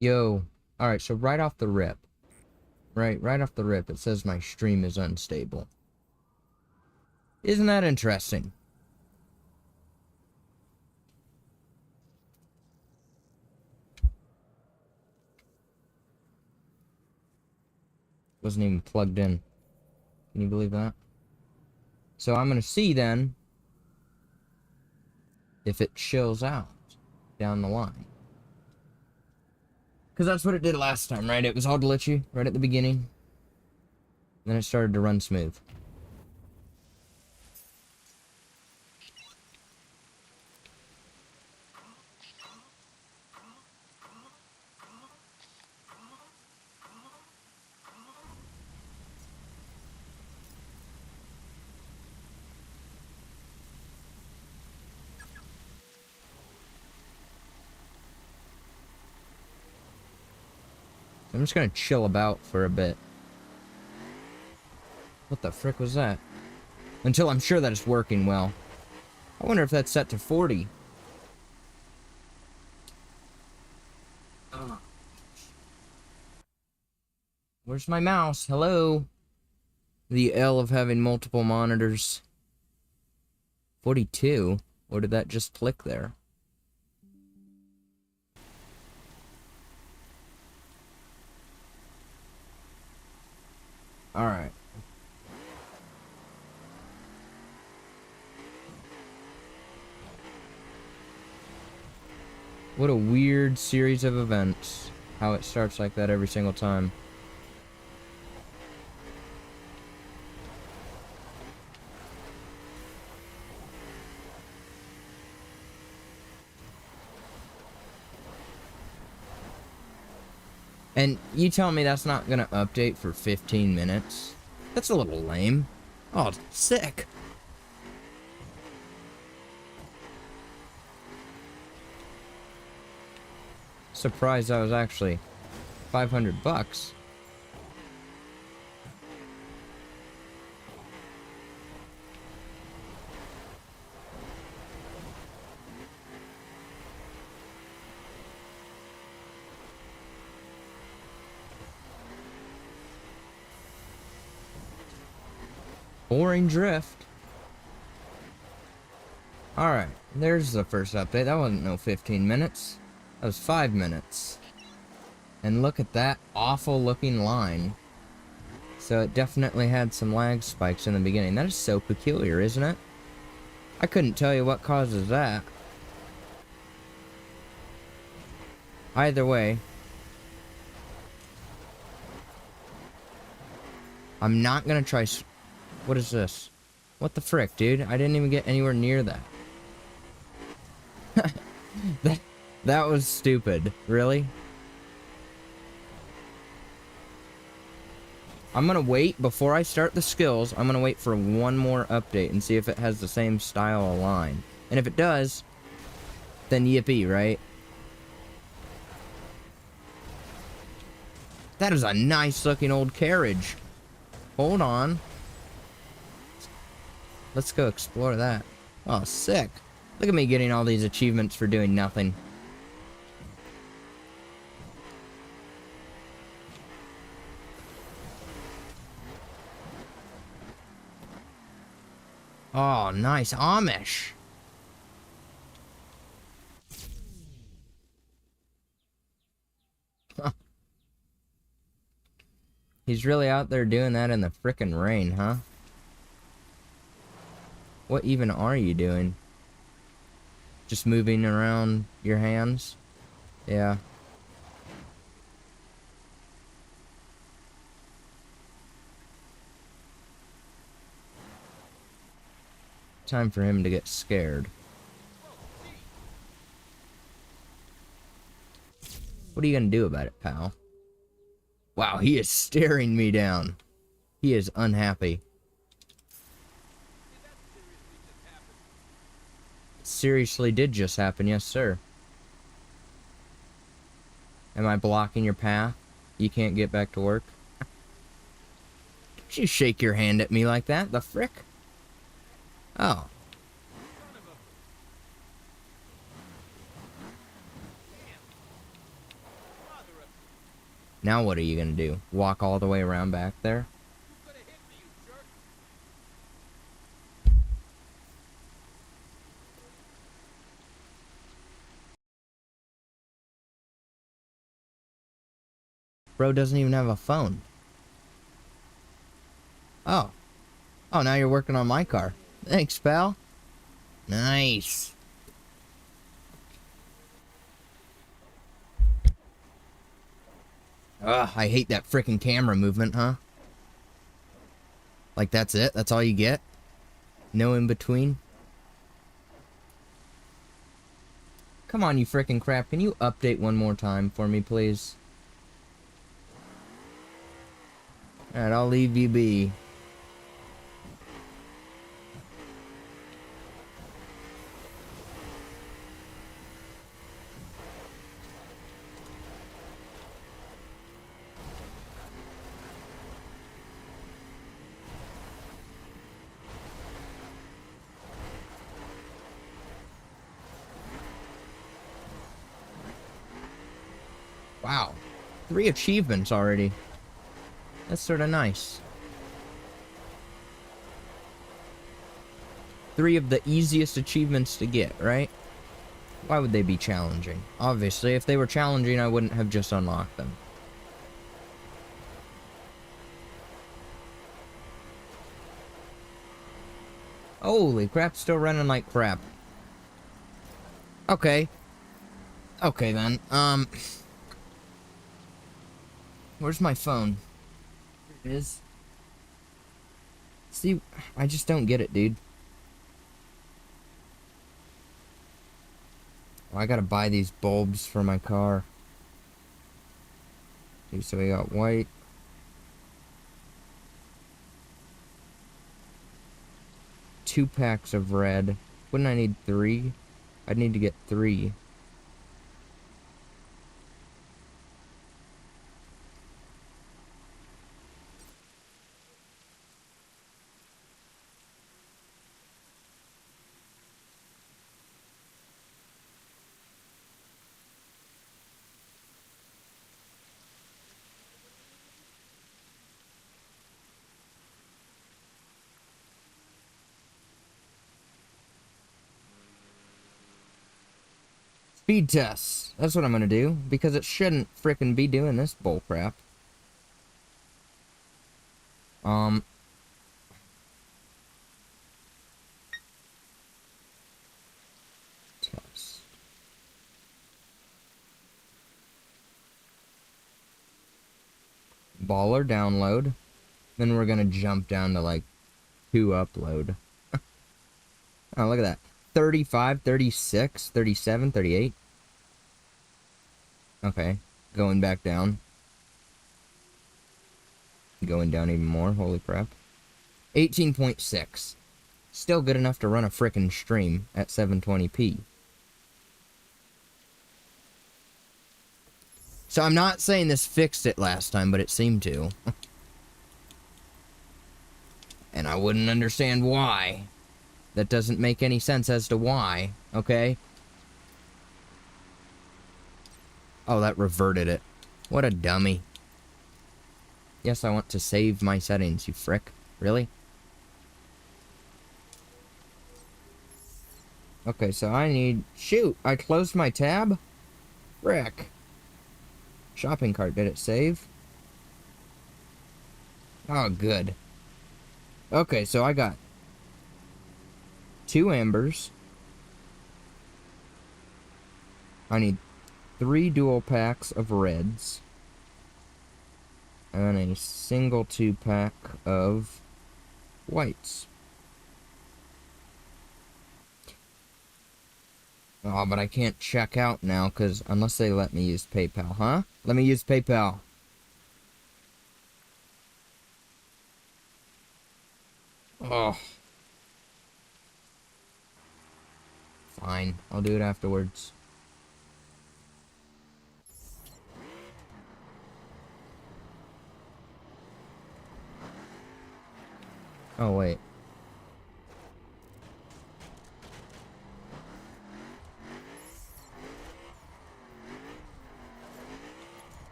Yo. Alright, so right off the rip. Right off the rip, it says my stream is unstable. Isn't that interesting? Wasn't even plugged in. Can you believe that? So I'm gonna see then if it chills out down the line. Because that's what it did last time, right? It was all glitchy right at the beginning. Then it started to run smooth. I'm just gonna chill about for a bit. What the frick was that? Until I'm sure that it's working well. I wonder if that's set to 40. Where's my mouse? Hello? The L of having multiple monitors. 42? Or did that just click there? Alright. What a weird series of events. How it starts like that every single time. And you tell me that's not gonna update for 15 minutes? That's a little lame. Oh, sick. Surprised I was actually 500 bucks. Boring drift. Alright, there's the first update. That wasn't no 15 minutes. That was 5 minutes. And look at that awful looking line. So it definitely had some lag spikes in the beginning. That is so peculiar, isn't it? I couldn't tell you what causes that. Either way, I'm not gonna try. What is this? What the frick, dude? I didn't even get anywhere near that. that was stupid. Really? I'm gonna wait before I start the skills. I'm gonna wait for one more update and see if it has the same style of line. And if it does, then yippee, right? That is a nice looking old carriage. Hold on. Let's go explore that. Oh, sick. Look at me getting all these achievements for doing nothing. Oh, nice. Amish. He's really out there doing that in the frickin' rain, huh? What even are you doing? Just moving around your hands? Yeah. Time for him to get scared. What are you gonna do about it, pal? Wow, he is staring me down. He is unhappy. Seriously did just happen, yes sir. Am I blocking your path? You can't get back to work? Don't you shake your hand at me like that, the frick? Oh. Now what are you gonna do? Walk all the way around back there? Bro doesn't even have a phone. Oh. Oh, now you're working on my car. Thanks, pal. Nice. Ugh, I hate that frickin' camera movement, huh? Like, that's it? That's all you get? No in between? Come on, you frickin' crap. Can you update one more time for me, please? Alright, I'll leave you be. Wow. 3 achievements already. That's sort of nice. 3 of the easiest achievements to get, right? Why would they be challenging? Obviously, if they were challenging, I wouldn't have just unlocked them. Holy crap, still running like crap. Okay. Okay, then. Where's my phone? Here it is. See, I just don't get it, dude. Oh, I gotta buy these bulbs for my car. Okay, so we got white. Two packs of red. Wouldn't I need 3? I'd need to get 3. Speed tests. That's what I'm gonna do, because it shouldn't frickin' be doing this bullcrap. Test. Baller download. Then we're gonna jump down to like 2 upload. Oh, look at that. 35, 36, 37, 38. Okay. Going back down. Going down even more. Holy crap. 18.6. Still good enough to run a frickin' stream at 720p. So I'm not saying this fixed it last time, but it seemed to. And I wouldn't understand why. That doesn't make any sense as to why, okay? Oh, that reverted it. What a dummy. Yes, I want to save my settings, you frick. Really? Okay, so I need... Shoot! I closed my tab? Frick. Shopping cart, did it save? Oh, good. Okay, so I got 2 ambers. I need 3 dual packs of reds. And a single 2-pack of whites. Oh, but I can't check out now, because unless they let me use PayPal, huh? Let me use PayPal. Oh. Fine, I'll do it afterwards. Oh, wait.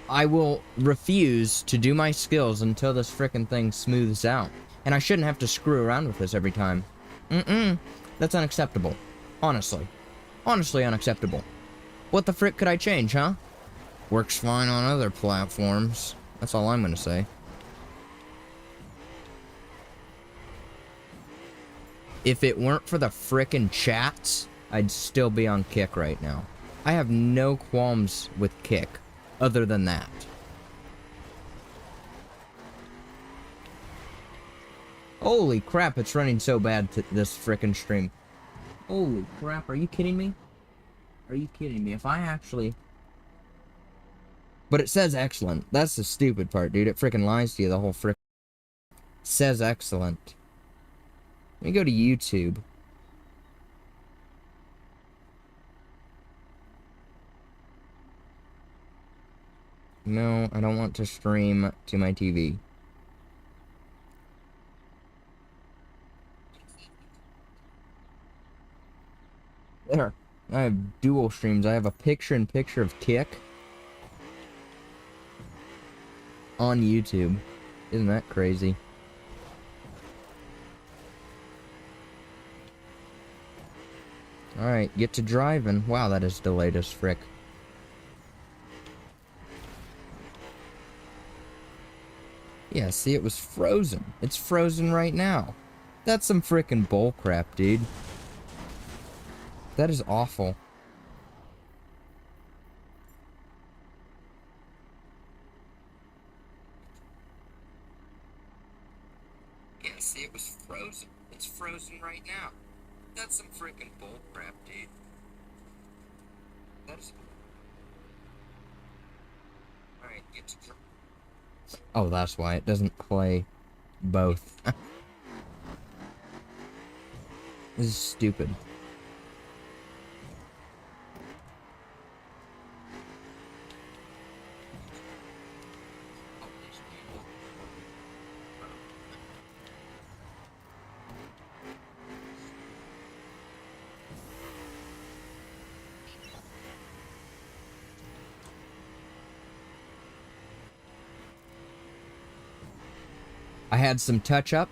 I will refuse to do my skills until this frickin' thing smooths out. And I shouldn't have to screw around with this every time. That's unacceptable. Honestly. Honestly unacceptable. What the frick could I change, huh? Works fine on other platforms. That's all I'm gonna say. If it weren't for the frickin' chats, I'd still be on Kick right now. I have no qualms with Kick, other than that. Holy crap, it's running so bad to this frickin' stream. Holy crap, are you kidding me? Are you kidding me? If I actually... But it says excellent. That's the stupid part, dude. It frickin' lies to you the whole frick... Says excellent. Let me go to YouTube. No, I don't want to stream to my TV. There. I have dual streams. I have a picture-in-picture of Kick on YouTube. Isn't that crazy? Alright, get to driving. Wow, that is delayed as frick. Yeah, see, it was frozen. It's frozen right now. That's some frickin' bullcrap, dude. That is awful. Yeah, see, it was frozen. It's frozen right now. That's some frickin' bullcrap, dude. That is... Alright, get to... Oh, that's why it doesn't play both. This is stupid. I had some touch-up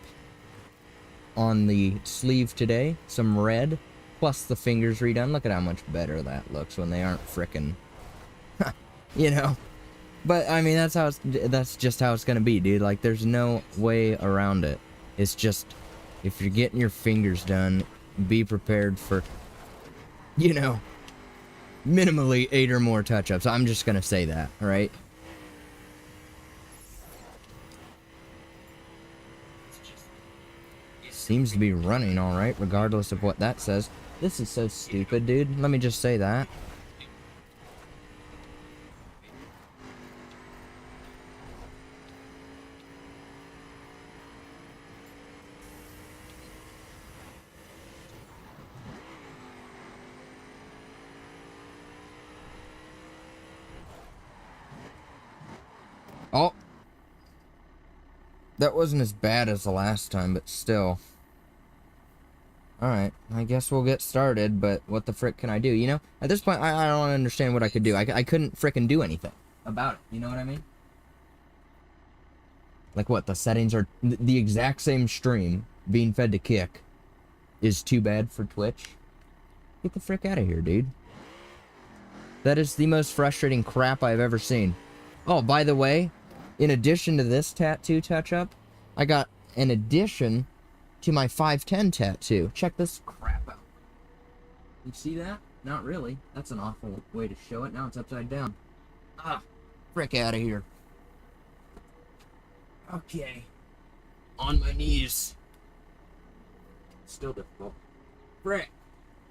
on the sleeve today. Some red, plus the fingers redone. Look at how much better that looks when they aren't frickin'... you know? But, I mean, that's just how it's gonna be, dude. Like, there's no way around it. It's just, if you're getting your fingers done, be prepared for, you know, minimally 8 or more touch-ups. I'm just gonna say that, right? Seems to be running alright, regardless of what that says. This is so stupid, dude. Let me just say that. Oh! That wasn't as bad as the last time, but still. Alright, I guess we'll get started, but what the frick can I do? You know, at this point, I don't understand what I could do. I couldn't frickin' do anything about it, you know what I mean? Like what, the settings are the exact same stream being fed to Kick is too bad for Twitch? Get the frick out of here, dude. That is the most frustrating crap I've ever seen. Oh, by the way, in addition to this tattoo touch-up, I got an addition to my 510 tattoo. Check this crap out. You see that? Not really. That's an awful way to show it. Now it's upside down. Ah, frick out of here. Okay. On my knees. Still difficult. Frick.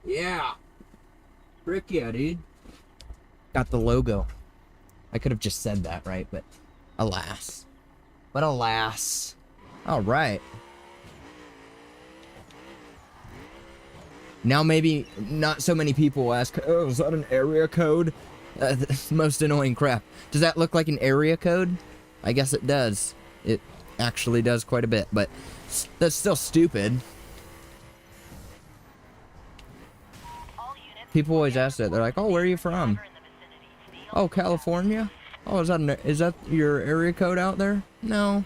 Yeah. Frick yeah, dude. Got the logo. I could have just said that, right? But alas. But alas. Alright. Now maybe not so many people will ask, oh, is that an area code? Most annoying crap. Does that look like an area code? I guess it does. It actually does quite a bit, but that's still stupid. People always ask that. They're like, oh, where are you from? Oh, California? Oh, is that your area code out there? No.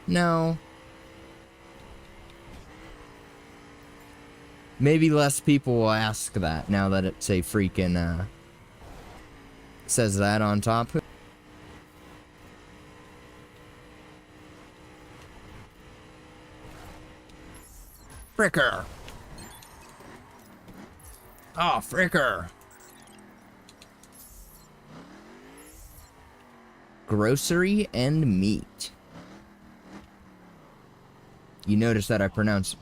No. Maybe less people will ask that now that it's a freaking, says that on top. Fricker. Oh, fricker. Grocery and meat. You notice that I pronounced...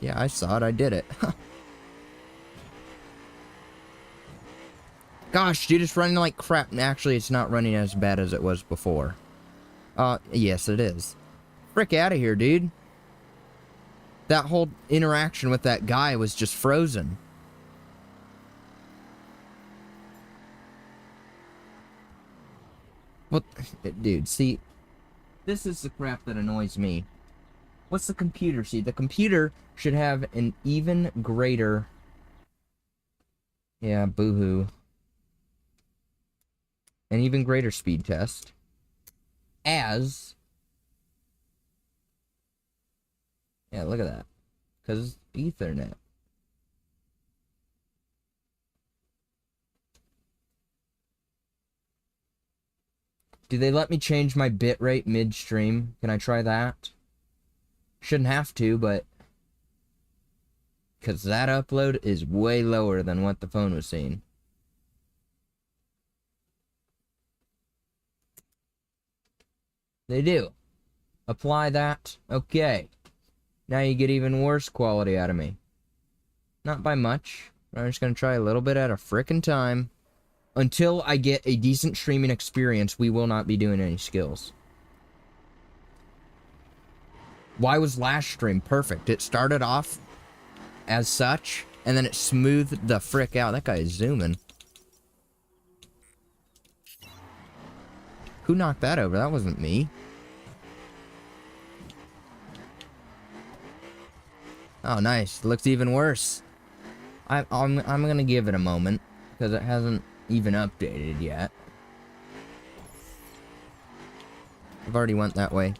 Yeah, I saw it. I did it. Gosh, dude, it's running like crap. Actually, it's not running as bad as it was before. Yes, it is. Frick out of here, dude. That whole interaction with that guy was just frozen. What? Dude, see, this is the crap that annoys me. What's the computer? See, the computer should have an even greater... Yeah, boo-hoo. An even greater speed test. As... Yeah, look at that. Because Ethernet. Do they let me change my bitrate midstream? Can I try that? Shouldn't have to, but... Because that upload is way lower than what the phone was seeing. They do. Apply that. Okay. Now you get even worse quality out of me. Not by much. I'm just going to try a little bit at a frickin' time. Until I get a decent streaming experience, we will not be doing any skills. Why was last stream perfect? It started off as such, and then it smoothed the frick out. That guy is zooming. Who knocked that over? That wasn't me. Oh, nice. Looks even worse. I'm gonna give it a moment, because it hasn't even updated yet. I've already went that way.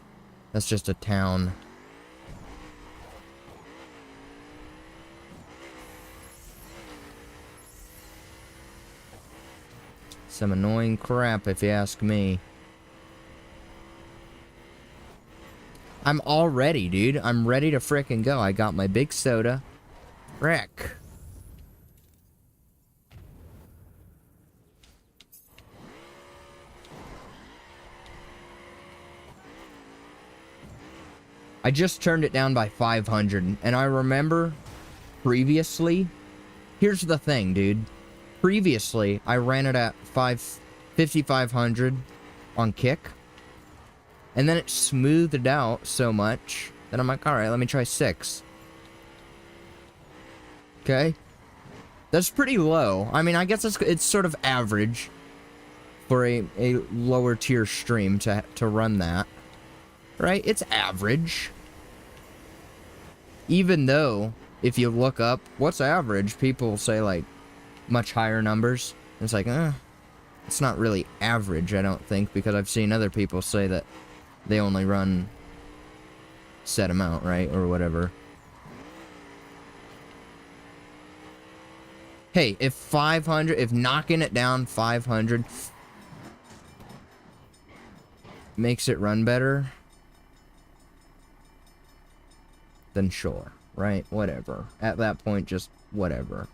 That's just a town. Some annoying crap, if you ask me. I'm all ready, dude. I'm ready to frickin' go. I got my big soda. Frick. I just turned it down by 500, and I remember previously... Here's the thing, dude. Previously, I ran it at 5,500 on kick. And then it smoothed out so much that I'm like, alright, let me try 6. Okay. That's pretty low. I mean, I guess it's sort of average for a lower tier stream to run that. Right? It's average. Even though, if you look up what's average, people say like much higher numbers. It's like, it's not really average, I don't think, because I've seen other people say that they only run set amount, right? Or whatever. Hey, if knocking it down 500 makes it run better, then sure, right? Whatever. At that point, just whatever.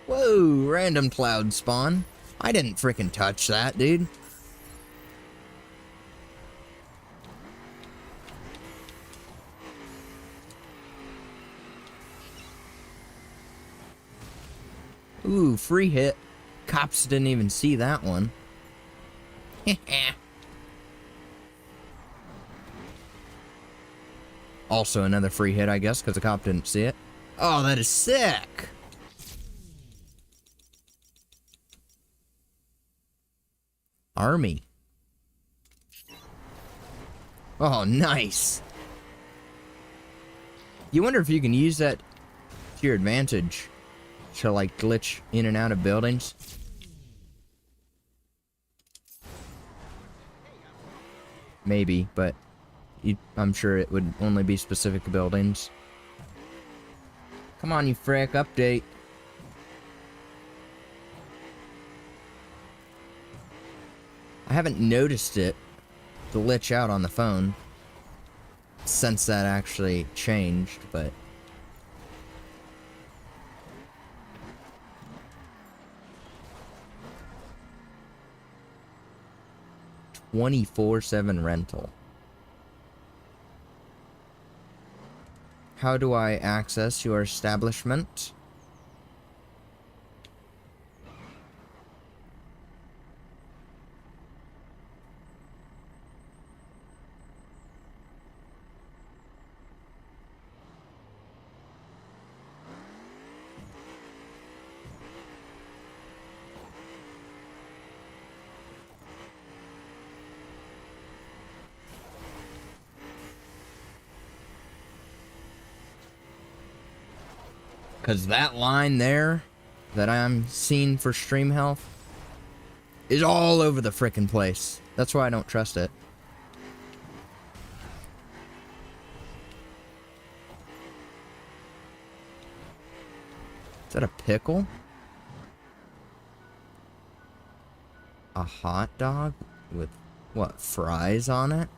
Whoa, random cloud spawn. I didn't frickin' touch that, dude. Ooh, free hit. Cops didn't even see that one. Also another free hit, I guess, because the cop didn't see it. Oh, that is sick. Army. Oh, nice. You wonder if you can use that to your advantage to, like, glitch in and out of buildings. Maybe, but I'm sure it would only be specific buildings. Come on, you frick, update. I haven't noticed it glitch out on the phone since that actually changed, but... (24/7) rental. How do I access your establishment? Because that line there that I'm seeing for stream health is all over the frickin' place. That's why I don't trust it. Is that a pickle? A hot dog with, what, fries on it?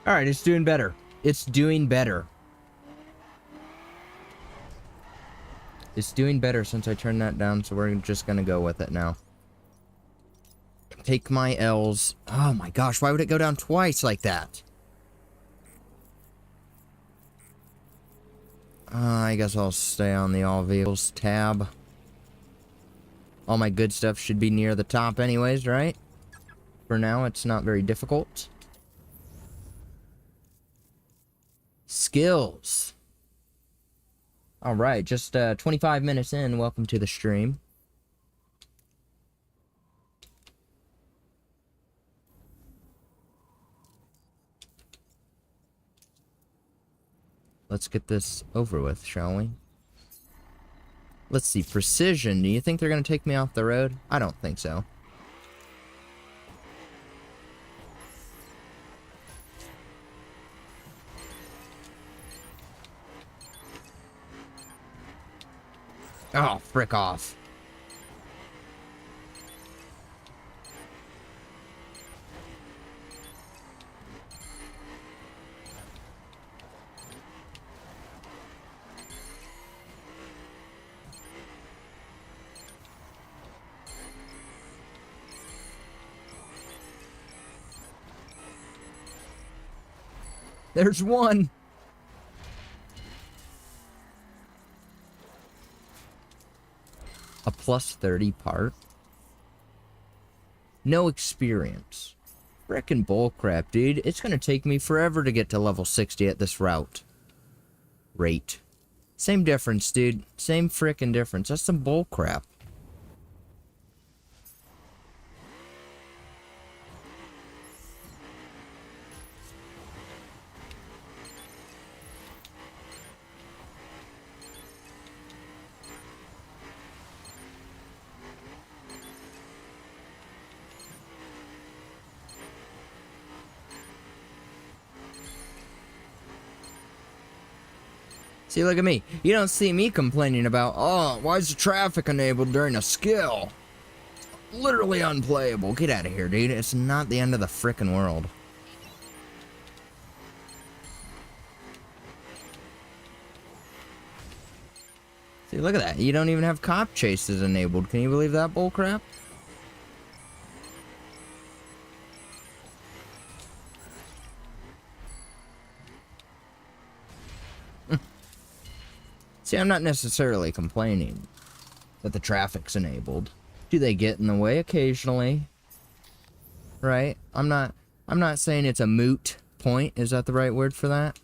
Alright, it's doing better. It's doing better. It's doing better since I turned that down, so we're just gonna go with it now. Take my L's. Oh my gosh, why would it go down twice like that? I guess I'll stay on the all vehicles tab. All my good stuff should be near the top anyways, right? For now, it's not very difficult. Skills. Alright, just 25 minutes in. Welcome to the stream. Let's get this over with, shall we? Let's see, precision. Do you think they're going to take me off the road? I don't think so. Oh, frick off. There's one. A plus 30 part. No experience. Frickin' bullcrap, dude. It's gonna take me forever to get to level 60 at this rate. Same difference, dude. Same frickin' difference. That's some bullcrap. See, look at me. You don't see me complaining about, oh, why is the traffic enabled during a skill? Literally unplayable. Get out of here, dude. It's not the end of the frickin' world. See, look at that. You don't even have cop chases enabled. Can you believe that bullcrap? See, I'm not necessarily complaining that the traffic's enabled. Do they get in the way occasionally? Right? I'm not saying it's a moot point. Is that the right word for that?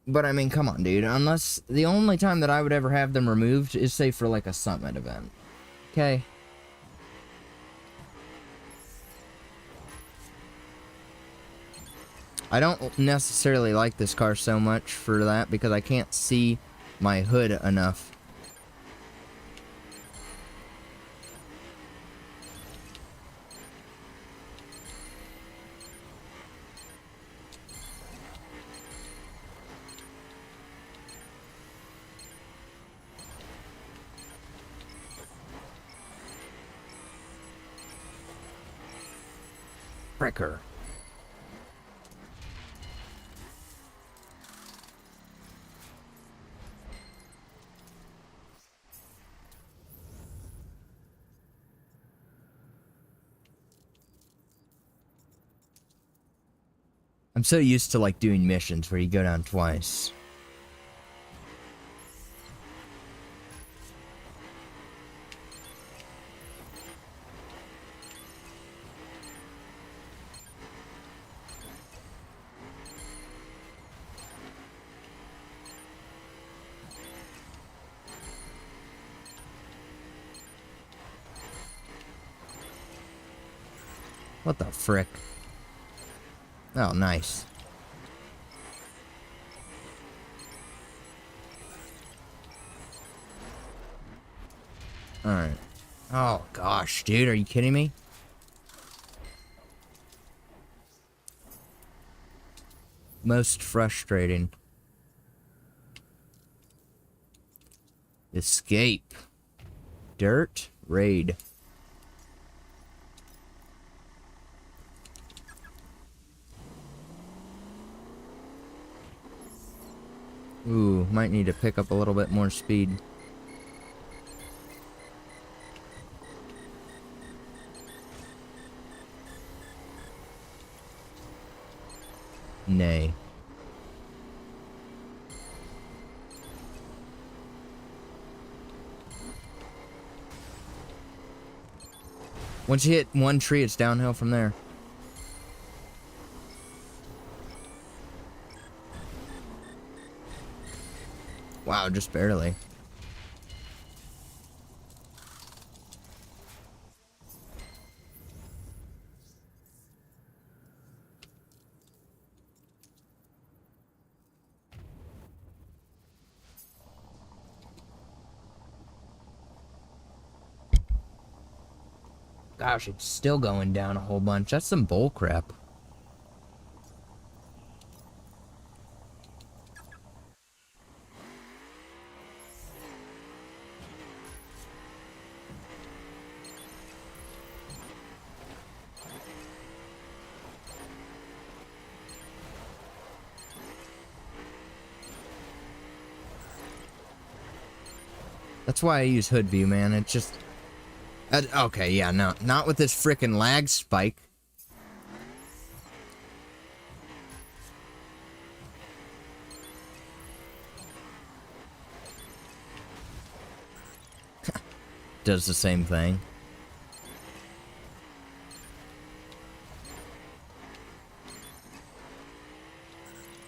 But I mean, come on, dude. Unless the only time that I would ever have them removed is, say, for like a summit event. Okay? I don't necessarily like this car so much for that because I can't see my hood enough. Fricker. I'm so used to, like, doing missions where you go down twice. What the frick? Oh, nice. Alright. Oh, gosh, dude, are you kidding me? Most frustrating. Escape. Dirt. Raid. Ooh, might need to pick up a little bit more speed. Nay. Once you hit one tree, it's downhill from there. Wow, just barely. Gosh, it's still going down a whole bunch. That's some bull crap. That's why I use hood view, man. It's just... okay, yeah, no. Not with this frickin' lag spike. Does the same thing.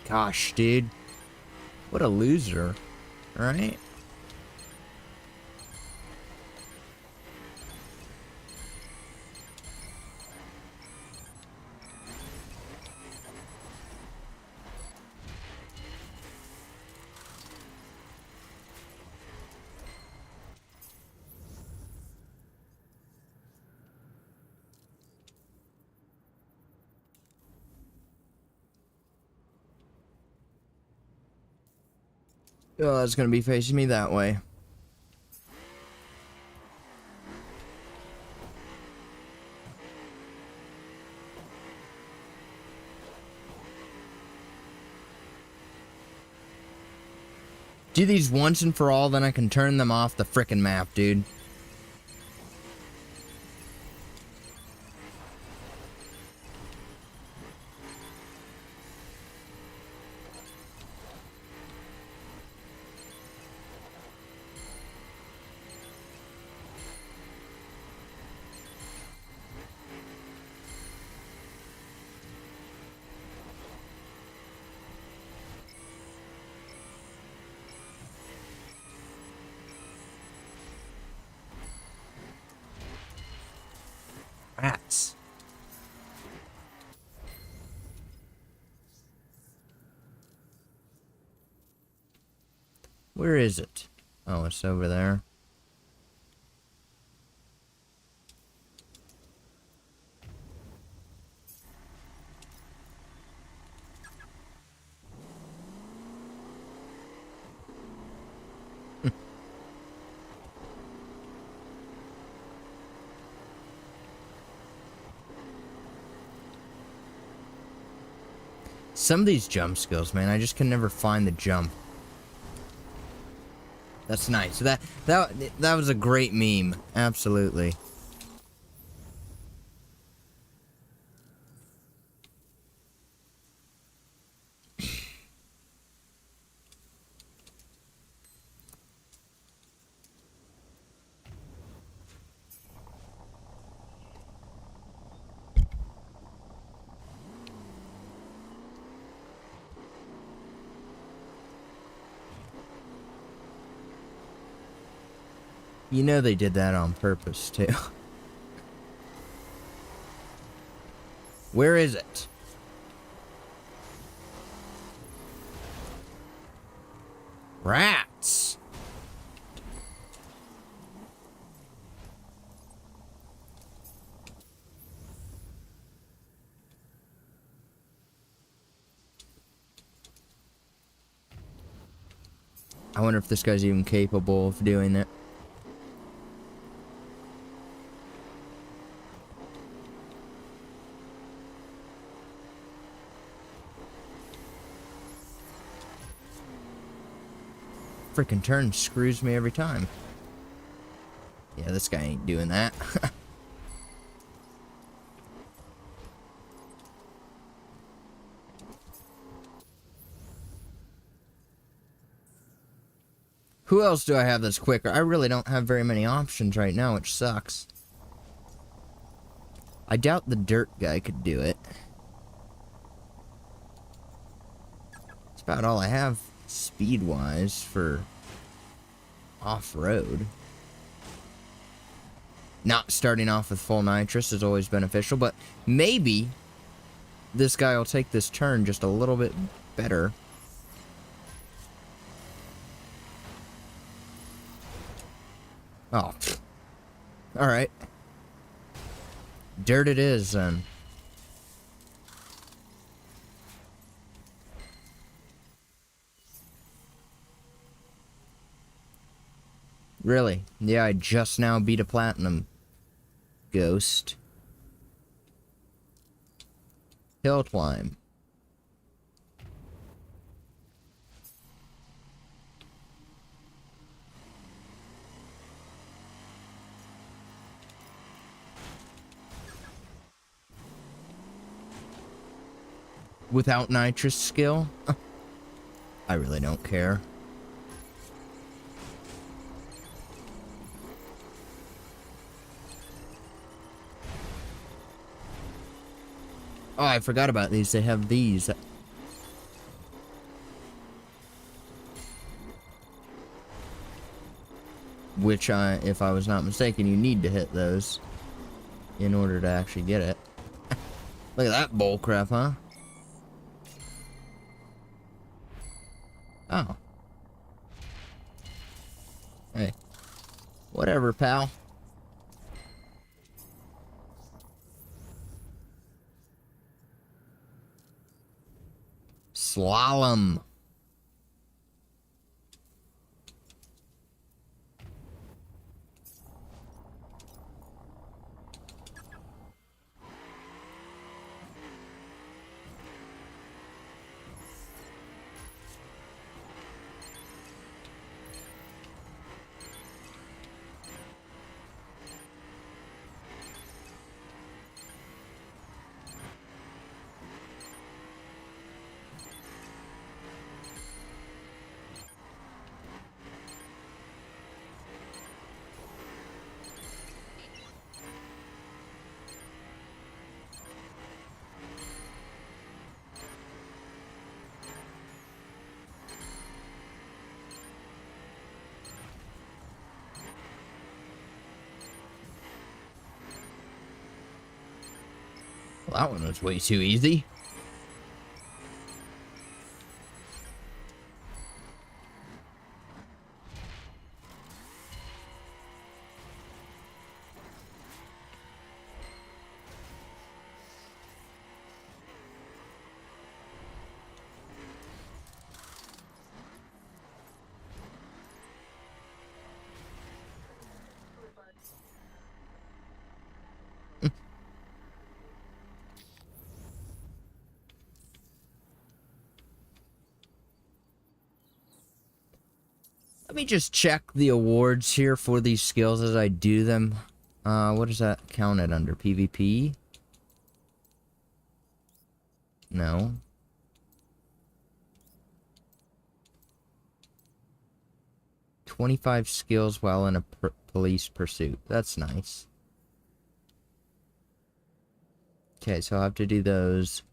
Gosh, dude. What a loser. Right? Oh, it's gonna be facing me that way. Do these once and for all, then I can turn them off the frickin' map, dude. Rats. Where is it? Oh, it's over there. Some of these jump skills, man, I just can never find the jump. That's nice. That was a great meme. Absolutely. You know they did that on purpose, too. Where is it? Rats! I wonder if this guy's even capable of doing it. Freaking turn screws me every time. Yeah, this guy ain't doing that. Who else do I have that's quicker? I really don't have very many options right now, which sucks. I doubt the dirt guy could do it. That's about all I have speed-wise for off-road. Not starting off with full nitrous is always beneficial, but maybe this guy will take this turn just a little bit better. Oh. Alright. Dirt it is, then. Really? Yeah, I just now beat a platinum ghost. Hill climb. Without nitrous skill? I really don't care. Oh, I forgot about these. They have these. Which, if I was not mistaken, you need to hit those in order to actually get it. Look at that bullcrap, huh? Oh. Hey. Whatever, pal. Slalom. Well, that one was way too easy. Let me just check the awards here for these skills as I do them. What does that count at under? PvP? No. "25 skills while in a police pursuit." That's nice. Okay, so I'll have to do those.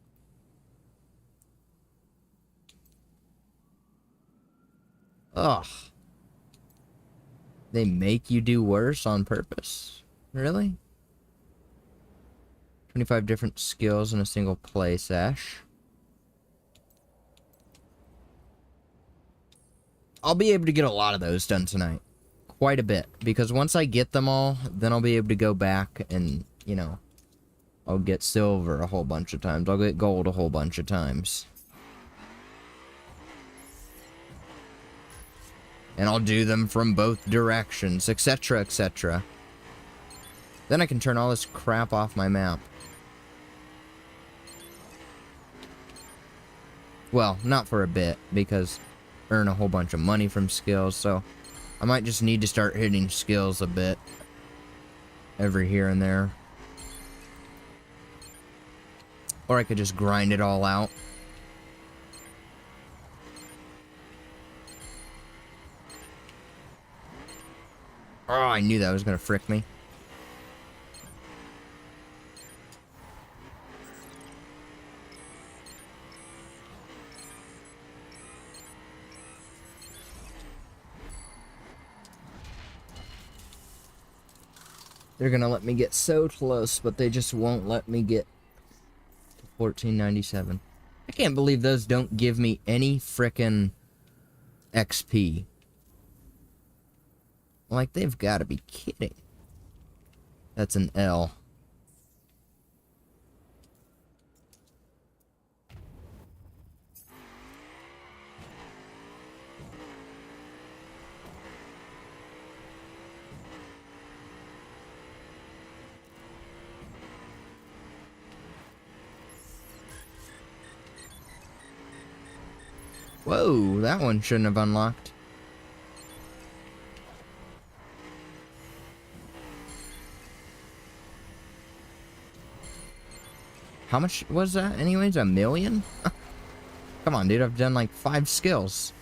Ugh. They make you do worse on purpose? Really? 25 different skills in a single play sesh. I'll be able to get a lot of those done tonight. Quite a bit. Because once I get them all, then I'll be able to go back and, you know, I'll get silver a whole bunch of times. I'll get gold a whole bunch of times. And I'll do them from both directions, etc., etc. Then I can turn all this crap off my map. Well, not for a bit, because earn a whole bunch of money from skills, so I might just need to start hitting skills a bit every here and there. Or I could just grind it all out. Oh, I knew that was gonna frick me. They're gonna let me get so close, but they just won't let me get to 1497. I can't believe those don't give me any frickin' XP. Like, they've got to be kidding. That's an L. Whoa, that one shouldn't have unlocked. How much was that anyways? 1 million? Come on, dude, I've done like 5 skills.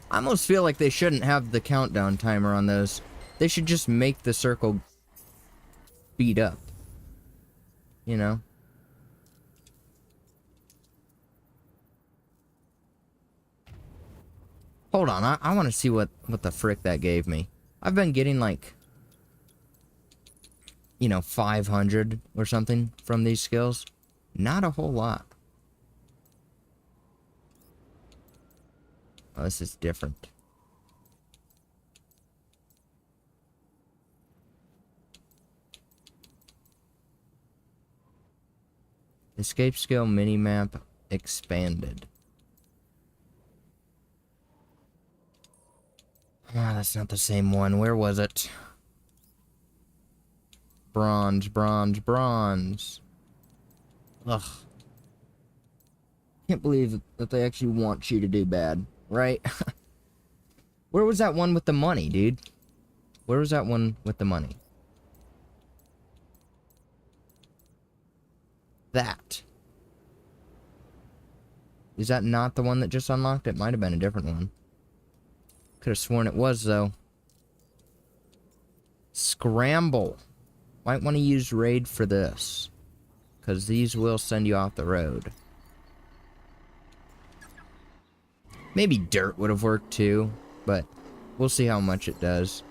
I almost feel like they shouldn't have the countdown timer on those. They should just make the circle speed up. You know? Hold on, I want to see what the frick that gave me. I've been getting like, you know, 500 or something from these skills. Not a whole lot. Oh, this is different. Escape skill minimap expanded. Ah, that's not the same one. Where was it? Bronze, bronze, bronze. Ugh. Can't believe that they actually want you to do bad, right? Where was that one with the money, dude? Where was that one with the money? That. Is that not the one that just unlocked? It might have been a different one. Could have sworn it was, though. Scramble. Might want to use raid for this. because these will send you off the road. Maybe dirt would have worked too, but we'll see how much it does.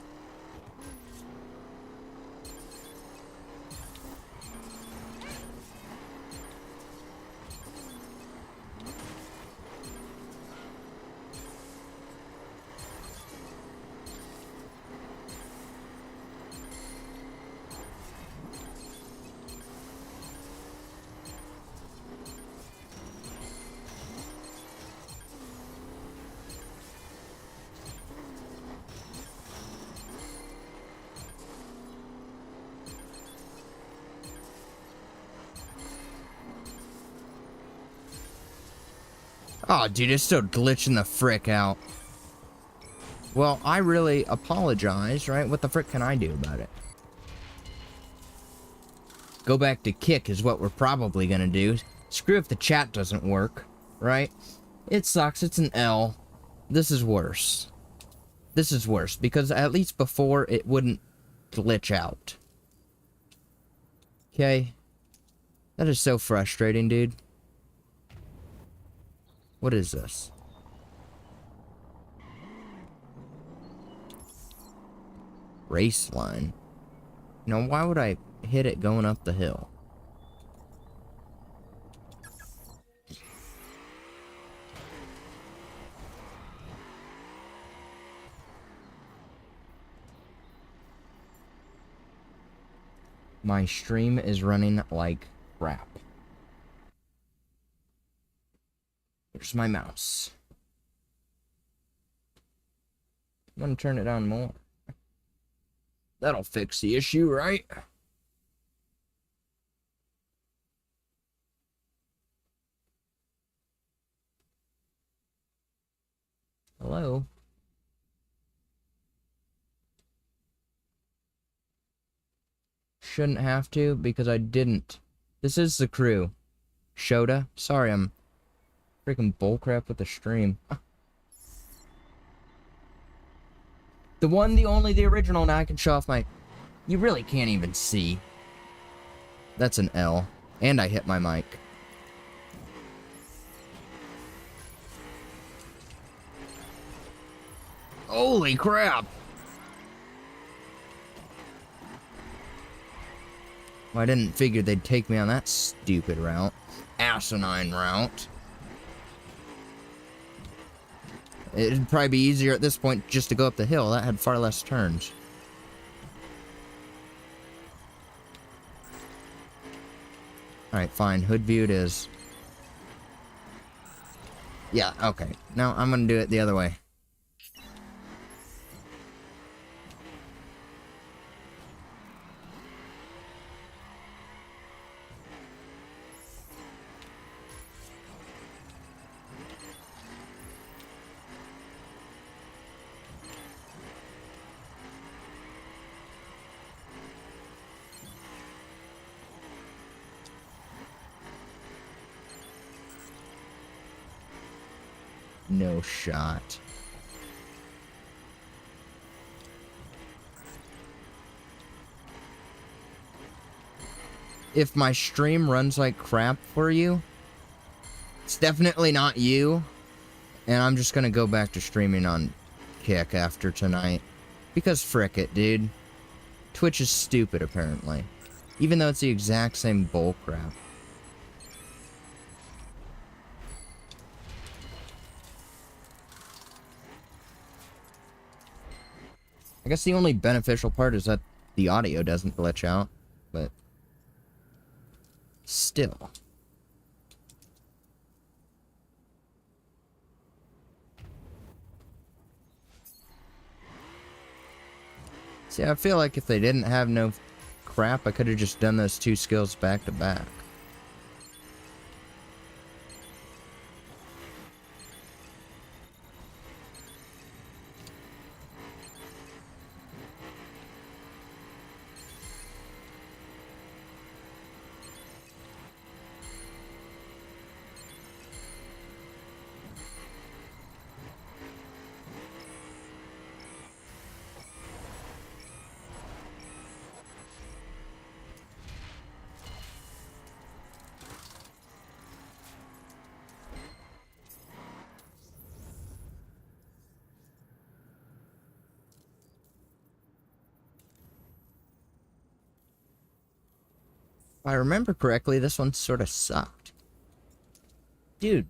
Oh, dude, it's still glitching the frick out. Well, I really apologize, right? What the frick can I do about it? Go back to kick is what we're probably gonna do. Screw if the chat doesn't work, right? It sucks, it's an L. This is worse. This is worse, because at least before it wouldn't glitch out. Okay. That is so frustrating, dude. What is this? Race line. Now, why would I hit it going up the hill? My stream is running like crap. Here's my mouse. I'm gonna turn it down more. That'll fix the issue, right? Hello? Shouldn't have to, because I didn't. This is the crew. Shoda? Sorry, I'm freaking bullcrap with the stream. The one, the only, the original. Now I can show off my... You really can't even see. That's an L. And I hit my mic. Holy crap! Well, I didn't figure they'd take me on that stupid route. Asinine route. It'd probably be easier at this point just to go up the hill. That had far less turns. Alright, fine. Hood view it is. Yeah, okay. Now I'm gonna do it the other way. No shot. If my stream runs like crap for you, it's definitely not you. And I'm just gonna go back to streaming on Kick after tonight. Because frick it, dude. Twitch is stupid, apparently. Even though it's the exact same bullcrap. I guess the only beneficial part is that the audio doesn't glitch out, but still. See, I feel like if they didn't have no crap, I could have just done those two skills back to back. If I remember correctly, this one sort of sucked. Dude.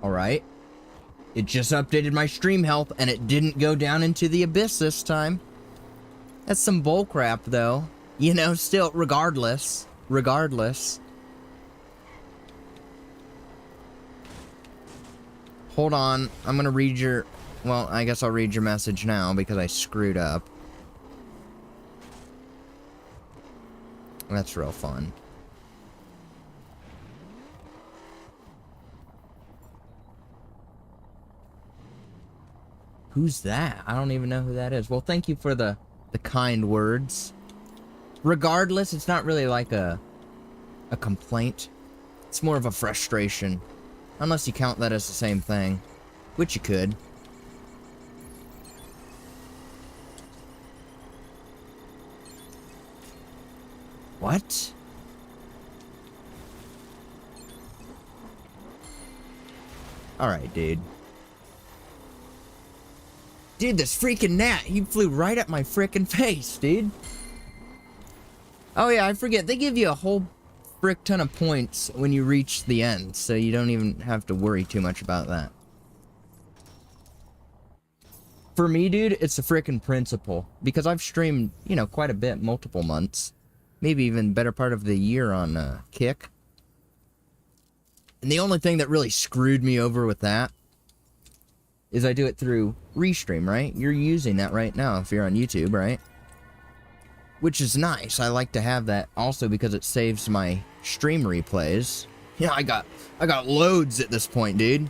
Alright. It just updated my stream health, and it didn't go down into the abyss this time. That's some bullcrap, though. You know, still, regardless. Regardless. Hold on. I'm gonna read your... Well, I guess I'll read your message now, because I screwed up. That's real fun. Who's that? I don't even know who that is. Well, thank you for the kind words. Regardless, it's not really like a complaint. It's more of a frustration. Unless you count that as the same thing. Which you could. What? Alright, dude. Dude, this freaking gnat, he flew right at my freaking face, dude. Oh yeah, I forget, they give you a whole frick ton of points when you reach the end, so you don't even have to worry too much about that. For me, dude, it's a frickin' principle, because I've streamed, you know, quite a bit, multiple months. Maybe even better part of the year on Kick. And the only thing that really screwed me over with that is I do it through Restream, right? You're using that right now if you're on YouTube, right? Which is nice. I like to have that also because it saves my stream replays. Yeah, I got loads at this point, dude.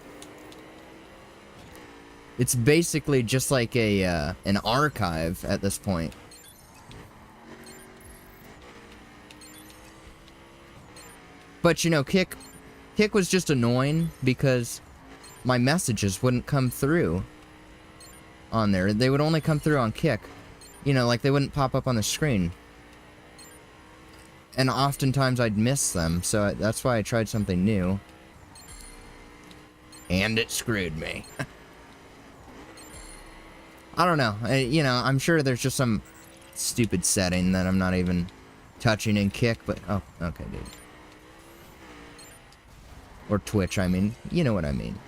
It's basically just like a an archive at this point. But you know, Kick was just annoying because my messages wouldn't come through on there. They would only come through on Kick. You know, like they wouldn't pop up on the screen. And oftentimes I'd miss them, so that's why I tried something new. And it screwed me. I don't know. You know, I'm sure there's just some stupid setting that I'm not even touching in Kick, but... Oh, okay, dude. Or Twitch, I mean. You know what I mean.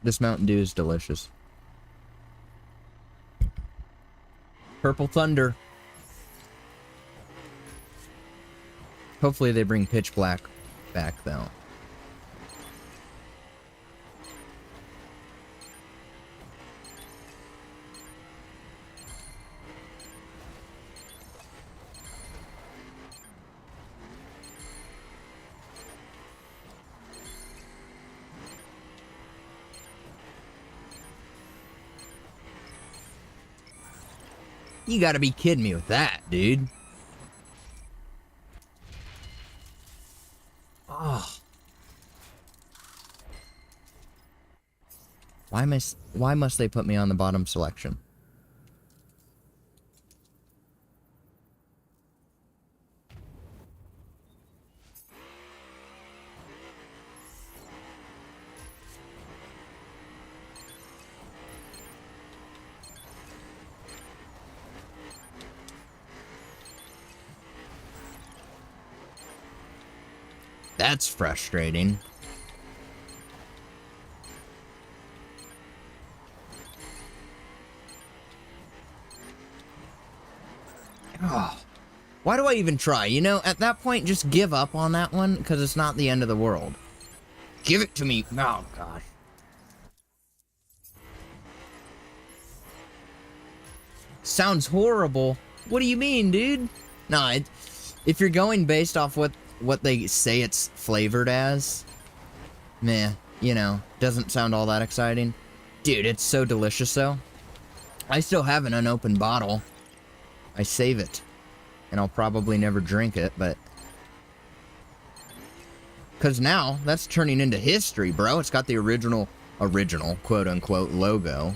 This Mountain Dew is delicious. Purple Thunder. Hopefully they bring Pitch Black back, though. You gotta be kidding me with that, dude. Oh. Why must they put me on the bottom selection? That's frustrating. Oh, why do I even try? You know, at that point, just give up on that one, because it's not the end of the world. Give it to me. Oh, gosh. Sounds horrible. What do you mean, dude? Nah, if you're going based off what they say it's flavored as, meh, you know, doesn't sound all that exciting. Dude, it's so delicious, though. I still have an unopened bottle. I save it. And I'll probably never drink it, but... Because now, that's turning into history, bro. It's got the original, quote-unquote, logo.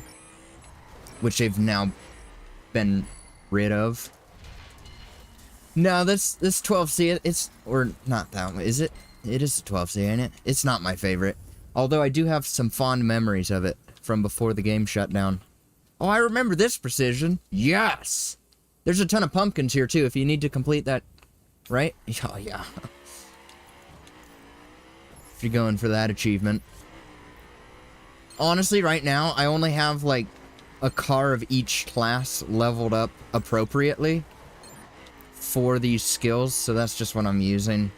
Which they've now been rid of. No, this 12C, it's... Or, not that one. Is it? It is a 12C, ain't it? It's not my favorite. Although I do have some fond memories of it from before the game shut down. Oh, I remember this precision. Yes! There's a ton of pumpkins here, too, if you need to complete that... Right? Oh, yeah. If you're going for that achievement. Honestly, right now, I only have, like, a car of each class leveled up appropriately for these skills, so that's just what I'm using.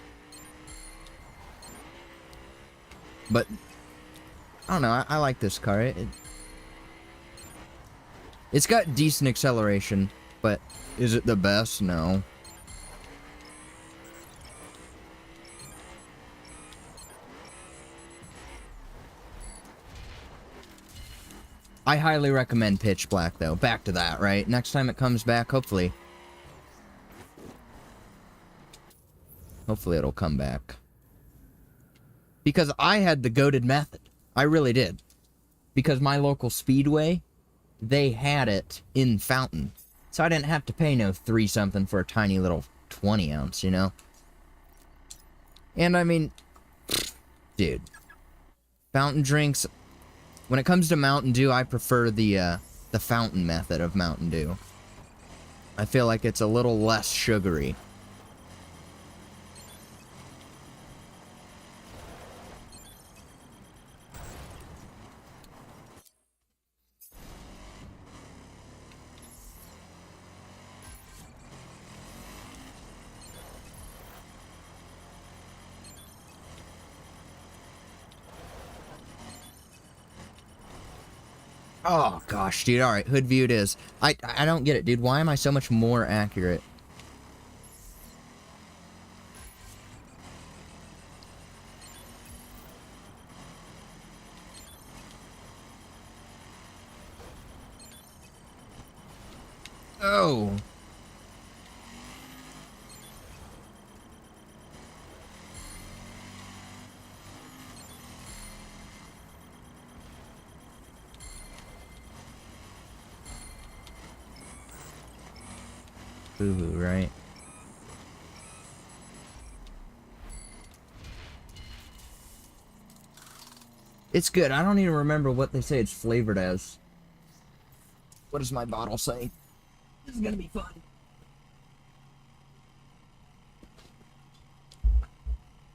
But, I don't know, I like this car. It's got decent acceleration, but is it the best? No. I highly recommend Pitch Black, though. Back to that, right? Next time it comes back, hopefully. Hopefully it'll come back. Because I had the goated method. I really did. Because my local Speedway, they had it in Fountain. So I didn't have to pay no 3-something for a tiny little 20-ounce, you know? And I mean, dude. Fountain drinks... When it comes to Mountain Dew, I prefer the fountain method of Mountain Dew. I feel like it's a little less sugary. Oh, gosh, dude. Alright, hood view it is. I don't get it, dude. Why am I so much more accurate? Oh. Boo-hoo, right? It's good. I don't even remember what they say it's flavored as. What does my bottle say? This is gonna be fun.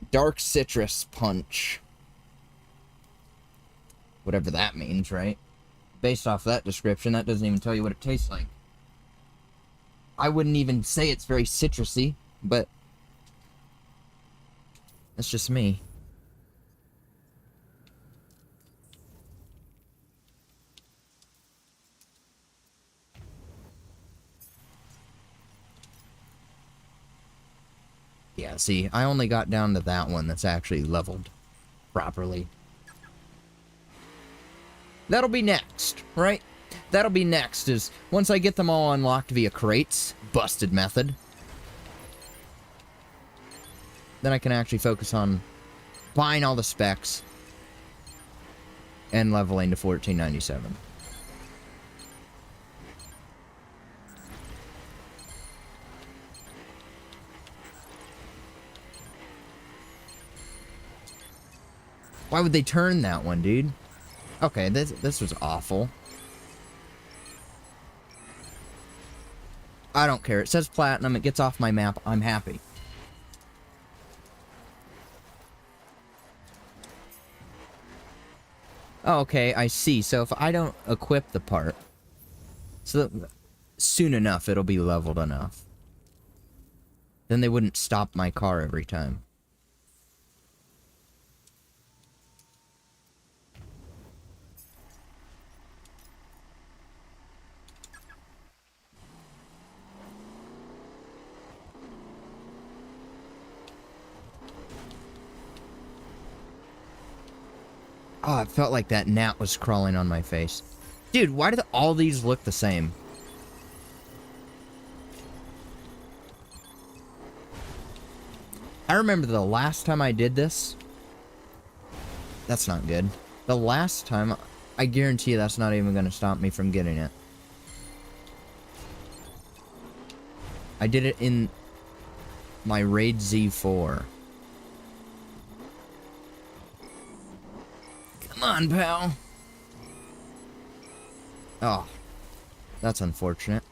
Dark citrus punch. Whatever that means, right? Based off that description, that doesn't even tell you what it tastes like. I wouldn't even say it's very citrusy, but that's just me. Yeah, see, I only got down to that one that's actually leveled properly. That'll be next, right? That'll be next, is once I get them all unlocked via crates, busted method, then I can actually focus on buying all the specs and leveling to 1497. Why would they turn that one, dude? Okay, this was awful. I don't care. It says platinum. It gets off my map. I'm happy. Oh, okay, I see. So if I don't equip the part, so soon enough it'll be leveled enough. Then they wouldn't stop my car every time. Oh, it felt like that gnat was crawling on my face. Dude, why do all these look the same? I remember the last time I did this. That's not good. The last time, I guarantee you that's not even going to stop me from getting it. I did it in my Raid Z4. Come on, pal. Oh, that's unfortunate.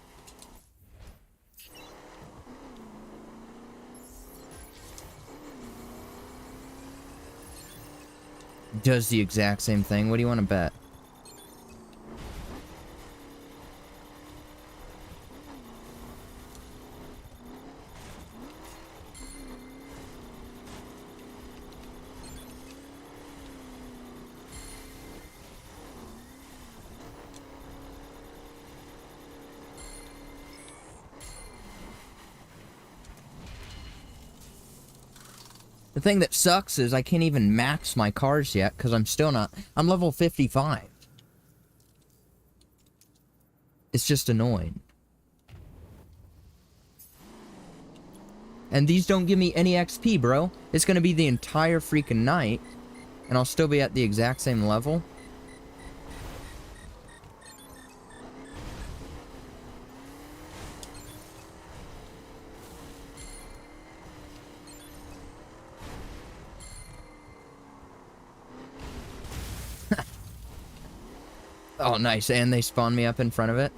Does the exact same thing. What do you want to bet? The thing that sucks is I can't even max my cars yet, because I'm still not... I'm level 55. It's just annoying. And these don't give me any XP, bro. It's gonna be the entire freaking night, and I'll still be at the exact same level. Oh, nice. And they spawn me up in front of it.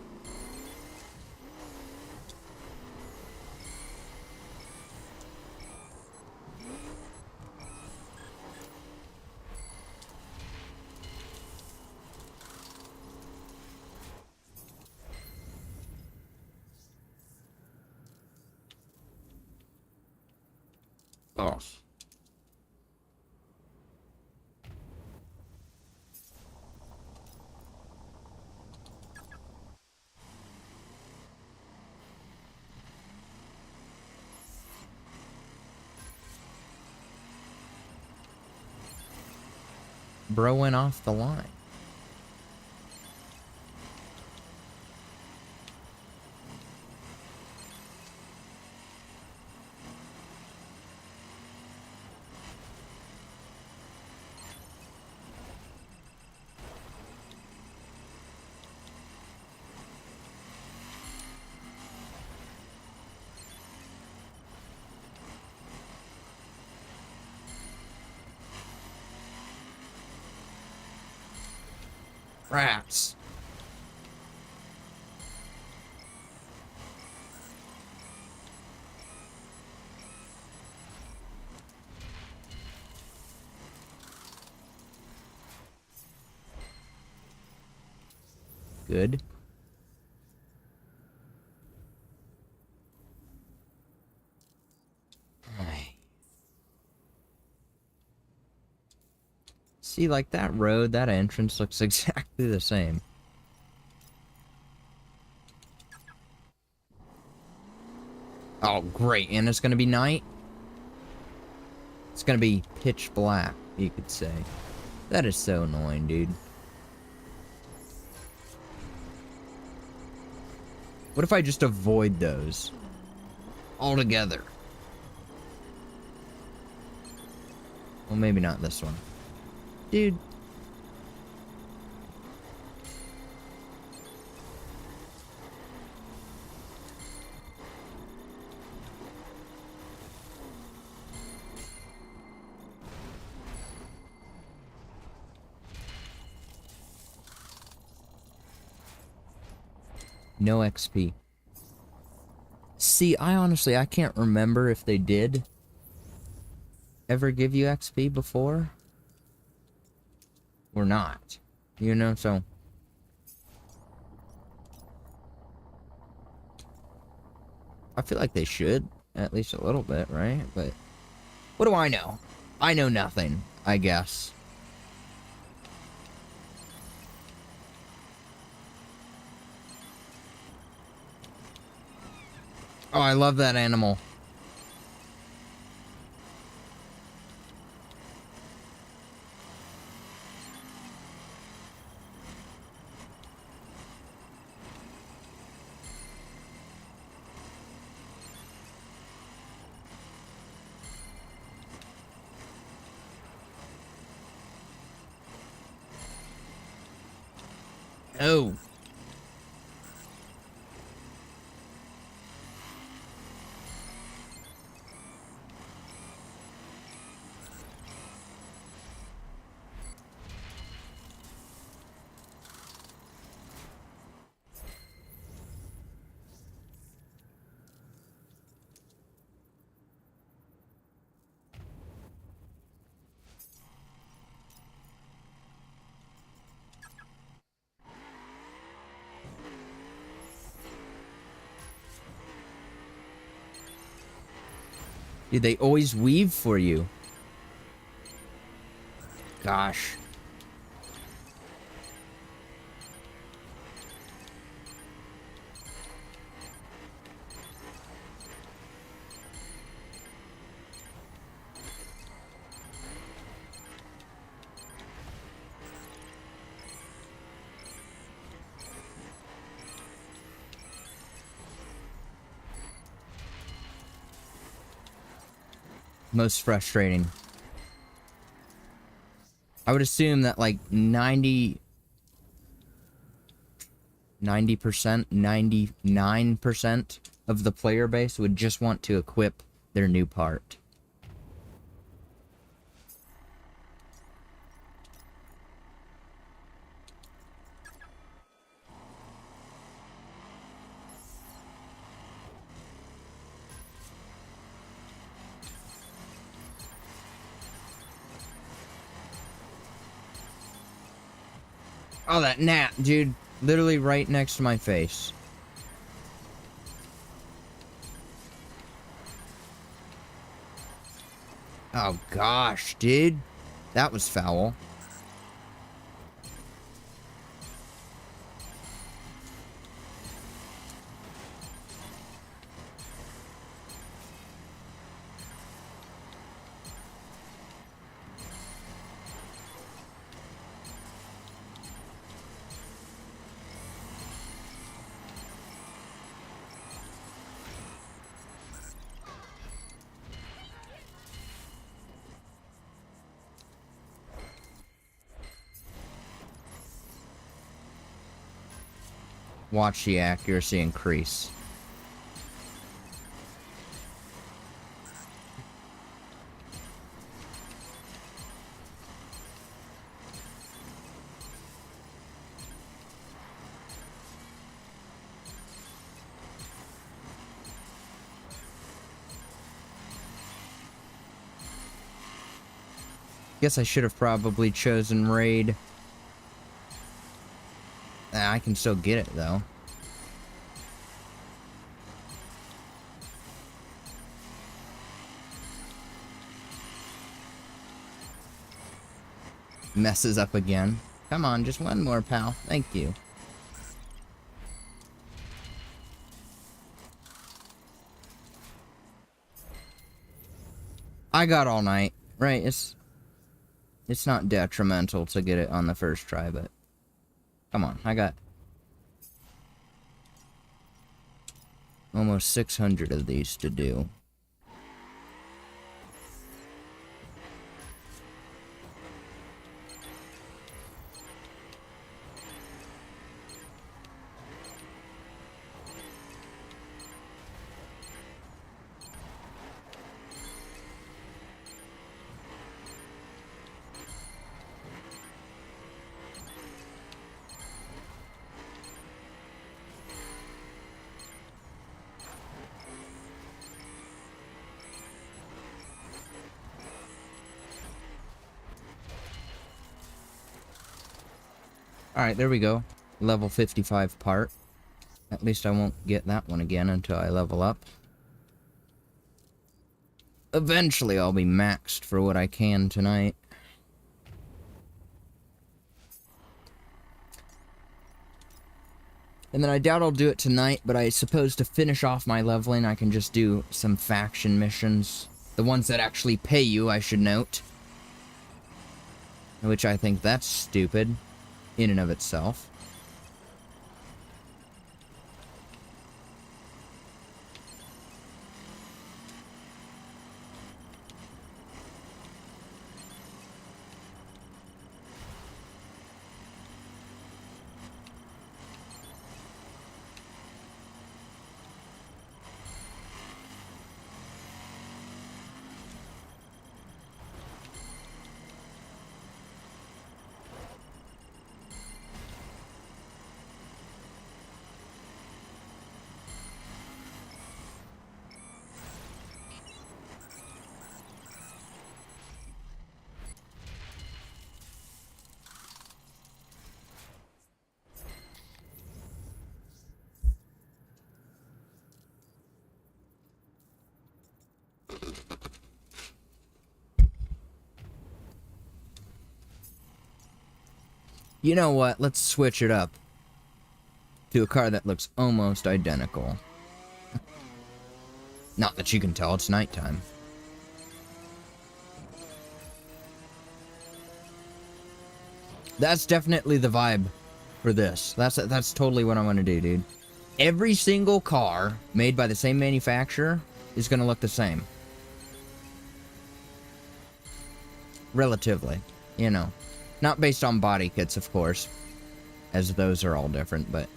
Oh. Bro went off the line. Rats. Good. See, like that road, that entrance looks exactly the same. Oh, great. And it's gonna be night? It's gonna be pitch black, you could say. That is so annoying, dude. What if I just avoid those altogether? Well, maybe not this one. Dude. No XP. See, I can't remember if they did ever give you XP before or not. You know, so I feel like they should, at least a little bit, right? But what do I know? I know nothing, I guess. Oh, I love that animal. Oh. Dude, they always weave for you. Gosh. Most frustrating. I would assume that like 90%, 99% of the player base would just want to equip their new part. Oh, that gnat, dude. Literally right next to my face. Oh, gosh, dude. That was foul. Watch the accuracy increase. Guess I should have probably chosen raid. I can still get it, though. Messes up again. Come on, just one more, pal. Thank you. I got all night, right? It's not detrimental to get it on the first try, but come on, I got almost 600 of these to do. Alright, there we go. Level 55 part. At least I won't get that one again until I level up. Eventually I'll be maxed for what I can tonight. And then I doubt I'll do it tonight, but I suppose to finish off my leveling I can just do some faction missions. The ones that actually pay you, I should note. Which I think that's stupid. In and of itself. You know what? Let's switch it up to a car that looks almost identical. Not that you can tell it's nighttime. That's definitely the vibe for this. That's totally what I want to do, dude. Every single car made by the same manufacturer is going to look the same. Relatively, you know. Not based on body kits, of course, as those are all different, but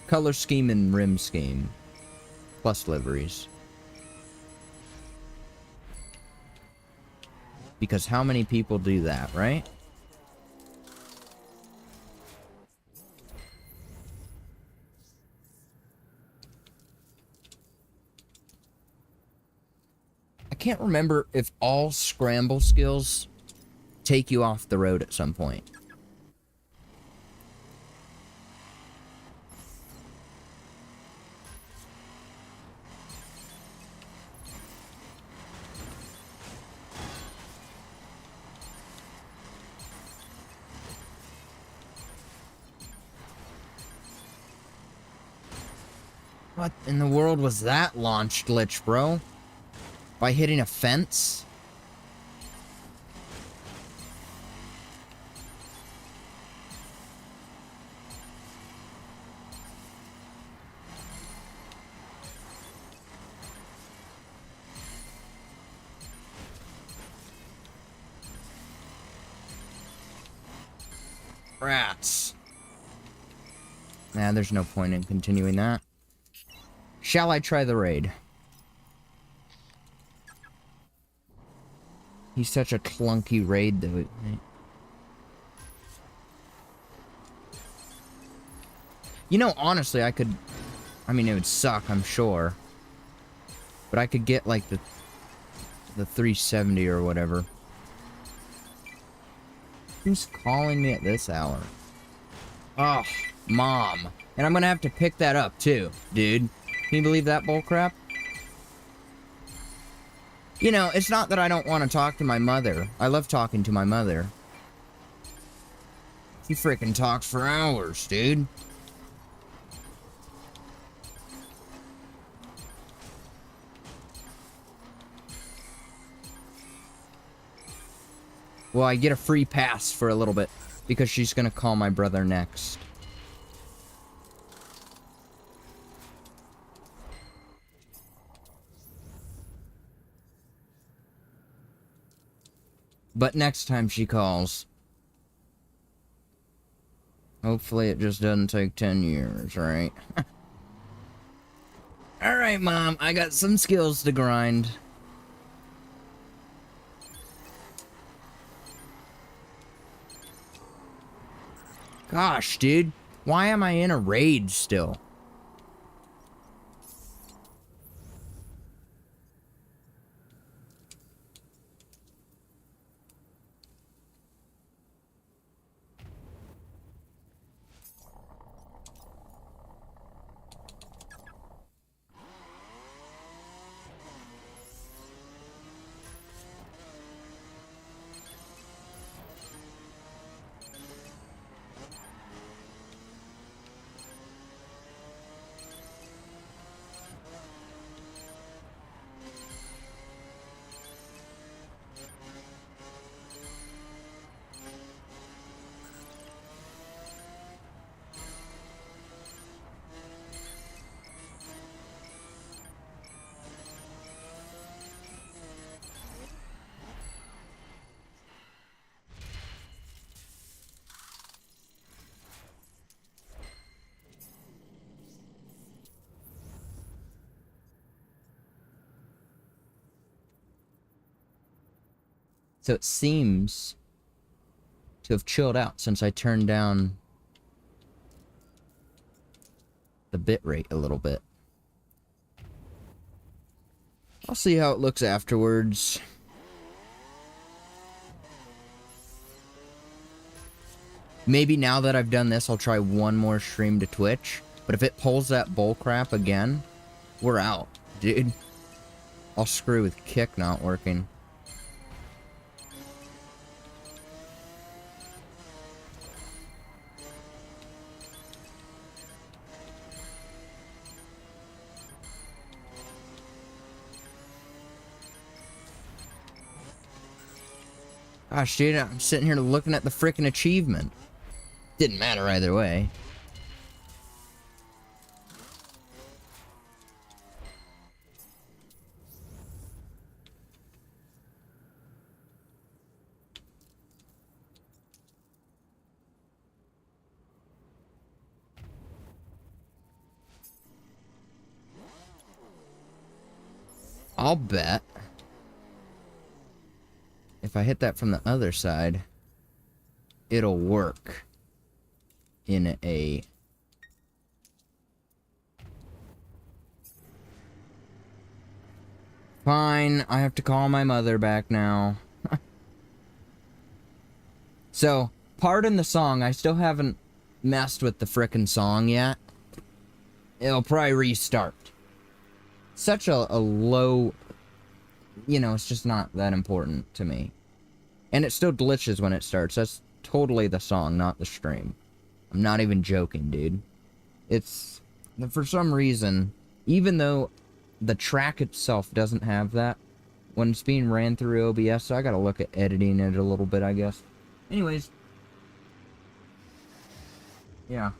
color scheme and rim scheme, plus liveries. Because how many people do that, right? I can't remember if all scramble skills take you off the road at some point. What in the world was that launch glitch, bro? By hitting a fence? Rats. Nah, there's no point in continuing that. Shall I try the raid? He's such a clunky raid, though. You know, honestly, I could... I mean, it would suck, I'm sure. But I could get, like, the 370 or whatever. Who's calling me at this hour? Oh, Mom. And I'm gonna have to pick that up, too, dude. Can you believe that bullcrap? You know, it's not that I don't want to talk to my mother. I love talking to my mother. She freaking talks for hours, dude. Well, I get a free pass for a little bit because she's gonna call my brother next. But next time she calls, hopefully it just doesn't take 10 years, right? Alright, Mom, I got some skills to grind. Gosh, dude, why am I in a raid still? So it seems to have chilled out since I turned down the bitrate a little bit. I'll see how it looks afterwards. Maybe now that I've done this, I'll try one more stream to Twitch. But if it pulls that bullcrap again, we're out, dude. I'll screw with Kick not working. Gosh, dude, I'm sitting here looking at the frickin' achievement. Didn't matter either way. I'll bet if I hit that from the other side, it'll work in a... Fine, I have to call my mother back now. So, pardon the song, I still haven't messed with the frickin' song yet. It'll probably restart. Such a low, you know, it's just not that important to me. And it still glitches when it starts. That's totally the song, not the stream. I'm not even joking, dude. It's, for some reason, even though the track itself doesn't have that, when it's being ran through OBS, so I gotta look at editing it a little bit, I guess. Anyways. Yeah.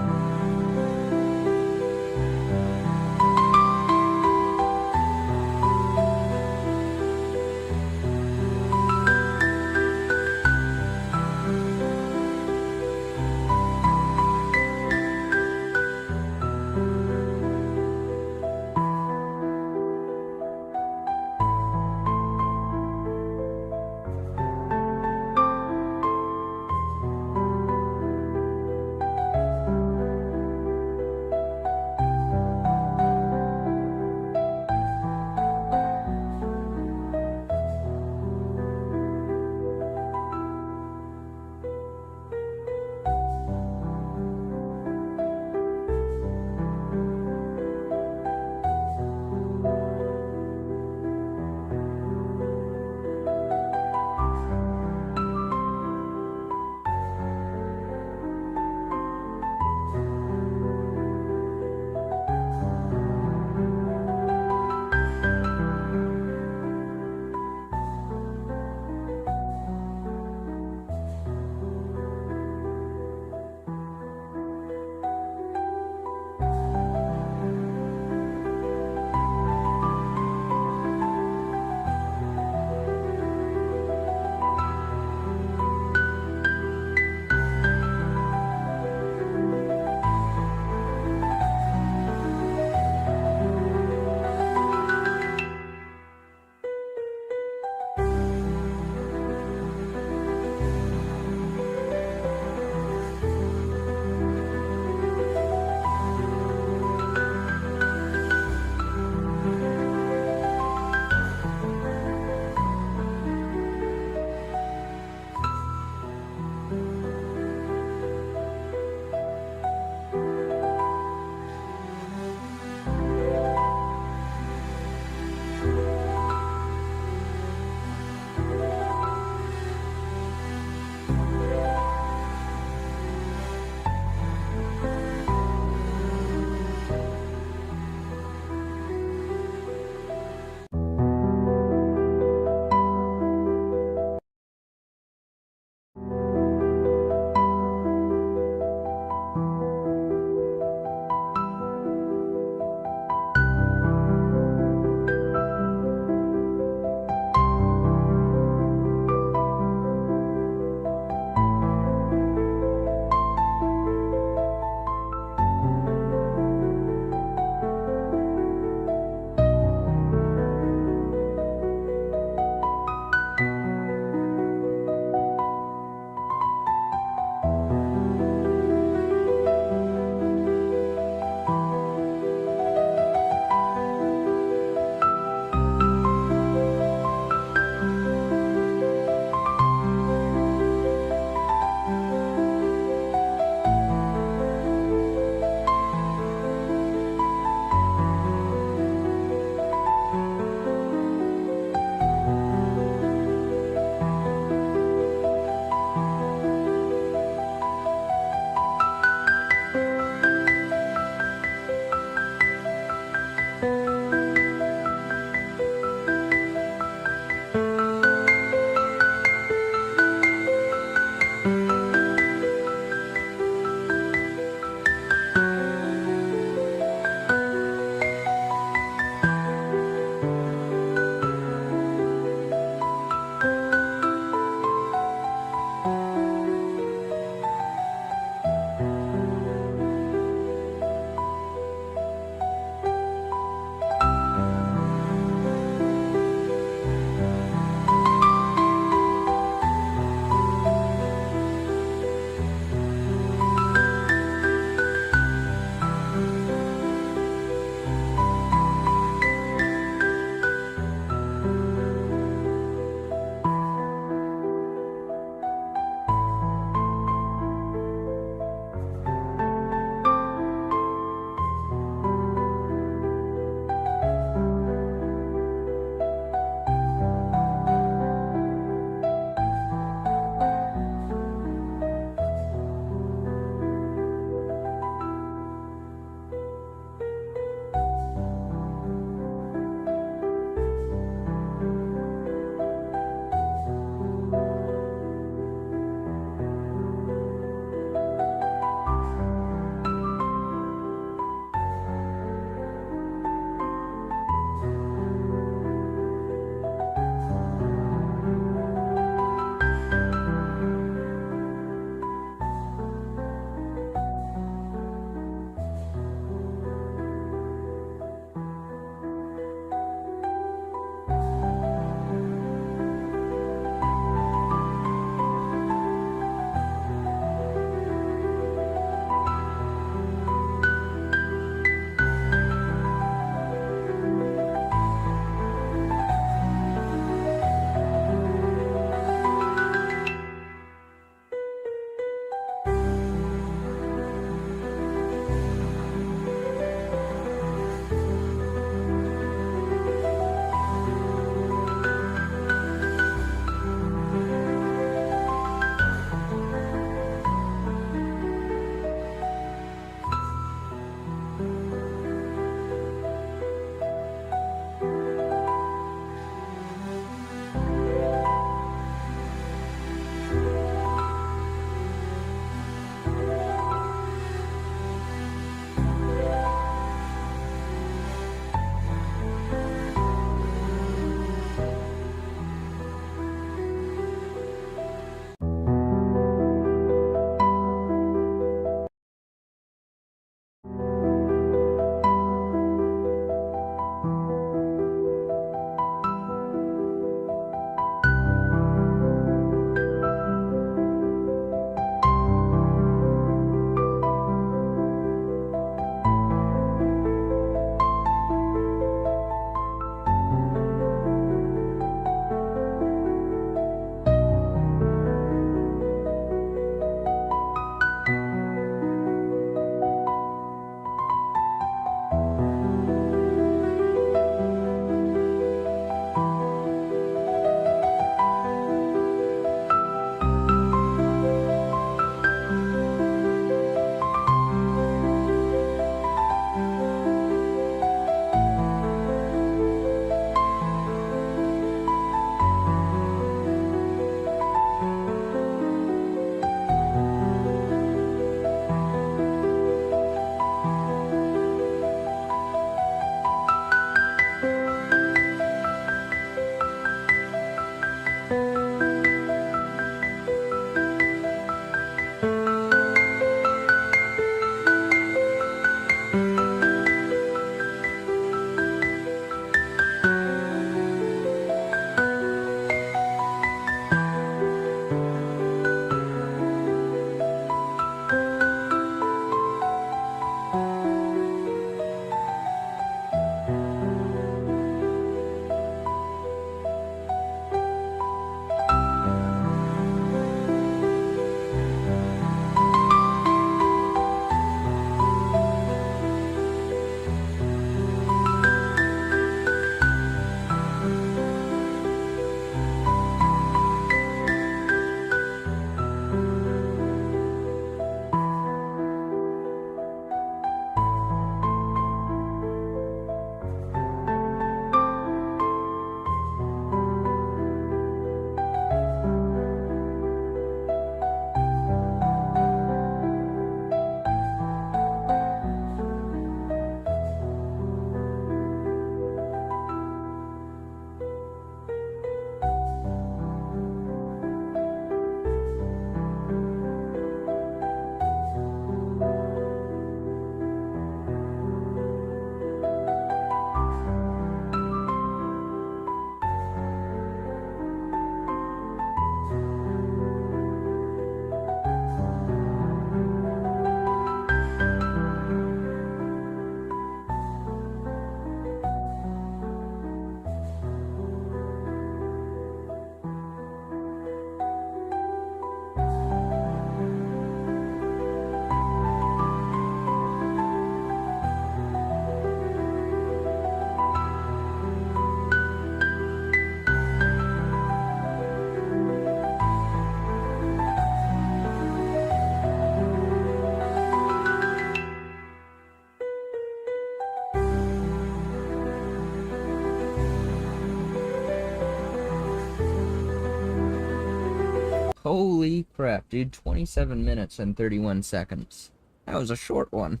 Holy crap, dude. 27 minutes and 31 seconds. That was a short one.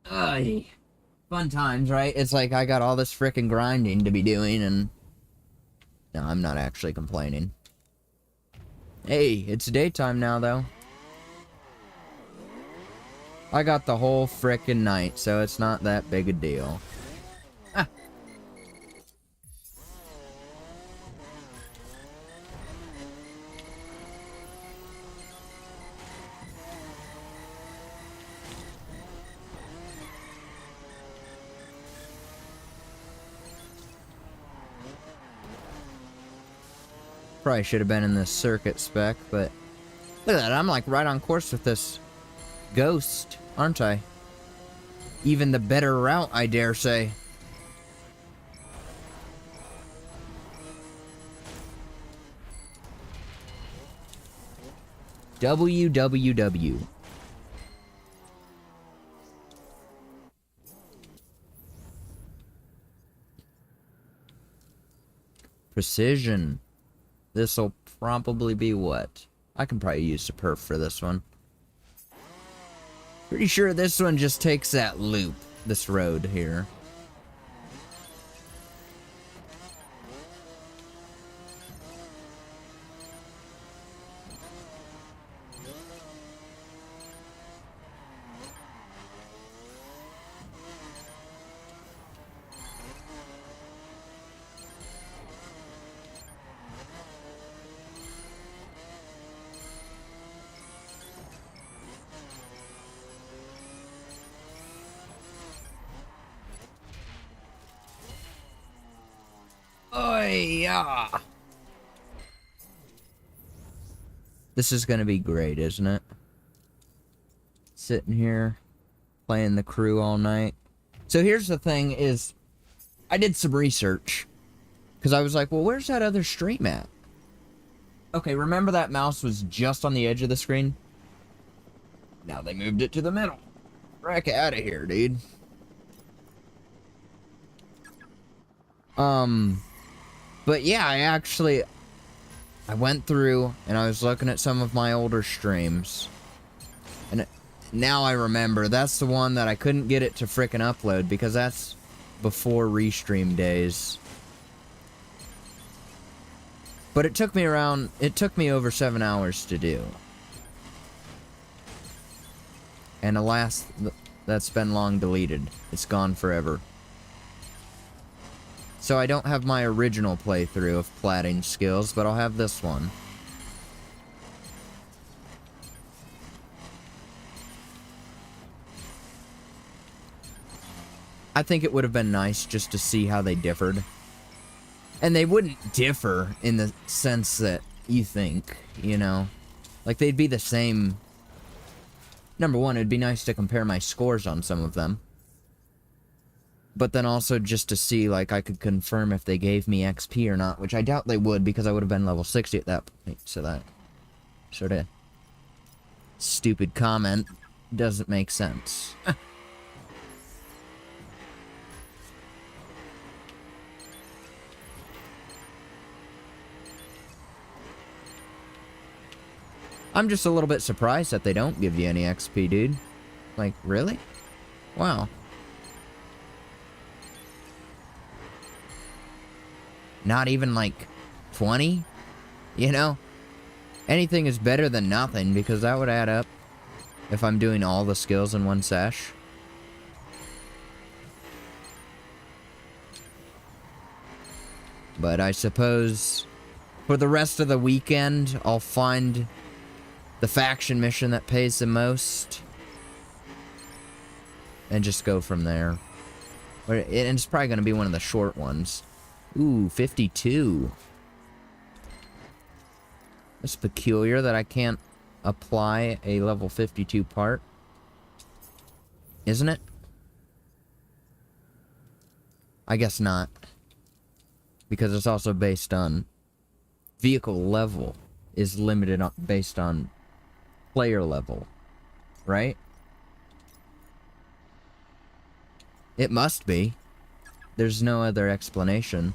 Ay. Fun times, right? It's like I got all this frickin' grinding to be doing, and... No, I'm not actually complaining. Hey, it's daytime now, though. I got the whole frickin' night, so it's not that big a deal. Ah. Probably should have been in this circuit spec, but... Look at that, I'm like right on course with this ghost, aren't I? Even the better route, I dare say. WWW. Precision. This'll probably be what? I can probably use the perf for this one. Pretty sure this one just takes that loop, this road here. Oh, yeah. This is gonna be great, isn't it? Sitting here, playing the crew all night. So here's the thing is, I did some research. Because I was like, well, where's that other stream at? Okay, remember that mouse was just on the edge of the screen? Now they moved it to the middle. Wreck out of here, dude. But yeah, I went through and I was looking at some of my older streams. And now I remember, that's the one that I couldn't get it to frickin' upload because that's before restream days. But it took me over 7 hours to do. And alas, that's been long deleted. It's gone forever. So I don't have my original playthrough of platting skills, but I'll have this one. I think it would have been nice just to see how they differed. And they wouldn't differ in the sense that you think, you know? Like, they'd be the same. Number one, it'd be nice to compare my scores on some of them. But then also just to see, like, I could confirm if they gave me XP or not, which I doubt they would because I would have been level 60 at that point. So that sort of stupid comment doesn't make sense. I'm just a little bit surprised that they don't give you any XP, dude. Like, really? Wow. Not even like 20, you know? Anything is better than nothing because that would add up if I'm doing all the skills in one sesh. But I suppose for the rest of the weekend, I'll find the faction mission that pays the most and just go from there. And it's probably going to be one of the short ones. Ooh, 52. It's peculiar that I can't apply a level 52 part. Isn't it? I guess not. Because it's also based on... Vehicle level is limited based on player level. Right? It must be. There's no other explanation.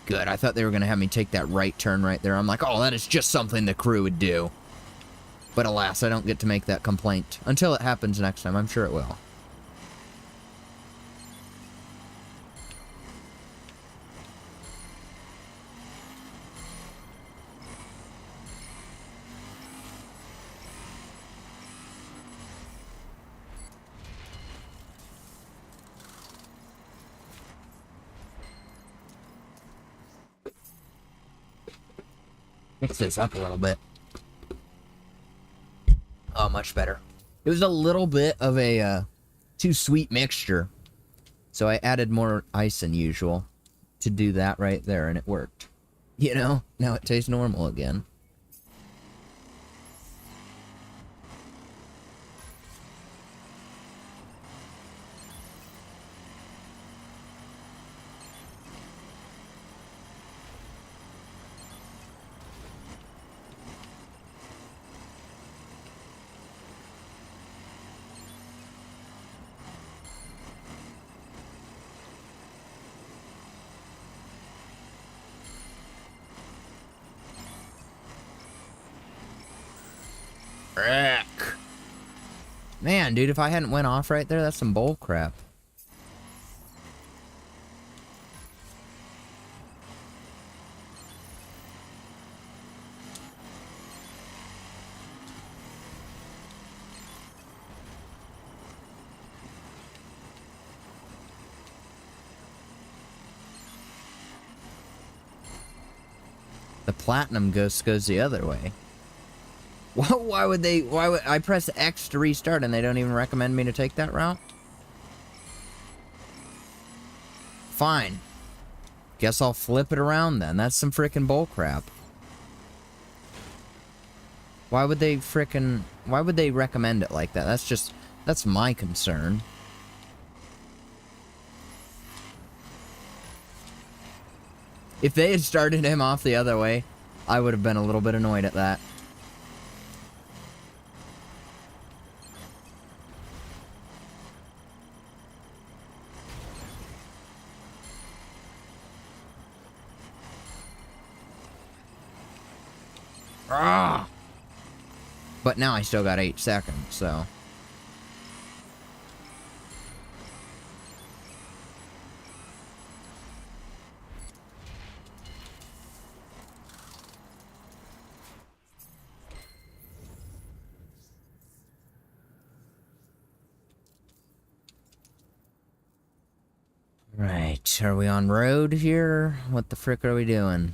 Good, I thought they were going to have me take that right turn right there. I'm like, oh, that is just something the crew would do. But alas, I don't get to make that complaint. Until it happens next time, I'm sure it will. Mix this up a little bit. Oh, much better. It was a little bit of a too sweet mixture. So I added more ice than usual to do that right there, and it worked. You know, now it tastes normal again. Frick. Man, dude, if I hadn't went off right there, that's some bull crap. The platinum ghost goes the other way. Why would I press X to restart and they don't even recommend me to take that route? Fine. Guess I'll flip it around then. That's some frickin' bullcrap. Why would they recommend it like that? That's my concern. If they had started him off the other way, I would have been a little bit annoyed at that. Ah! But now I still got 8 seconds, so. Right, are we on road here? What the frick are we doing?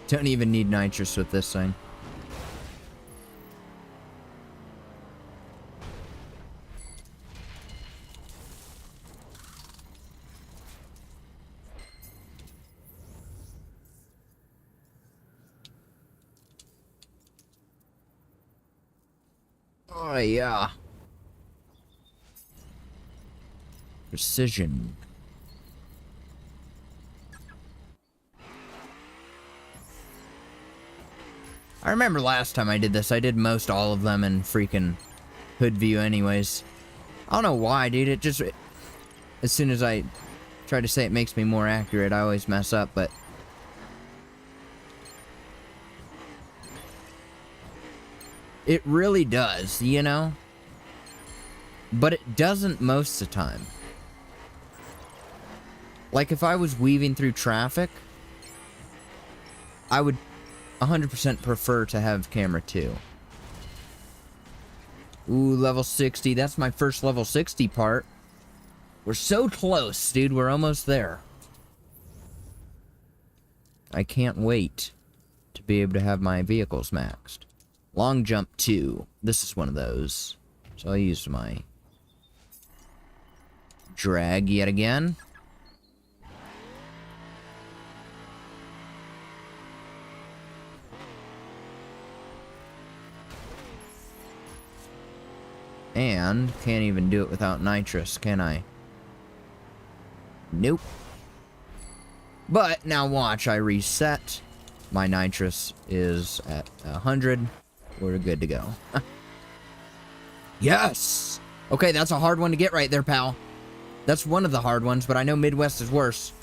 Don't even need nitrous with this thing. Oh yeah. Precision. I remember last time I did this, I did most all of them in freaking hood view anyways. I don't know why, dude, it just... As soon as I try to say it makes me more accurate, I always mess up, but... It really does, you know? But it doesn't most of the time. Like, if I was weaving through traffic, I would 100% prefer to have camera 2. Ooh, level 60. That's my first level 60 part. We're so close, dude. We're almost there. I can't wait to be able to have my vehicles maxed. Long jump 2. This is one of those. So I'll use my drag yet again. And can't even do it without nitrous, can I? Nope. But now watch, I reset. My nitrous is at 100. We're good to go. Yes! Okay, that's a hard one to get right there, pal. That's one of the hard ones, but I know Midwest is worse.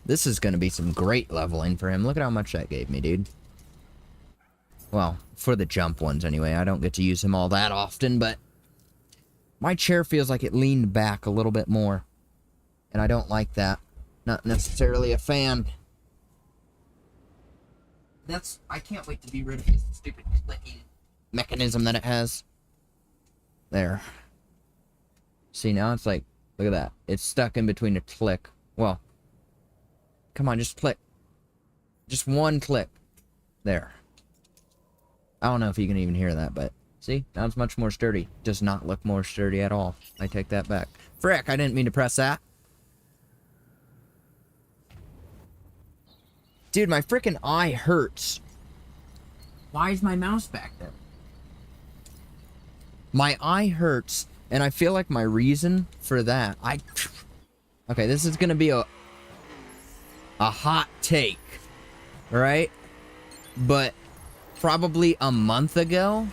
This is going to be some great leveling for him. Look at how much that gave me, dude. Well, for the jump ones anyway. I don't get to use him all that often, but my chair feels like it leaned back a little bit more. And I don't like that. Not necessarily a fan. I can't wait to be rid of this stupid clicking mechanism that it has. There. See, now it's like, look at that. It's stuck in between a click. Well, come on, just click. Just one click. There. I don't know if you can even hear that, but see? Now it's much more sturdy. Does not look more sturdy at all. I take that back. Frick, I didn't mean to press that. Dude, my freaking eye hurts. Why is my mouse back there? My eye hurts, and I feel like my reason for that... Okay, this is gonna be a hot take, right? But probably a month ago,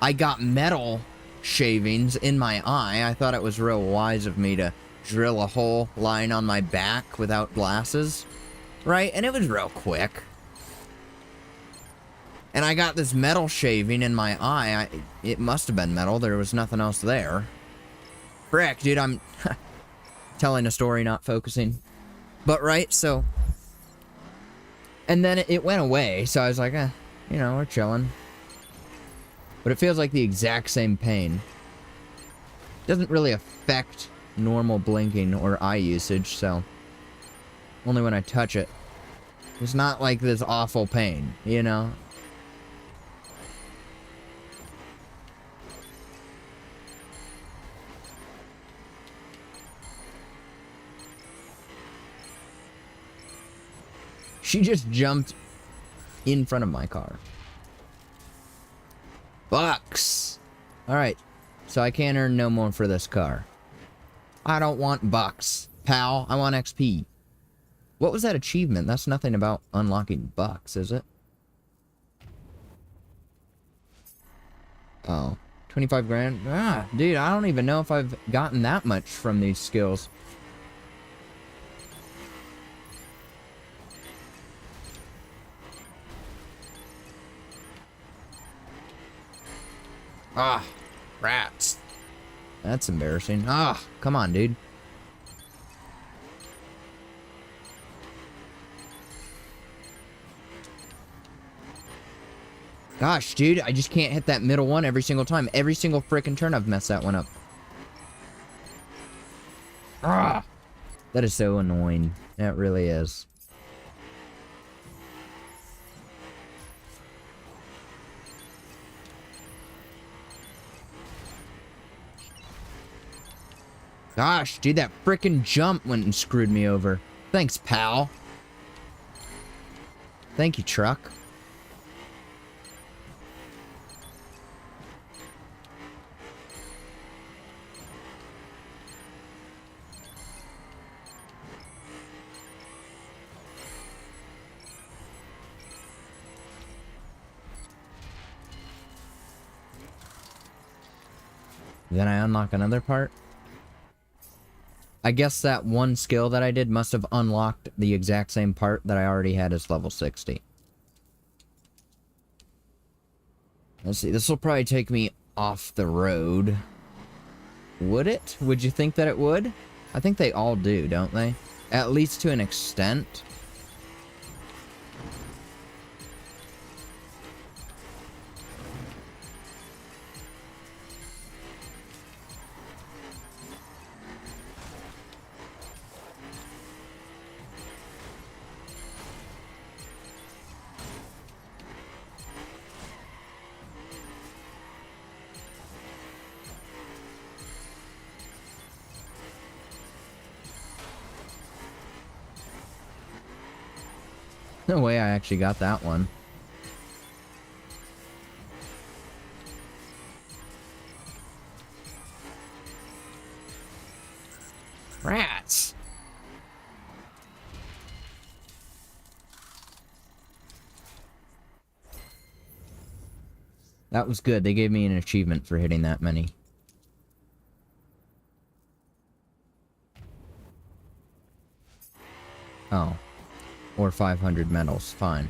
I got metal shavings in my eye. I thought it was real wise of me to drill a hole lying on my back without glasses, right? And it was real quick. And I got this metal shaving in my eye. It must have been metal. There was nothing else there. Frick, dude, I'm telling a story, not focusing. But, right, so... And then it went away, so I was like, you know, we're chilling. But it feels like the exact same pain. Doesn't really affect normal blinking or eye usage, so... Only when I touch it. It's not like this awful pain, you know? She just jumped in front of my car. Bucks! Alright, so I can't earn no more for this car. I don't want bucks, pal. I want XP. What was that achievement? That's nothing about unlocking bucks, is it? Oh, 25 grand? Ah, dude, I don't even know if I've gotten that much from these skills. Ah, rats. That's embarrassing. Ah, come on, dude. Gosh, dude, I just can't hit that middle one every single time. Every single frickin' turn I've messed that one up. Ah, that is so annoying. That really is. Gosh, dude, that frickin' jump went and screwed me over. Thanks, pal. Thank you, truck. Then I unlock another part. I guess that one skill that I did must have unlocked the exact same part that I already had as level 60. Let's see, this will probably take me off the road. Would it? Would you think that it would? I think they all do, don't they? At least to an extent. No way I actually got that one. Rats. That was good. They gave me an achievement for hitting that many. Oh. Or 500 medals. Fine.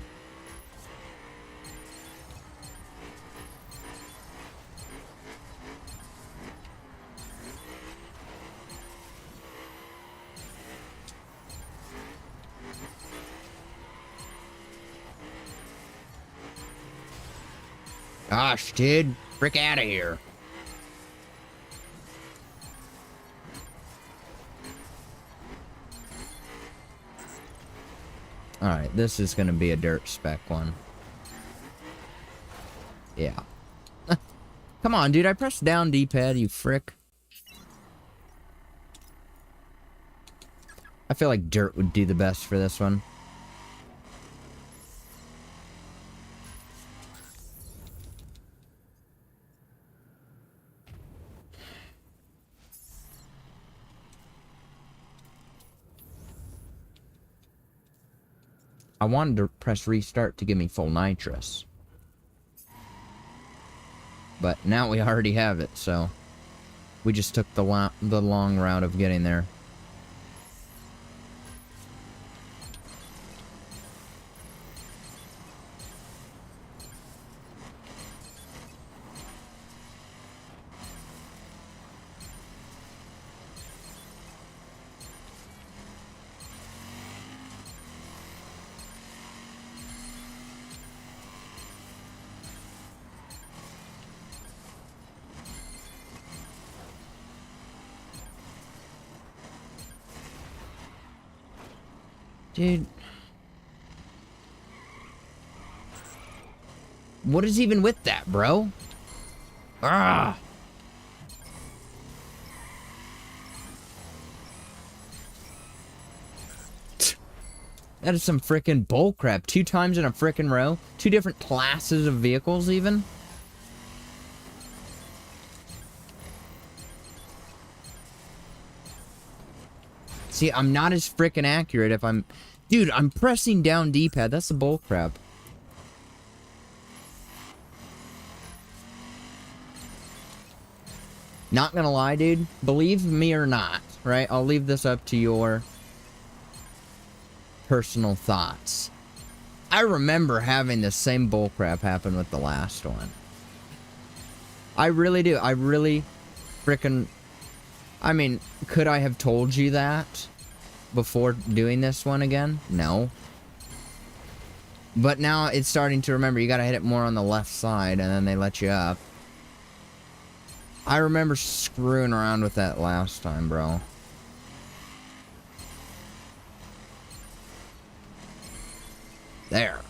Gosh, dude. Frick out of here. Alright, this is gonna be a dirt spec one. Yeah. Come on, dude. I pressed down D-pad, you frick. I feel like dirt would do the best for this one. I wanted to press restart to give me full nitrous. But now we already have it, so... we just took the long route of getting there. Dude. What is even with that, bro? Ah! That is some frickin' bullcrap. 2 times in a frickin' row? 2 different classes of vehicles, even? See, I'm not as frickin' accurate if I'm... Dude, I'm pressing down D-pad. That's the bullcrap. Not gonna lie, dude. Believe me or not, right? I'll leave this up to your personal thoughts. I remember having the same bullcrap happen with the last one. I really do. I really frickin'... I mean, could I have told you that before doing this one again? No. But now it's starting to remember you gotta hit it more on the left side and then they let you up. I remember screwing around with that last time, bro. There.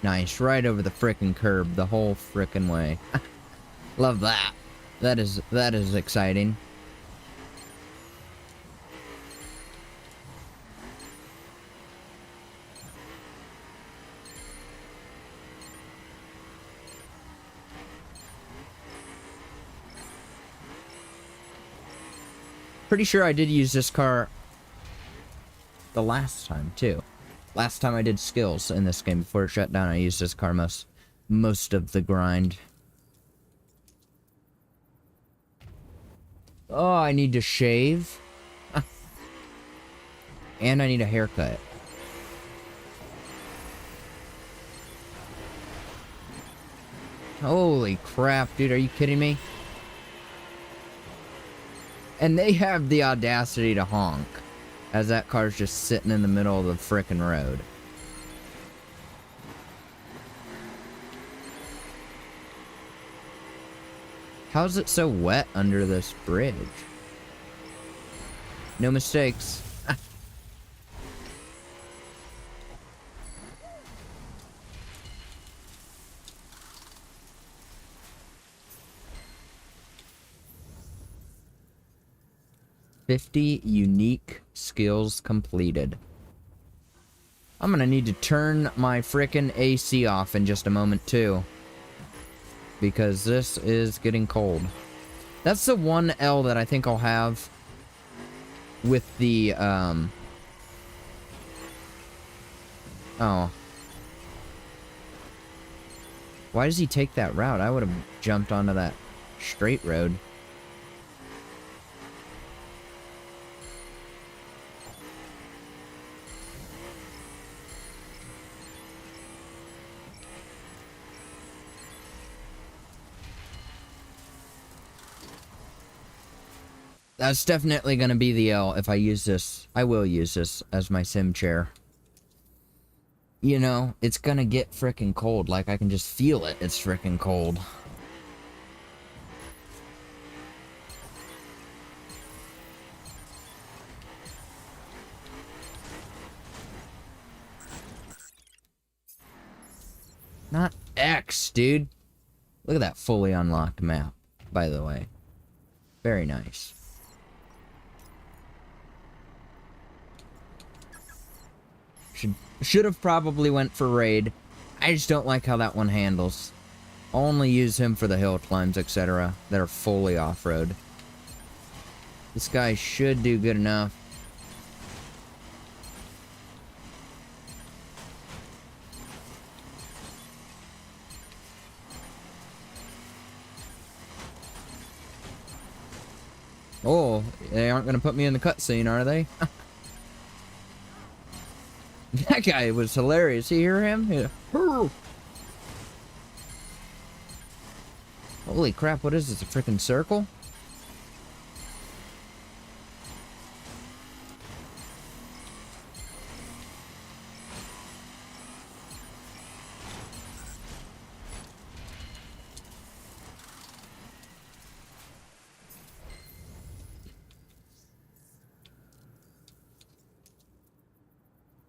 Nice, right over the frickin' curb the whole frickin' way. Love that. That is exciting. Pretty sure I did use this car the last time, too. Last time I did skills in this game before it shut down, I used this car most of the grind. Oh, I need to shave. And I need a haircut. Holy crap, dude, are you kidding me? And they have the audacity to honk as that car's just sitting in the middle of the frickin' road. How's it so wet under this bridge? No mistakes. 50 unique skills completed. I'm gonna need to turn my frickin' AC off in just a moment too, because this is getting cold. That's the one L that I think I'll have with the oh. Why does he take that route? I would have jumped onto that straight road. That's definitely going to be the L if I use this. I will use this as my sim chair. You know, it's going to get frickin' cold. Like, I can just feel it. It's frickin' cold. Not X, dude. Look at that fully unlocked map, by the way. Very nice. Should have probably went for raid. I just don't like how that one handles. I'll only use him for the hill climbs, etc. that are fully off-road. This guy should do good enough. Oh, they aren't going to put me in the cutscene, are they? That guy was hilarious. You hear him? Yeah. Holy crap, what is this? A freaking circle?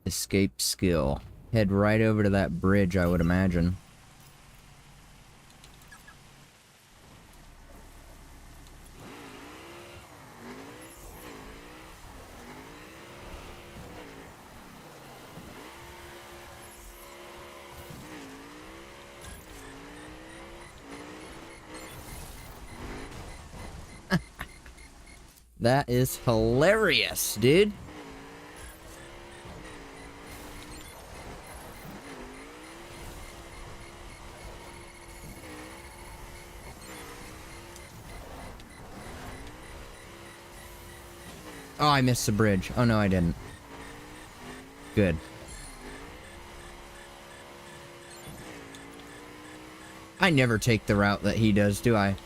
Escape skill. Head right over to that bridge, I would imagine. That is hilarious, dude. Oh, I missed the bridge. Oh, no, I didn't. Good. I never take the route that he does, do I?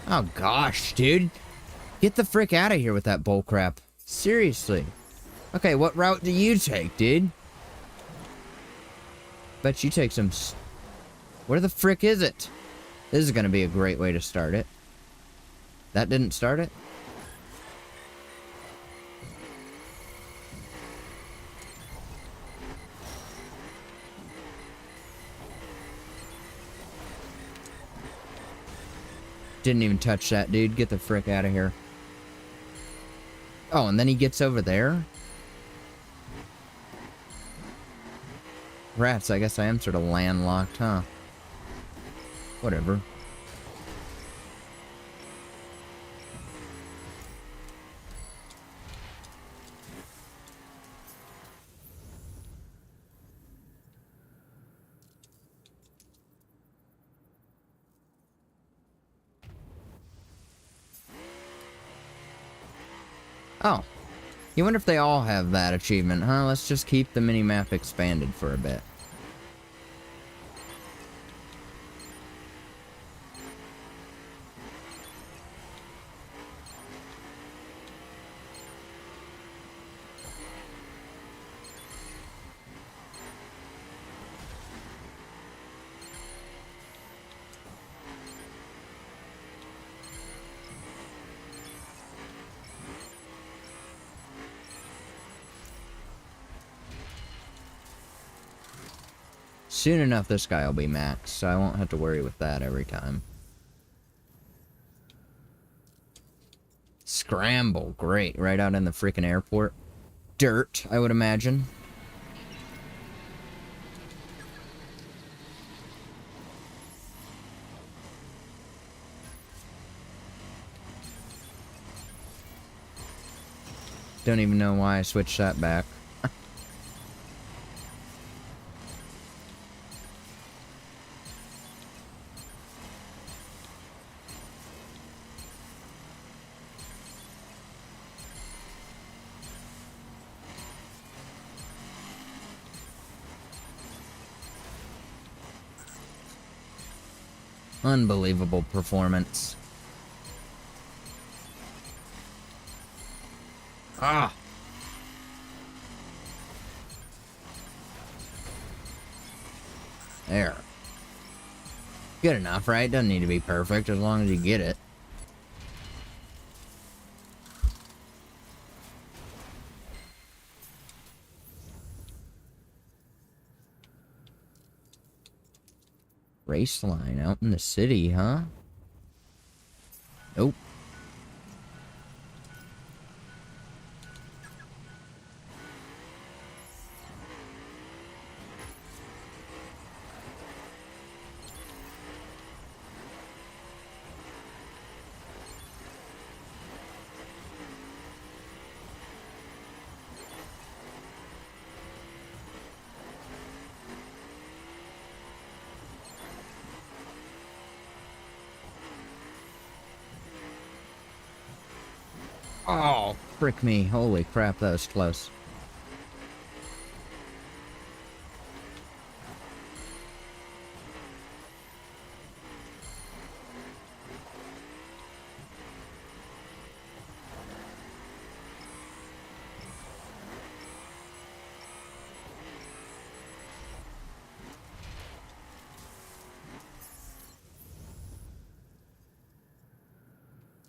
Oh, gosh, dude. Get the frick out of here with that bullcrap. Seriously. Okay, what route do you take, dude? Bet you take some... Where the frick is it? This is gonna be a great way to start it. That didn't start it? Didn't even touch that, dude. Get the frick out of here. Oh, and then he gets over there? Rats, I guess I am sort of landlocked, huh? Whatever. Oh. You wonder if they all have that achievement, huh? Let's just keep the mini-map expanded for a bit. soon enough this guy will be maxed, so I won't have to worry with that every time. Scramble, great, right out in the freaking airport. Dirt, I would imagine. Don't even know why I switched that back. Unbelievable performance. Ah! There. Good enough, right? Doesn't need to be perfect as long as you get it. Race line out in the city, huh? Nope. Oh, frick me. Holy crap, that was close.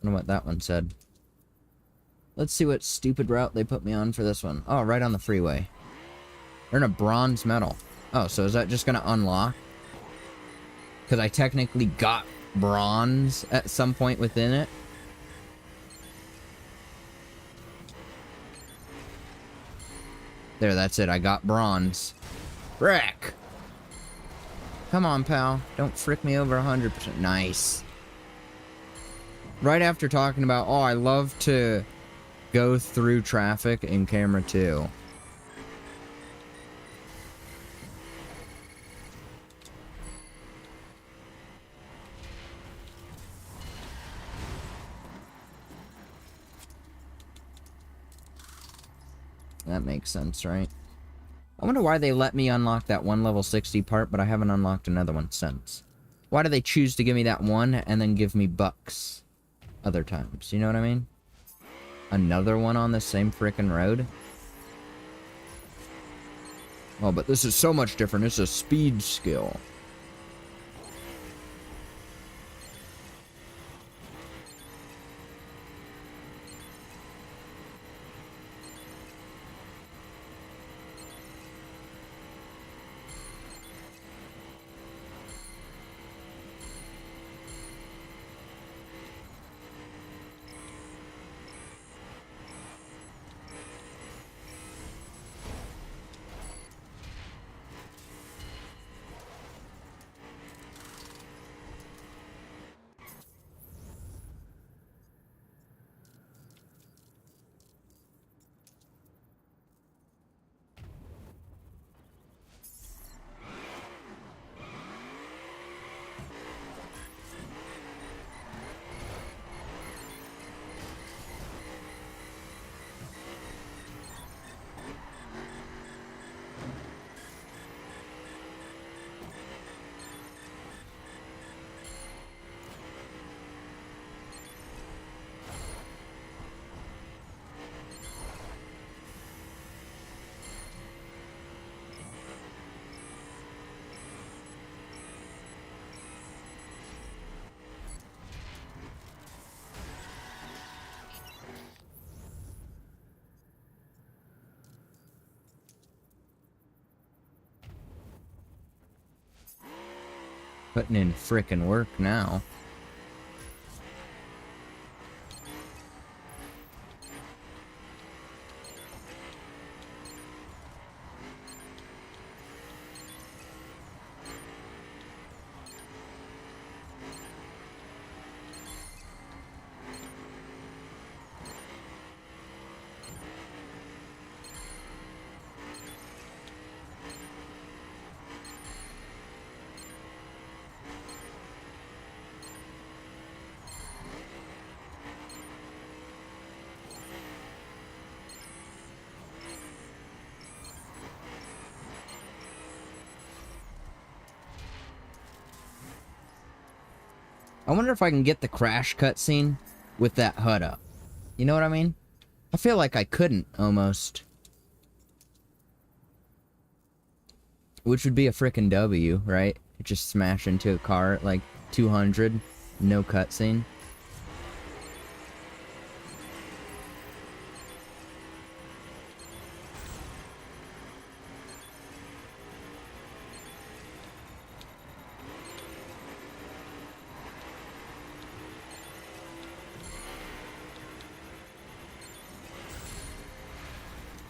I don't know what that one said. Let's see what stupid route they put me on for this one. Oh, right on the freeway. Earn a bronze medal. Oh, so is that just gonna unlock? Because I technically got bronze at some point within it. There, that's it. I got bronze. Frick! Come on, pal. Don't frick me over 100%. Nice. Right after talking about, oh, I love to go through traffic in camera 2. That makes sense, right? I wonder why they let me unlock that one level 60 part, but I haven't unlocked another one since. Why do they choose to give me that one and then give me bucks other times? You know what I mean? Another one on the same frickin' road? Oh, but this is so much different. It's a speed skill. Putting in frickin' work now. I wonder if I can get the crash cutscene with that HUD up. You know what I mean? I feel like I couldn't, almost. Which would be a frickin' W, right? Just smash into a car at like 200, no cutscene.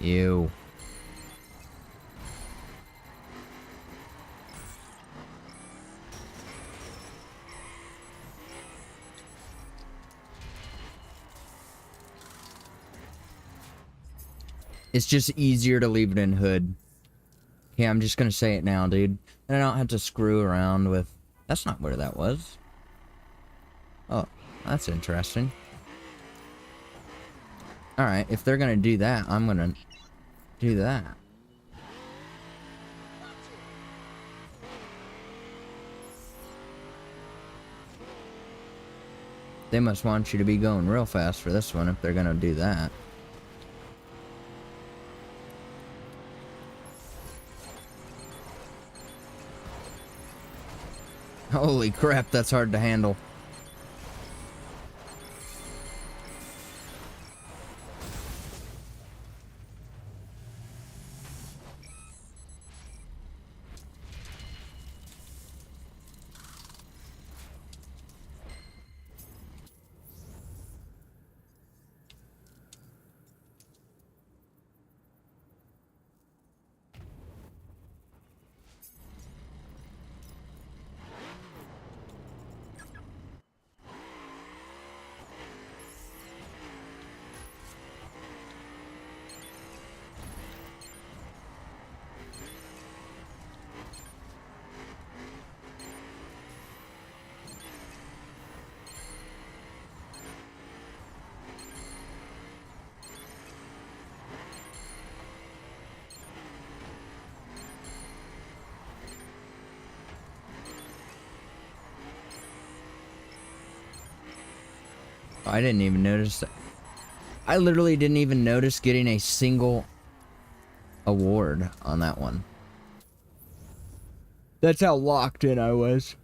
Ew. It's just easier to leave it in hood. Yeah, I'm just gonna say it now, dude. And I don't have to screw around with... That's not where that was. Oh, that's interesting. Alright, if they're gonna do that, I'm gonna do that. They must want you to be going real fast for this one if they're gonna do that. Holy crap, that's hard to handle. I didn't even notice that. I literally didn't even notice getting a single award on that one. That's how locked in I was.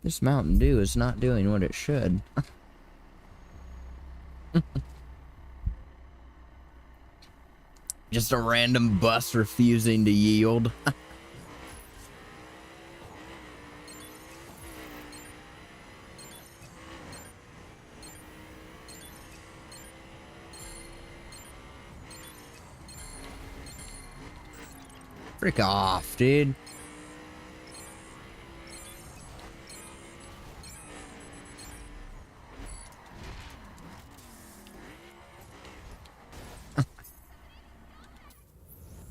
This Mountain Dew is not doing what it should. Just a random bus refusing to yield. Frick off, dude.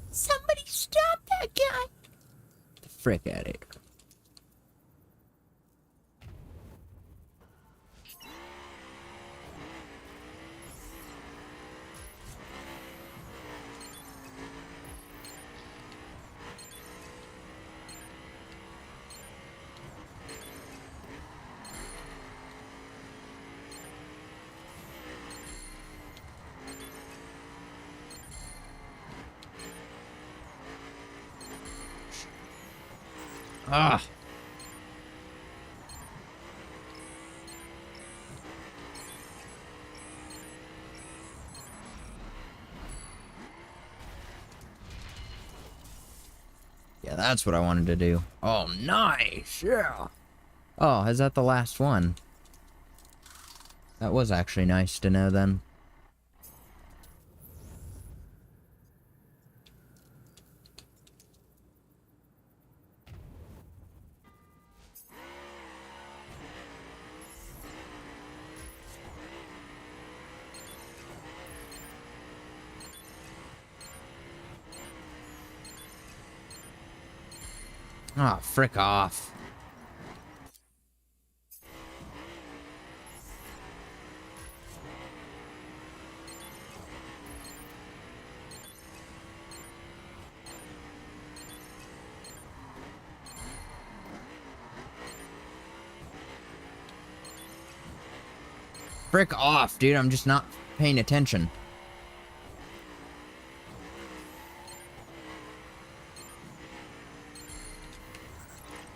Somebody stop that guy. The frick out of here. Ah. Yeah, that's what I wanted to do. Oh, nice! Yeah! Oh, is that the last one? That was actually nice to know then. Oh, frick off. Frick off, dude. I'm just not paying attention.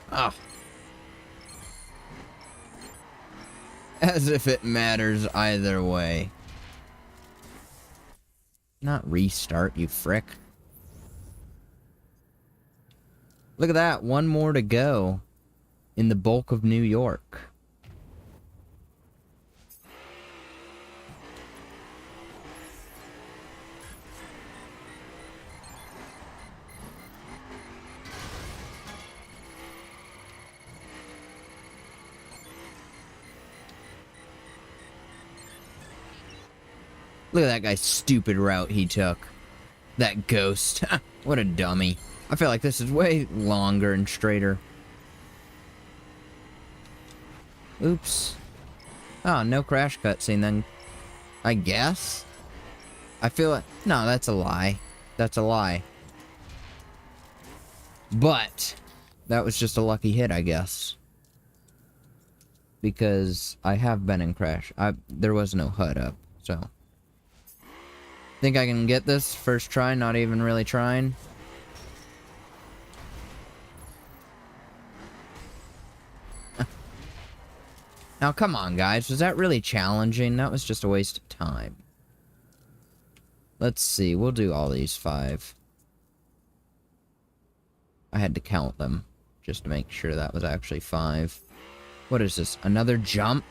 Ah. As if it matters either way. Not restart, you frick. Look at that. One more to go in the bulk of New York. Look at that guy's stupid route he took. That ghost. What a dummy. I feel like this is way longer and straighter. Oops. Oh, no crash cutscene then. I guess? I feel like... No, that's a lie. That's a lie. But that was just a lucky hit, I guess. Because I have been in crash. There was no HUD up, so... Think I can get this first try, not even really trying. Now, come on, guys. Was that really challenging? That was just a waste of time. Let's see. We'll do all these 5. I had to count them just to make sure that was actually 5. What is this? Another jump?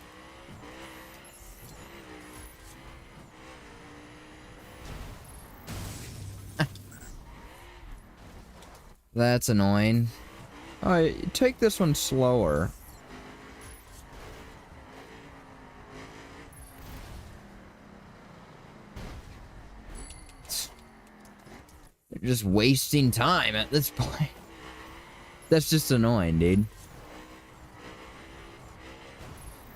That's annoying. Alright, take this one slower. You're just wasting time at this point. That's just annoying, dude.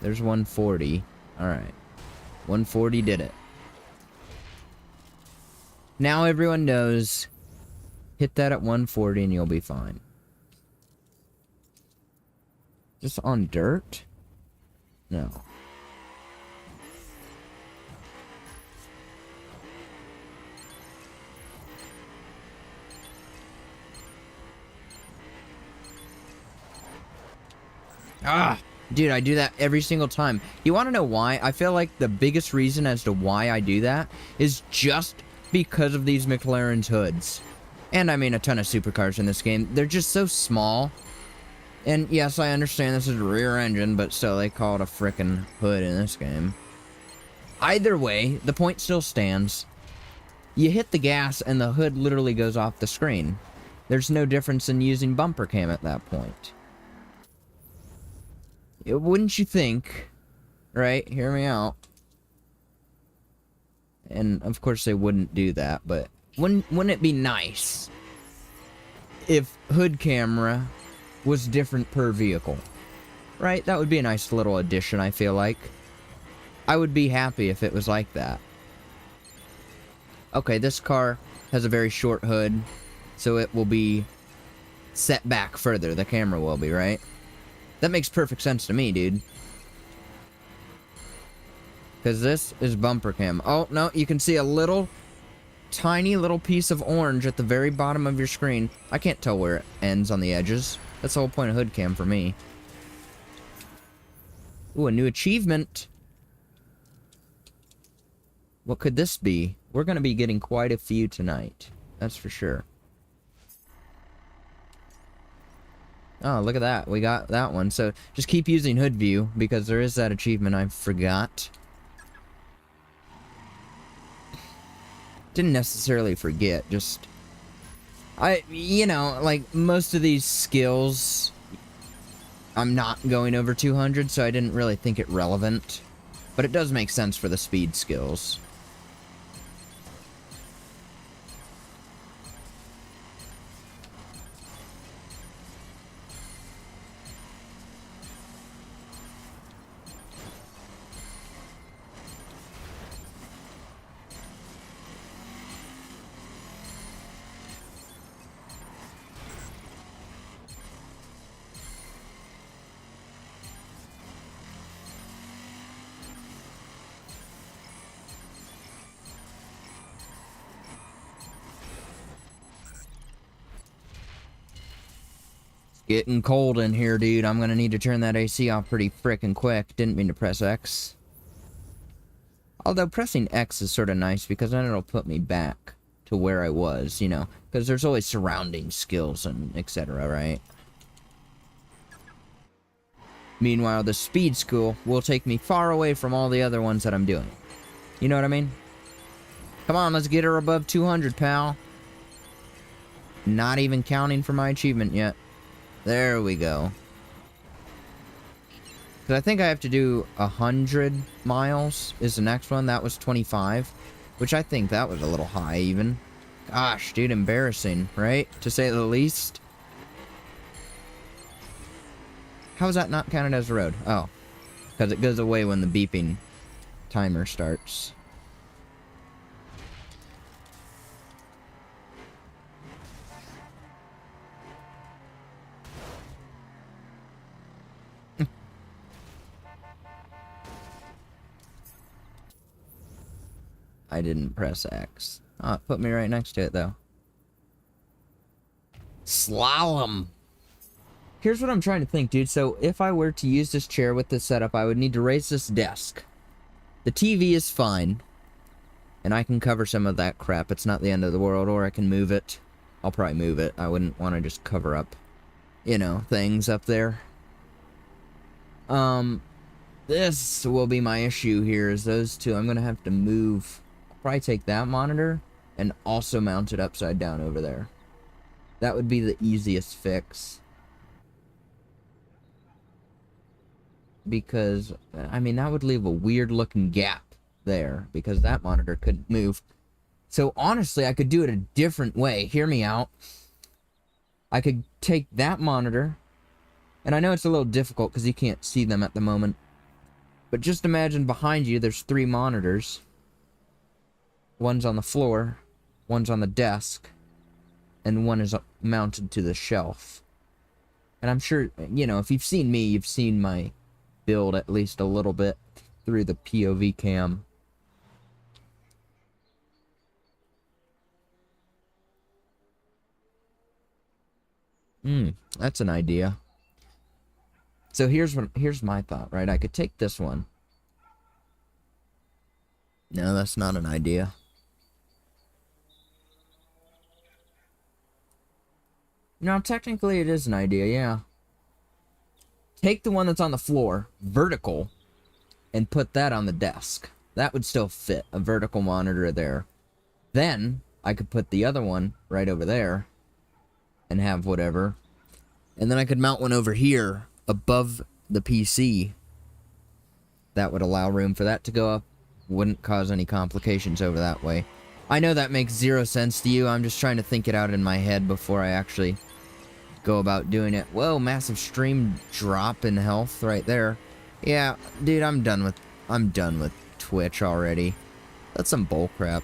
There's 140. Alright. 140 did it. Now everyone knows... Hit that at 140 and you'll be fine. Just on dirt? No. Ah! Dude, I do that every single time. You want to know why? I feel like the biggest reason as to why I do that is just because of these McLaren's hoods. And I mean a ton of supercars in this game. They're just so small. And yes, I understand this is a rear engine, but still, they call it a frickin' hood in this game. Either way, the point still stands. You hit the gas and the hood literally goes off the screen. There's no difference in using bumper cam at that point. Wouldn't you think, right? Hear me out. And of course they wouldn't do that, but wouldn't it be nice if hood camera was different per vehicle? Right? That would be a nice little addition, I feel like. I would be happy if it was like that. Okay, this car has a very short hood, so it will be set back further. The camera will be, right? That makes perfect sense to me, dude. Because this is bumper cam. Oh, no, you can see a little... tiny little piece of orange at the very bottom of your screen. I can't tell where it ends on the edges. That's the whole point of hood cam for me. Ooh, a new achievement. What could this be? We're going to be getting quite a few tonight. That's for sure. Oh, look at that. We got that one. So just keep using hood view because there is that achievement I forgot. Didn't necessarily forget, just... you know, like, most of these skills, I'm not going over 200, so I didn't really think it relevant. But it does make sense for the speed skills. Getting cold in here, dude. I'm gonna need to turn that AC off pretty frickin' quick. Didn't mean to press X. Although pressing X is sort of nice because then it'll put me back to where I was, you know. Because there's always surrounding skills and etc., right? Meanwhile, the speed skill will take me far away from all the other ones that I'm doing. You know what I mean? Come on, let's get her above 200, pal. Not even counting for my achievement yet. There we go. Because I think I have to do 100 miles is the next one. That was 25. Which I think that was a little high even. Gosh, dude, embarrassing, right? To say the least. How is that not counted as a road? Oh. Because it goes away when the beeping timer starts. I didn't press X. Oh, it put me right next to it, though. Slalom! Here's what I'm trying to think, dude. So, if I were to use this chair with this setup, I would need to raise this desk. The TV is fine. And I can cover some of that crap. It's not the end of the world. Or I can move it. I'll probably move it. I wouldn't want to just cover up, you know, things up there. This will be my issue here, is those two. I'm going to have to move... Probably take that monitor and also mount it upside down over there. That would be the easiest fix. Because, I mean, that would leave a weird looking gap there because that monitor couldn't move. So honestly, I could do it a different way. Hear me out. I could take that monitor, and I know it's a little difficult because you can't see them at the moment. But just imagine behind you there's 3 monitors. One's on the floor, one's on the desk, and one is mounted to the shelf. And I'm sure, you know, if you've seen me, you've seen my build at least a little bit through the POV cam. That's an idea. So here's my thought, right? I could take this one. No, that's not an idea. No, technically it is an idea, yeah. Take the one that's on the floor, vertical, and put that on the desk. That would still fit, a vertical monitor there. Then, I could put the other one right over there, and have whatever. And then I could mount one over here, above the PC. That would allow room for that to go up. Wouldn't cause any complications over that way. I know that makes 0 sense to you. I'm just trying to think it out in my head before I actually go about doing it. Whoa, massive stream drop in health right there. Yeah, dude, I'm done with Twitch already. That's some bullcrap.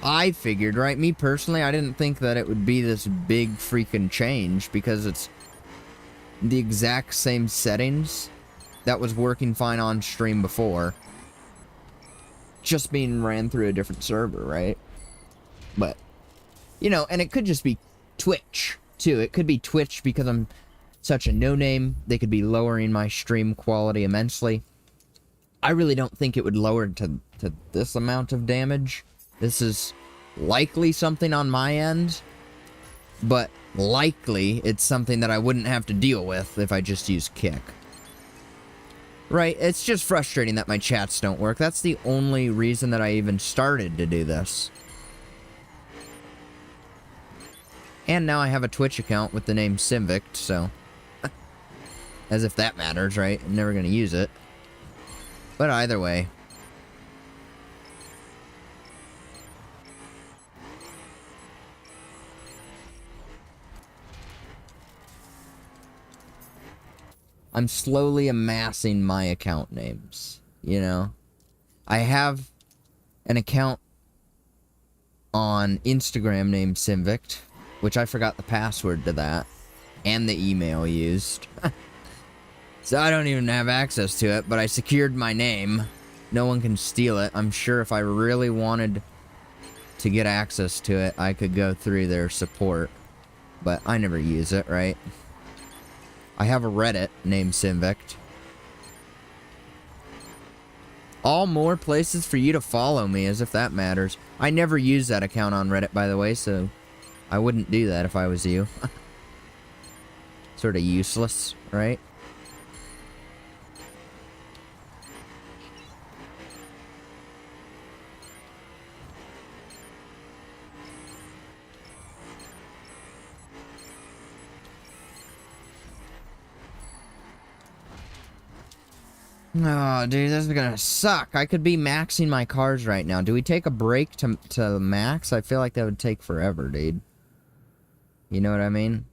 I figured, right? Me personally, I didn't think that it would be this big freaking change because it's the exact same settings that was working fine on stream before. Just being ran through a different server, right? But, you know, and it could just be Twitch, too. It could be Twitch because I'm such a no-name. They could be lowering my stream quality immensely. I really don't think it would lower it to this amount of damage. This is likely something on my end, but likely it's something that I wouldn't have to deal with if I just use kick. Right, it's just frustrating that my chats don't work. That's the only reason that I even started to do this. And now I have a Twitch account with the name Simvict, so... as if that matters, right? I'm never gonna use it. But either way. I'm slowly amassing my account names, you know? I have an account on Instagram named Simvict, which I forgot the password to that, and the email used. So I don't even have access to it, but I secured my name. No one can steal it. I'm sure if I really wanted to get access to it, I could go through their support. But I never use it, right? I have a Reddit named Simvict. All more places for you to follow me, as if that matters. I never use that account on Reddit, by the way, so I wouldn't do that if I was you. Sort of useless, right? Oh, dude, this is gonna suck. I could be maxing my cars right now. Do we take a break to max? I feel like that would take forever, dude. You know what I mean?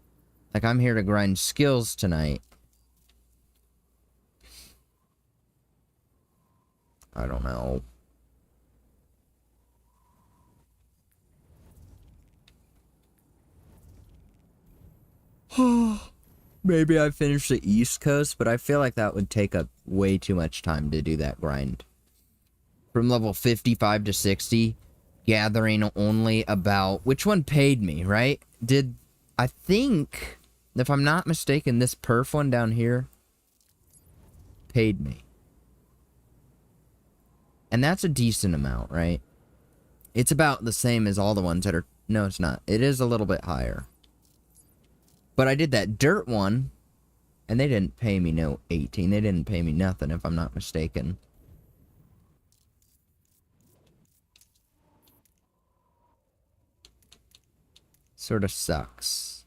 Like, I'm here to grind skills tonight. I don't know. Maybe I finished the East Coast, but I feel like that would take up way too much time to do that grind. From level 55 to 60, gathering only about... Which one paid me, right? I think, if I'm not mistaken, this perf one down here paid me. And that's a decent amount, right? It's about the same as all the ones that are... No, it's not. It is a little bit higher. But I did that dirt one, and they didn't pay me no 18. They didn't pay me nothing, if I'm not mistaken. Sort of sucks.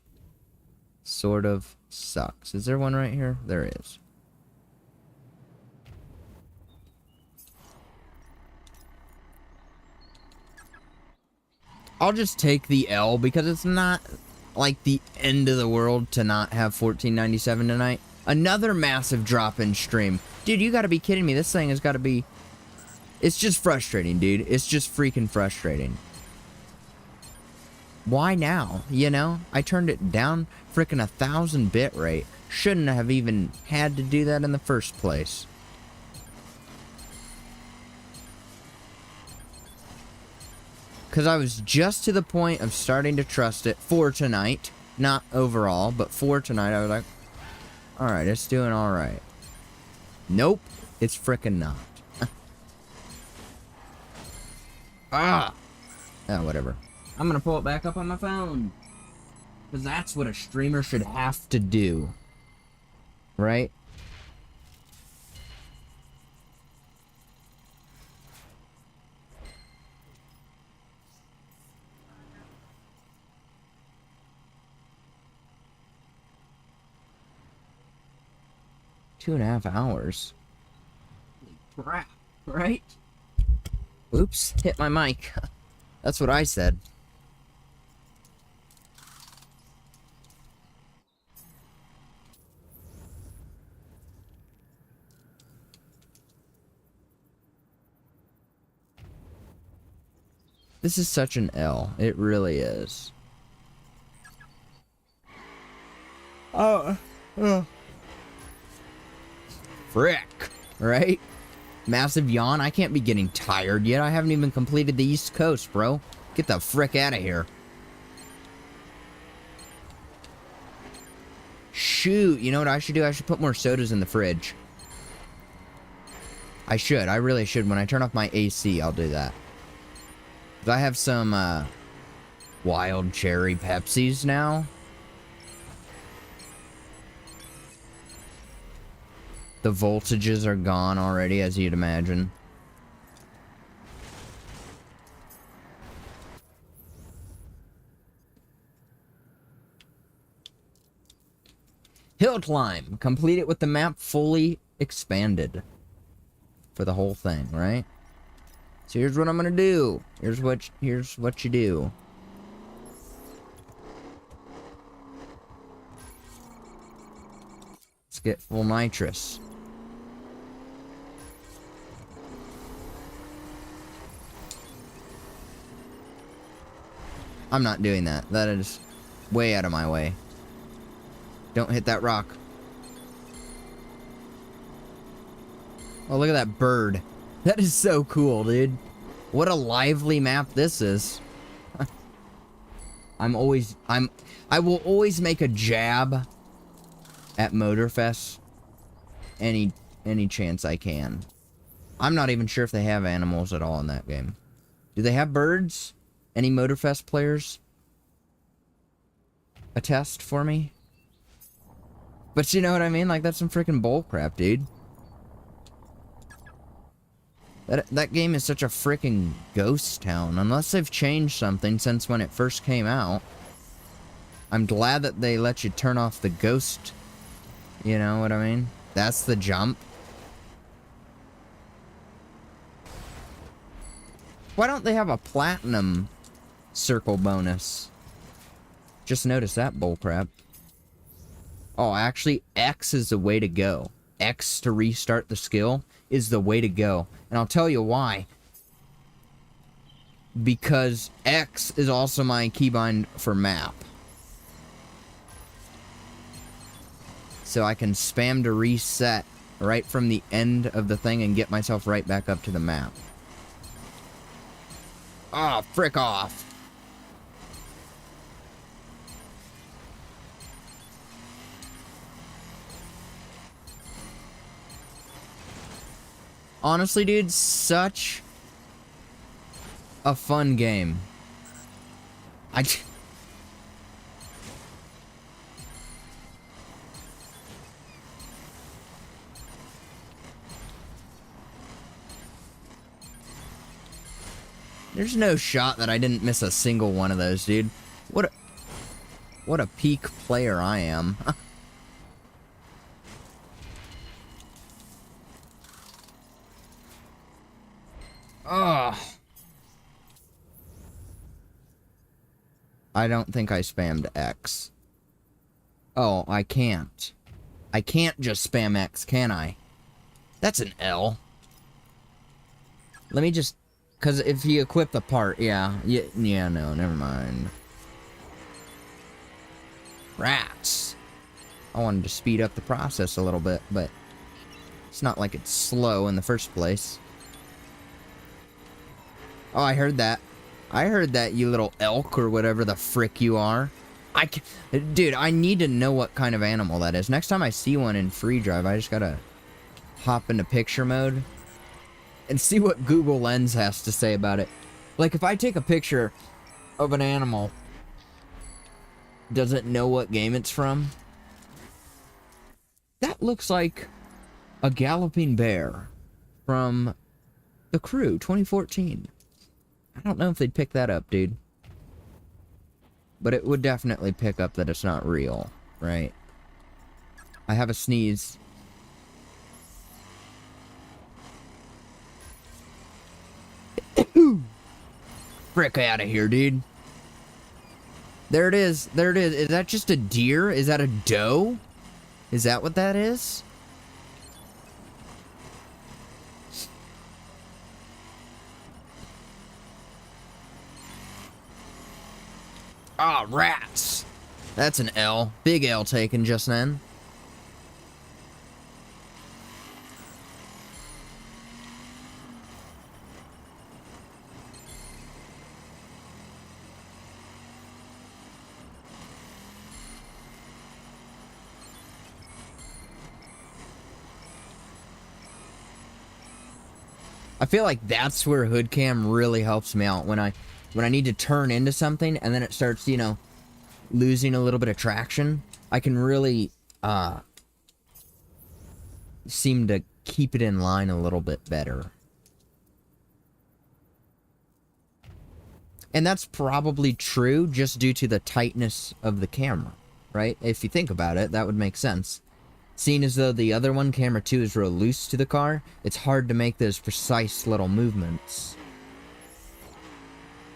Sort of sucks. Is there one right here? There is. I'll just take the L because it's not like the end of the world to not have $14.97 tonight. Another massive drop in stream. Dude, you gotta be kidding me. This thing has gotta be... It's just frustrating, dude. It's just freaking frustrating. Why now? You know? I turned it down freaking 1,000 bit rate. Shouldn't have even had to do that in the first place. Because I was just to the point of starting to trust it for tonight. Not overall, but for tonight, I was like, alright, it's doing alright. Nope, it's frickin' not. Ah! Oh, whatever. I'm gonna pull it back up on my phone. Because that's what a streamer should have to do. Right? Two and a half hours. Holy crap, right? Oops, hit my mic. That's what I said. This is such an L. It really is. Oh. Frick. Right? Massive yawn. I can't be getting tired yet. I haven't even completed the East Coast, bro. Get the frick out of here. Shoot, you know what I should do? I should put more sodas in the fridge. I should. I really should. When I turn off my AC, I'll do that. 'Cause I have some, wild cherry Pepsis now. The voltages are gone already, as you'd imagine. Hill climb. Complete it with the map fully expanded. For the whole thing, right? So here's what I'm gonna do. Here's what you do. Let's get full nitrous. I'm not doing that. That is way out of my way. Don't hit that rock. Oh, look at that bird. That is so cool, dude. What a lively map this is. I will always make a jab at Motorfest any chance I can. I'm not even sure if they have animals at all in that game. Do they have birds? Any Motorfest players? Attest for me? But you know what I mean? Like, that's some freaking bullcrap, dude. That game is such a freaking ghost town. Unless they've changed something since when it first came out. I'm glad that they let you turn off the ghost. You know what I mean? That's the jump. Why don't they have a platinum circle bonus? Just noticed that bullcrap. Oh, actually, X is the way to go. X to restart the skill is the way to go. And I'll tell you why. Because X is also my keybind for map. So I can spam to reset right from the end of the thing and get myself right back up to the map. Oh, frick off. Honestly, dude, such a fun game. There's no shot that I didn't miss a single one of those, dude. What a peak player I am. Ugh. I don't think I spammed X. Oh, I can't. I can't just spam X, can I? That's an L. Let me just... Because if you equip the part, yeah, no, never mind. Rats. I wanted to speed up the process a little bit, but it's not like it's slow in the first place. Oh, I heard that. I heard that, you little elk or whatever the frick you are. Dude, I need to know what kind of animal that is. Next time I see one in free drive, I just gotta hop into picture mode and see what Google Lens has to say about it. Like, if I take a picture of an animal, does it know what game it's from? That looks like a galloping bear from The Crew 2014. I don't know if they'd pick that up, dude. But it would definitely pick up that it's not real, right? I have a sneeze. Frick out of here, dude. There it is. There it is. Is that just a deer? Is that a doe? Is that what that is? Ah, rats. That's an L. Big L taken just then. I feel like that's where hood cam really helps me out when I need to turn into something and then it starts, you know, losing a little bit of traction. I can really seem to keep it in line a little bit better. And that's probably true just due to the tightness of the camera, right? If you think about it, that would make sense. Seeing as though the other one, camera 2, is real loose to the car, it's hard to make those precise little movements.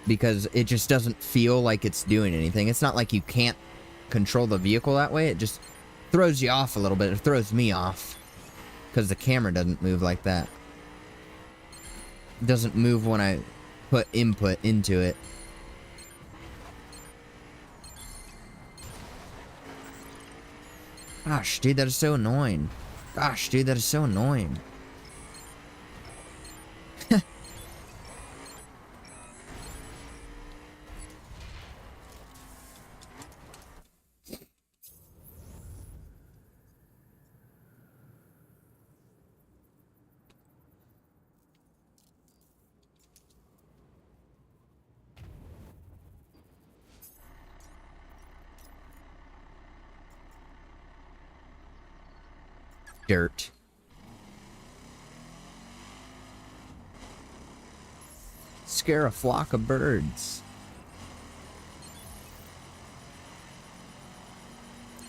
Because it just doesn't feel like it's doing anything. It's not like you can't control the vehicle that way. It just throws you off a little bit. It throws me off. Because the camera doesn't move like that. It doesn't move when I put input into it. Gosh, dude, that is so annoying. Gosh, dude, that is so annoying. Dirt. Scare a flock of birds.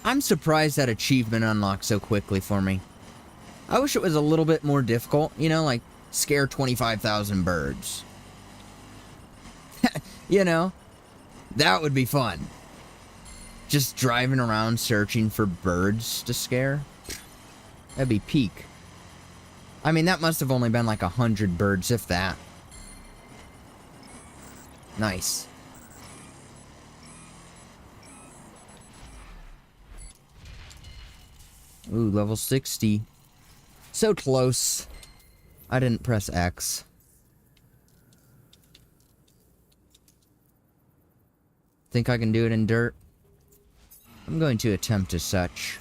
I'm surprised that achievement unlocked so quickly for me. I wish it was a little bit more difficult, you know, like scare 25,000 birds. You know, that would be fun. Just driving around searching for birds to scare. That'd be peak. I mean, that must have only been like 100 birds, if that. Nice. Ooh, level 60. So close. I didn't press X. Think I can do it in dirt? I'm going to attempt as such.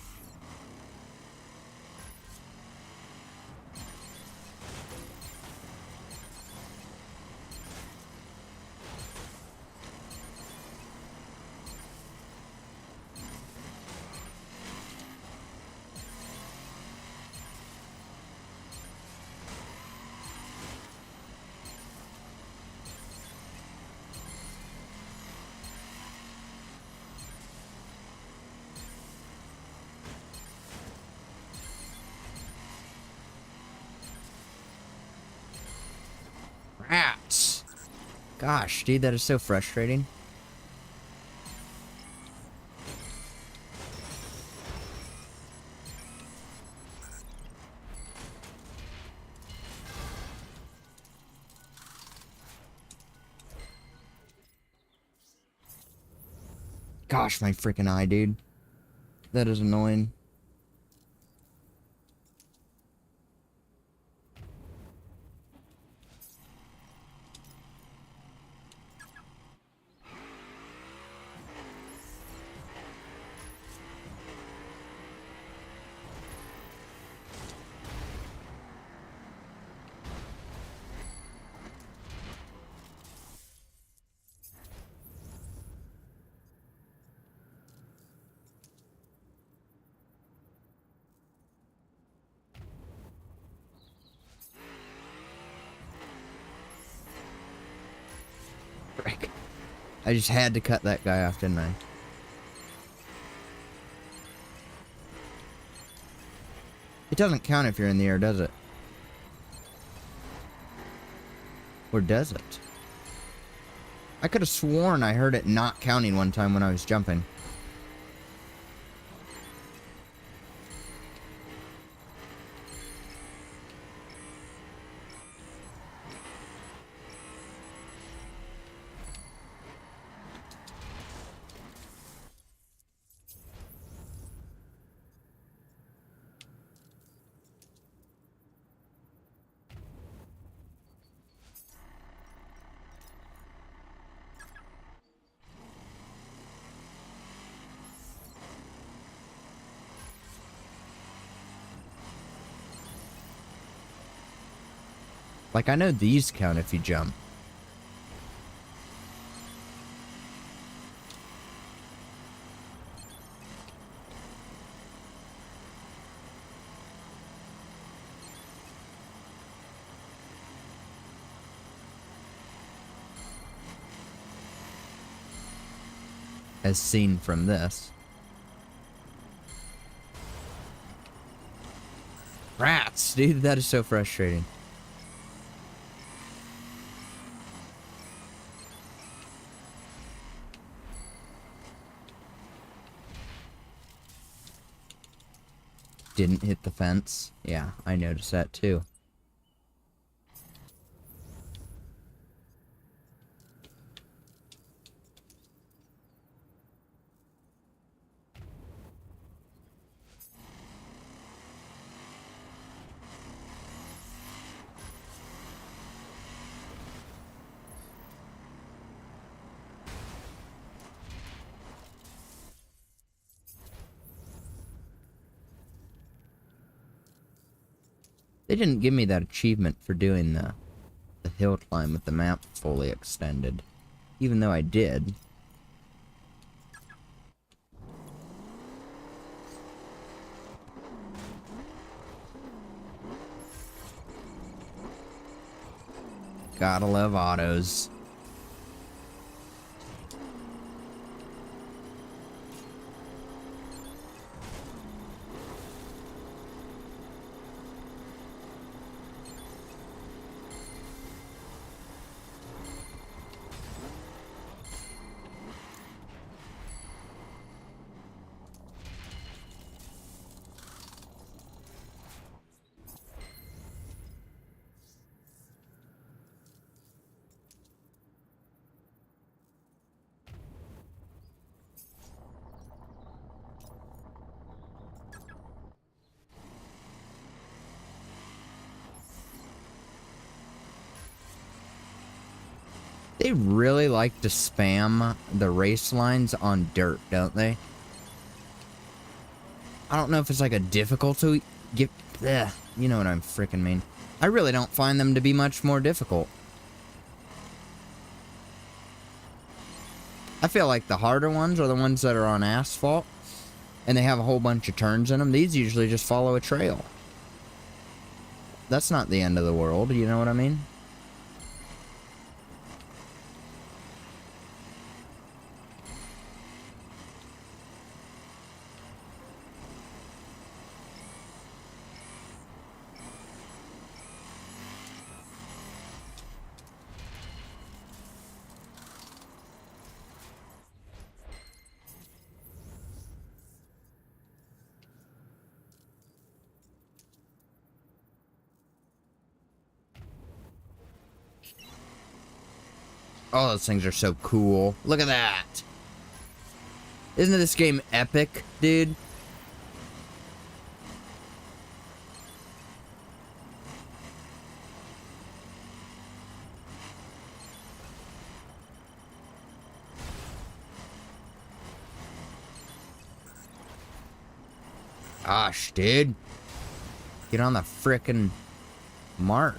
Rats. Gosh, dude, that is so frustrating. Gosh, my freaking eye, dude. That is annoying. Frick. I just had to cut that guy off, didn't I? It doesn't count if you're in the air, does it? Or does it? I could have sworn I heard it not counting one time when I was jumping. Like, I know these count if you jump. As seen from this. Rats, dude, that is so frustrating. Didn't hit the fence. Yeah, I noticed that too. They didn't give me that achievement for doing the hill climb with the map fully extended. Even though I did. Gotta love autos. They really like to spam the race lines on dirt, don't they? I don't know if it's like a difficulty. You know what I'm freaking mean. I really don't find them to be much more difficult. I feel like the harder ones are the ones that are on asphalt, and they have a whole bunch of turns in them. These usually just follow a trail. That's not the end of the world, you know what I mean? Oh, those things are so cool. Look at that. Isn't this game epic, dude? Gosh, dude. Get on the frickin' mark.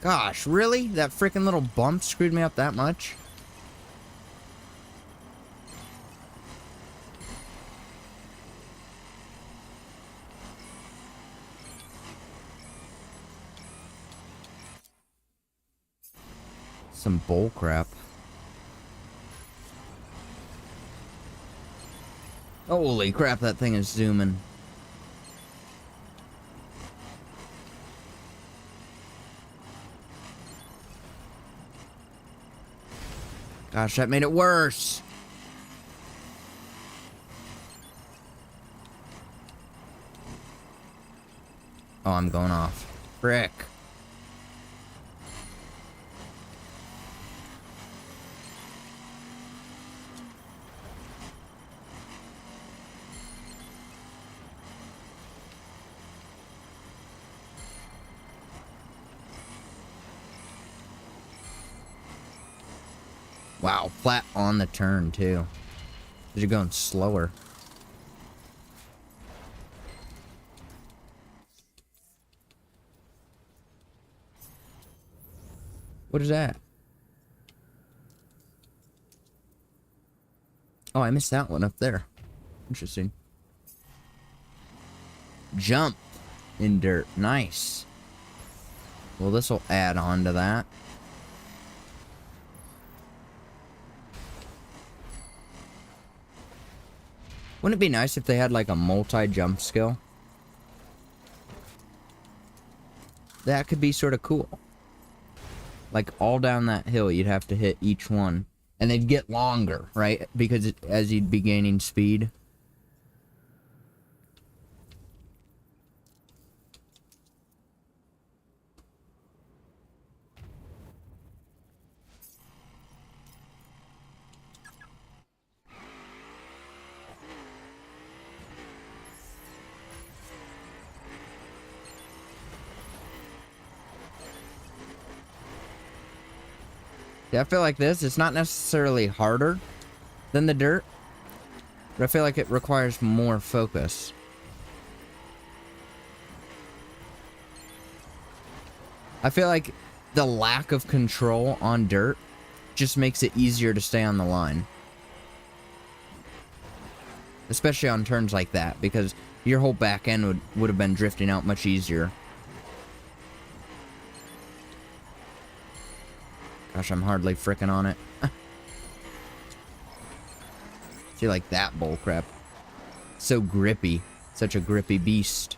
Gosh, really? That frickin' little bump screwed me up that much? Some bull crap. Holy crap, that thing is zooming. Gosh, that made it worse. Oh, I'm going off. Frick. Wow, flat on the turn, too. You're going slower. What is that? Oh, I missed that one up there. Interesting. Jump in dirt. Nice. Well, this will add on to that. Wouldn't it be nice if they had like a multi-jump skill? That could be sort of cool. Like all down that hill, you'd have to hit each one. And they'd get longer, right? Because as you'd be gaining speed. Yeah, I feel like this, it's not necessarily harder than the dirt, but I feel like it requires more focus. I feel like the lack of control on dirt just makes it easier to stay on the line. Especially on turns like that, because your whole back end would have been drifting out much easier. Gosh, I'm hardly frickin' on it. See, like that bullcrap. So grippy. Such a grippy beast.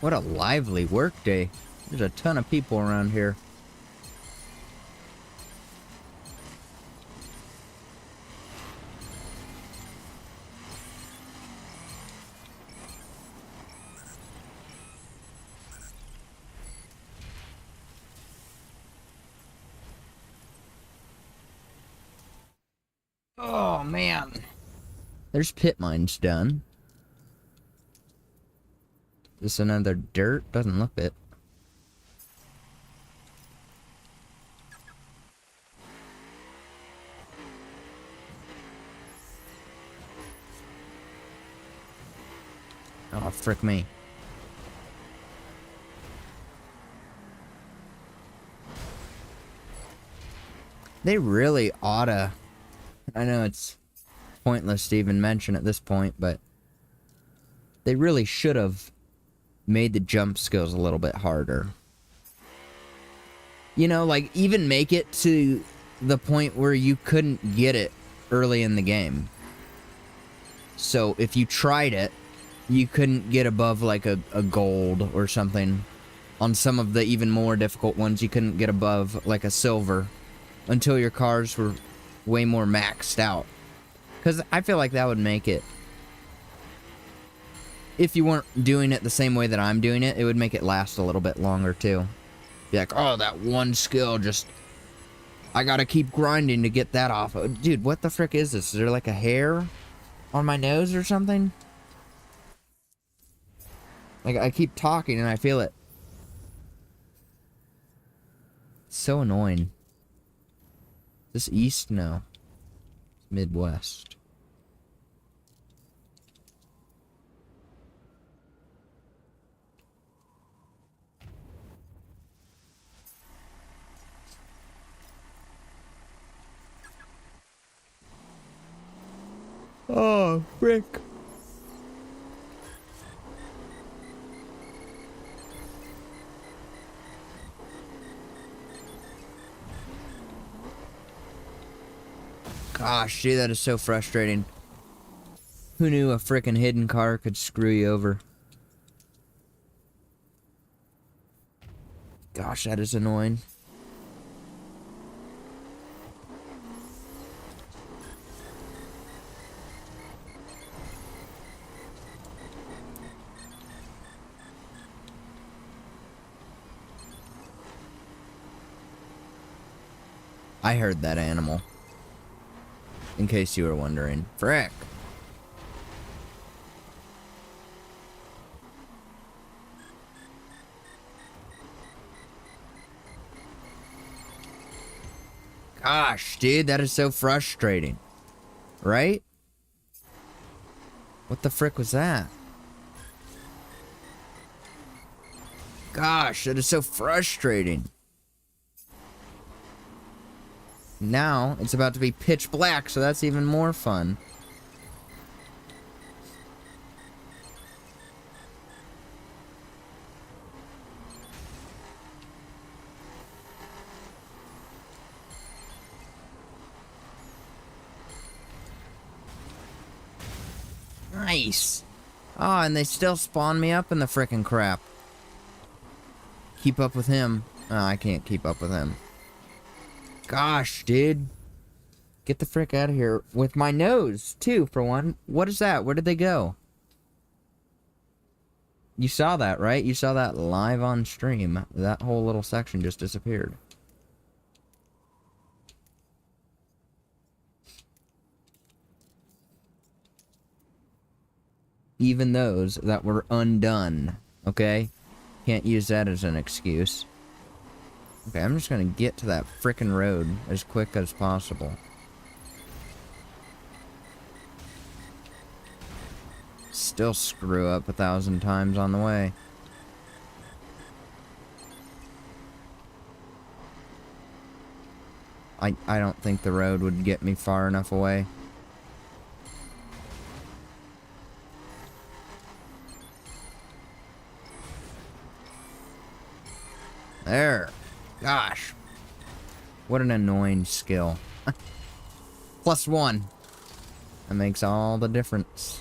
What a lively work day. There's a ton of people around here. Oh, man. There's pit mines done. This another dirt? Doesn't look it. Oh, frick me. They really oughta... I know it's pointless to even mention at this point, but... they really should have made the jump skills a little bit harder. You know, like, even make it to the point where you couldn't get it early in the game. So, if you tried it, you couldn't get above, like, a gold or something. On some of the even more difficult ones, you couldn't get above, like, a silver. Until your cars were way more maxed out. Because I feel like that would make it... if you weren't doing it the same way that I'm doing it, it would make it last a little bit longer, too. Be like, oh, that one skill just... I gotta keep grinding to get that off. Dude, what the frick is this? Is there like a hair on my nose or something? Like, I keep talking and I feel it. It's so annoying. Is this east? No. It's Midwest. Oh, frick. Gosh, dude, that is so frustrating. Who knew a frickin' hidden car could screw you over? Gosh, that is annoying. I heard that animal. In case you were wondering. Frick. Gosh, dude, that is so frustrating. Right? What the frick was that? Gosh, that is so frustrating. Now, it's about to be pitch black, so that's even more fun. Nice. Oh, and they still spawn me up in the frickin' crap. Keep up with him. Oh, I can't keep up with him. Gosh, dude. Get the frick out of here. With my nose, too, for one. What is that? Where did they go? You saw that, right? You saw that live on stream. That whole little section just disappeared. Even those that were undone, okay? Can't use that as an excuse. Okay, I'm just gonna get to that frickin' road as quick as possible. Still screw up 1,000 times on the way. I don't think the road would get me far enough away. There. Gosh. What an annoying skill. +1. That makes all the difference.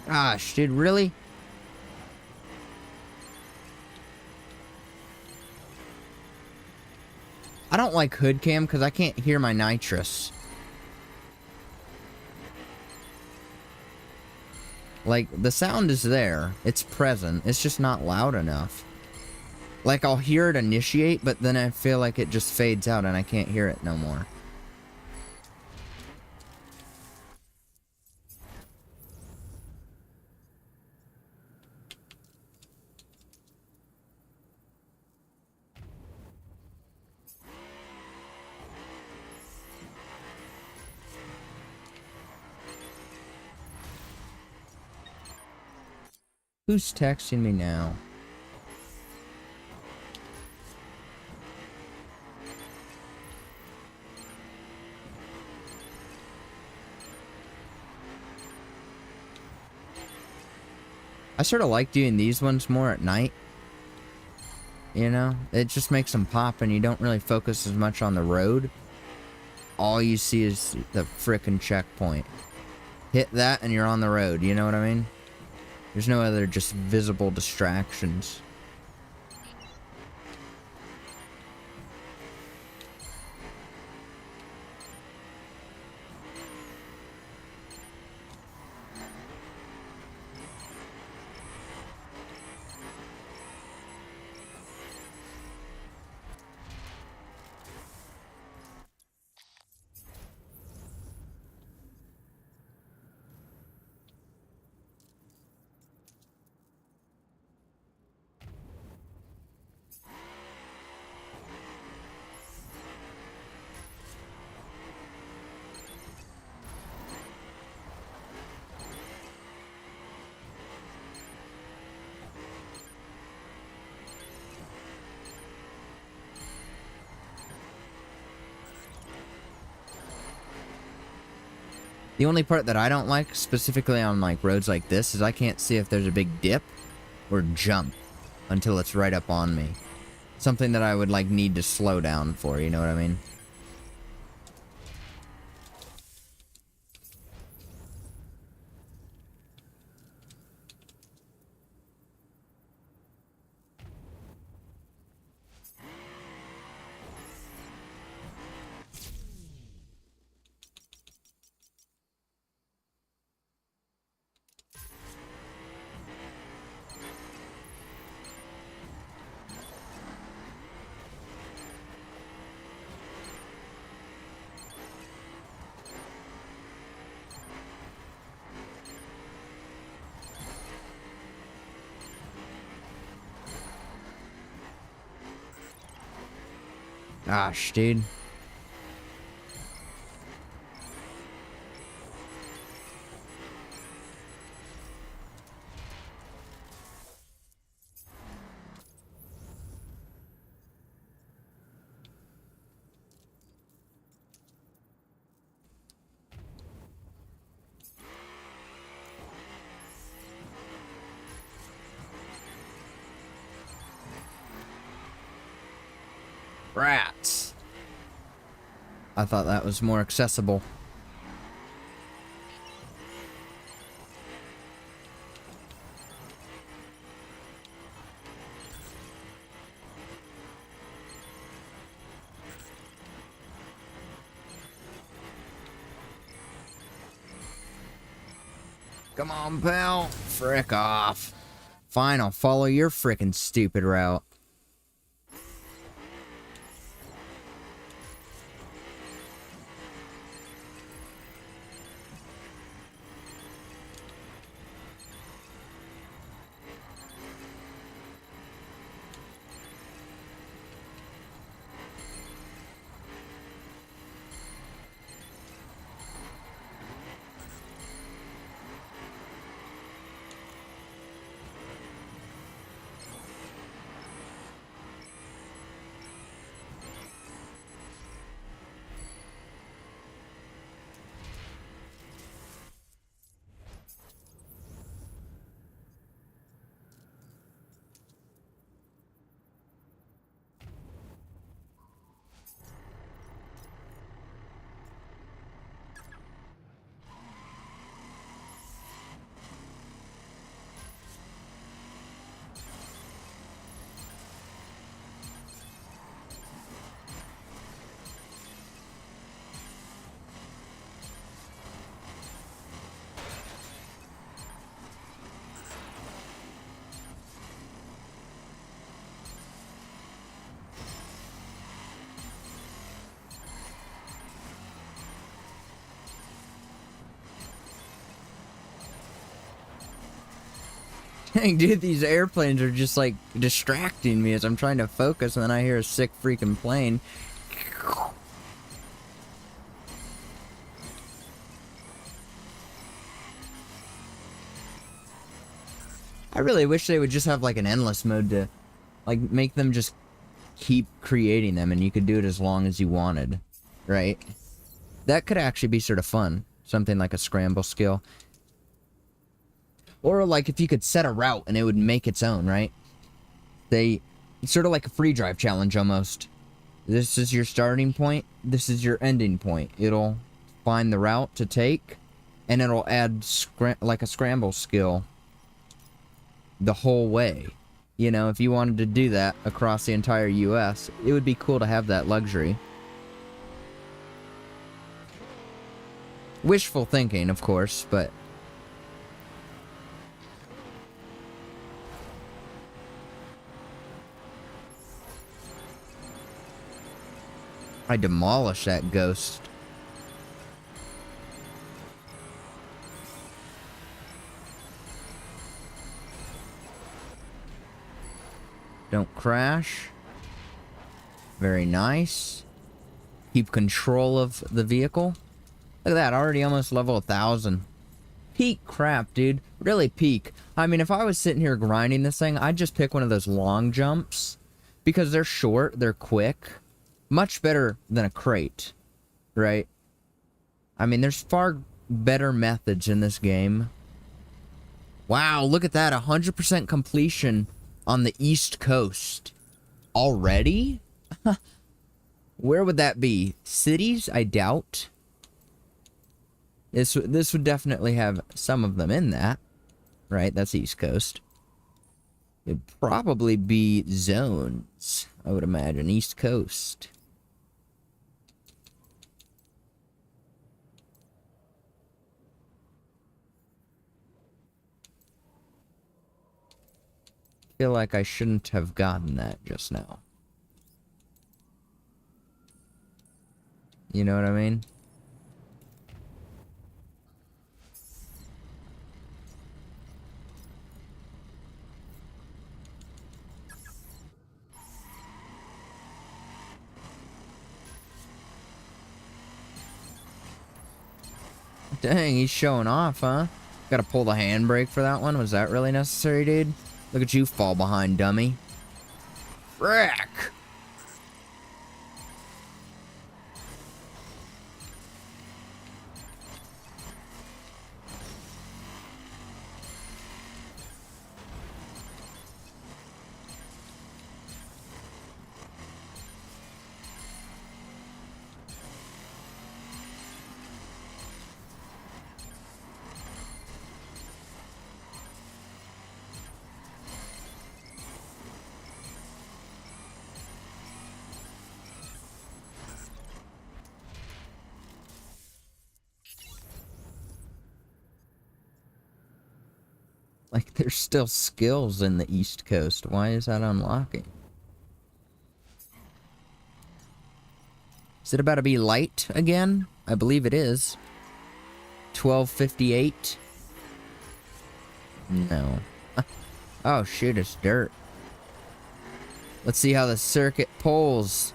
Gosh, dude, really? I don't like hood cam because I can't hear my nitrous. Like, the sound is there. It's present. It's just not loud enough. Like, I'll hear it initiate, but then I feel like it just fades out and I can't hear it no more. Who's texting me now? I sort of like doing these ones more at night. You know? It just makes them pop and you don't really focus as much on the road. All you see is the frickin' checkpoint. Hit that and you're on the road, you know what I mean? There's no other just visible distractions. The only part that I don't like, specifically on like roads like this, is I can't see if there's a big dip or jump until it's right up on me. Something that I would like need to slow down for, you know what I mean? Gosh, dude. Rats. I thought that was more accessible. Come on, pal. Frick off. Fine, I'll follow your frickin' stupid route. Dang, dude, these airplanes are just like distracting me as I'm trying to focus, and then I hear a sick freaking plane. I really wish they would just have like an endless mode to like make them just keep creating them, and you could do it as long as you wanted, right? That could actually be sort of fun. Something like a scramble skill. Or like if you could set a route and it would make its own, right? It's sort of like a free drive challenge almost. This is your starting point. This is your ending point. It'll find the route to take, and it'll add like a scramble skill the whole way. You know, if you wanted to do that across the entire US, it would be cool to have that luxury. Wishful thinking, of course, but I demolish that ghost. Don't crash. Very nice. Keep control of the vehicle. Look at that, already almost level 1,000. Peak crap, dude. Really peak. I mean, if I was sitting here grinding this thing, I'd just pick one of those long jumps. Because they're short, they're quick. Much better than a crate, right? I mean, there's far better methods in this game. Wow, look at that. 100% completion on the East Coast. Already? Where would that be? Cities? I doubt. This would definitely have some of them in that. Right, that's East Coast. It'd probably be zones, I would imagine. East Coast. Feel like I shouldn't have gotten that just now. You know what I mean? Dang, he's showing off, huh? Gotta pull the handbrake for that one. Was that really necessary, dude? Look at you fall behind, dummy. Frick! Like, there's still skills in the East Coast. Why is that unlocking? Is it about to be light again? I believe it is. 12:58. No. Oh, shoot, it's dirt. Let's see how the circuit pulls.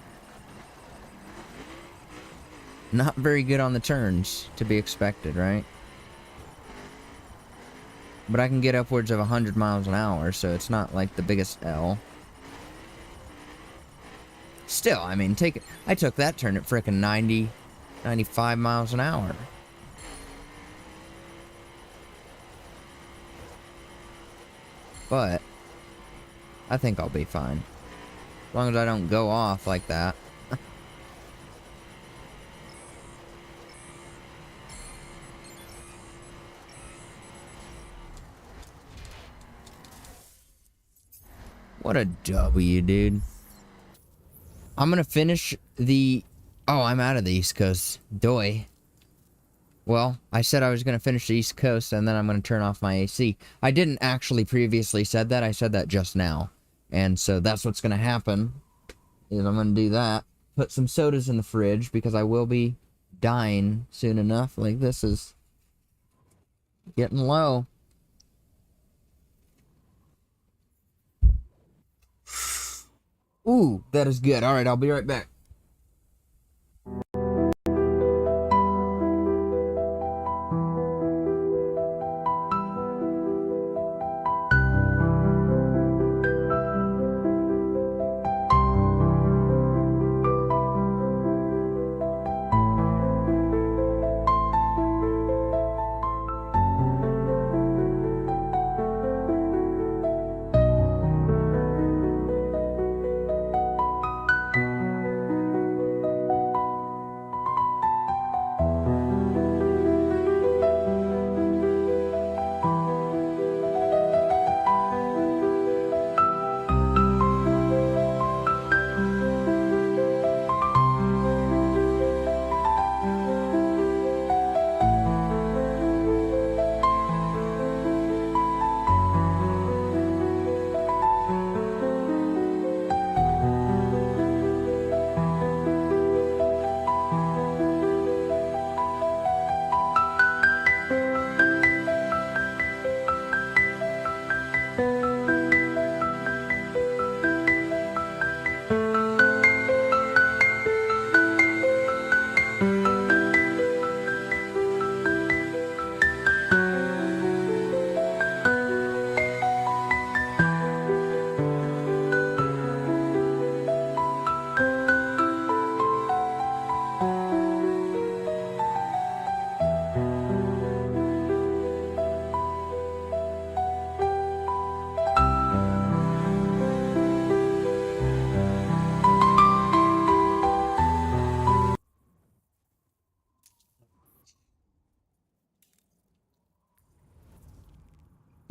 Not very good on the turns, to be expected, right? But I can get upwards of 100 miles an hour, so it's not like the biggest L. Still, I mean, I took that turn at frickin' 90, 95 miles an hour. But I think I'll be fine. As long as I don't go off like that. What a W, dude. I'm gonna finish the... Oh, I'm out of the East Coast. Doy. Well, I said I was gonna finish the East Coast, and then I'm gonna turn off my AC. I didn't actually previously said that. I said that just now. And so that's what's gonna happen. Is I'm gonna do that. Put some sodas in the fridge, because I will be dying soon enough. Like, this is... getting low. Ooh, that is good. Alright, I'll be right back.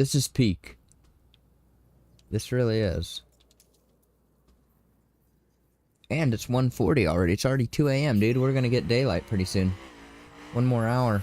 This is peak. This really is. And it's 1:40 already. It's already 2 a.m., dude. We're gonna get daylight pretty soon. One more hour.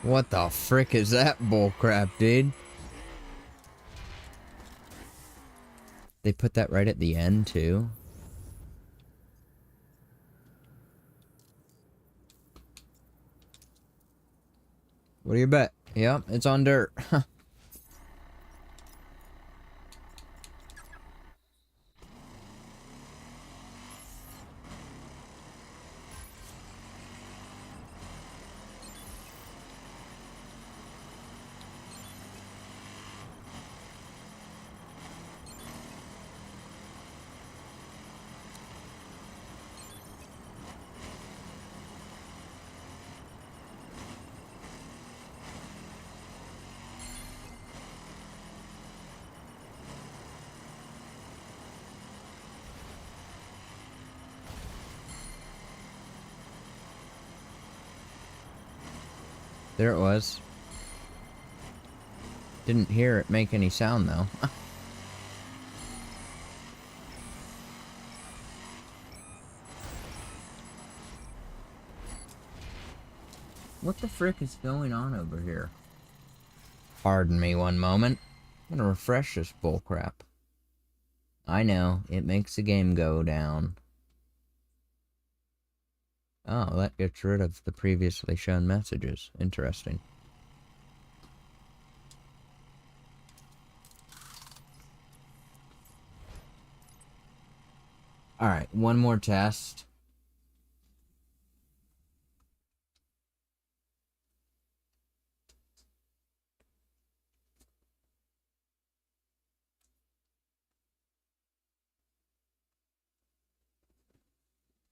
What the frick is that bullcrap, dude? They put that right at the end, too. What do you bet? Yep, it's on dirt. There it was. Didn't hear it make any sound, though. What the frick is going on over here? Pardon me one moment. I'm gonna refresh this bullcrap. I know, it makes the game go down. Oh, that gets rid of the previously shown messages. Interesting. Alright, one more test.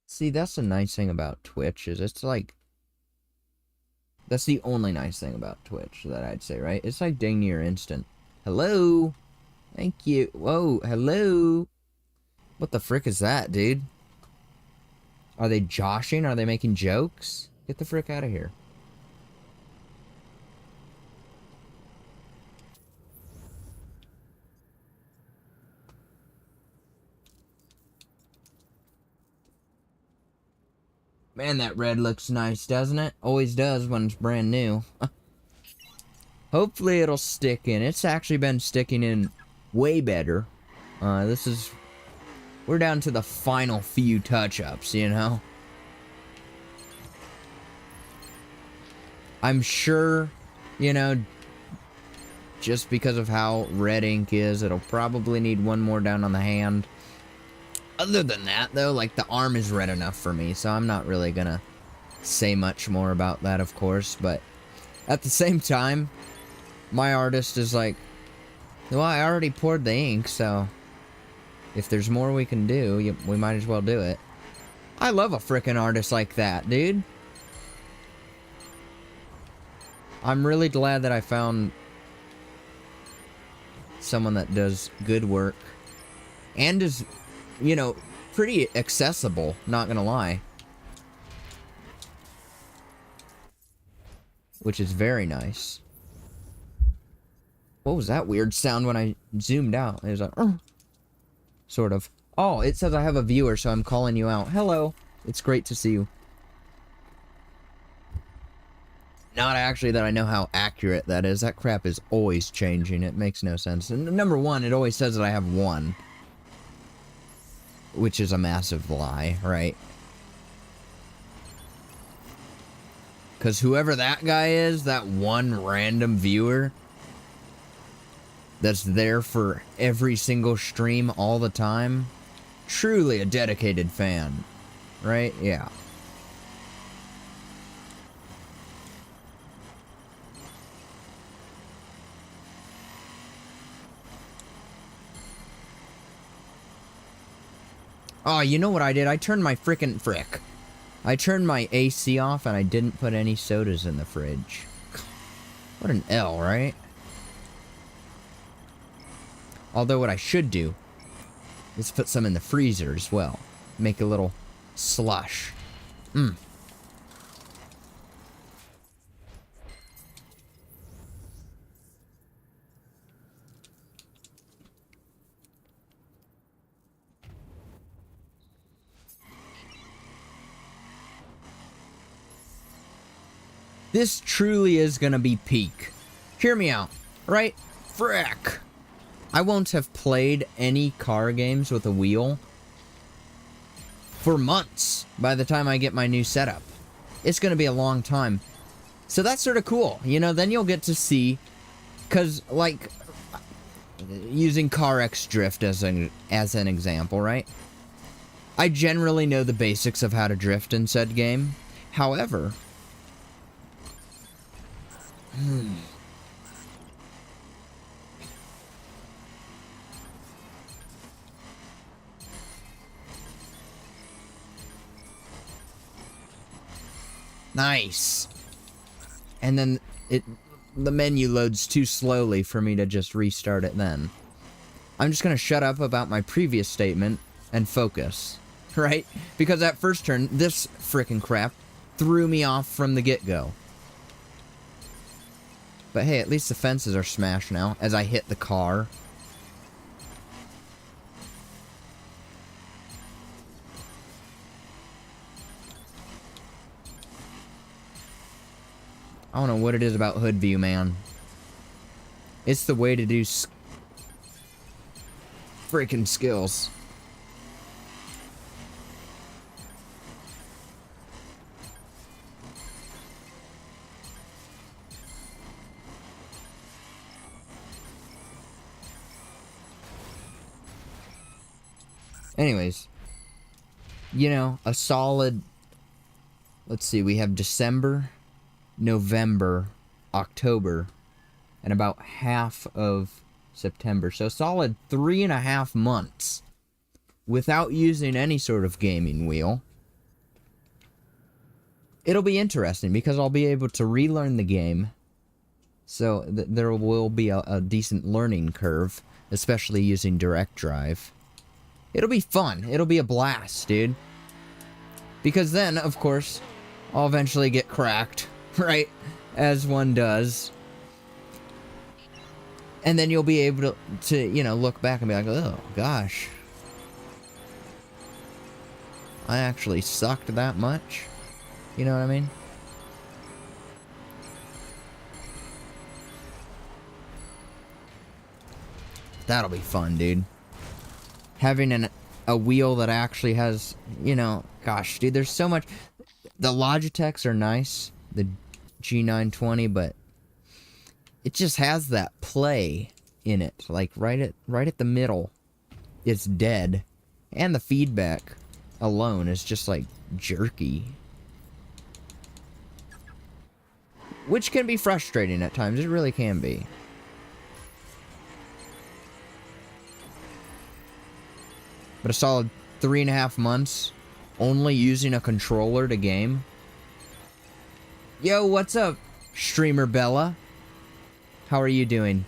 See, that's the nice thing about Twitch, is it's like... That's the only nice thing about Twitch that I'd say, right? It's like dang near instant. Hello? Thank you. Whoa, hello? What the frick is that, dude? Are they joshing? Are they making jokes? Get the frick out of here. Man, that red looks nice, doesn't it? Always does when it's brand new. Hopefully it'll stick in. It's actually been sticking in way better. We're down to the final few touch-ups, you know? I'm sure, you know, just because of how red ink is, it'll probably need one more down on the hand. Other than that, though, like, the arm is red enough for me, so I'm not really gonna say much more about that, of course, but at the same time, my artist is like, well, I already poured the ink, so if there's more we can do, we might as well do it. I love a frickin' artist like that, dude. I'm really glad that I found someone that does good work and is, you know, pretty accessible, not gonna lie. Which is very nice. What was that weird sound when I zoomed out? It was like, sort of. Oh, it says I have a viewer, so I'm calling you out. Hello. It's great to see you. Not actually that I know how accurate that is. That crap is always changing. It makes no sense. And number one, it always says that I have one. Which is a massive lie, right? Because whoever that guy is, that one random viewer, that's there for every single stream all the time. Truly a dedicated fan, right? Yeah. Oh, you know what I did? I turned my I turned my AC off and I didn't put any sodas in the fridge. What an L, right? Although what I should do is put some in the freezer as well. Make a little slush. Mmm. This truly is gonna be peak. Hear me out, right? Frick. I won't have played any car games with a wheel for months by the time I get my new setup. It's gonna be a long time. So that's sort of cool. You know, then you'll get to see, cause like, using CarX Drift as an example, right? I generally know the basics of how to drift in said game. However, nice. And then the menu loads too slowly for me to just restart it then. I'm just gonna shut up about my previous statement and focus, right? Because that first turn, this frickin' crap threw me off from the get-go. But hey, at least the fences are smashed now as I hit the car. I don't know what it is about hood view, man. It's the way to do freaking skills. Anyways, you know, a solid, let's see, we have December, November, October, and about half of September. So a solid 3.5 months without using any sort of gaming wheel. It'll be interesting because I'll be able to relearn the game. So there will be a decent learning curve, especially using direct drive. It'll be fun. It'll be a blast, dude. Because then, of course, I'll eventually get cracked, right? As one does. And then you'll be able to, you know, look back and be like, oh, gosh. I actually sucked that much. You know what I mean? That'll be fun, dude. Having a wheel that actually has, you know, gosh, dude, there's so much. The Logitechs are nice, the G920, but it just has that play in it, like right at the middle. It's dead, and the feedback alone is just like jerky, which can be frustrating at times. It really can be. But a solid 3.5 months only using a controller to game. Yo, what's up, Streamer Bella? How are you doing?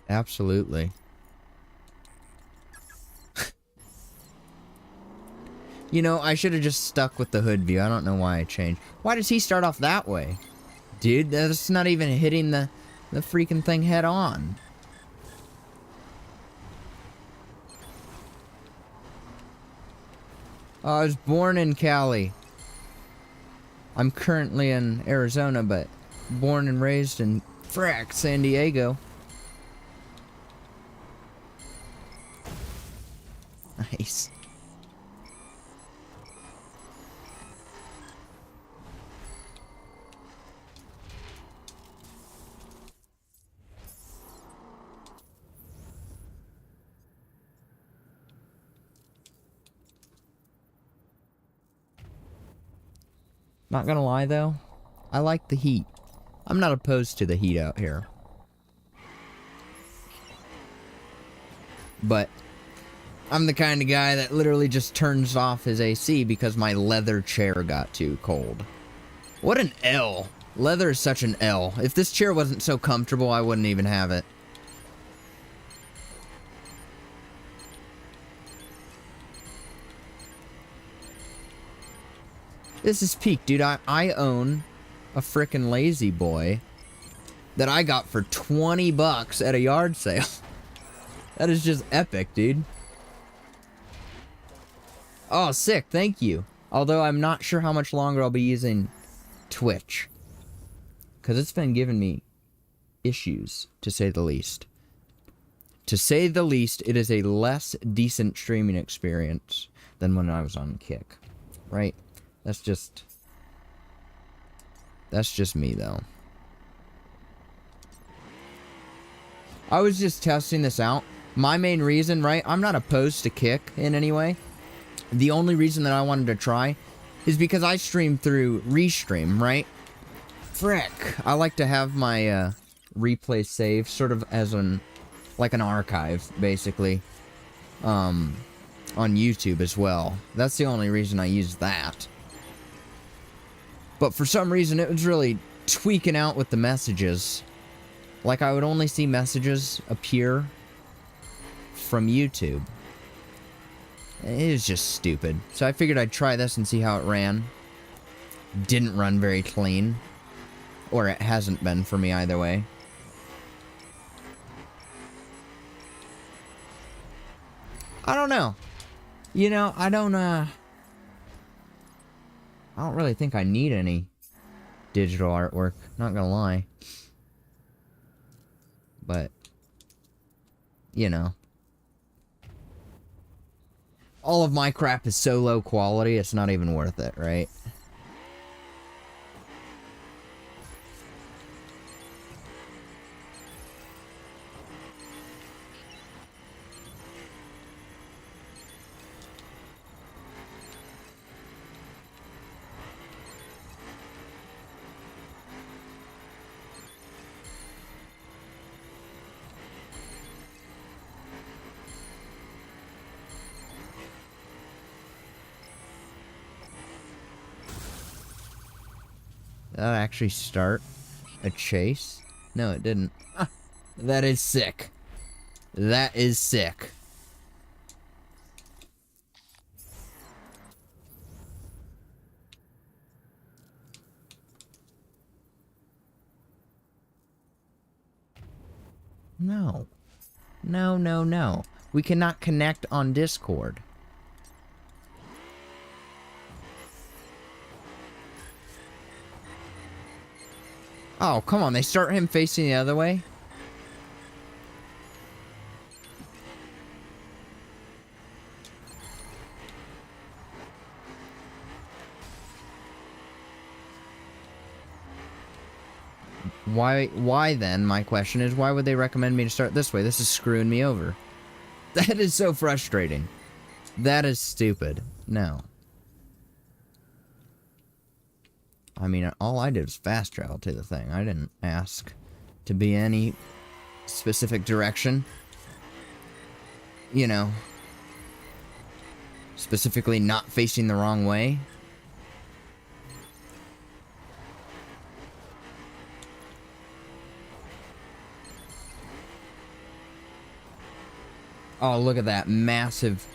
Absolutely. You know, I should have just stuck with the hood view. I don't know why I changed. Why does he start off that way? Dude, that's not even hitting the freaking thing head on. I was born in Cali. I'm currently in Arizona, but born and raised in frack San Diego. Nice. Not gonna lie though, I like the heat. I'm not opposed to the heat out here. But I'm the kind of guy that literally just turns off his AC because my leather chair got too cold. What an L. Leather is such an L. If this chair wasn't so comfortable, I wouldn't even have it. This is peak, dude. I own a frickin' Lazy Boy that I got for 20 bucks at a yard sale. That is just epic, dude. Oh, sick. Thank you. Although I'm not sure how much longer I'll be using Twitch. Because it's been giving me issues, to say the least. To say the least, it is a less decent streaming experience than when I was on Kick. Right? That's just me, though. I was just testing this out. My main reason, right? I'm not opposed to Kick in any way. The only reason that I wanted to try is because I stream through Restream, right? Frick. I like to have my replay saved sort of as like an archive, basically. On YouTube as well. That's the only reason I use that. But for some reason, it was really tweaking out with the messages. Like, I would only see messages appear from YouTube. It was just stupid. So I figured I'd try this and see how it ran. Didn't run very clean. Or it hasn't been for me either way. I don't know. You know, I don't really think I need any digital artwork, not gonna lie. But, you know. All of my crap is so low quality, it's not even worth it, right? Did that actually start a chase? No, it didn't. Ah, that is sick. That is sick. No. No, no, no. We cannot connect on Discord. Oh, come on. They start him facing the other way? Why then? My question is, why would they recommend me to start this way? This is screwing me over. That is so frustrating. That is stupid. No. I mean, all I did was fast travel to the thing. I didn't ask to be any specific direction. You know. Specifically not facing the wrong way. Oh, look at that massive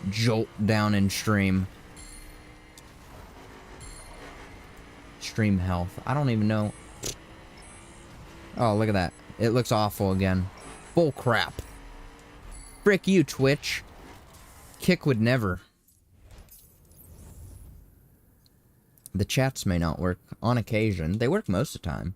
jolt down in stream. Stream health. I don't even know. Oh, look at that. It looks awful again. Bull crap. Frick you, Twitch. Kick would never. The chats may not work on occasion. They work most of the time.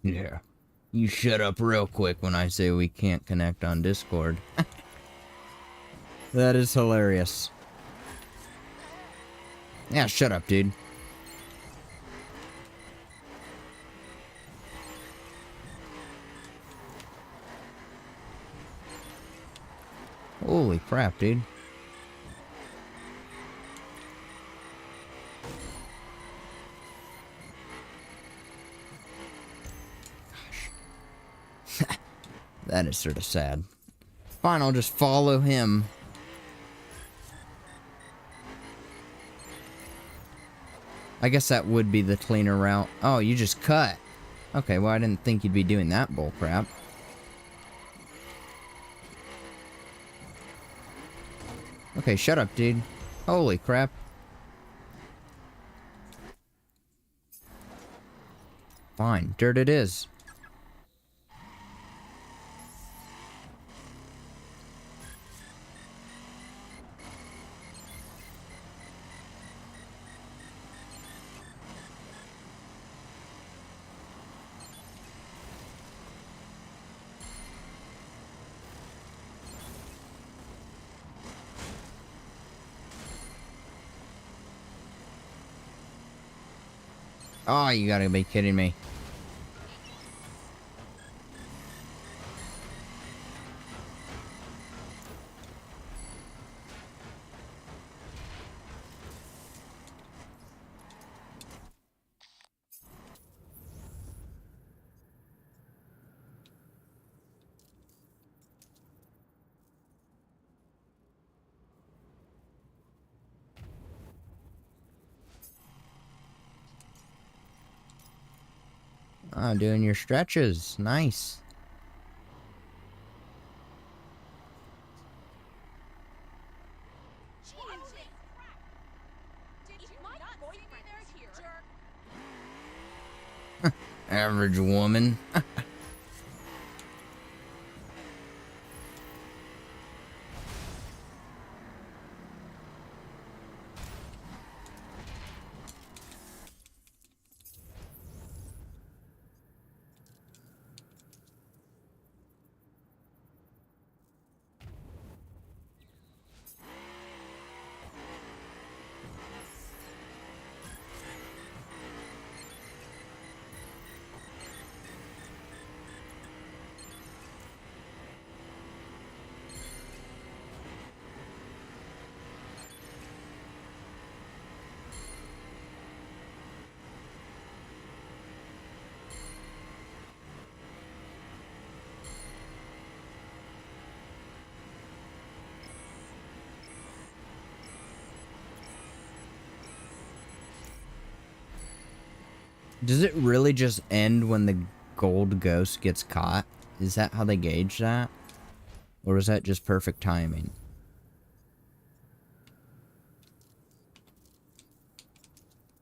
Yeah. You shut up real quick when I say we can't connect on Discord. That is hilarious. Yeah, shut up, dude. Holy crap, dude. Gosh. That is sort of sad. Fine, I'll just follow him. I guess that would be the cleaner route. Oh, you just cut. Okay, well, I didn't think you'd be doing that bull crap. Okay, shut up, dude. Holy crap. Fine, dirt it is. Oh, you gotta be kidding me. Oh, doing your stretches. Nice. Average woman. Does it really just end when the gold ghost gets caught? Is that how they gauge that? Or is that just perfect timing?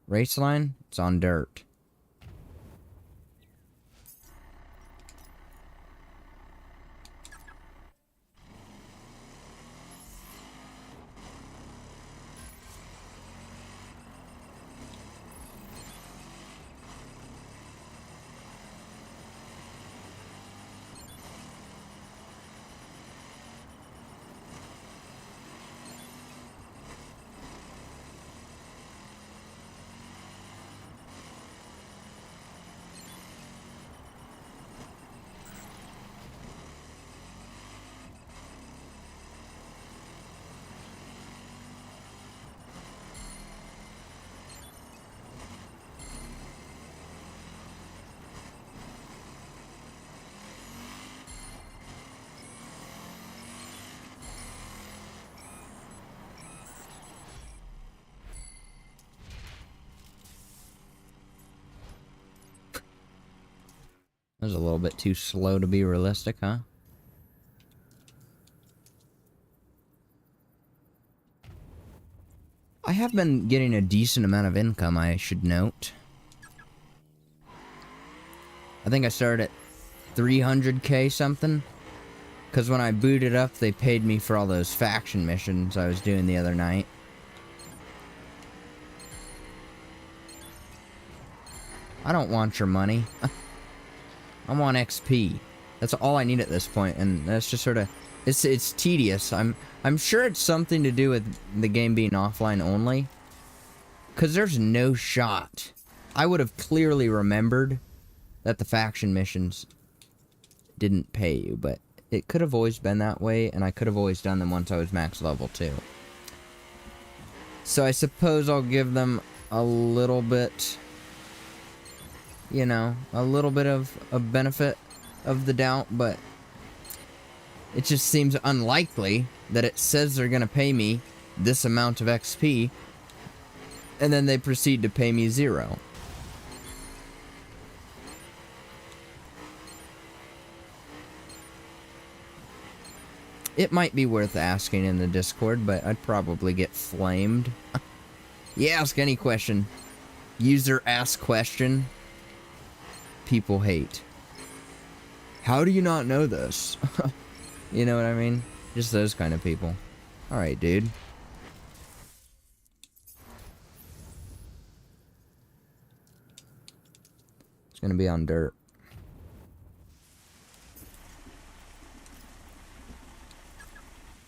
Race line? It's on dirt. That was a little bit too slow to be realistic, huh? I have been getting a decent amount of income, I should note. I think I started at 300k something. Because when I booted up, they paid me for all those faction missions I was doing the other night. I don't want your money. I want XP. That's all I need at this point, and that's just sort of... It's tedious. I'm sure it's something to do with the game being offline only. Because there's no shot. I would have clearly remembered that the faction missions didn't pay you, but it could have always been that way, and I could have always done them once I was max level too. So I suppose I'll give them a little bit... You know, a little bit of a benefit of the doubt, but it just seems unlikely that it says they're going to pay me this amount of XP, and then they proceed to pay me 0. It might be worth asking in the Discord, but I'd probably get flamed. Yeah, ask any question. User ask question. People hate. How do you not know this? You know what I mean? Just those kind of people. Alright, dude. It's gonna be on dirt.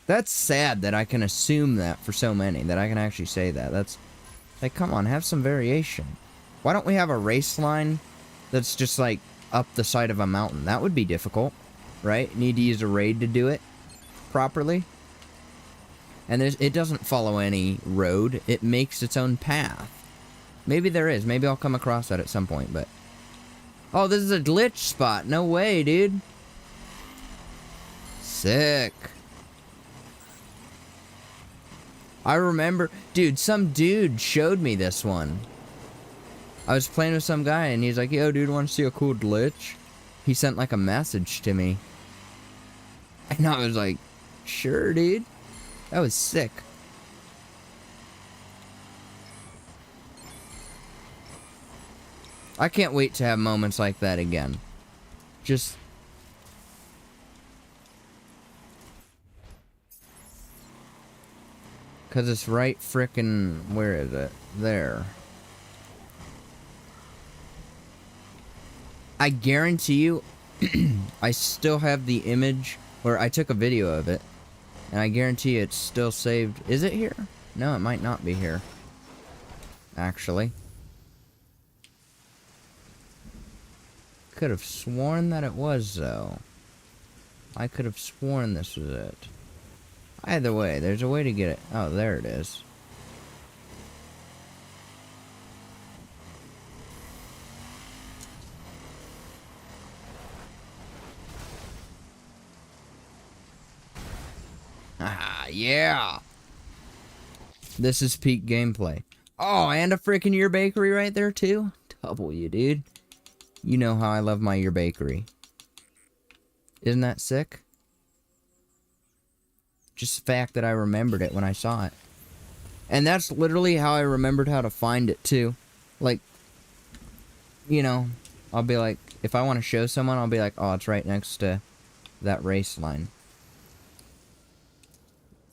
That's sad that I can assume that for so many, that I can actually say that. That's... Like, come on, have some variation. Why don't we have a race line that's just like up the side of a mountain? That would be difficult, right? Need to use a raid to do it properly. And it doesn't follow any road. It makes its own path. Maybe there is. Maybe I'll come across that at some point, but... Oh, this is a glitch spot. No way, dude. Sick. I remember... Dude, some dude showed me this one. I was playing with some guy, and he's like, yo, dude, want to see a cool glitch? He sent, like, a message to me. And I was like, sure, dude. That was sick. I can't wait to have moments like that again. Just... Because it's right frickin'... Where is it? There. I guarantee you, I still have the image, or I took a video of it, and I guarantee it's still saved. Is it here? No, it might not be here. Actually. Could have sworn that it was, though. I could have sworn this was it. Either way, there's a way to get it. Oh, there it is. Ah, yeah. This is peak gameplay. Oh, and a freaking Your Bakery right there, too? W, dude. You know how I love my Your Bakery. Isn't that sick? Just the fact that I remembered it when I saw it. And that's literally how I remembered how to find it, too. Like, you know, I'll be like, if I want to show someone, I'll be like, oh, it's right next to that race line.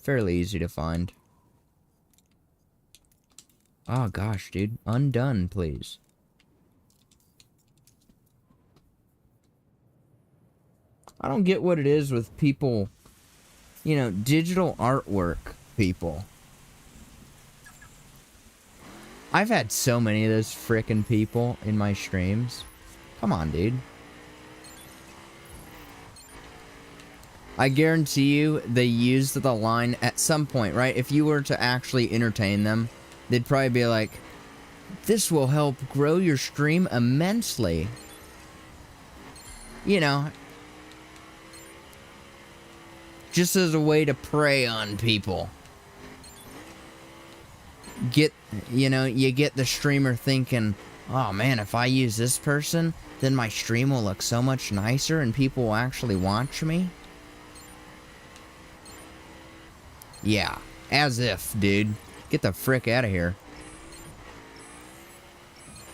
Fairly easy to find. Oh, gosh, dude. Undone, please. I don't get what it is with people, you know, digital artwork people. I've had so many of those frickin' people in my streams. Come on, dude. I guarantee you they used the line at some point, right? If you were to actually entertain them, they'd probably be like, this will help grow your stream immensely. You know, just as a way to prey on people. You know, you get the streamer thinking, oh man, if I use this person, then my stream will look so much nicer and people will actually watch me. Yeah, as if, dude. Get the frick out of here.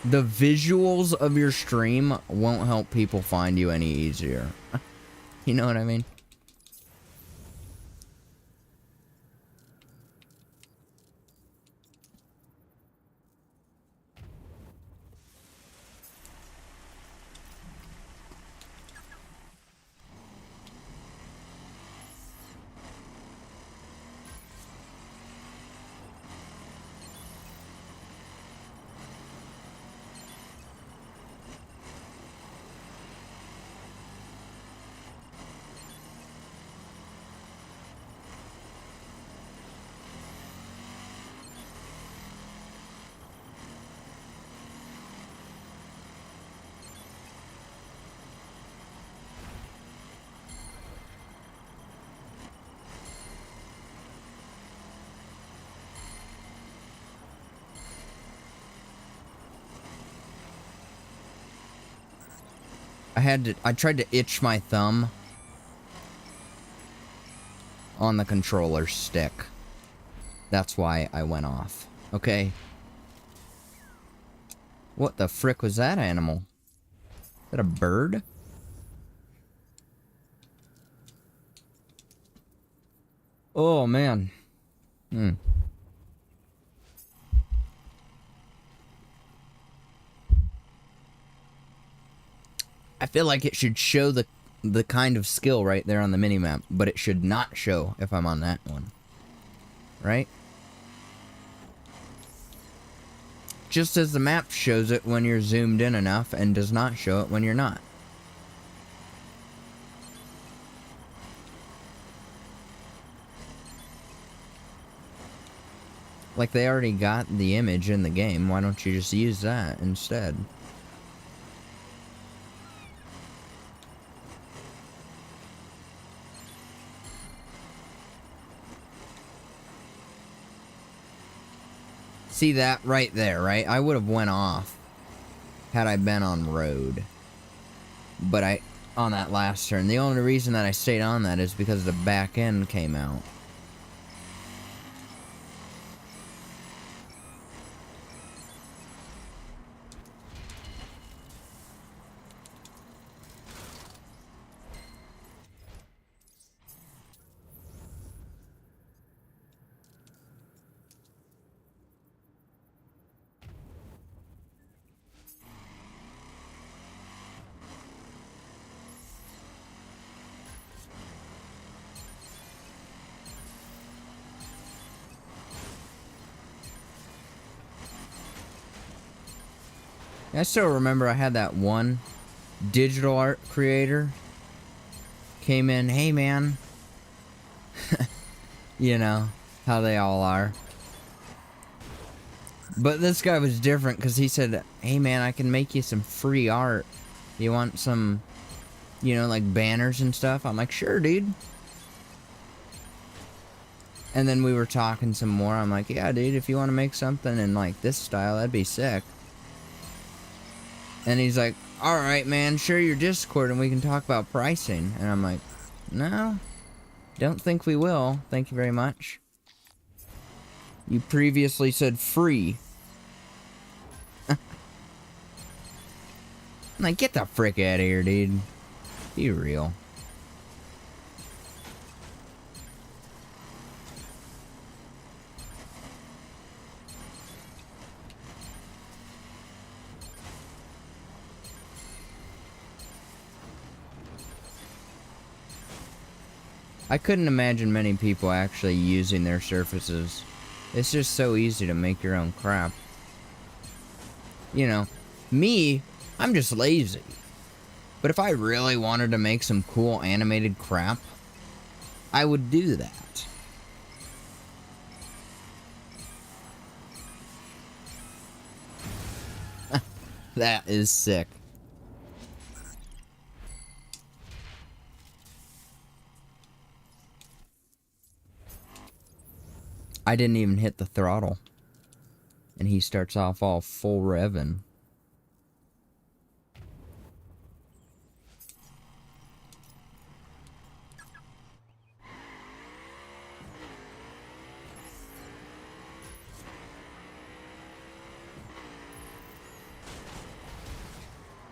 The visuals of your stream won't help people find you any easier. You know what I mean? I tried to itch my thumb on the controller stick. That's why I went off. Okay. What the frick was that animal? Is that a bird? Oh, man. I feel like it should show the kind of skill right there on the minimap, but it should not show if I'm on that one. Right? Just as the map shows it when you're zoomed in enough and does not show it when you're not. Like, they already got the image in the game, why don't you just use that instead? See that right there, right? I would have went off had I been on road. But on that last turn, the only reason that I stayed on that is because the back end came out. I still remember I had that one digital art creator came in, hey man, you know how they all are. But this guy was different because he said, hey man, I can make you some free art. You want some, you know, like banners and stuff? I'm like, sure, dude. And then we were talking some more. I'm like, yeah, dude, if you want to make something in like this style, that'd be sick. And he's like, alright, man, share your Discord and we can talk about pricing. And I'm like, no, don't think we will. Thank you very much. You previously said free. Like, get the frick out of here, dude. Be real. I couldn't imagine many people actually using their surfaces. It's just so easy to make your own crap. You know, me, I'm just lazy. But if I really wanted to make some cool animated crap, I would do that. That is sick. I didn't even hit the throttle. And he starts off all full revving.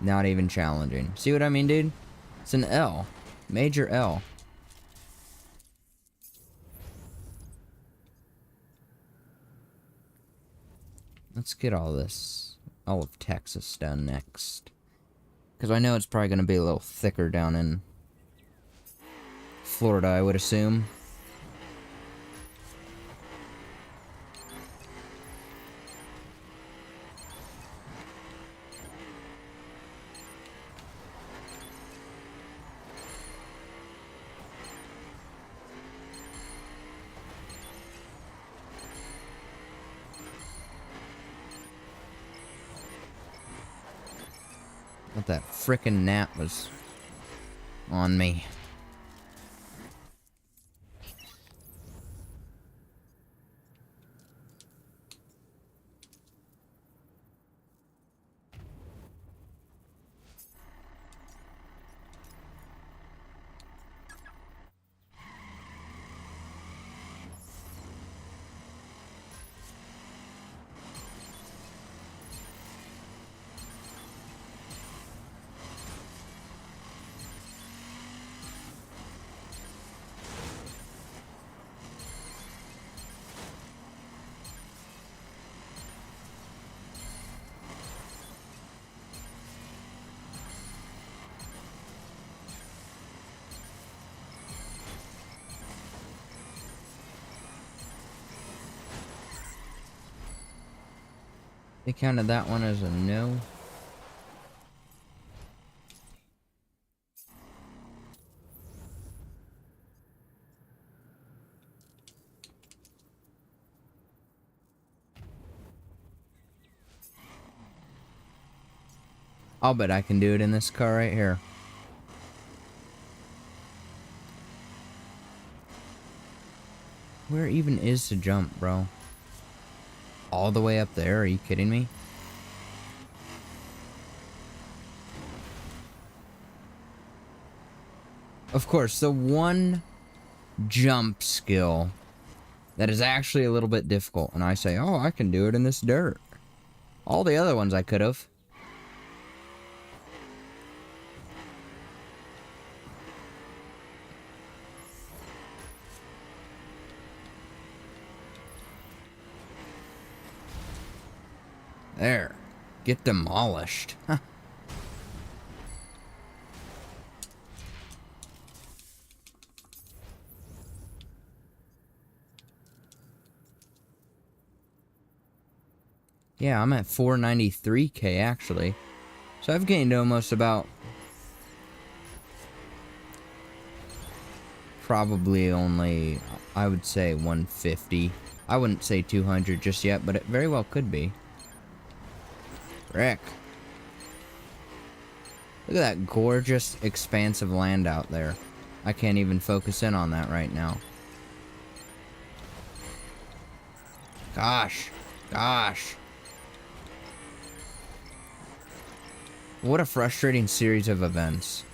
Not even challenging. See what I mean, dude? It's an L. Major L. Let's get all of Texas done next. Because I know it's probably going to be a little thicker down in Florida, I would assume. What that frickin' gnat was on me. They counted that one as a no. I'll bet I can do it in this car right here. Where even is the jump, bro? All the way up there? Are you kidding me? Of course, the one jump skill that is actually a little bit difficult, and I say, oh, I can do it in this dirt. All the other ones I could have. There. Get demolished. Huh. Yeah, I'm at 493k actually. So I've gained almost about... probably only, I would say 150. I wouldn't say 200 just yet, but it very well could be. Rick. Look at that gorgeous expanse of land out there. I can't even focus in on that right now. Gosh. Gosh. What a frustrating series of events.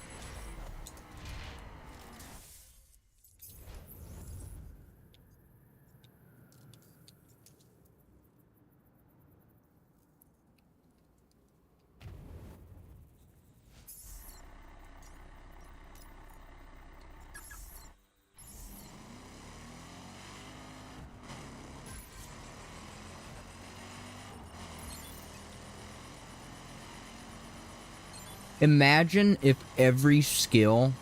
Imagine if every skill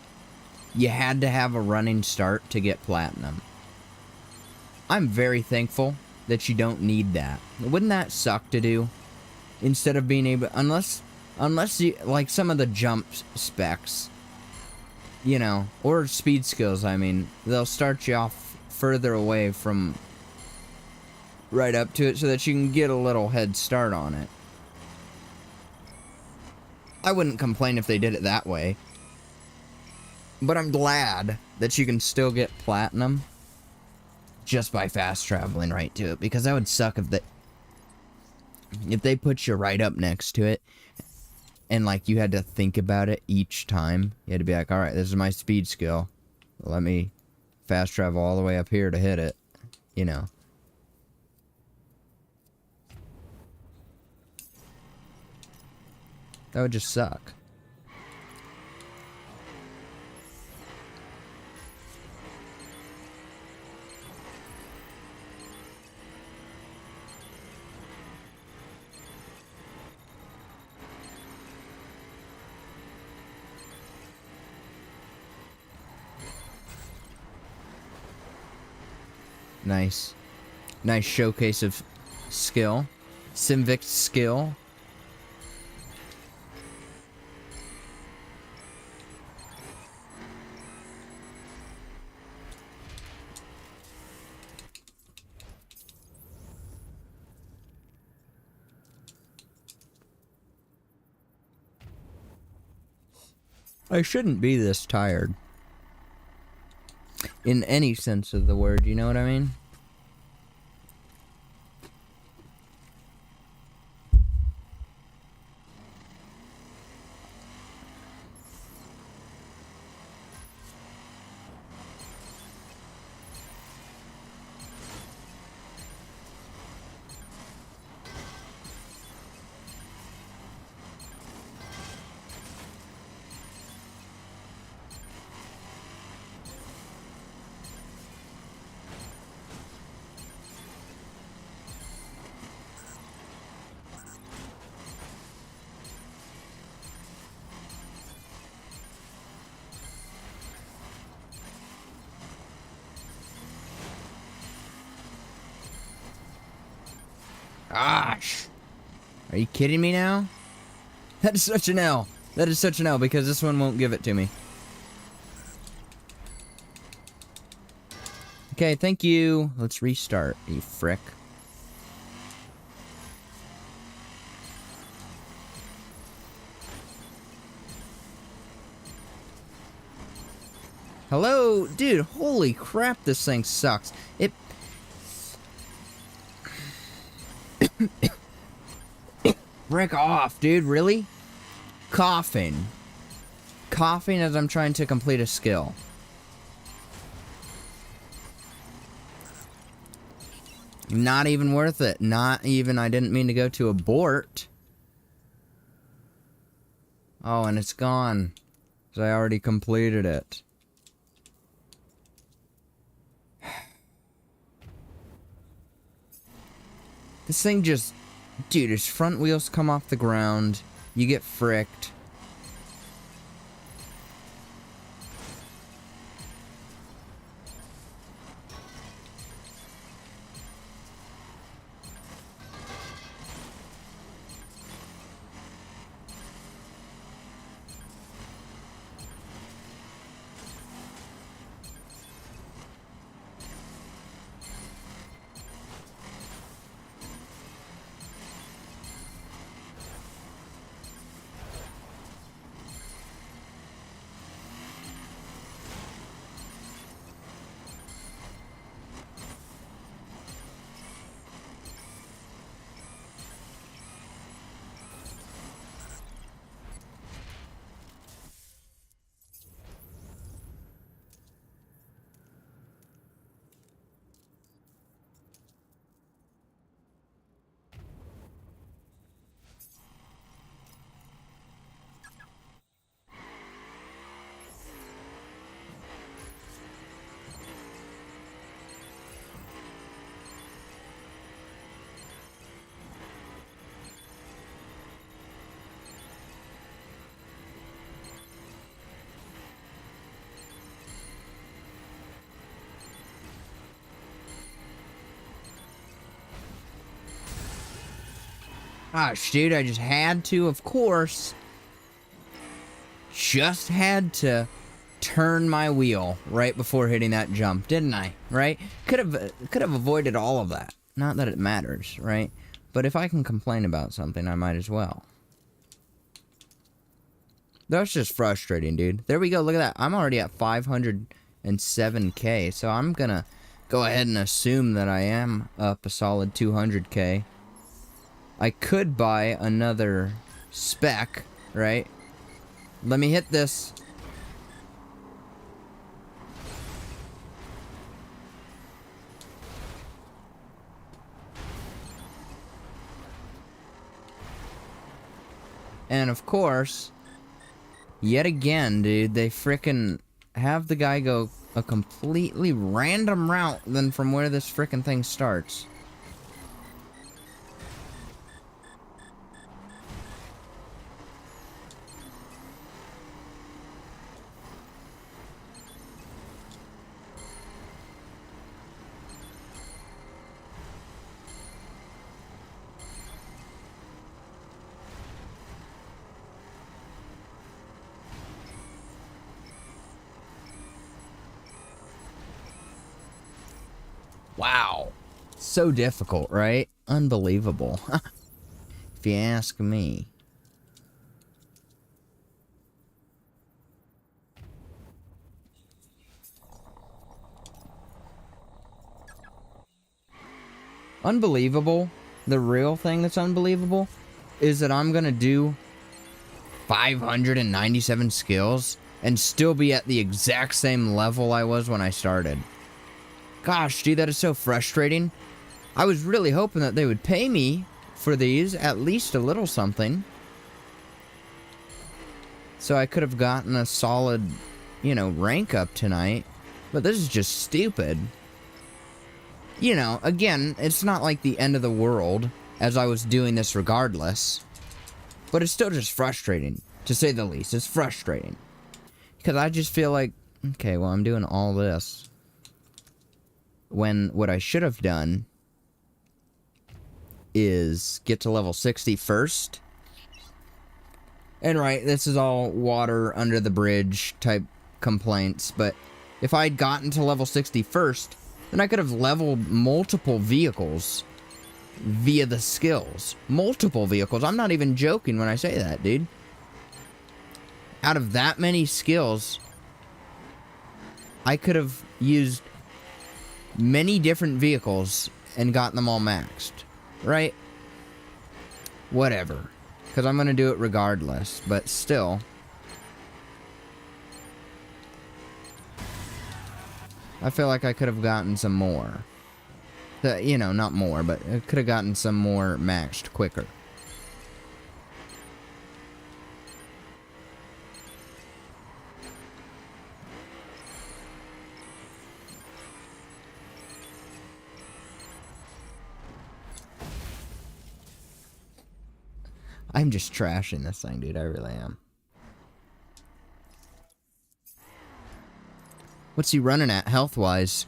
you had to have a running start to get platinum. I'm very thankful that you don't need that. Wouldn't that suck to do? Instead of being able, unless you, like some of the jump specs, you know, or speed skills, I mean, they'll start you off further away from right up to it so that you can get a little head start on it. I wouldn't complain if they did it that way. But I'm glad that you can still get platinum just by fast traveling right to it, because that would suck if they put you right up next to it and like you had to think about it each time. You had to be like, all right, this is my speed skill. Let me fast travel all the way up here to hit it, you know. That would just suck. Nice. Nice showcase of skill. Simvic's skill. I shouldn't be this tired. In any sense of the word, you know what I mean? Gosh. Are you kidding me now? That is such an L. That is such an L because this one won't give it to me. Okay, thank you. Let's restart, you frick. Hello? Dude, holy crap, this thing sucks. It... Frick off, dude, really? Coughing. Coughing as I'm trying to complete a skill. Not even worth it. Not even, I didn't mean to go to abort. Oh, and it's gone. Because I already completed it. This thing just... Dude, his front wheels come off the ground. You get fricked. Gosh, dude, I just had to, of course. Just had to turn my wheel right before hitting that jump, didn't I? Right? Could have avoided all of that. Not that it matters, right? But if I can complain about something, I might as well. That's just frustrating, dude. There we go, look at that. I'm already at 507k, so I'm gonna go ahead and assume that I am up a solid 200k. I could buy another spec, right? Let me hit this. And of course, yet again, dude, they frickin' have the guy go a completely random route than from where this frickin' thing starts. Wow. So difficult, right? Unbelievable. If you ask me. Unbelievable. The real thing that's unbelievable is that I'm gonna do 597 skills and still be at the exact same level I was when I started. Gosh, dude, that is so frustrating. I was really hoping that they would pay me for these, at least a little something. So I could have gotten a solid, you know, rank up tonight. But this is just stupid. You know, again, it's not like the end of the world, as I was doing this regardless. But it's still just frustrating, to say the least. It's frustrating. Because I just feel like, okay, well, I'm doing all this, when what I should have done is get to level 60 first. And right, this is all water under the bridge type complaints, but if I'd gotten to level 60 first, then I could have leveled multiple vehicles via the skills. Multiple vehicles. I'm not even joking when I say that, dude. Out of that many skills, I could have used many different vehicles and gotten them all maxed, right? Whatever, because I'm gonna do it regardless, but still, I feel like I could have gotten some more, you know, not more, but I could have gotten some more maxed quicker. I'm just trashing this thing, dude. I really am. What's he running at health-wise?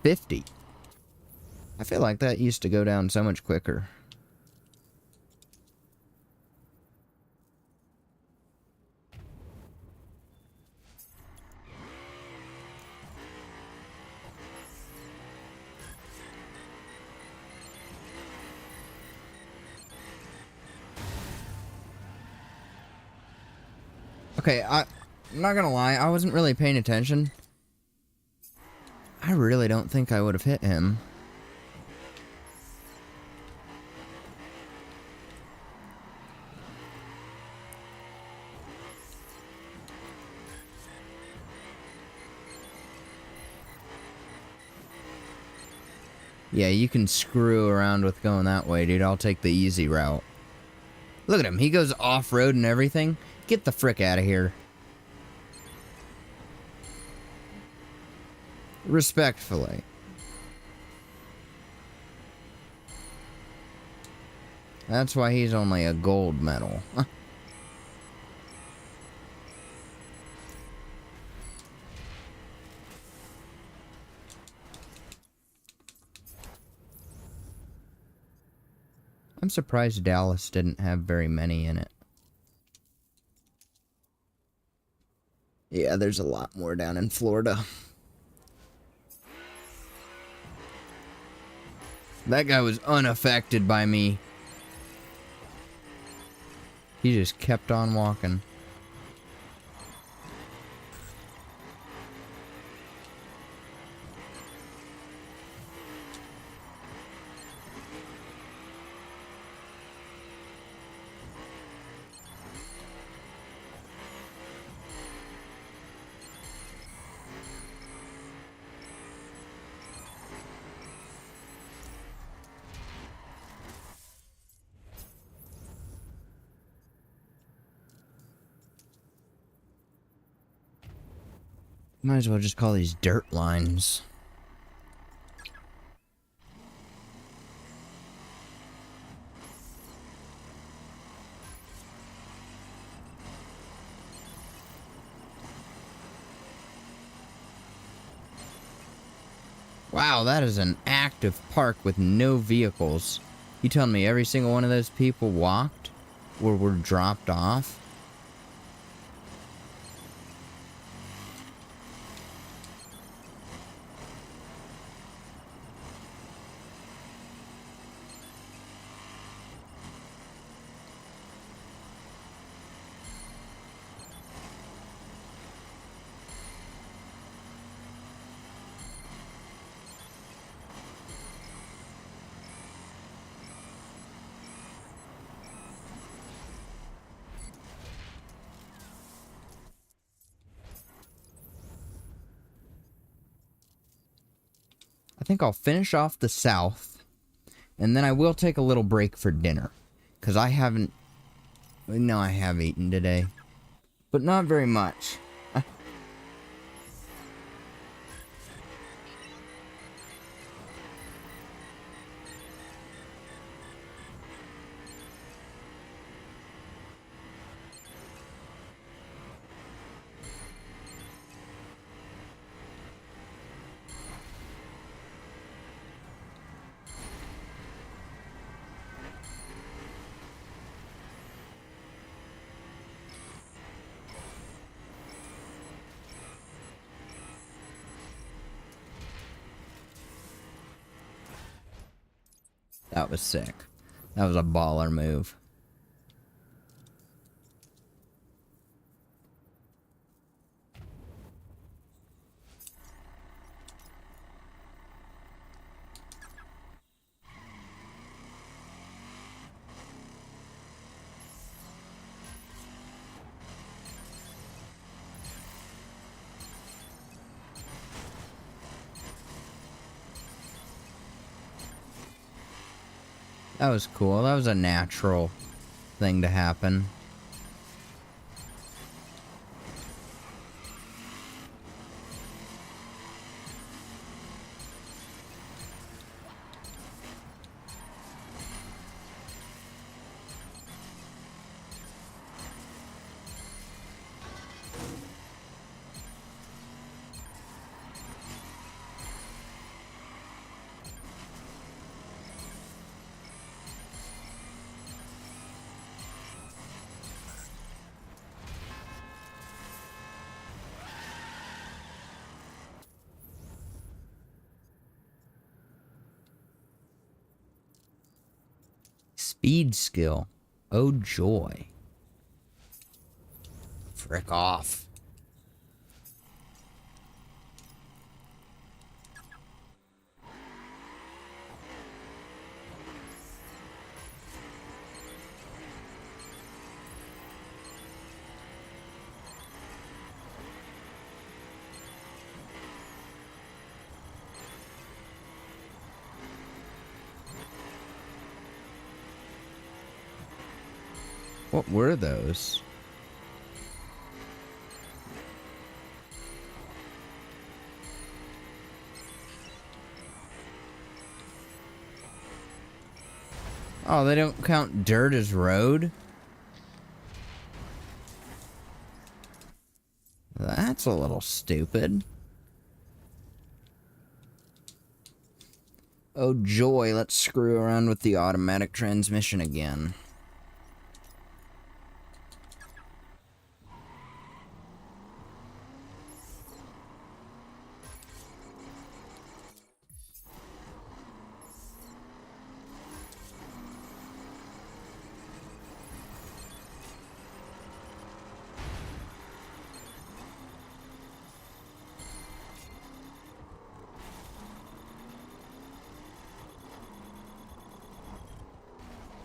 50. I feel like that used to go down so much quicker. Okay, I'm not gonna lie, I wasn't really paying attention. I really don't think I would have hit him. Yeah, you can screw around with going that way, dude. I'll take the easy route. Look at him, he goes off-road and everything. Get the frick out of here. Respectfully. That's why he's only a gold medal. I'm surprised Dallas didn't have very many in it. Yeah, there's a lot more down in Florida. That guy was unaffected by me. He just kept on walking. Might as well just call these dirt lines. Wow, that is an active park with no vehicles. You telling me every single one of those people walked or were dropped off? I think I'll finish off the south, and then I will take a little break for dinner. Because I haven't... No, I have eaten today. But not very much. That was sick. That was a baller move. That was cool. That was a natural thing to happen. Speed skill. Oh joy. Frick off. What were those? Oh, they don't count dirt as road? That's a little stupid. Oh joy, let's screw around with the automatic transmission again.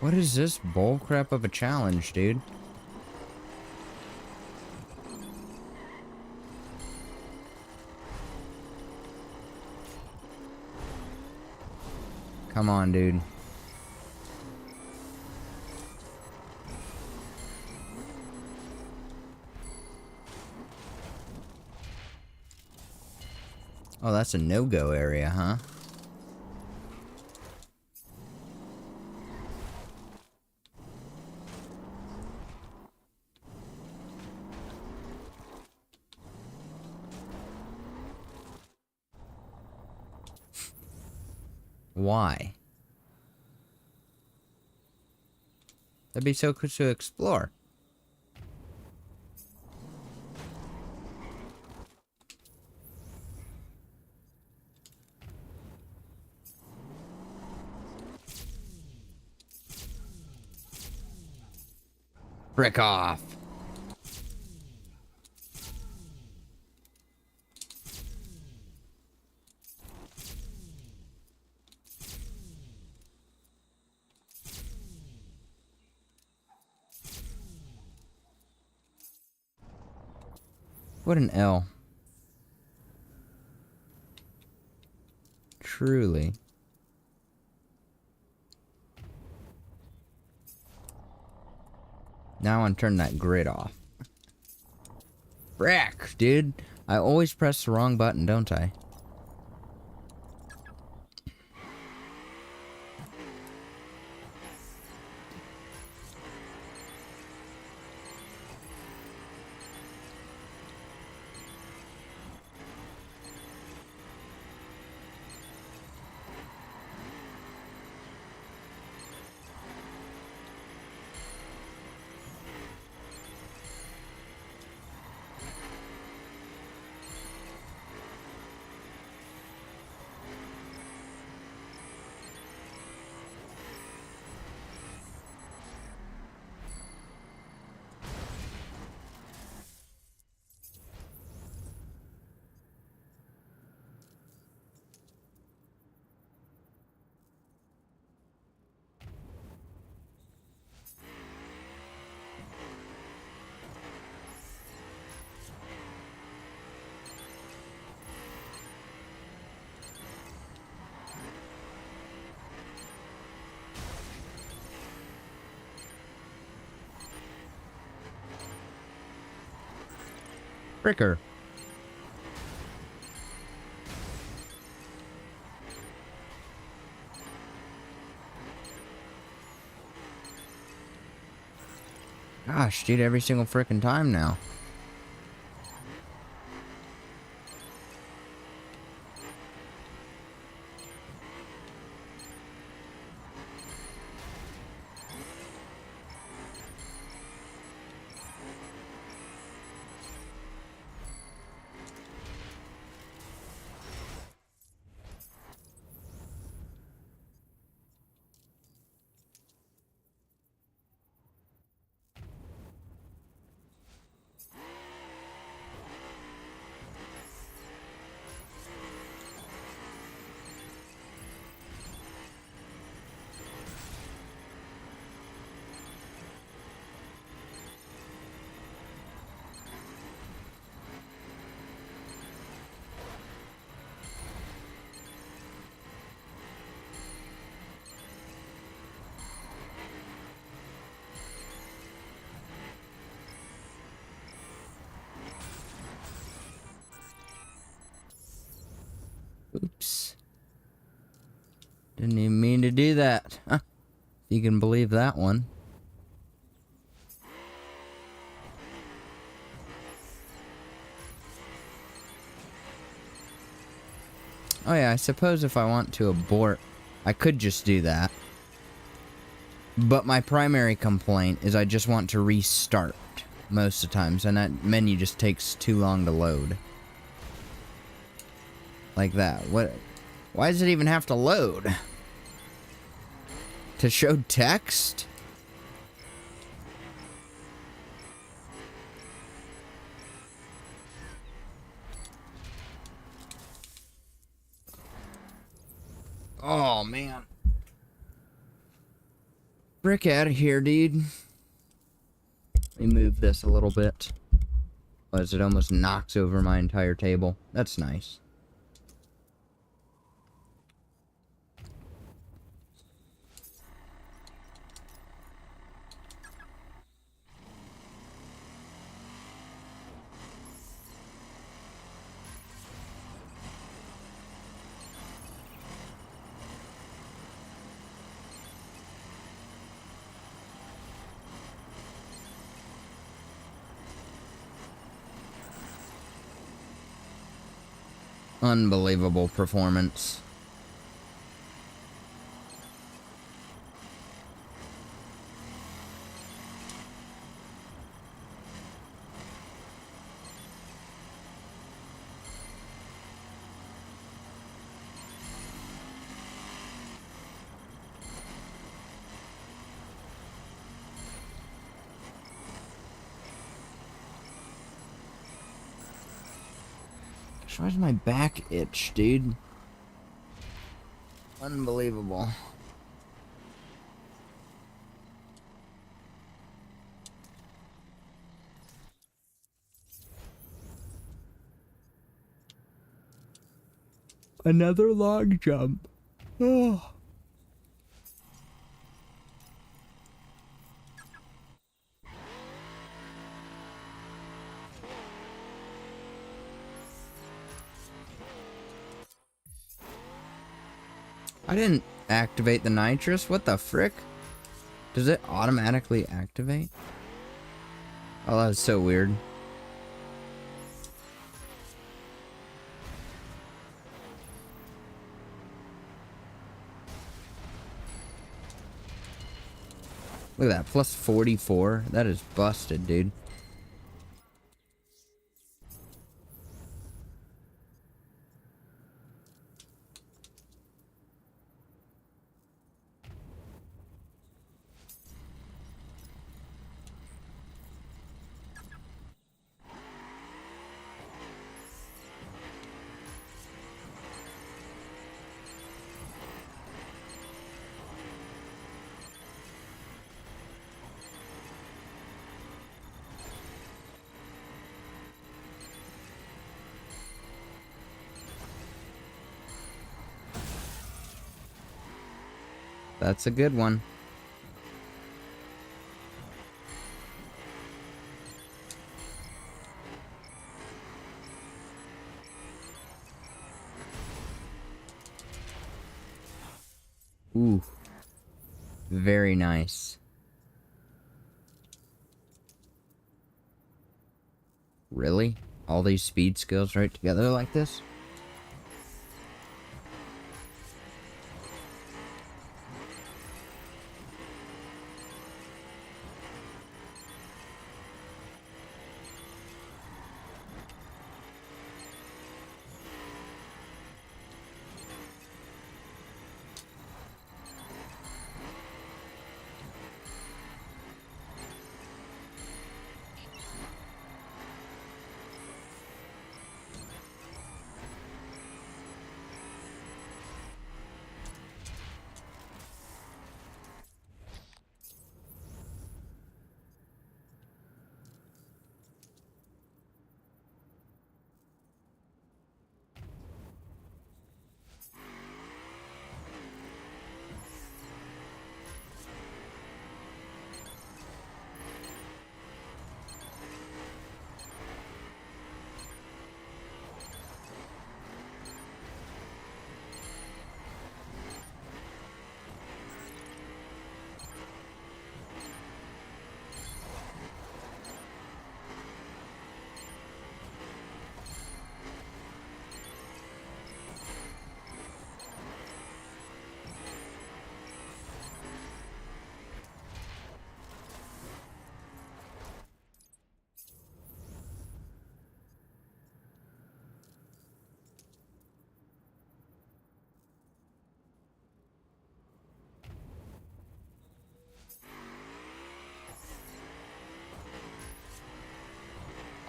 What is this bullcrap of a challenge, dude? Come on, dude. Oh, that's a no-go area, huh? Why? That'd be so cool to explore. Frick off. What an L. Truly. Now I want to turn that grid off. Frick, dude. I always press the wrong button, don't I? Fricker. Gosh, dude, every single frickin' time now. Oops. Didn't even mean to do that. Huh. You can believe that one. Oh yeah, I suppose if I want to abort I could just do that. But my primary complaint is I just want to restart most of the times, and that menu just takes too long to load. Like that. What? Why does it even have to load? To show text? Oh, man. Frick out of here, dude. Let me move this a little bit. As it almost knocks over my entire table. That's nice. Unbelievable performance. Why does my back itch, dude? Unbelievable. Another log jump. Oh. I didn't activate the nitrous. What the frick? Does it automatically activate? Oh, that was so weird. Look at that, plus 44. That is busted, dude. That's a good one. Ooh. Very nice. Really? All these speed skills right together like this?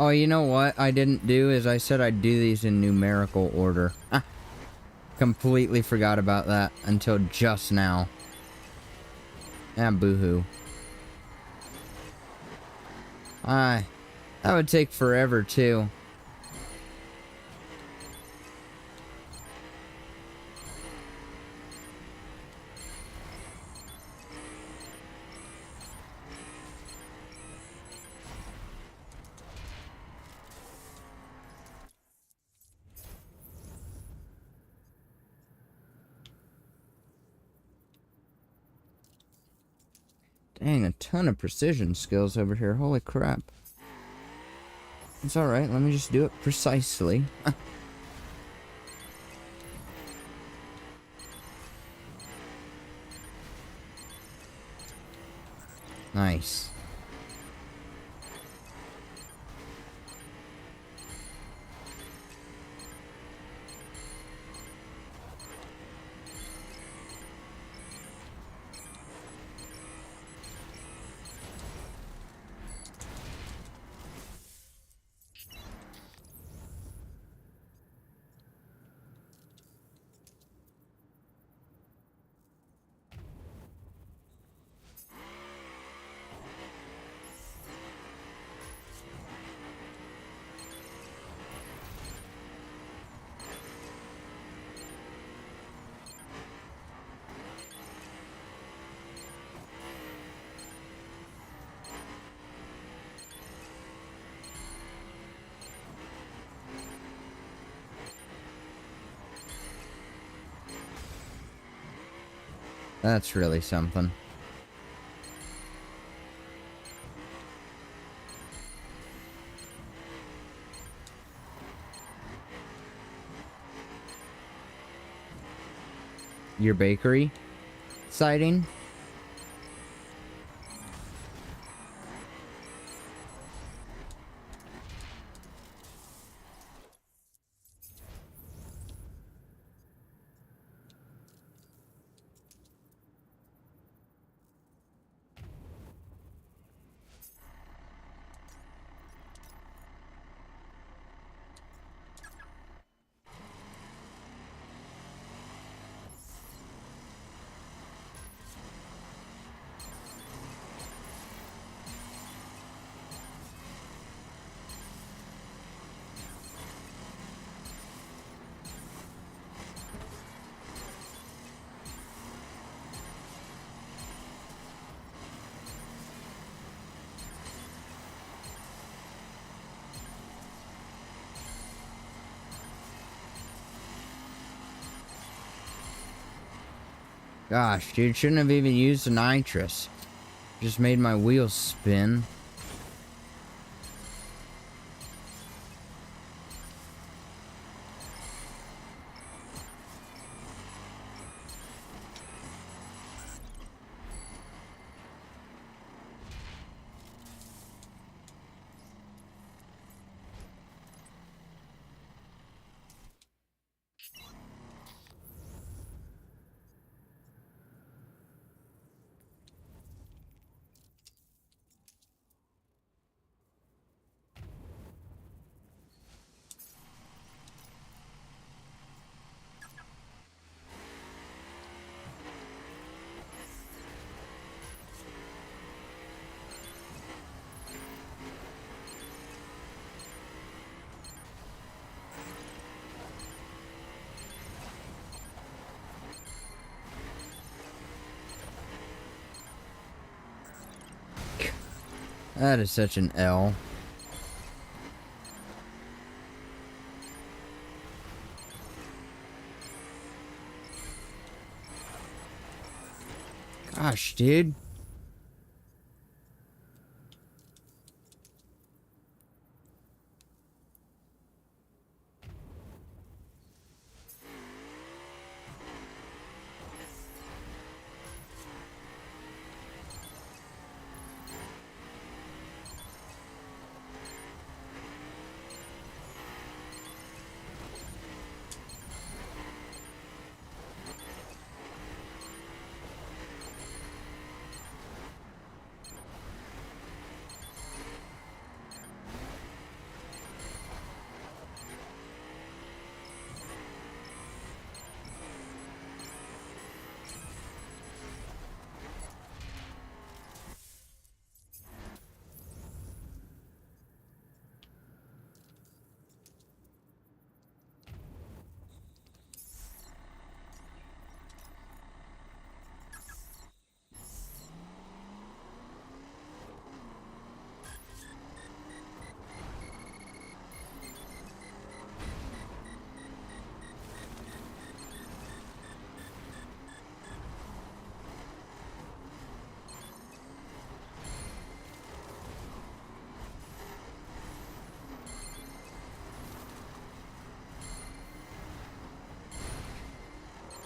Oh, you know what I didn't do is I said I'd do these in numerical order. Completely forgot about that until just now. Ah, boo-hoo. That would take forever, too. Dang, a ton of precision skills over here. Holy crap. It's alright, let me just do it precisely. Nice. That's really something. Your bakery sighting? Gosh, dude, shouldn't have even used the nitrous. Just made my wheels spin. That is such an L. Gosh, dude.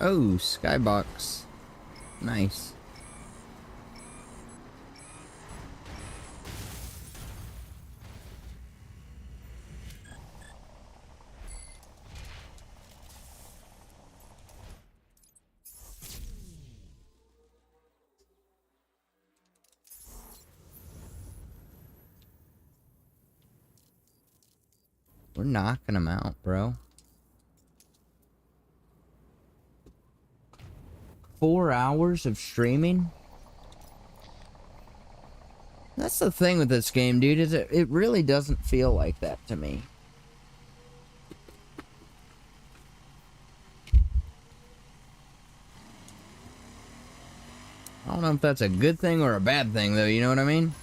Oh, skybox. Nice. We're knocking them out, bro. 4 hours of streaming? That's the thing with this game, dude, is it really doesn't feel like that to me. I don't know if that's a good thing or a bad thing, though, you know what I mean?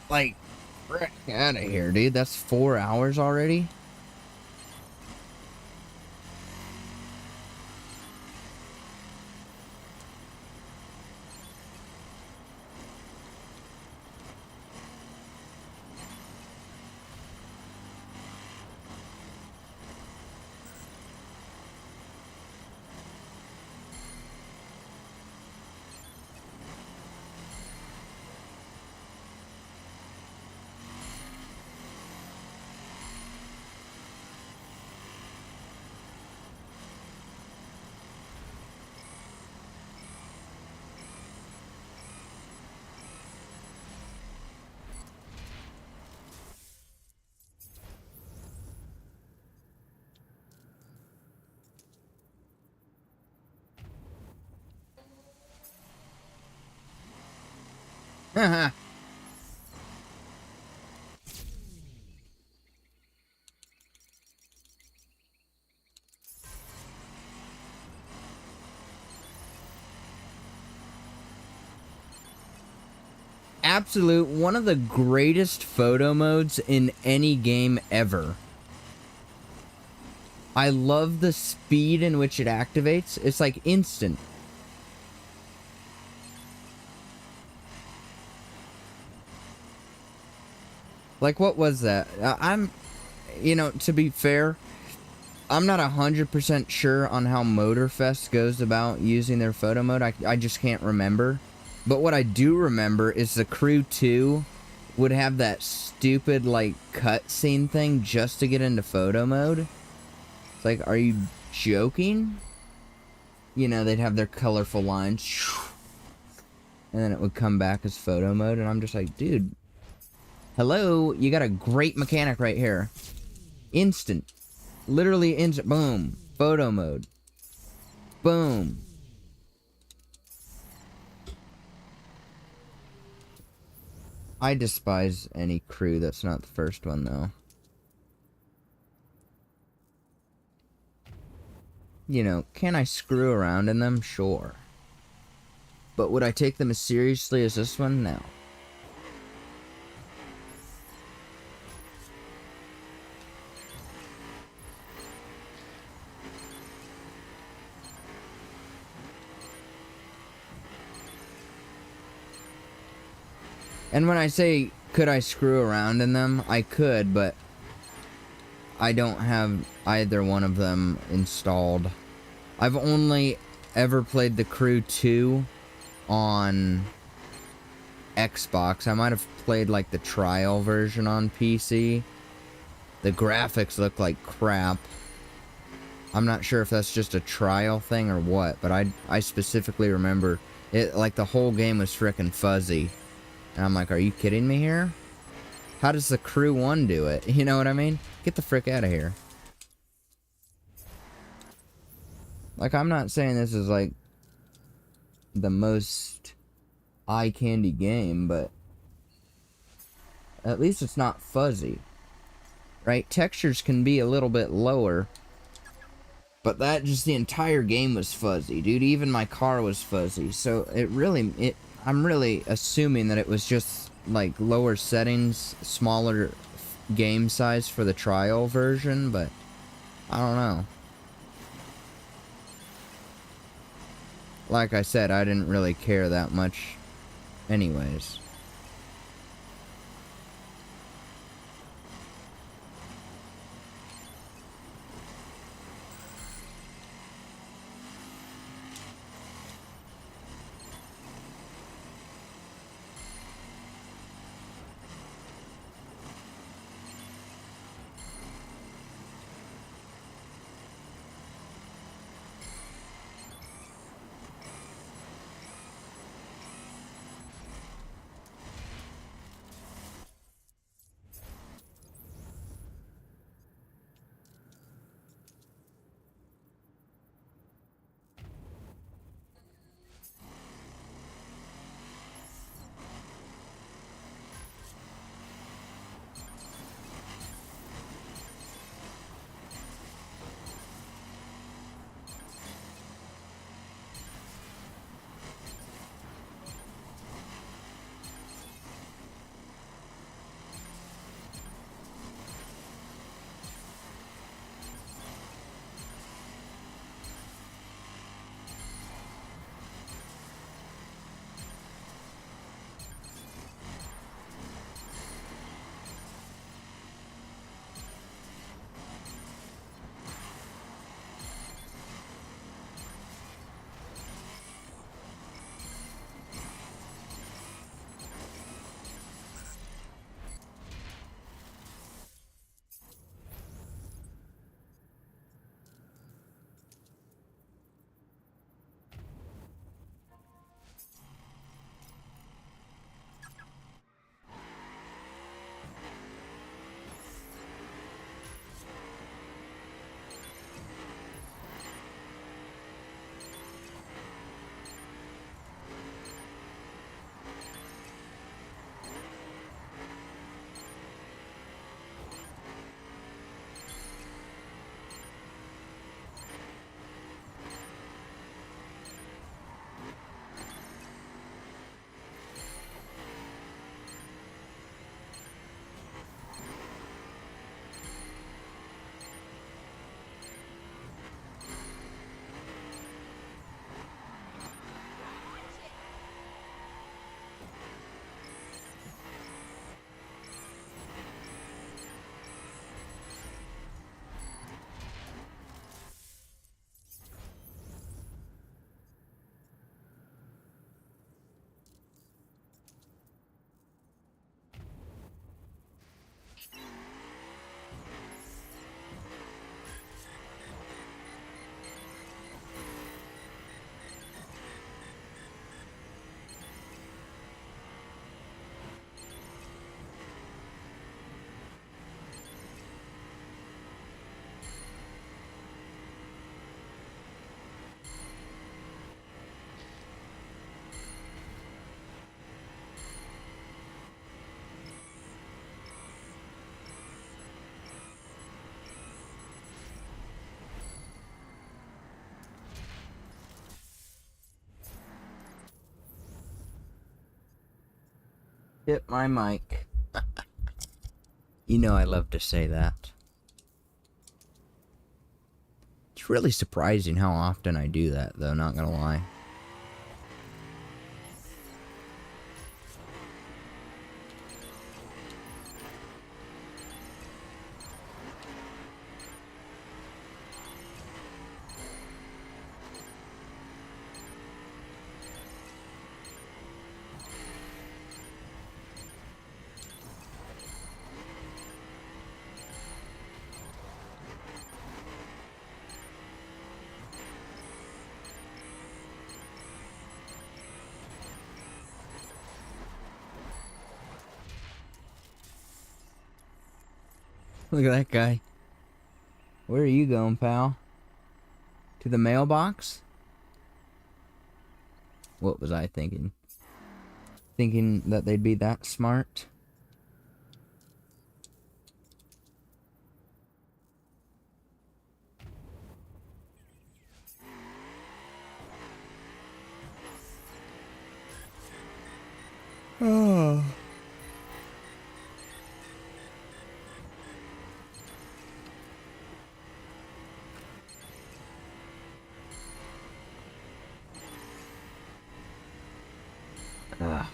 Like, frick out of here, dude. That's 4 hours already? Haha. Absolute, one of the greatest photo modes in any game ever. I love the speed in which it activates. It's like instant. Like, what was that? You know, to be fair, I'm not 100% sure on how Motorfest goes about using their photo mode. I just can't remember. But what I do remember is the Crew 2 would have that stupid, like, cutscene thing just to get into photo mode. It's like, are you joking? You know, they'd have their colorful lines. And then it would come back as photo mode. And I'm just like, dude, hello, you got a great mechanic right here. Instant. Literally instant. Boom. Photo mode. Boom. I despise any crew that's not the first one, though. You know, can I screw around in them? Sure. But would I take them as seriously as this one? No. And when I say, could I screw around in them? I could, but I don't have either one of them installed. I've only ever played the Crew 2 on Xbox. I might have played, like, the trial version on PC. The graphics look like crap. I'm not sure if that's just a trial thing or what, but I specifically remember it, like, the whole game was frickin' fuzzy. And I'm like, are you kidding me here? How does the Crew 1 do it? You know what I mean? Get the frick out of here. Like, I'm not saying this is, like, the most eye-candy game, but at least it's not fuzzy. Right? Textures can be a little bit lower, but that just the entire game was fuzzy, dude. Even my car was fuzzy. So I'm really assuming that it was just like lower settings, smaller game size for the trial version, but I don't know. Like I said, I didn't really care that much anyways. Hit my mic. You know I love to say that. It's really surprising how often I do that, though, not gonna lie. Look at that guy. Where are you going, pal? To the mailbox? What was I thinking? Thinking that they'd be that smart? Oh. Ugh.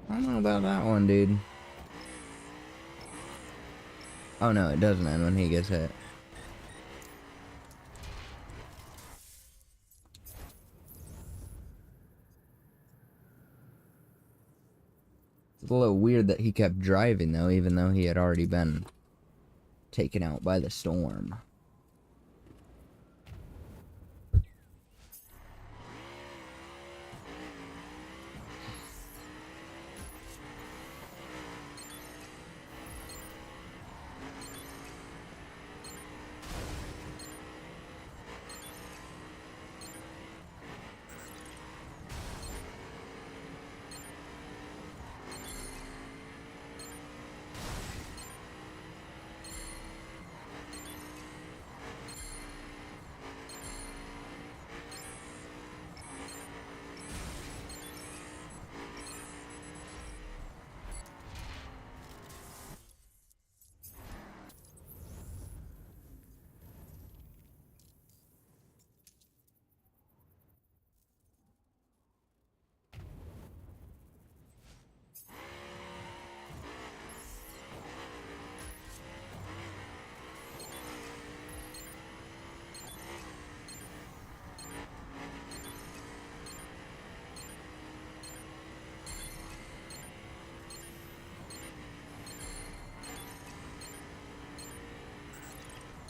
I don't know about that one, dude. Oh no, it doesn't end when he gets hit. It's a little weird that he kept driving, though, even though he had already been taken out by the storm.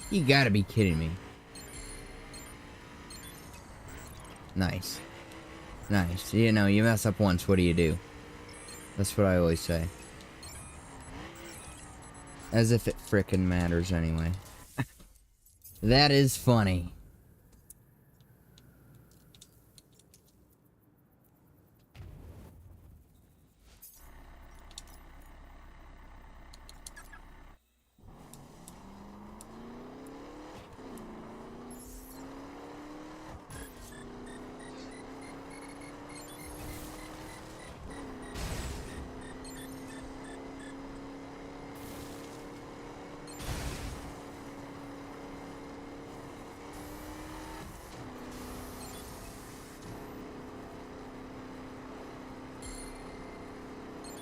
You gotta be kidding me. Nice. Nice. You know, you mess up once, what do you do? That's what I always say. As if it frickin' matters anyway. That is funny.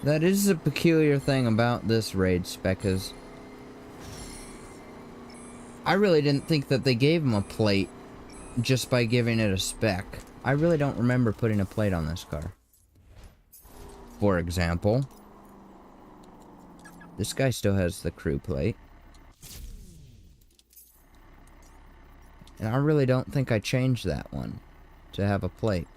That is a peculiar thing about this raid spec is I really didn't think that they gave him a plate just by giving it a spec. I really don't remember putting a plate on this car. For example, this guy still has the crew plate. And I really don't think I changed that one to have a plate.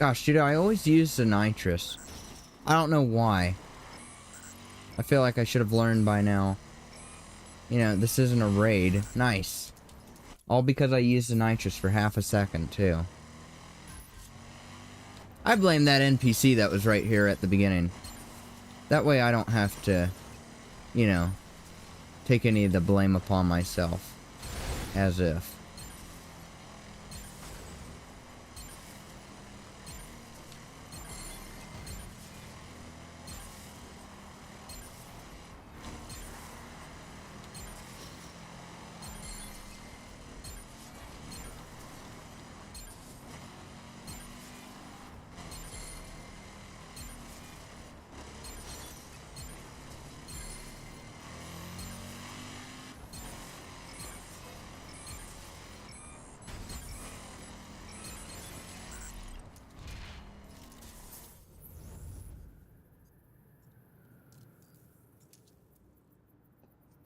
Gosh, dude, I always use the nitrous. I don't know why. I feel like I should have learned by now. You know, this isn't a raid. Nice. All because I used the nitrous for half a second, too. I blame that NPC that was right here at the beginning. That way I don't have to, you know, take any of the blame upon myself. As if.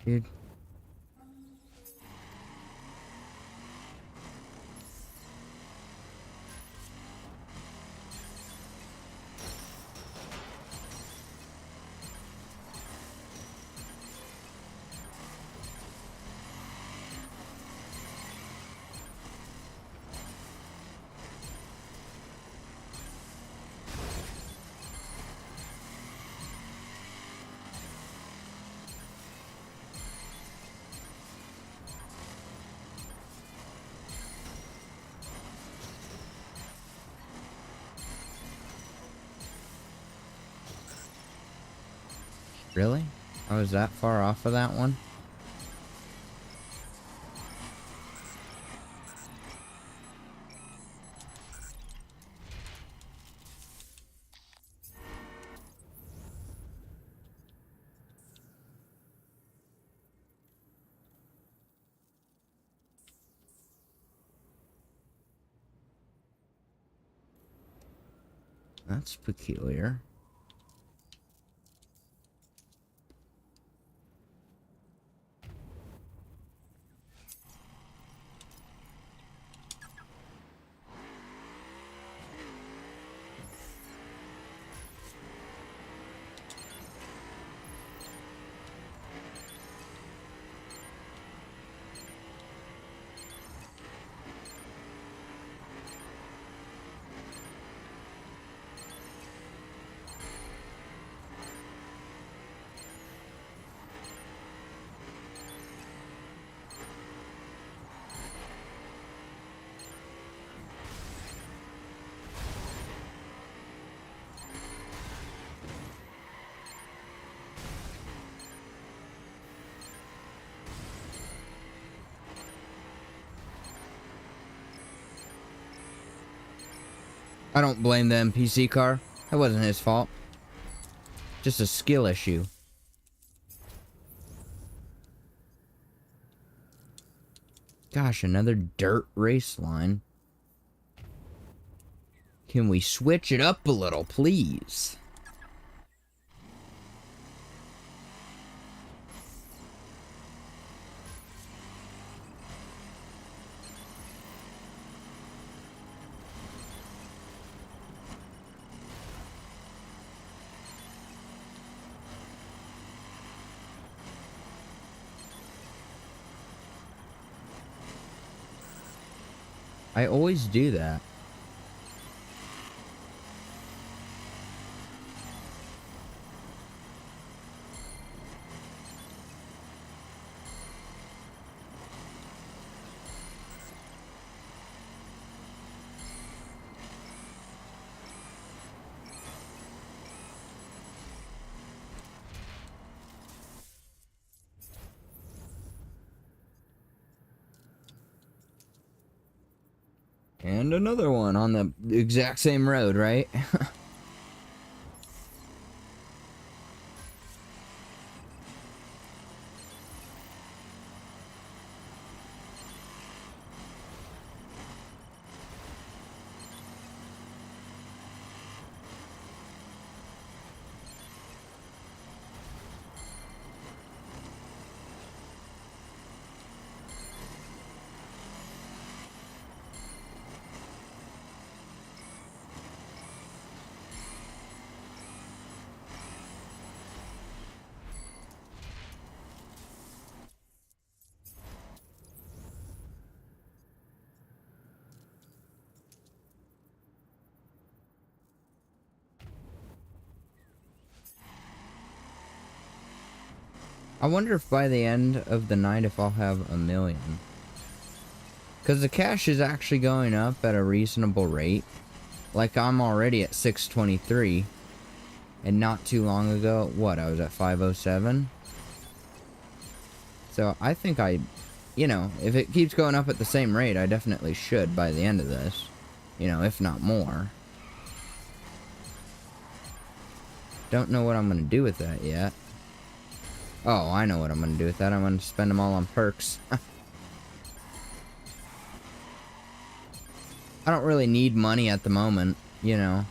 Dude. Really? I was that far off of that one? That's peculiar. I don't blame the NPC car. That wasn't his fault. Just a skill issue. Gosh, another dirt race line. Can we switch it up a little, please? I always do that. And another one on the exact same road, right? I wonder if by the end of the night if I'll have 1,000,000. Because the cash is actually going up at a reasonable rate. Like, I'm already at 623. And not too long ago, what, I was at 507? So I think you know, if it keeps going up at the same rate, I definitely should by the end of this. You know, if not more. Don't know what I'm going to do with that yet. Oh, I know what I'm going to do with that. I'm going to spend them all on perks. I don't really need money at the moment, you know.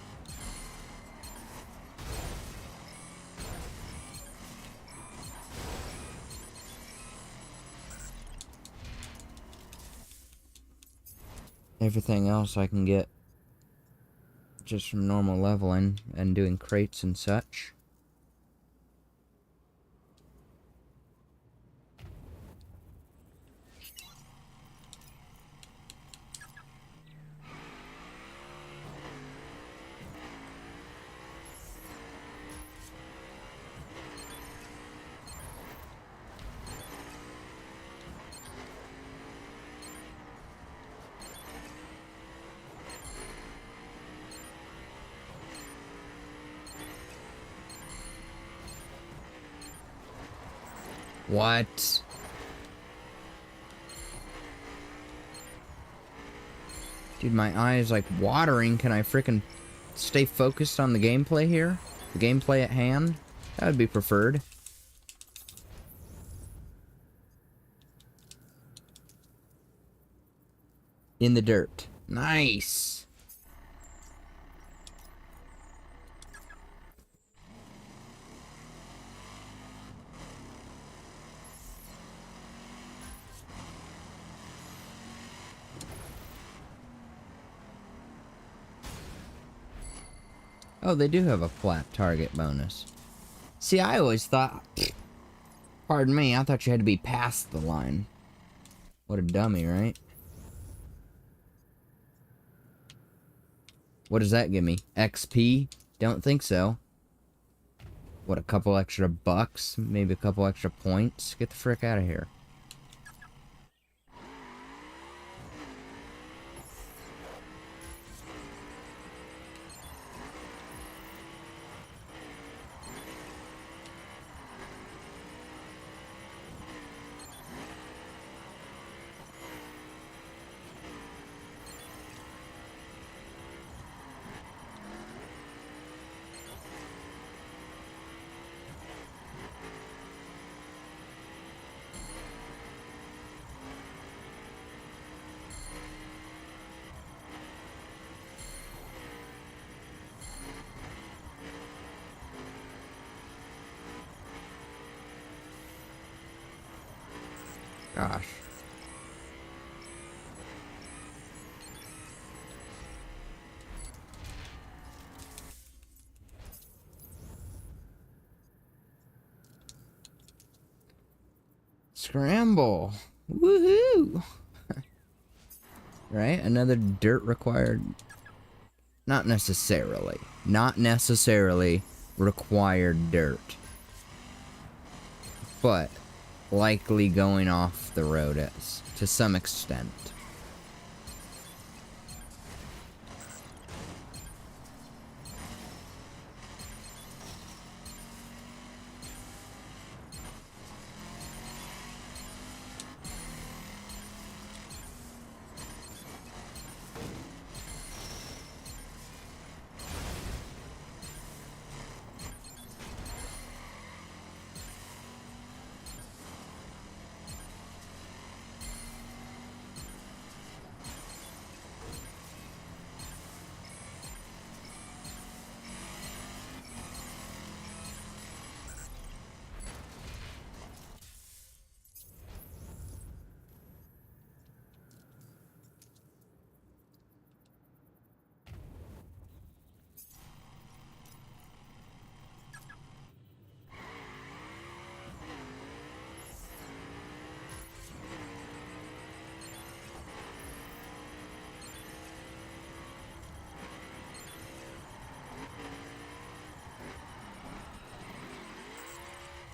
Everything else I can get just from normal leveling and doing crates and such. What? Dude, my eye is like watering. Can I frickin' stay focused on the gameplay here? The gameplay at hand? That would be preferred. In the dirt. Nice! Oh, they do have a flat target bonus. See, I always thought... Pardon me, I thought you had to be past the line. What a dummy, right? What does that give me? XP? Don't think so. What, a couple extra bucks? Maybe a couple extra points? Get the frick out of here. Gosh. Scramble. Woohoo! Right? Another dirt required. Not necessarily. Not necessarily required dirt. But likely going off the road is, to some extent.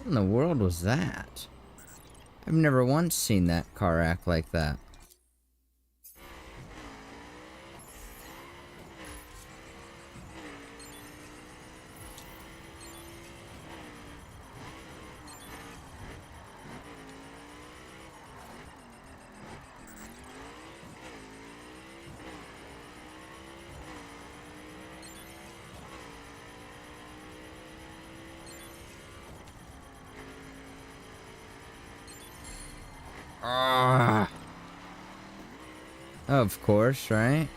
What in the world was that? I've never once seen that car act like that. Ah. Of course, right?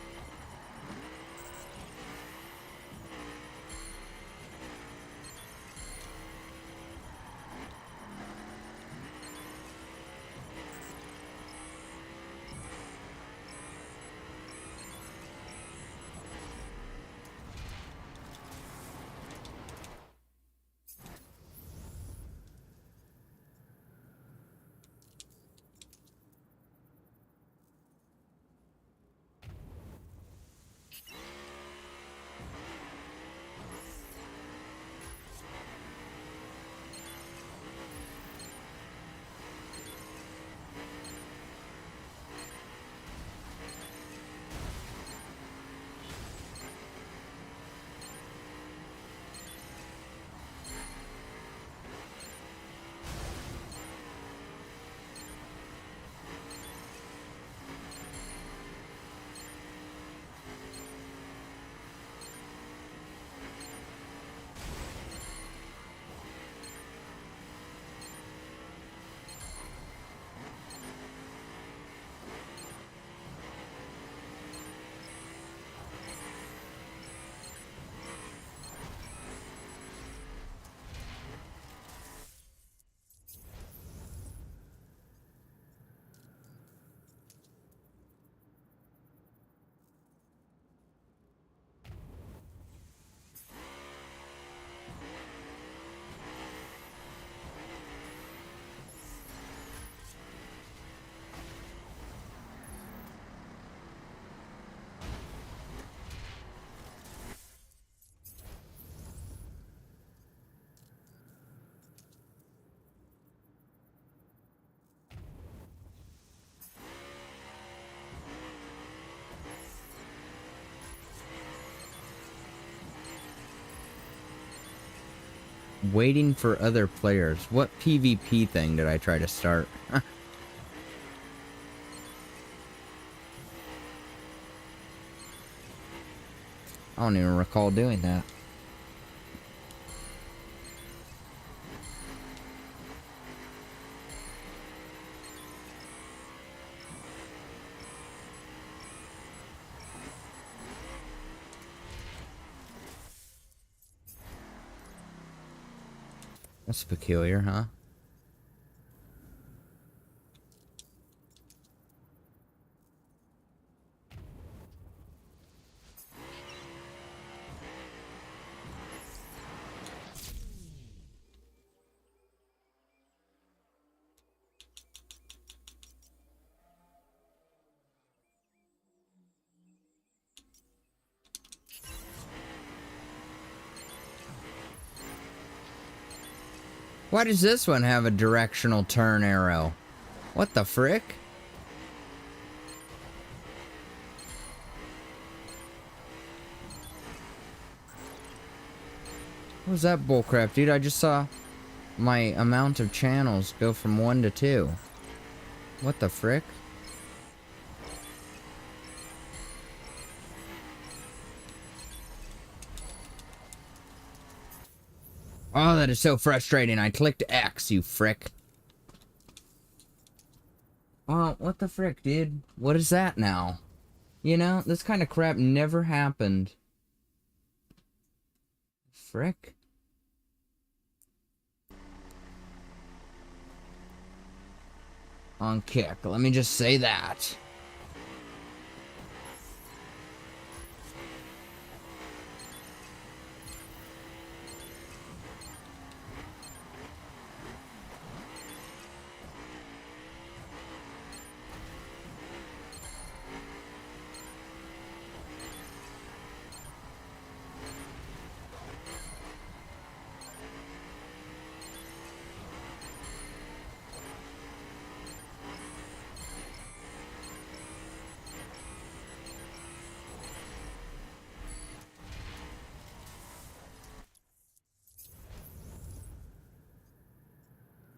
Waiting for other players. What PvP thing did I try to start? I don't even recall doing that. That's peculiar, huh? Why does this one have a directional turn arrow? What the frick? What was that bullcrap, dude? I just saw my amount of channels go from 1 to 2. What the frick? Oh, that is so frustrating. I clicked X, you frick. Oh, what the frick, dude? What is that now? You know, this kind of crap never happened. Frick. On kick, let me just say that.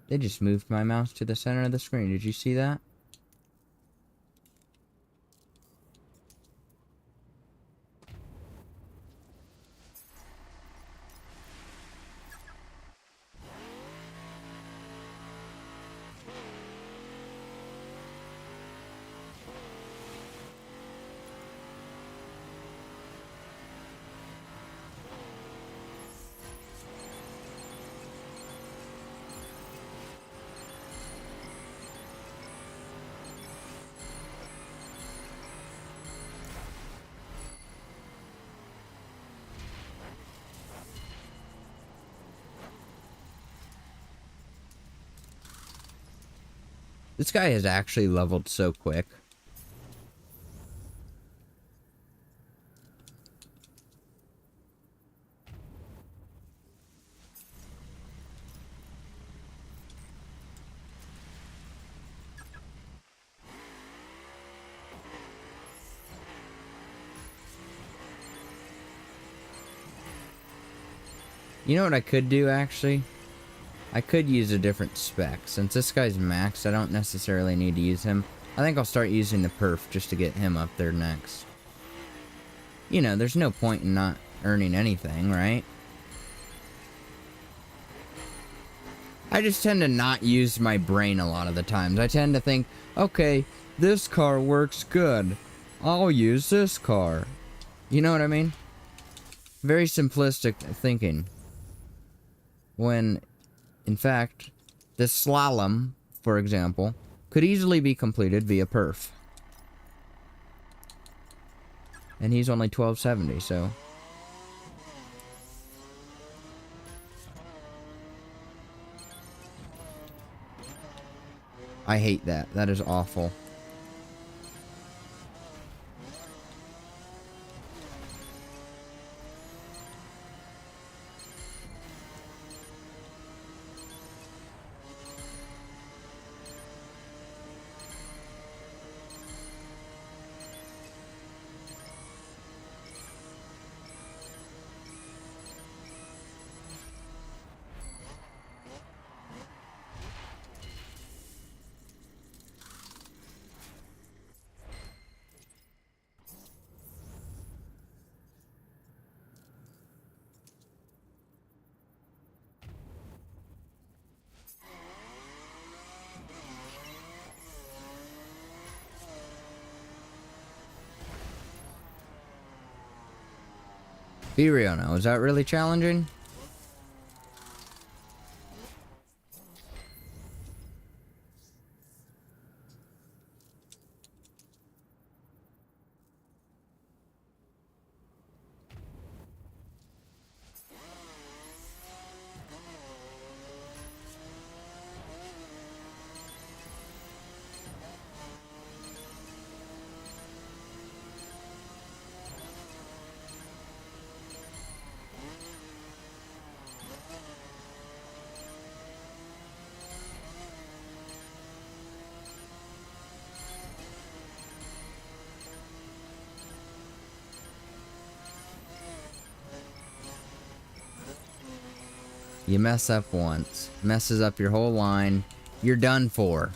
They just moved my mouse to the center of the screen. Did you see that? This guy has actually leveled so quick. You know what I could do, actually? I could use a different spec. Since this guy's maxed, I don't necessarily need to use him. I think I'll start using the perf just to get him up there next. You know, there's no point in not earning anything, right? I just tend to not use my brain a lot of the times. I tend to think, okay, this car works good. I'll use this car. You know what I mean? Very simplistic thinking. When, in fact, this slalom, for example, could easily be completed via perf. And he's only 1270, so... I hate that. That is awful. Be real now, is that really challenging? You mess up once, messes up your whole line, you're done for.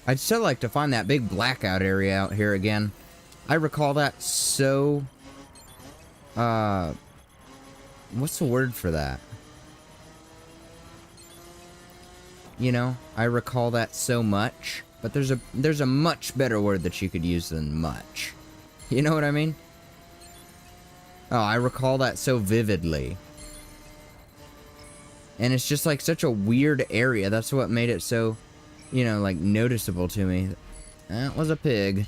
I'd still like to find that big blackout area out here again. I recall that so What's the word for that? You know, I recall that so much, but there's a much better word that you could use than much. You know what I mean? Oh, I recall that so vividly. And it's just like such a weird area. That's what made it so, you know, like noticeable to me. That was a pig.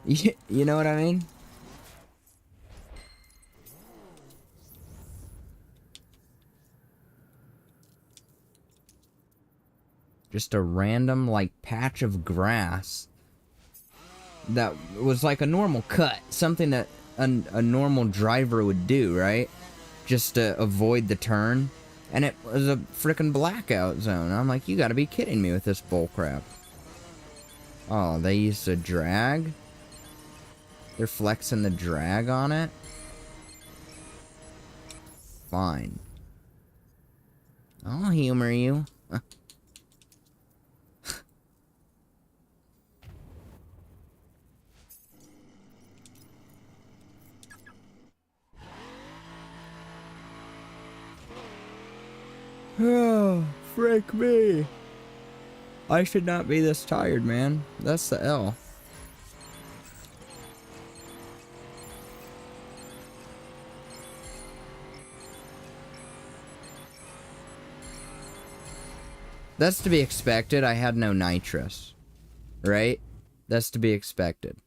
You know what I mean? Just a random, like, patch of grass that was like a normal cut. Something that a normal driver would do, right? Just to avoid the turn. And it was a freaking blackout zone. I'm like, you gotta be kidding me with this bullcrap. Oh, they used a drag? They're flexing the drag on it? Fine. I'll humor you. Oh, frick me. I should not be this tired, man. That's the L. That's to be expected. I had no nitrous. Right? That's to be expected.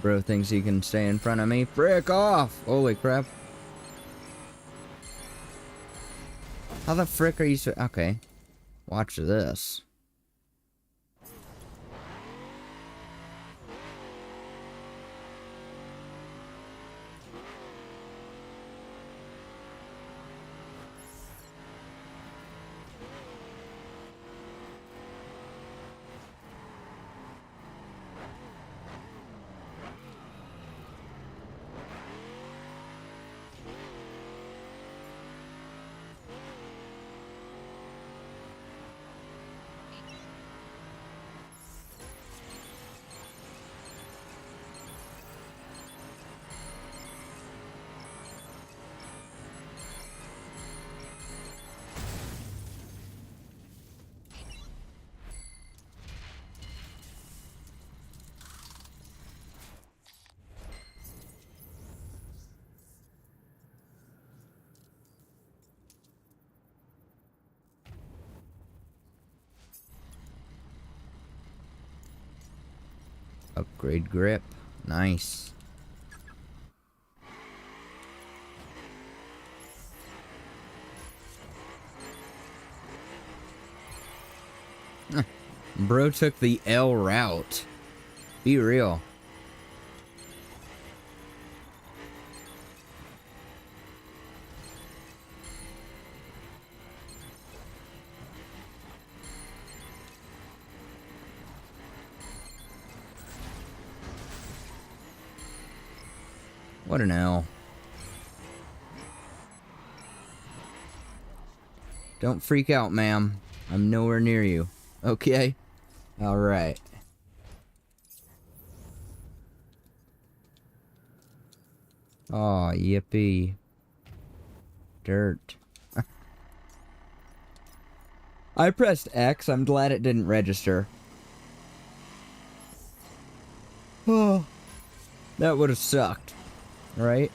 Bro thinks he can stay in front of me. Frick off! Holy crap. How the frick are you so... Okay. Watch this. Upgrade grip. Nice. Bro took the L route. Be real. What an L. Don't freak out, ma'am. I'm nowhere near you. Okay? Alright. Aw, yippee. Dirt. I pressed X. I'm glad it didn't register. Oh. That would have sucked. Right?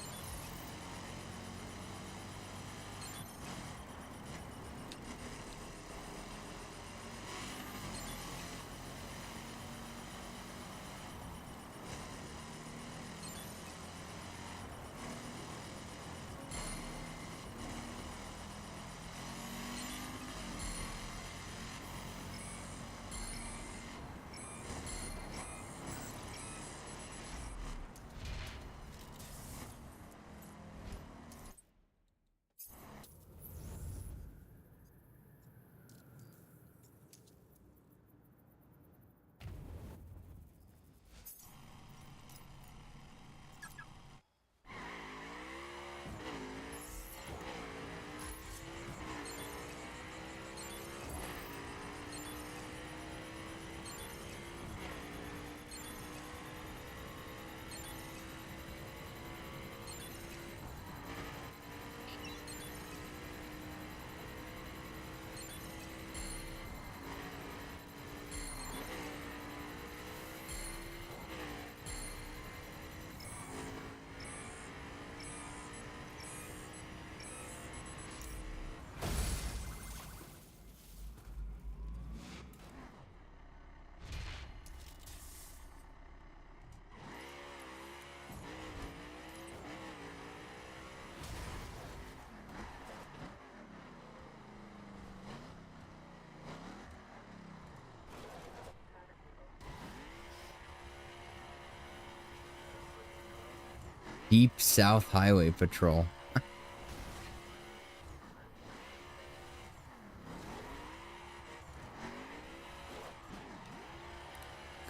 Deep South Highway Patrol.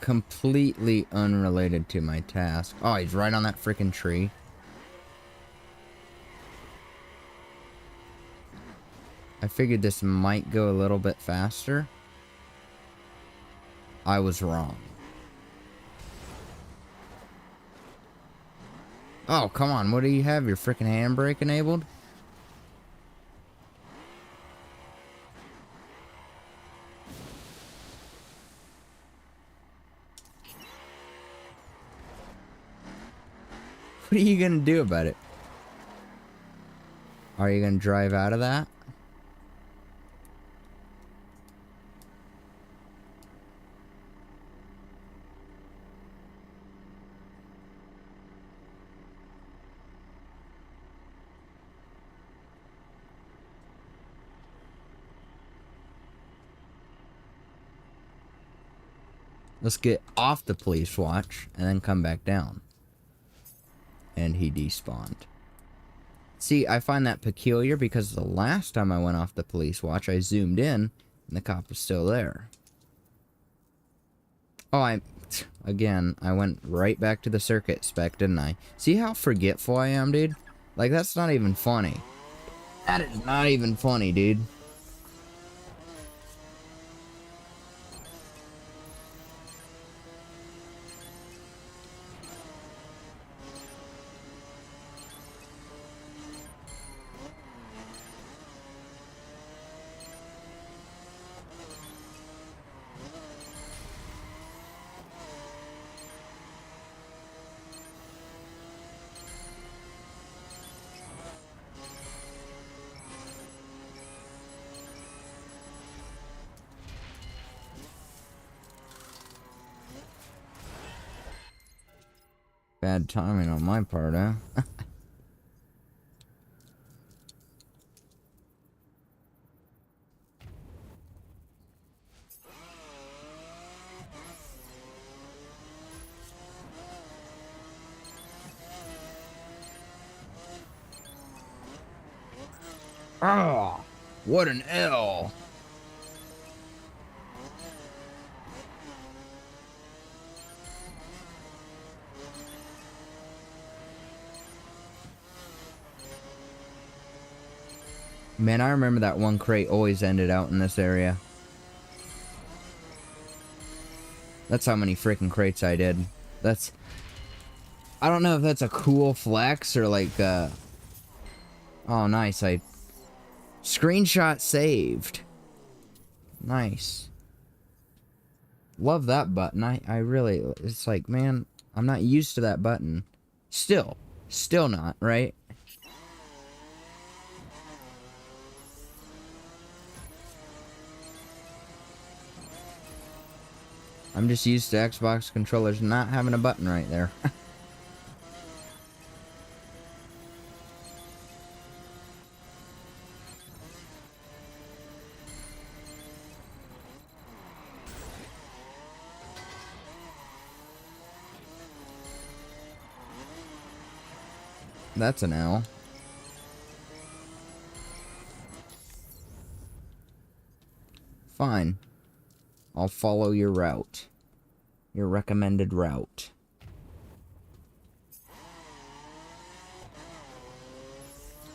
Completely unrelated to my task. Oh, he's right on that freaking tree. I figured this might go a little bit faster. I was wrong. Oh, come on. What do you have? Your freaking handbrake enabled? What are you gonna do about it? Are you gonna drive out of that? Let's get off the police watch and then come back down. And he despawned. See, I find that peculiar because the last time I went off the police watch, I zoomed in and the cop was still there. Oh, again, I went right back to the circuit spec, didn't I? See how forgetful I am, dude? Like, that's not even funny. That is not even funny, dude. Bad timing on my part, huh? Ah, what an L. Man, I remember that one crate always ended out in this area. That's how many freaking crates I did. That's... I don't know if that's a cool flex or like, oh, nice. I... Screenshot saved. Nice. Love that button. I really... It's like, man, I'm not used to that button. Still not, right? I'm just used to Xbox controllers not having a button right there. That's an L. Fine. I'll follow your route. Your recommended route.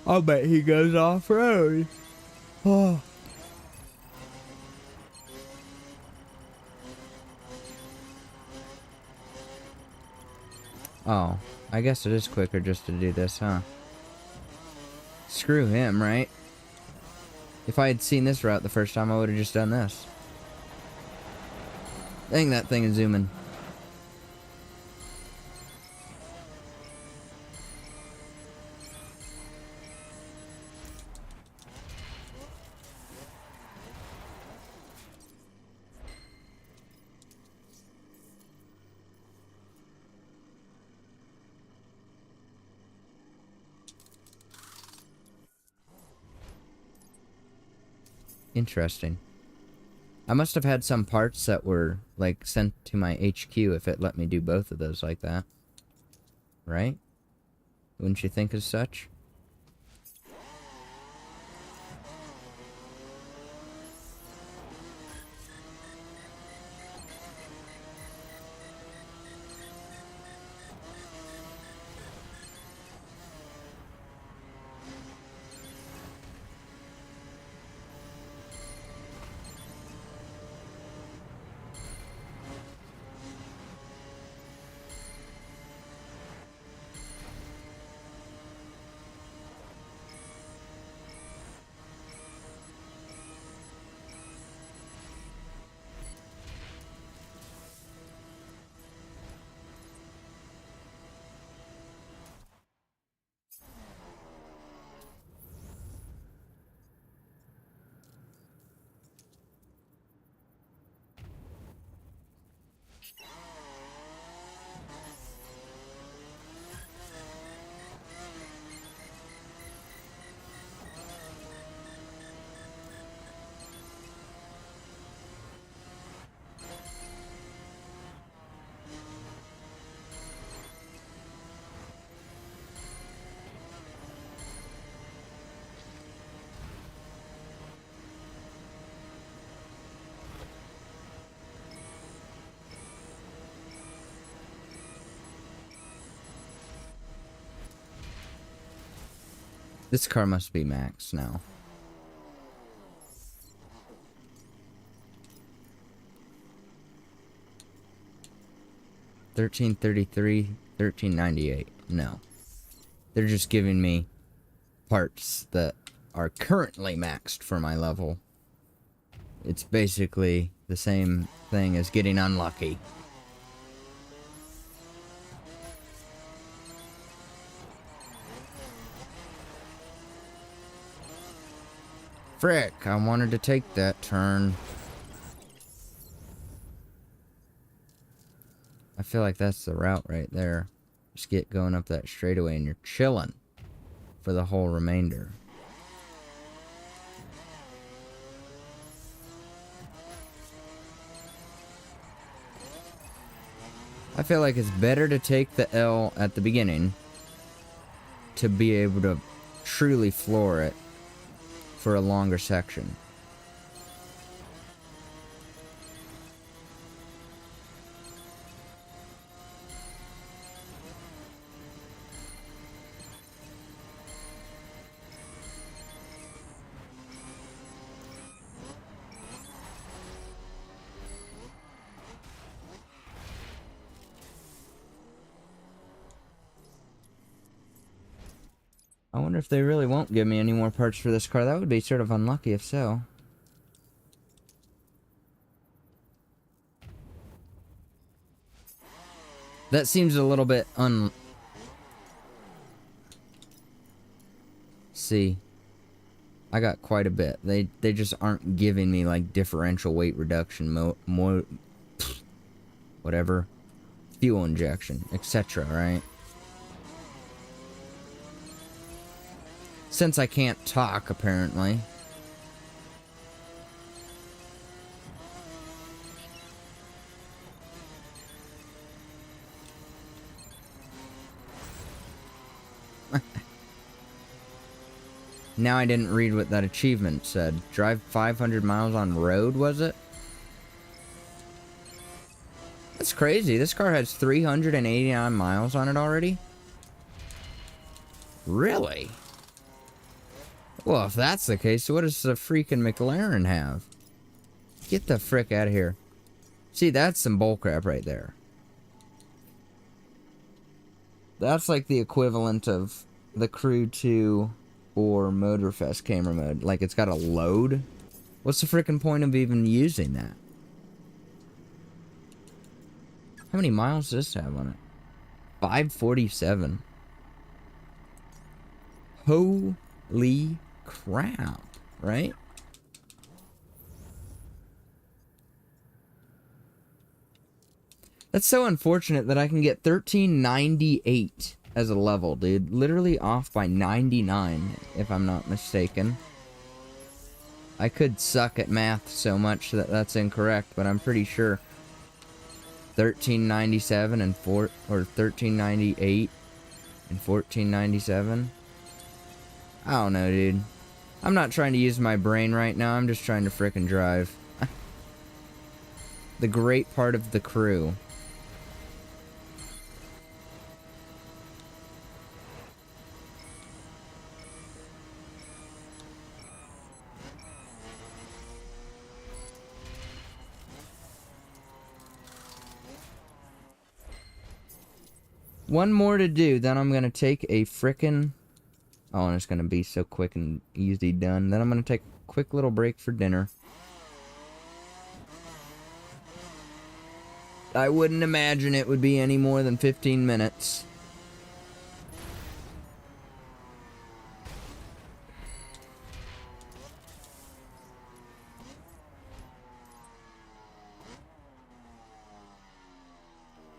I'll bet he goes off-road. Oh. Oh, I guess it is quicker just to do this, huh? Screw him, right? If I had seen this route the first time, I would have just done this. Dang, that thing is zooming. Interesting. I must have had some parts that were, like, sent to my HQ if it let me do both of those like that. Right? Wouldn't you think as such? This car must be max now. $13.33, $13.98. No. They're just giving me parts that are currently maxed for my level. It's basically the same thing as getting unlucky. Frick, I wanted to take that turn. I feel like that's the route right there. Just get going up that straightaway and you're chilling for the whole remainder. I feel like it's better to take the L at the beginning to be able to truly floor it for a longer section. I wonder if they really won't give me any more parts for this car. That would be sort of unlucky if so. That seems a little bit See, I got quite a bit. They just aren't giving me like differential weight reduction, more whatever, fuel injection, etc. Right? Since I can't talk, apparently. Now I didn't read what that achievement said. Drive 500 miles on road, was it? That's crazy. This car has 389 miles on it already? Really? Well, if that's the case, what does the freaking McLaren have? Get the frick out of here. See, that's some bullcrap right there. That's like the equivalent of the Crew 2 or Motorfest camera mode. Like, it's got a load. What's the freaking point of even using that? How many miles does this have on it? 547. Holy crap, right? That's so unfortunate that I can get 1398 as a level, dude. Literally off by 99, if I'm not mistaken. I could suck at math so much that that's incorrect, but I'm pretty sure 1397 and 1398 In 1497? I don't know, dude. I'm not trying to use my brain right now. I'm just trying to frickin' drive. The great part of the crew. One more to do, then I'm gonna take a frickin'... Oh, and it's gonna be so quick and easy done. Then I'm gonna take a quick little break for dinner. I wouldn't imagine it would be any more than 15 minutes.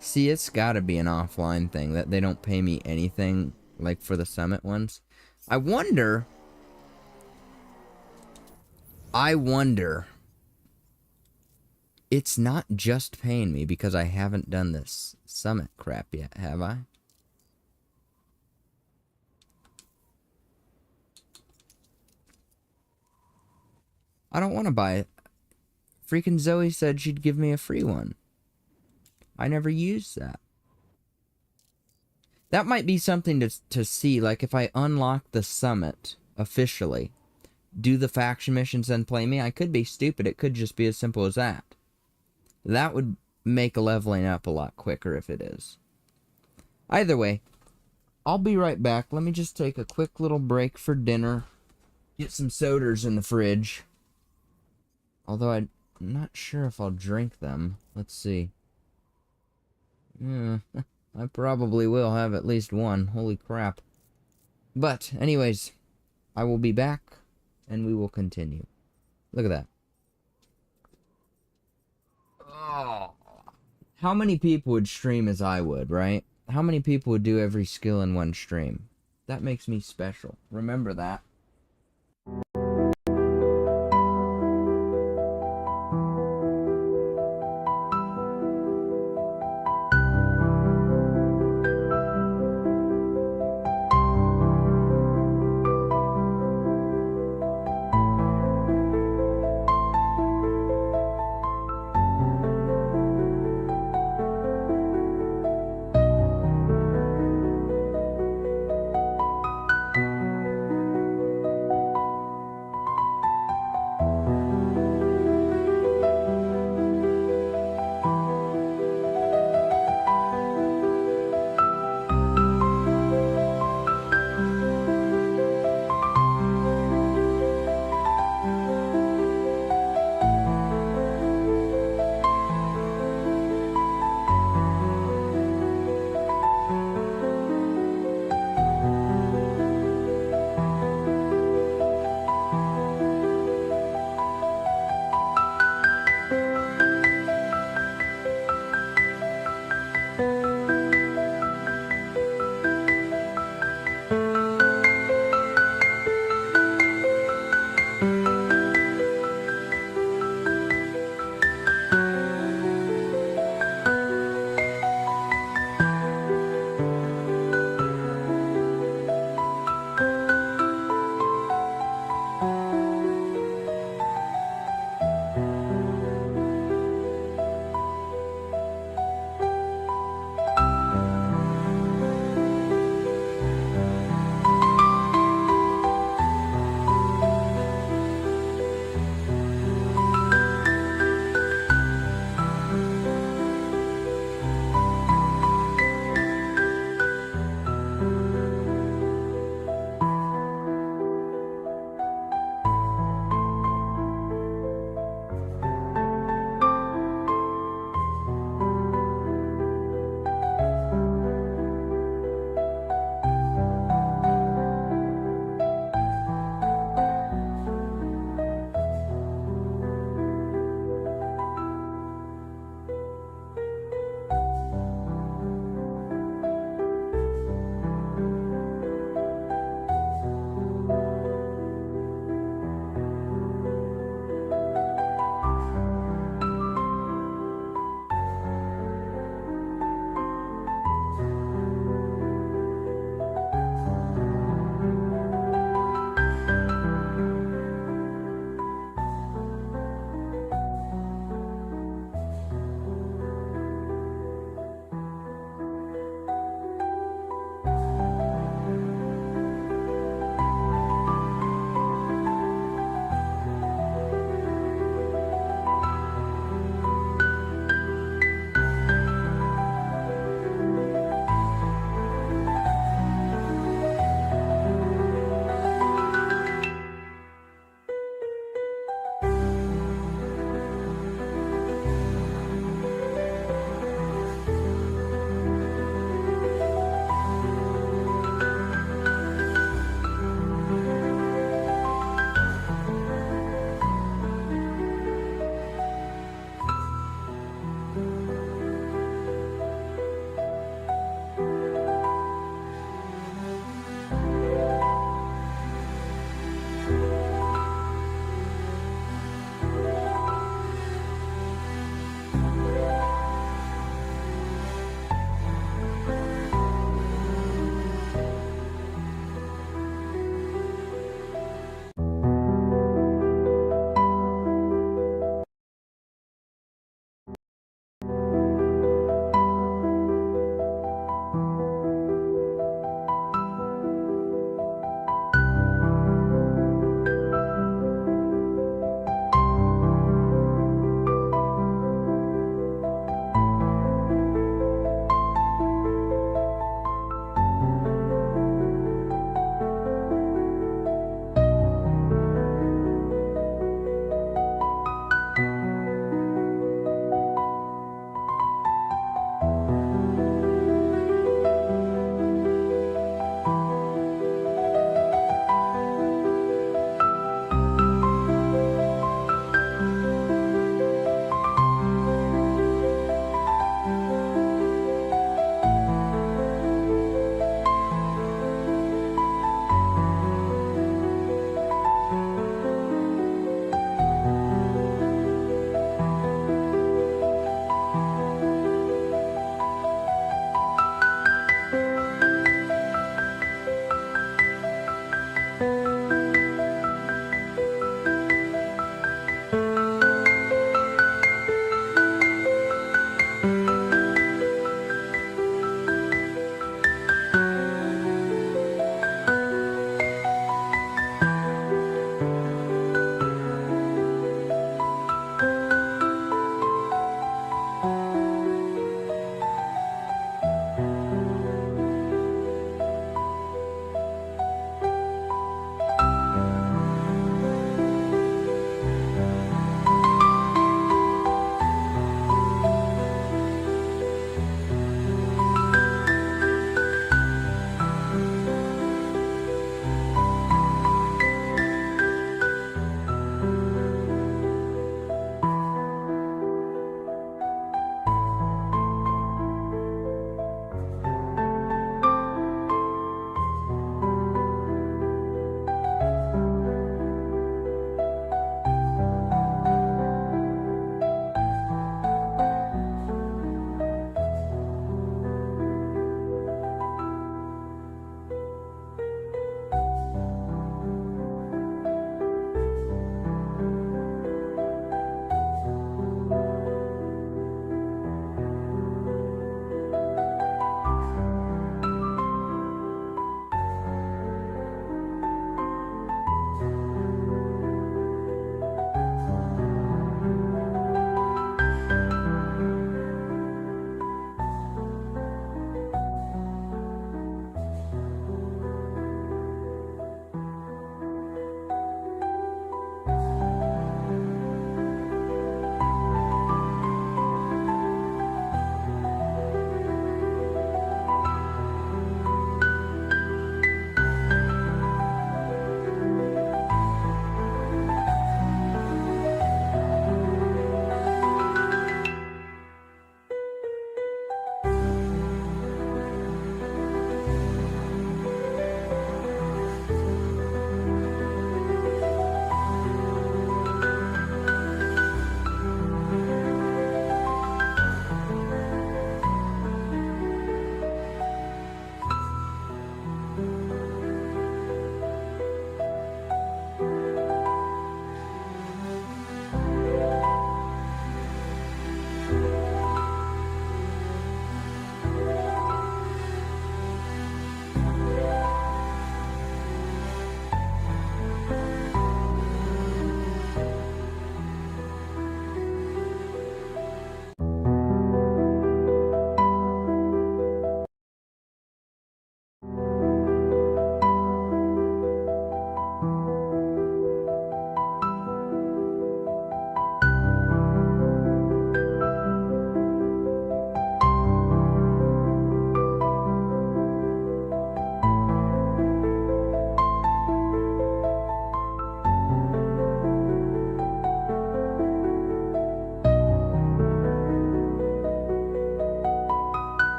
See, it's gotta be an offline thing that they don't pay me anything, like for the summit ones. I wonder... It's not just paying me because I haven't done this summit crap yet, have I? I don't want to buy it. Freaking Zoe said she'd give me a free one. I never used that. That might be something to see, like if I unlock the summit officially, do the faction missions and play me. I could be stupid. It could just be as simple as that. That would make leveling up a lot quicker if it is. Either way, I'll be right back. Let me just take a quick little break for dinner. Get some sodas in the fridge. Although I'm not sure if I'll drink them. Let's see. I probably will have at least one. Holy crap. But, anyways, I will be back, and we will continue. Look at that. Oh. How many people would stream as I would, right? How many people would do every skill in one stream? That makes me special. Remember that.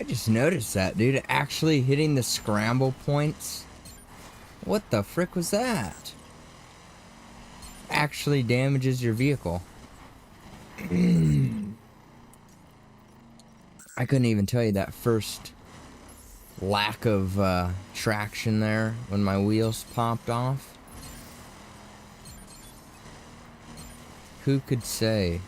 just noticed that, dude. Actually hitting the scramble points. What the frick was that? Actually damages your vehicle. I couldn't even tell you that first lack of traction there when my wheels popped off. Who could say?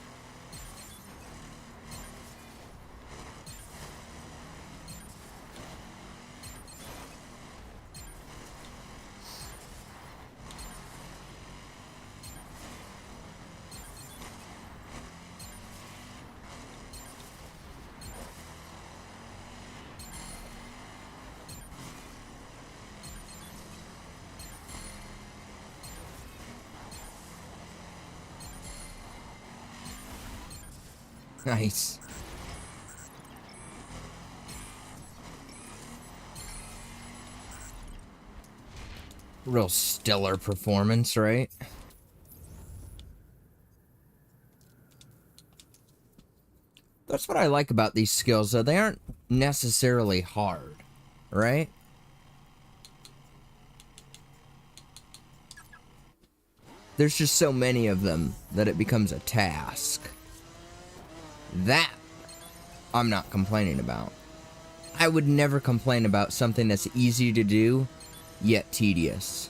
Nice. Real stellar performance, right? That's what I like about these skills, though. They aren't necessarily hard, right? There's just so many of them that it becomes a task. That I'm not complaining about. I would never complain about something that's easy to do, yet tedious.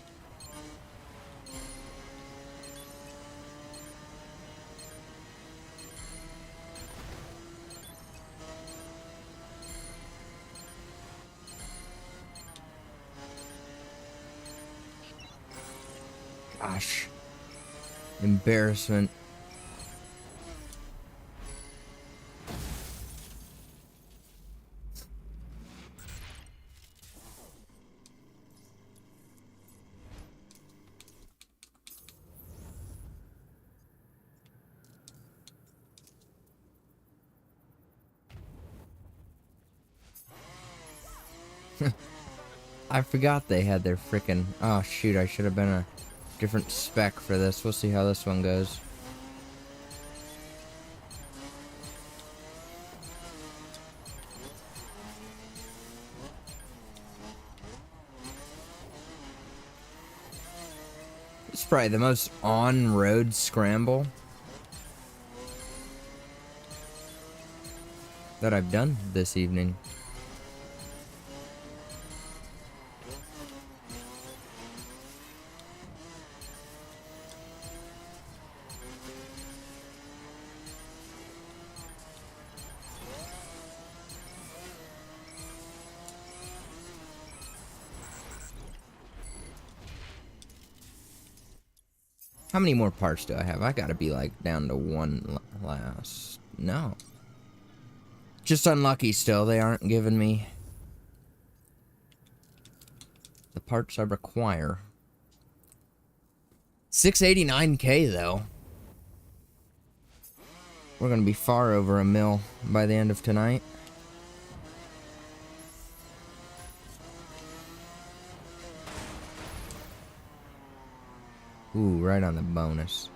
Gosh. Embarrassment. I forgot they had their frickin'... Oh, shoot, I should have been a different spec for this. We'll see how this one goes. It's probably the most on-road scramble that I've done this evening. How many more parts do I have? I gotta be like down to one last. No. Just unlucky still. They aren't giving me the parts I require. 689K though. We're gonna be far over a mil by the end of tonight. Ooh, right on the bonus.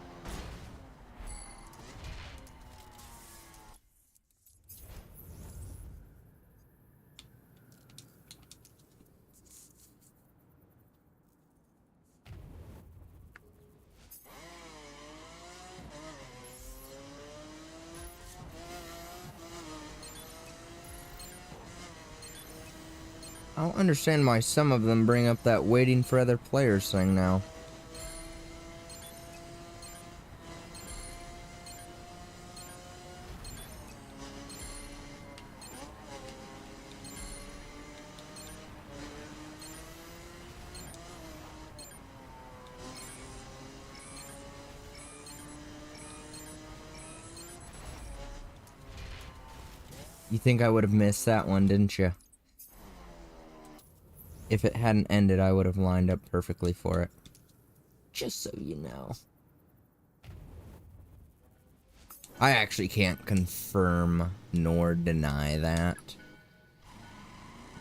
I don't understand why some of them bring up that waiting for other players thing now. You think I would have missed that one, didn't you? If it hadn't ended, I would have lined up perfectly for it. Just so you know. I actually can't confirm nor deny that.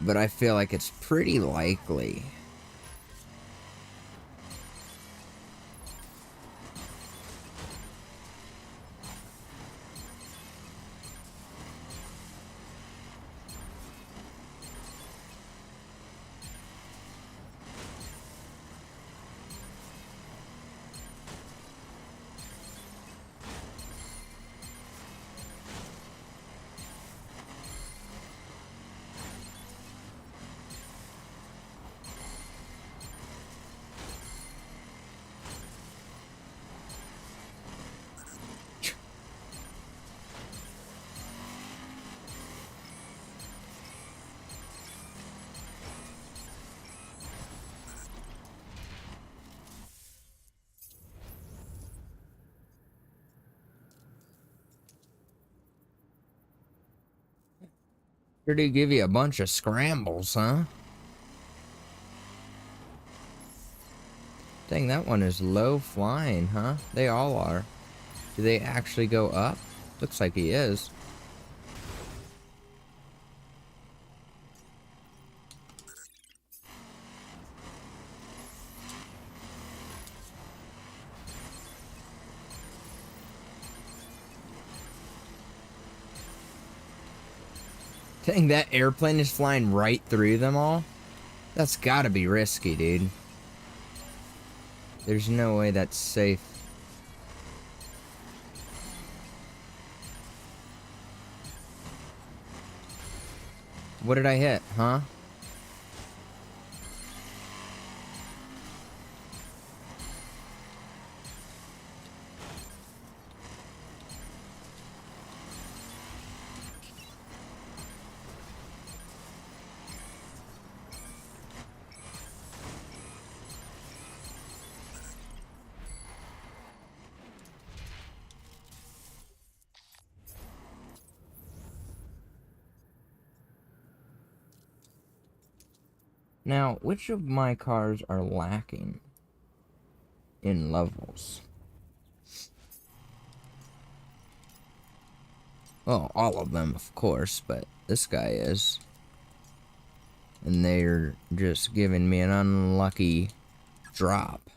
But I feel like it's pretty likely. Sure do give you a bunch of scrambles, huh? Dang, that one is low flying, huh? They all are. Do they actually go up? Looks like he is. Dang, that airplane is flying right through them all? That's gotta be risky, dude. There's no way that's safe. What did I hit, huh? Now, which of my cars are lacking in levels? Well, all of them, of course, but this guy is. And they're just giving me an unlucky drop.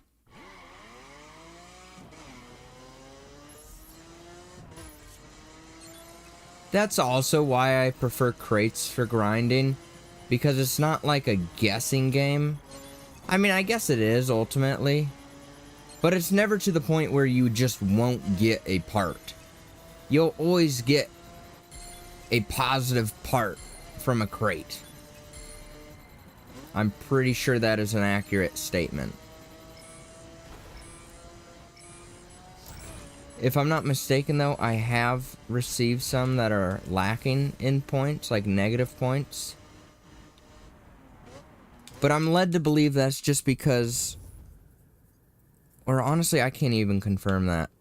That's also why I prefer crates for grinding, because it's not like a guessing game. I mean, I guess it is ultimately, but it's never to the point where you just won't get a part. You'll always get a positive part from a crate. I'm pretty sure that is an accurate statement. If I'm not mistaken, though, I have received some that are lacking in points, like negative points. But I'm led to believe that's just because... Or honestly, I can't even confirm that.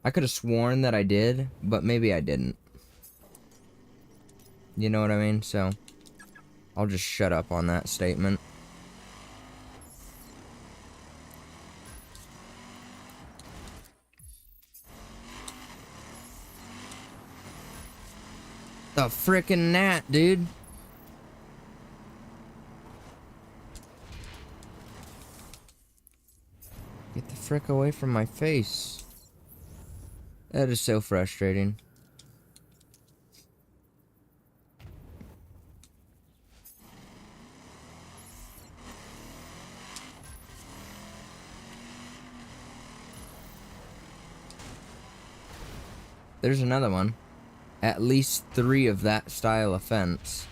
I could have sworn that I did, but maybe I didn't. You know what I mean? So, I'll just shut up on that statement. The frickin' gnat, dude. Get the frick away from my face. That is so frustrating. There's another one. At least 3 of that style of fence.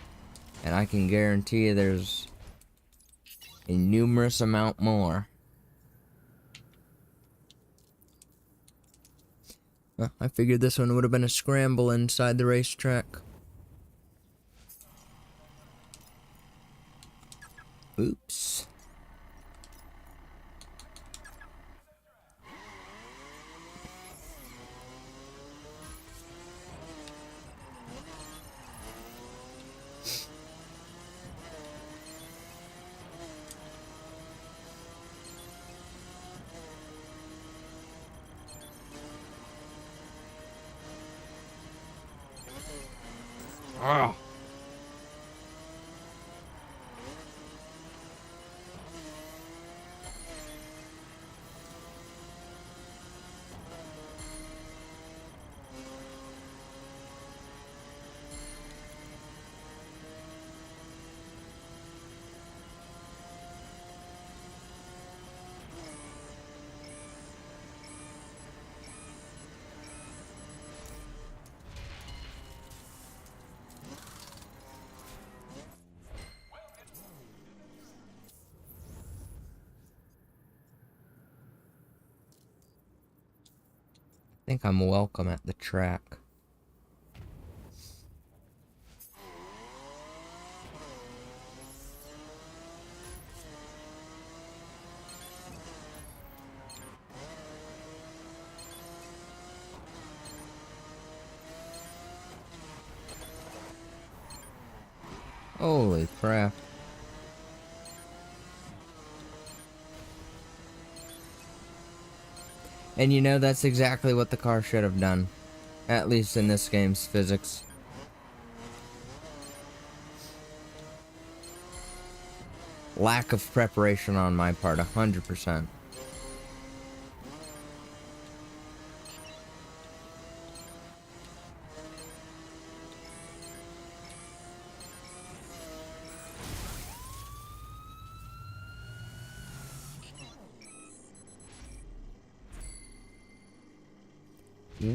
And I can guarantee you there's a numerous amount more. Well, I figured this one would have been a scramble inside the racetrack. Oops. Ah. I think I'm welcome at the track. Holy crap. And you know, that's exactly what the car should have done. At least in this game's physics. Lack of preparation on my part, 100%.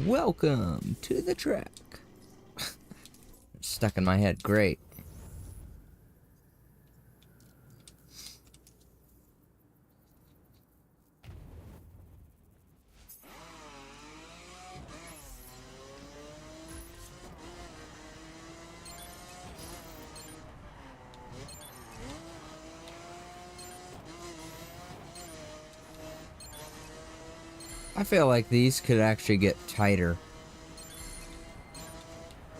Welcome to the track. Stuck in my head, great. I feel like these could actually get tighter.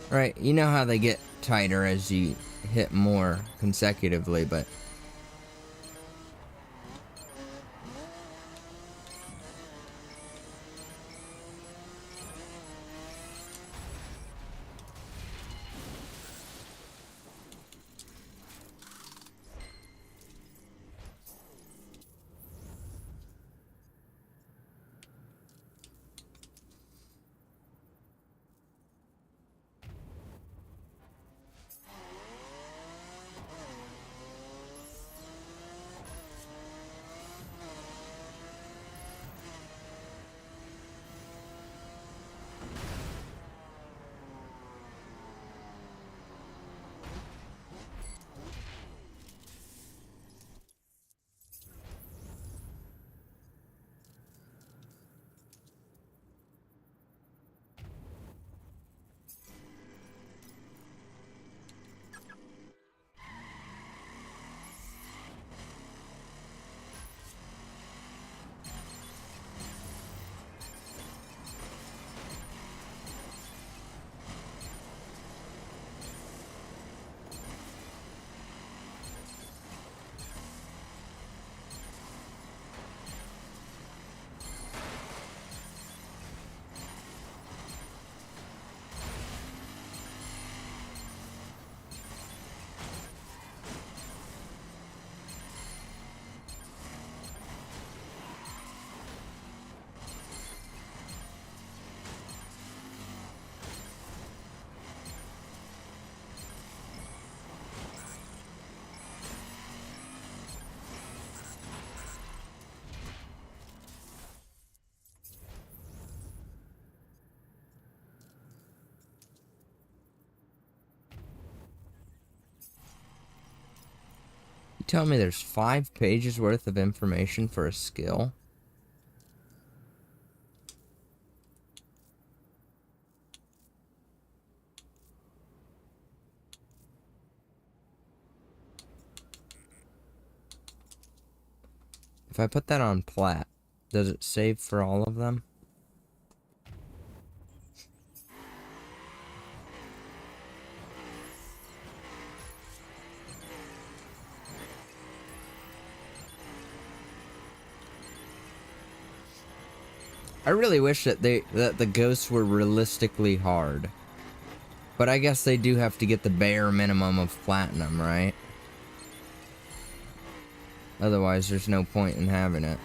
Right, you know how they get tighter as you hit more consecutively, but... You tell me there's 5 pages worth of information for a skill? If I put that on plat, does it save for all of them? I really wish that the ghosts were realistically hard. But I guess they do have to get the bare minimum of platinum, right? Otherwise, there's no point in having it.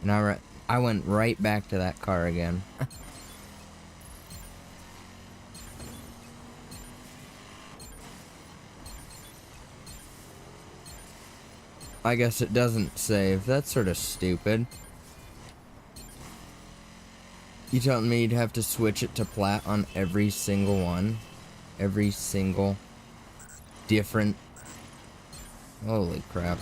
And I went right back to that car again. I guess it doesn't save. That's sort of stupid. You telling me you'd have to switch it to plat on every single one? Every single different... Holy crap.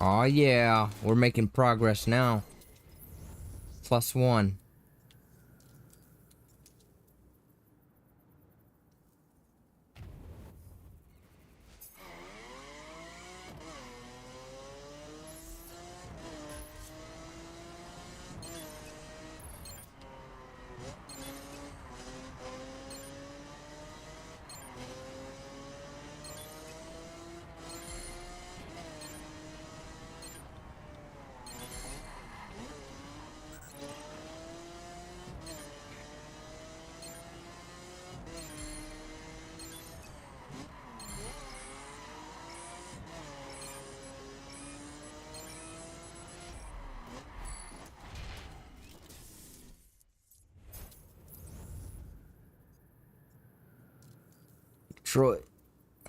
Aw, yeah. We're making progress now. +1. Detroit.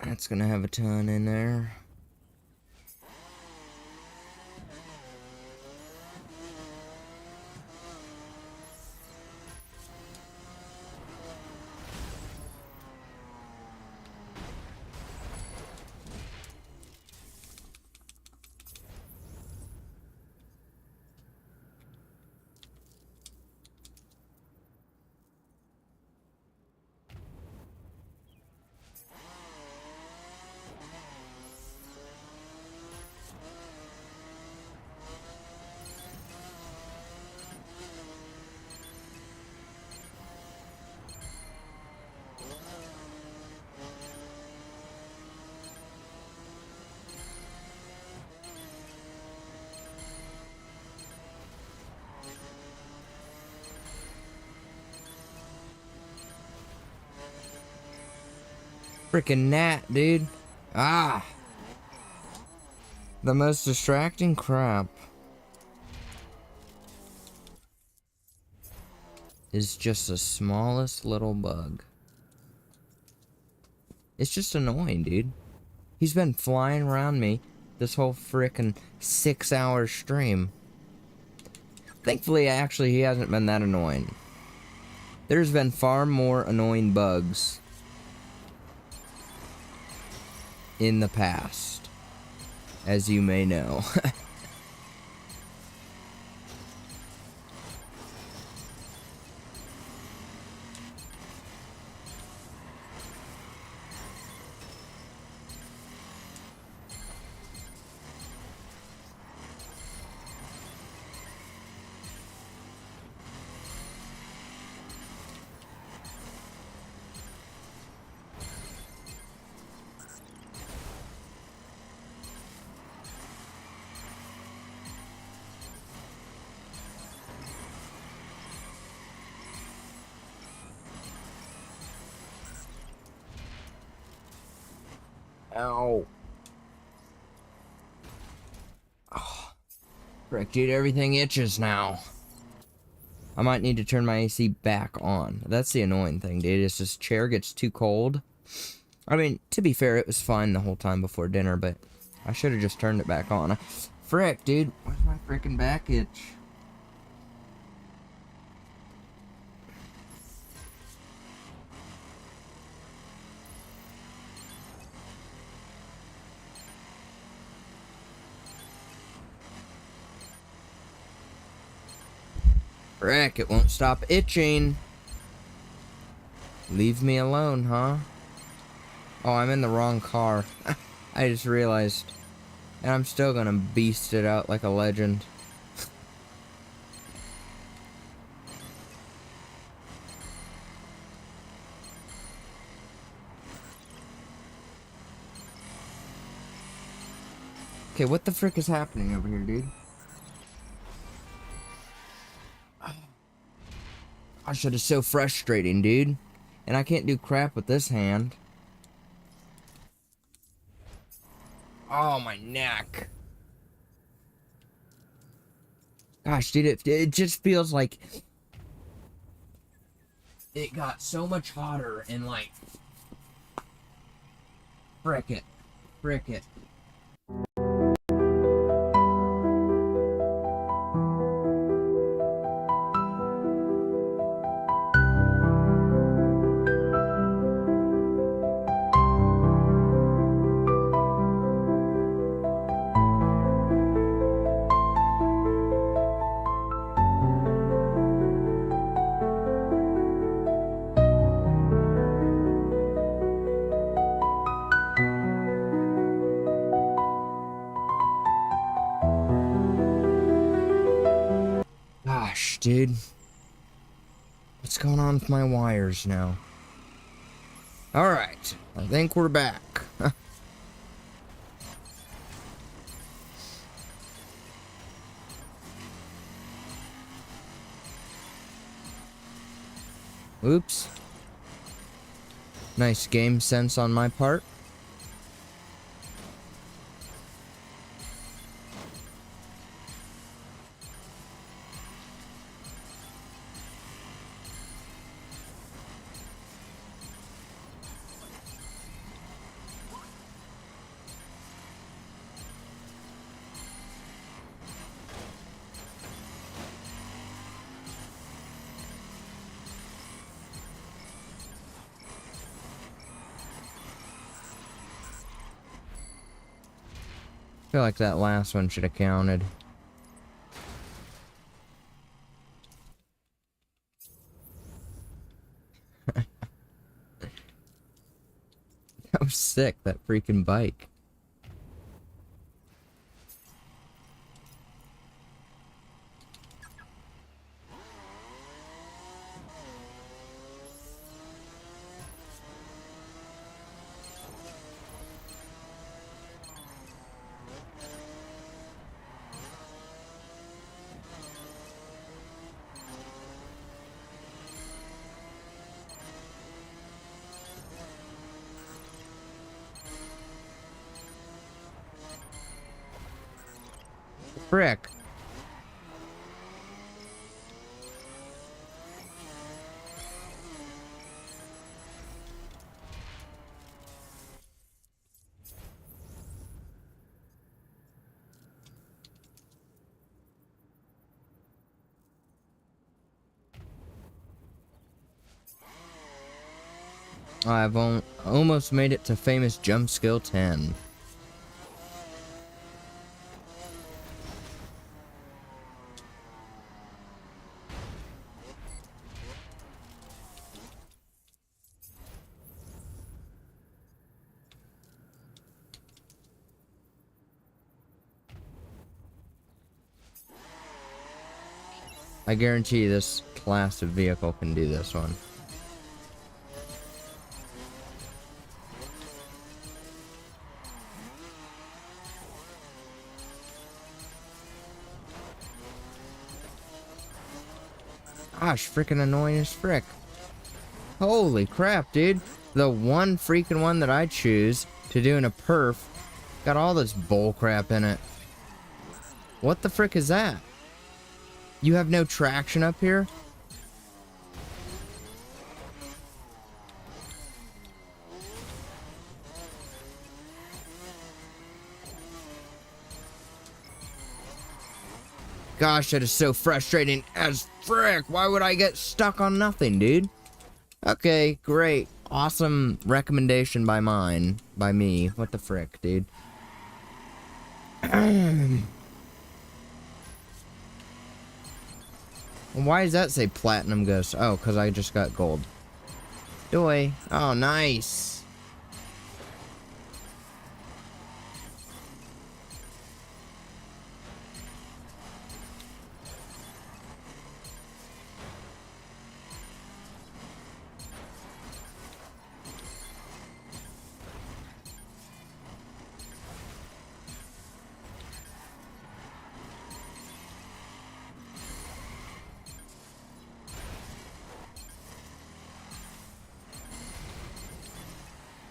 That's gonna have a ton in there. Freaking gnat, dude. Ah! The most distracting crap is just the smallest little bug. It's just annoying, dude. He's been flying around me this whole frickin' 6-hour stream. Thankfully, actually, he hasn't been that annoying. There's been far more annoying bugs in the past, as you may know. Ow. Oh, frick, dude, everything itches now. I might need to turn my AC back on. That's the annoying thing, dude. It's this chair gets too cold. I mean, to be fair, it was fine the whole time before dinner, but I should have just turned it back on. Frick, dude. Where's my frickin' back itch? Frick, it won't stop itching. Leave me alone, huh? Oh, I'm in the wrong car. I just realized. And I'm still gonna beast it out like a legend. Okay, what the frick is happening over here, dude? Gosh, that is so frustrating, dude. And I can't do crap with this hand. Oh, my neck. Gosh, dude, it just feels like it got so much hotter and like... Frick it. Frick it. Gosh, dude. What's going on with my wires now? Alright, I think we're back. Oops. Nice game sense on my part. I feel like that last one should have counted. That was sick, that freaking bike. Frick. I've almost made it to famous jump skill 10. I guarantee this class of vehicle can do this one. Gosh, freaking annoying as frick. Holy crap, dude. The one freaking one that I choose to do in a perf got all this bull crap in it. What the frick is that? You have no traction up here? Gosh, that is so frustrating as frick. Why would I get stuck on nothing, dude? Okay, great. Awesome recommendation by me. What the frick, dude? Why does that say platinum ghost? Oh, because I just got gold. Doi. Oh, nice.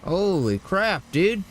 Holy crap, dude.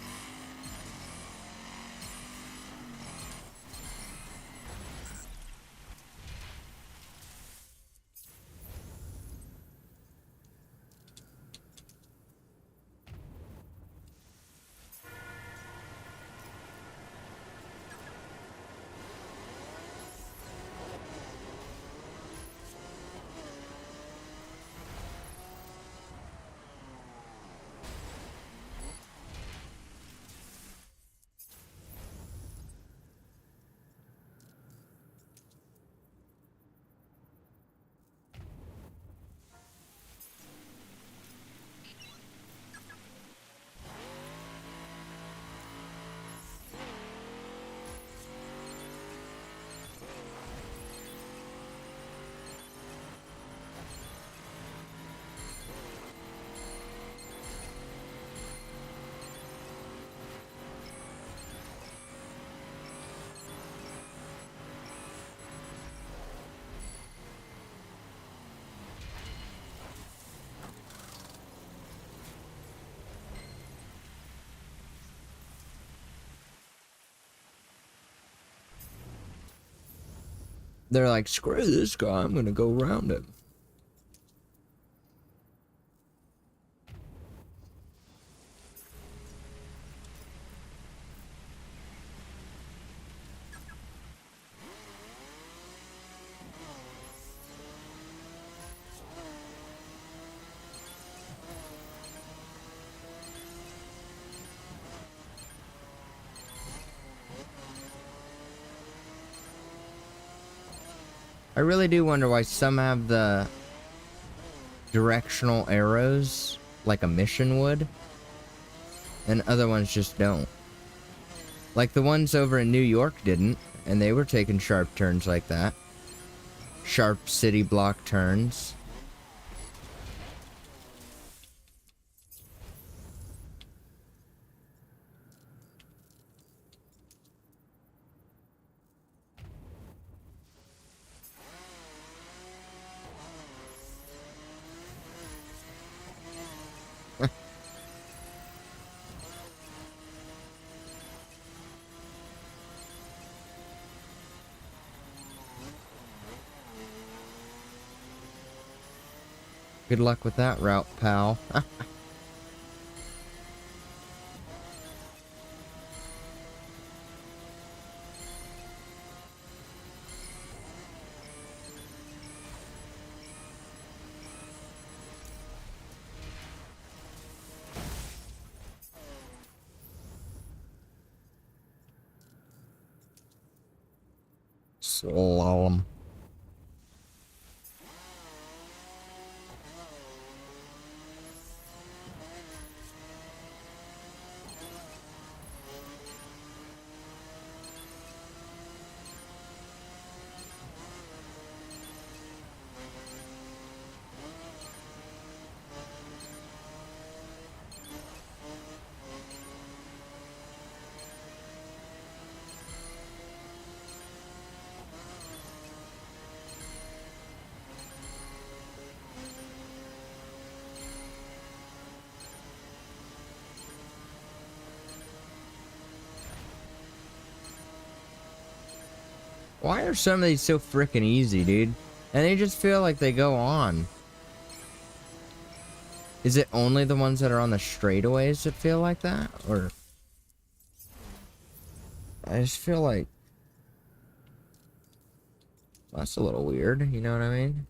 They're like, screw this guy, I'm gonna go around him. I really do wonder why some have the directional arrows like a mission would, and other ones just don't. Like the ones over in New York didn't, and they were taking sharp turns like that. Sharp city block turns. Good luck with that route, pal. Slalom. Why are some of these so freaking easy, dude? And they just feel like they go on. Is it only the ones that are on the straightaways that feel like that? Or... I just feel like... That's a little weird, you know what I mean?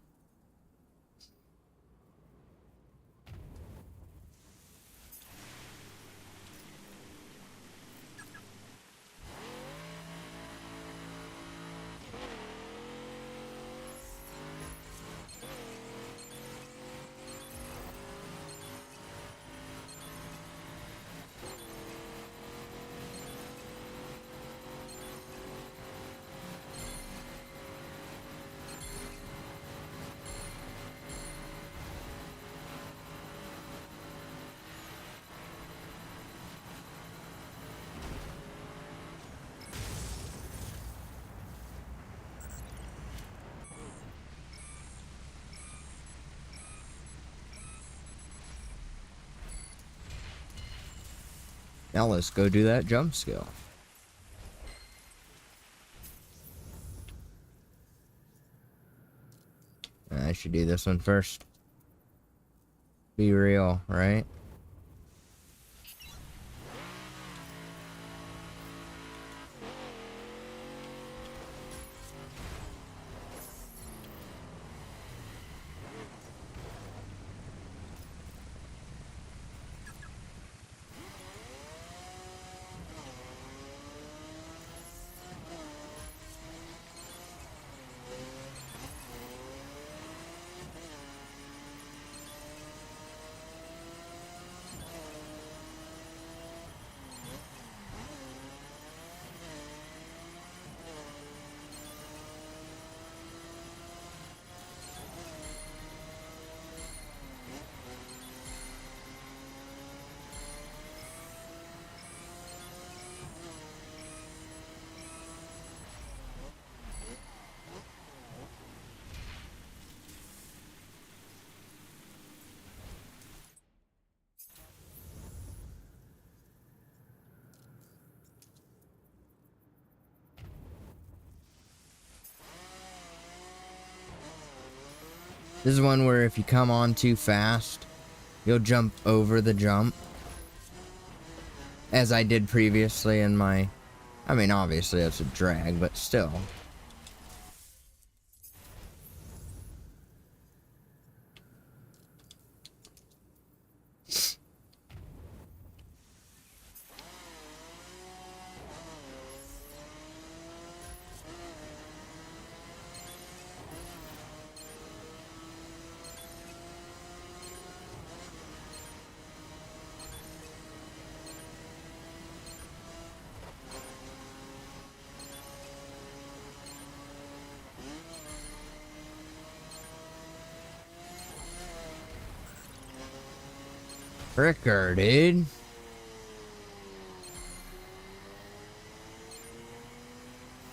Now let's go do that jump skill. I should do this one first. Be real, right? This is one where if you come on too fast, you'll jump over the jump. As I did previously in my... I mean, obviously that's a drag, but still. Fricker, dude.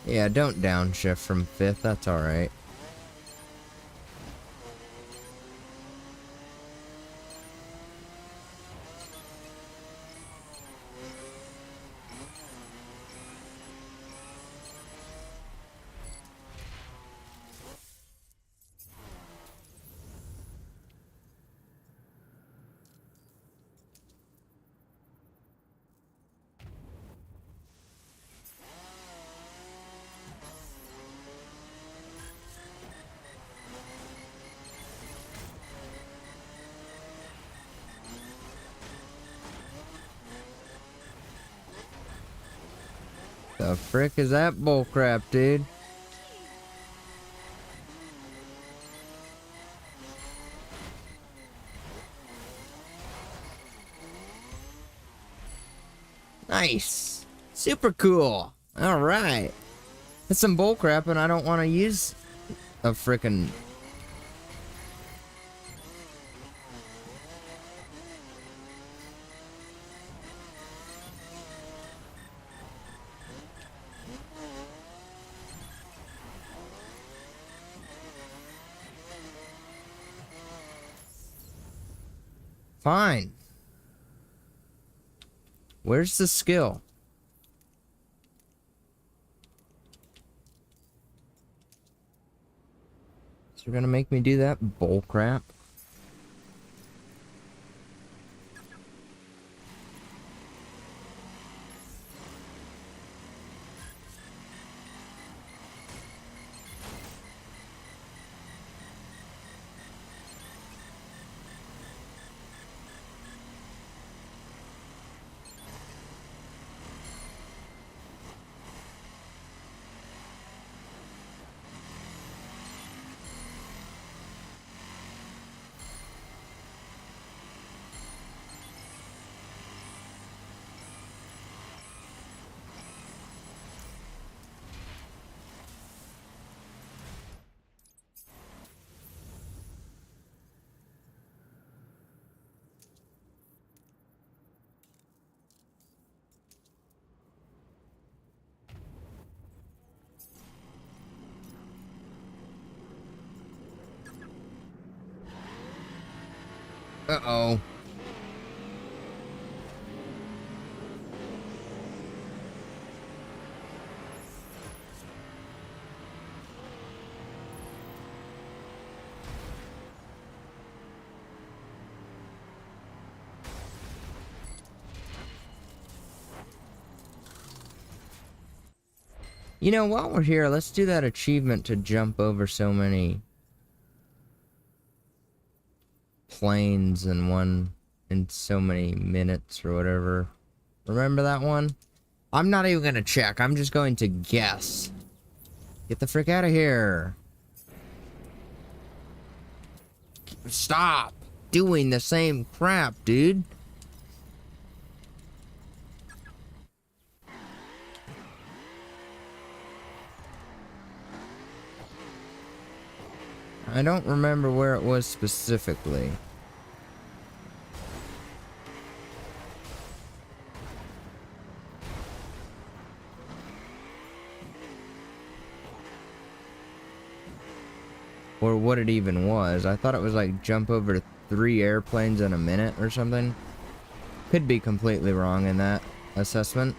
Yeah, don't downshift from 5th, that's alright. The frick is that bullcrap, dude? Nice! Super cool! Alright. That's some bullcrap and I don't want to use a frickin'... Fine. Where's the skill? So you're gonna make me do that bullcrap? Uh-oh. You know, while we're here, let's do that achievement to jump over so many planes in so many minutes or whatever. Remember that one? I'm not even gonna check. I'm just going to guess. Get the frick out of here. Stop doing the same crap, dude. I don't remember where it was specifically. Or what it even was. I thought it was like jump over 3 airplanes in a minute or something. Could be completely wrong in that assessment.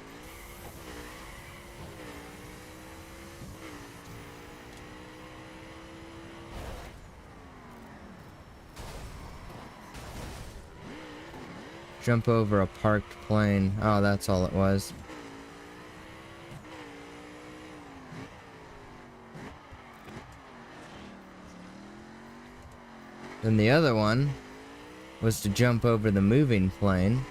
Jump over a parked plane. Oh, that's all it was. Then the other one was to jump over the moving plane.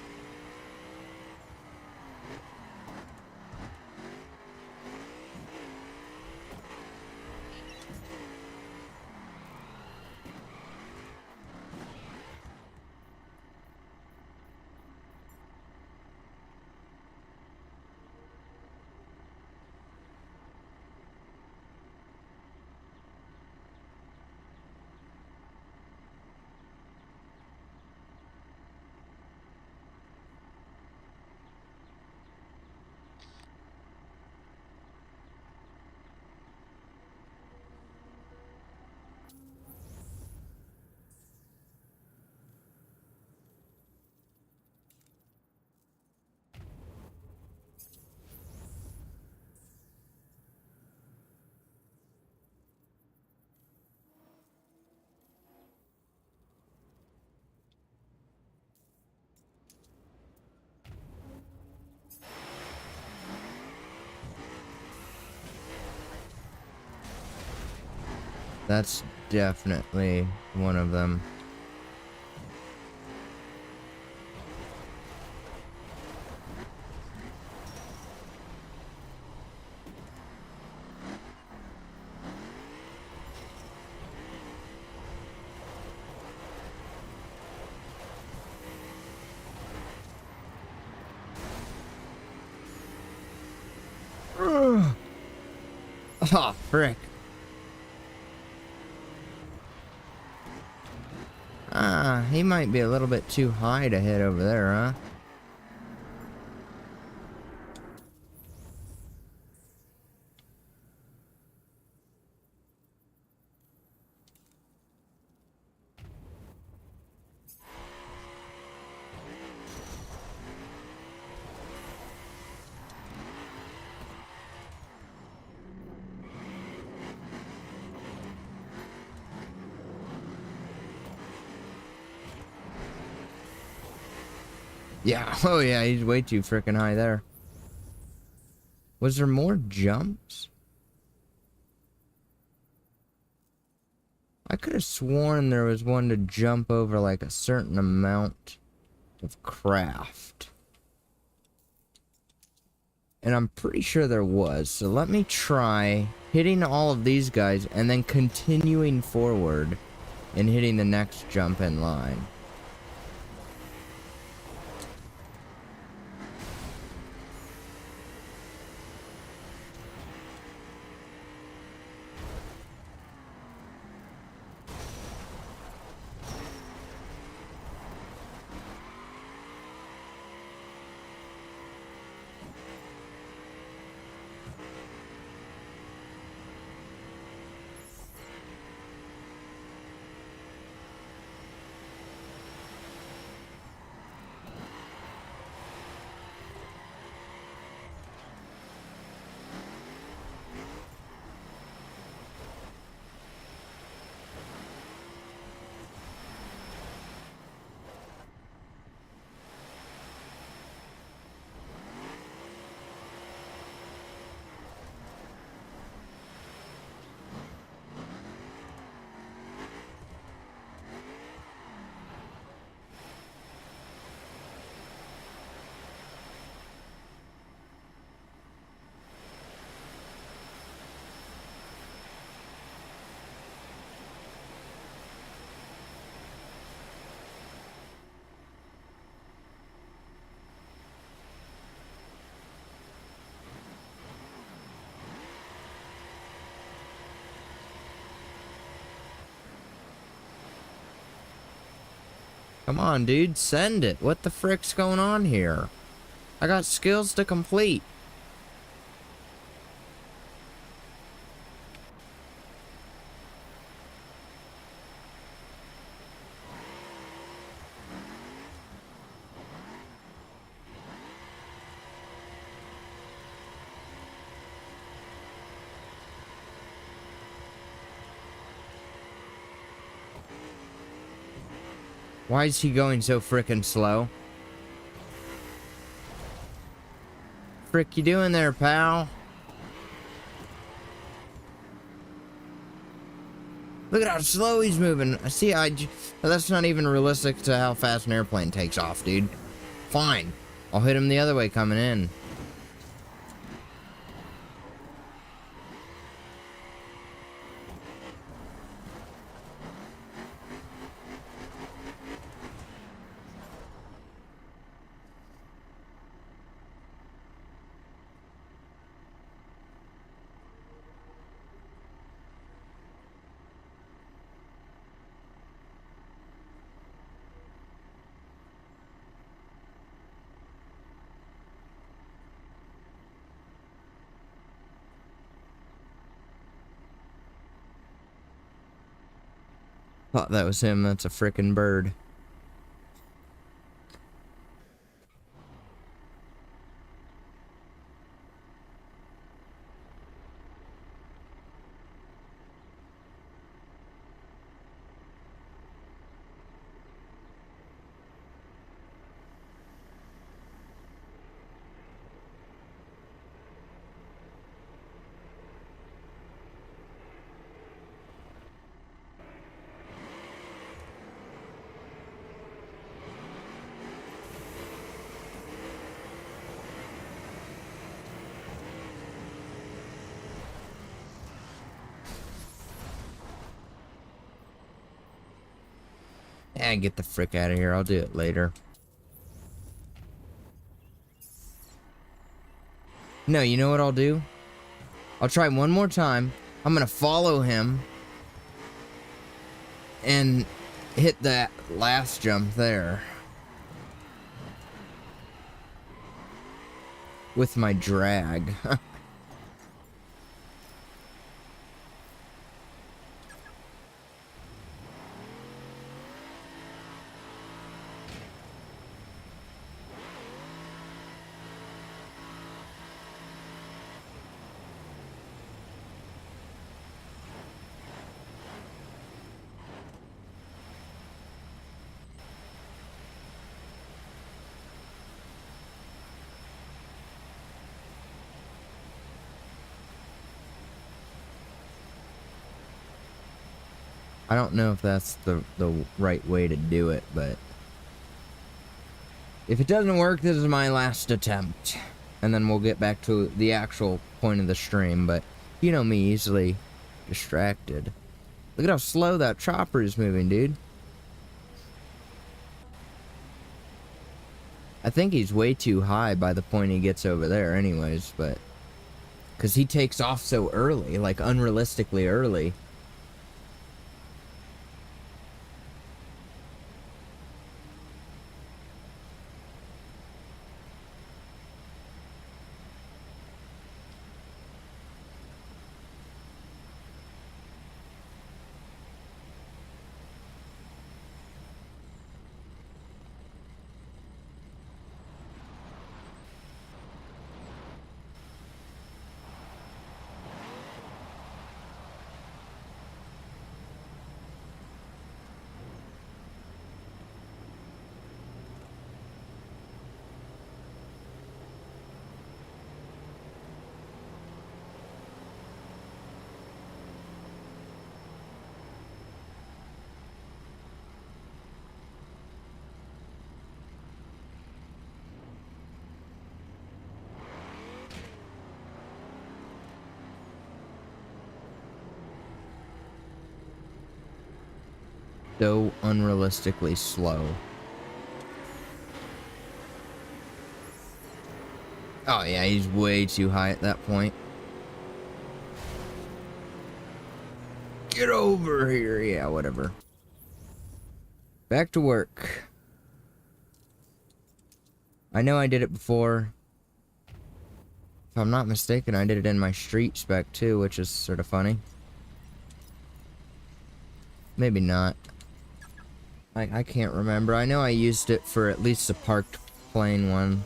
That's definitely one of them. Ugh. Oh, frick. Ah, he might be a little bit too high to hit over there, huh? Yeah, oh yeah, he's way too freaking high there. Was there more jumps? I could have sworn there was one to jump over like a certain amount of craft. And I'm pretty sure there was, so let me try hitting all of these guys and then continuing forward and hitting the next jump in line. Come on, dude, send it. What the frick's going on here? I got skills to complete. Why is he going so frickin' slow? Frick you doing there, pal? Look at how slow he's moving. See, that's not even realistic to how fast an airplane takes off, dude. Fine. I'll hit him the other way coming in. Thought that was him. That's a frickin' bird. Eh, get the frick out of here. I'll do it later. No, you know what I'll do? I'll try one more time. I'm gonna follow him and hit that last jump there with my drag. I don't know if that's the right way to do it, but if it doesn't work, this is my last attempt. And then we'll get back to the actual point of the stream, but you know me, easily distracted. Look at how slow that chopper is moving, dude. I think he's way too high by the point he gets over there anyways, but... because he takes off so early, like unrealistically early. So unrealistically slow. Oh yeah, he's way too high at that point. Get over here. Yeah, whatever. Back to work. I know I did it before. If I'm not mistaken, I did it in my street spec too, which is sort of funny. Maybe not. I can't remember. I know I used it for at least the parked plane one.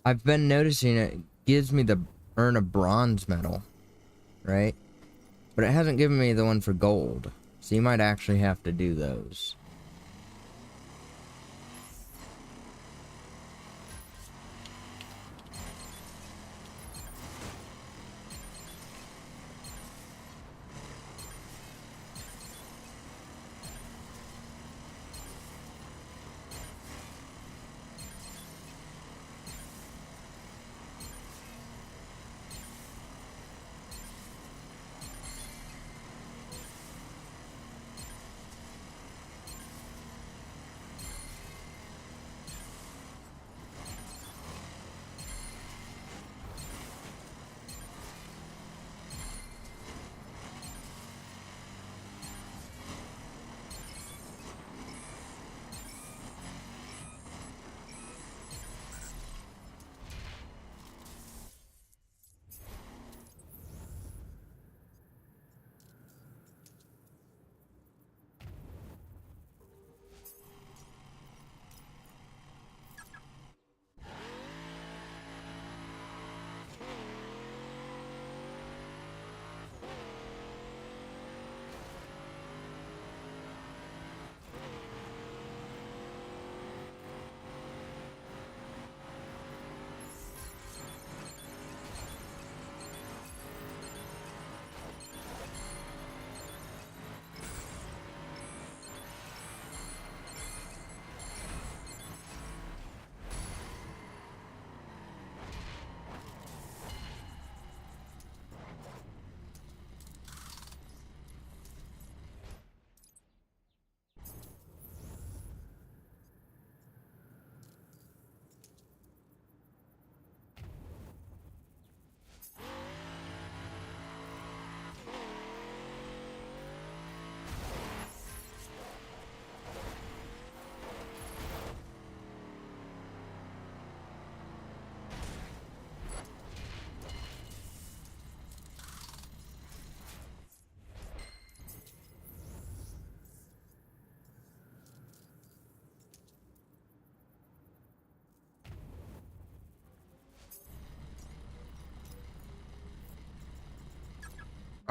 I've been noticing it gives me the earn a bronze medal, right? But it hasn't given me the one for gold. So you might actually have to do those.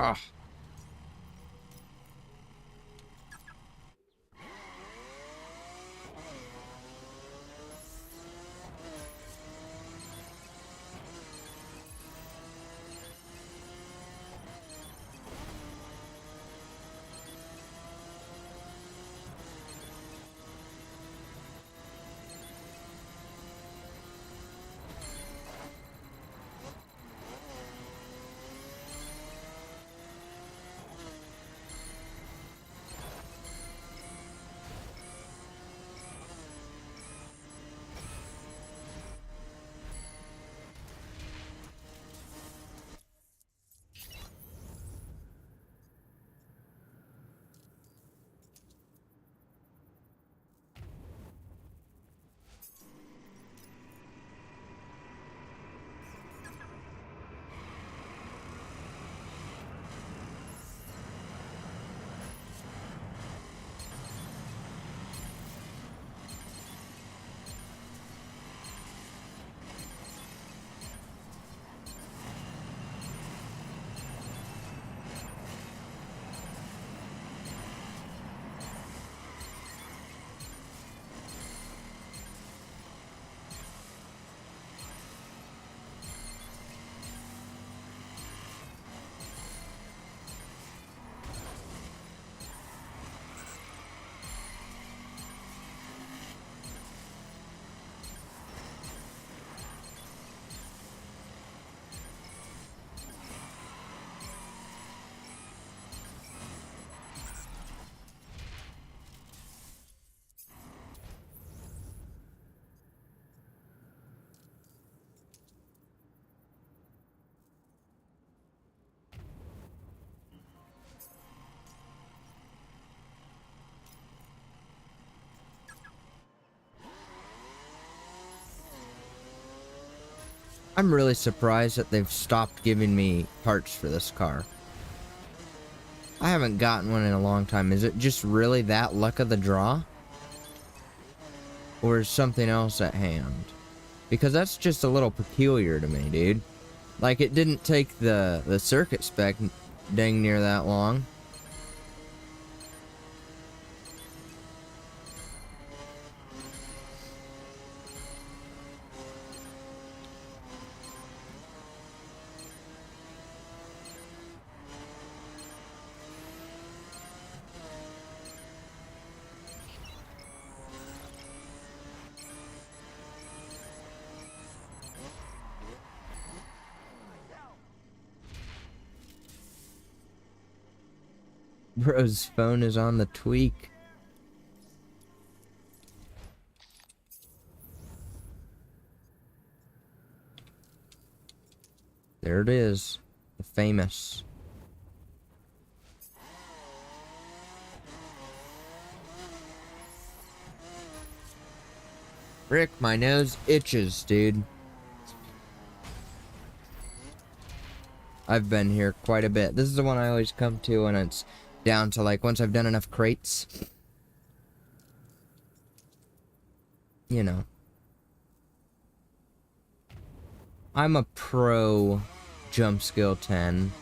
Ah. I'm really surprised that they've stopped giving me parts for this car. I haven't gotten one in a long time. Is it just really that luck of the draw? Or is something else at hand? Because that's just a little peculiar to me, dude. Like, it didn't take the circuit spec dang near that long. Bro's phone is on the tweak. There it is. The famous. Rick, my nose itches, dude. I've been here quite a bit. This is the one I always come to when it's down to, like, once I've done enough crates. You know. I'm a pro jump skill 10.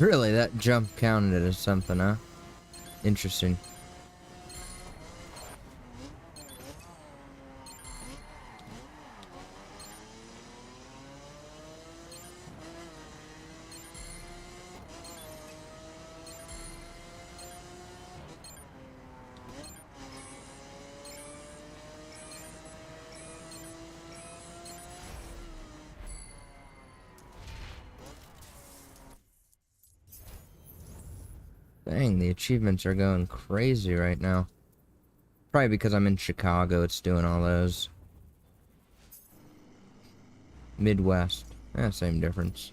Really, that jump counted as something, huh? Interesting. Dang, the achievements are going crazy right now. Probably because I'm in Chicago, it's doing all those. Midwest. Same difference.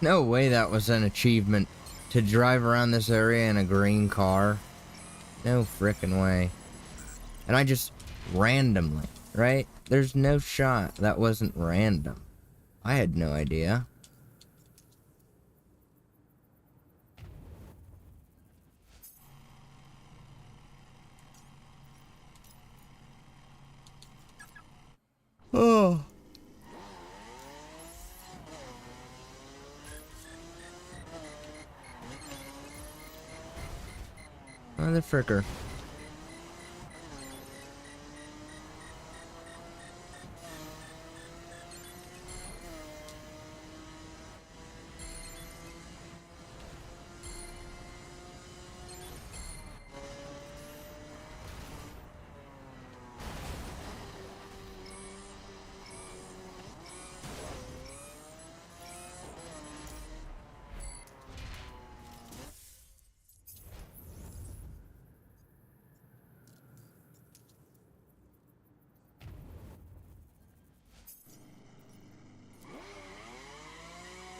No way that was an achievement to drive around this area in a green car. No frickin' way. And I just randomly, right? There's no shot that wasn't random. I had no idea. Oh. Mother fricker.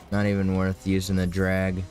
Not even worth using the drag.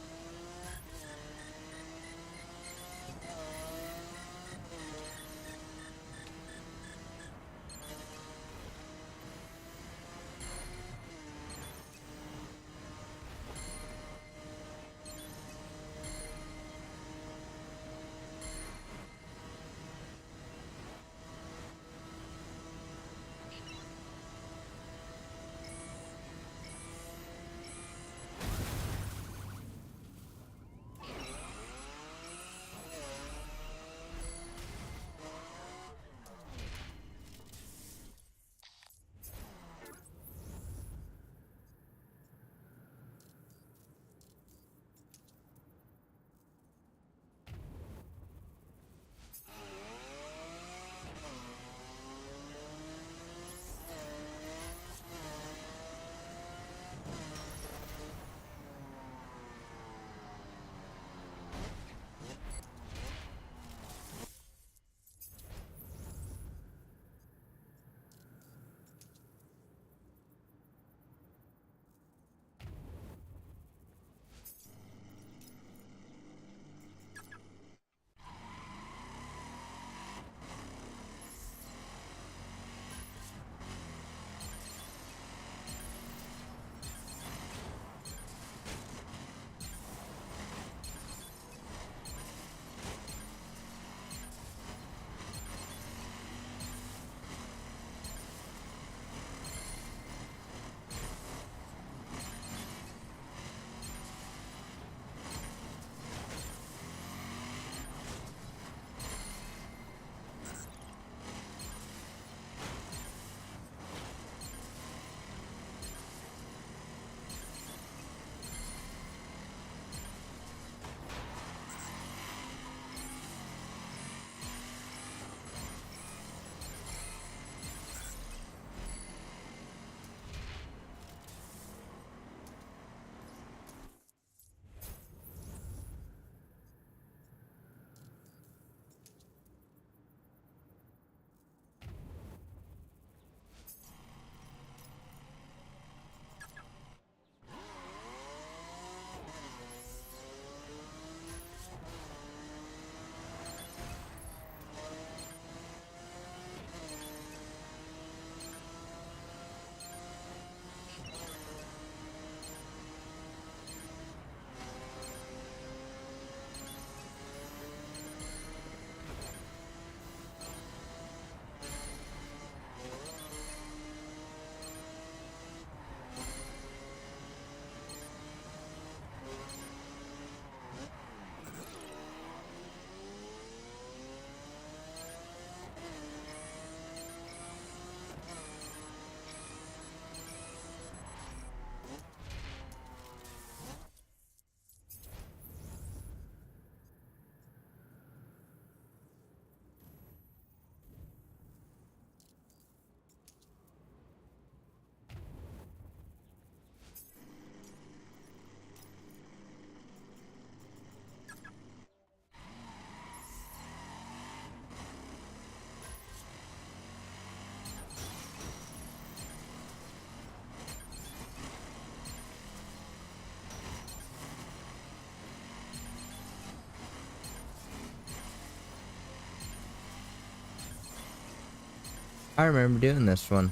I remember doing this one.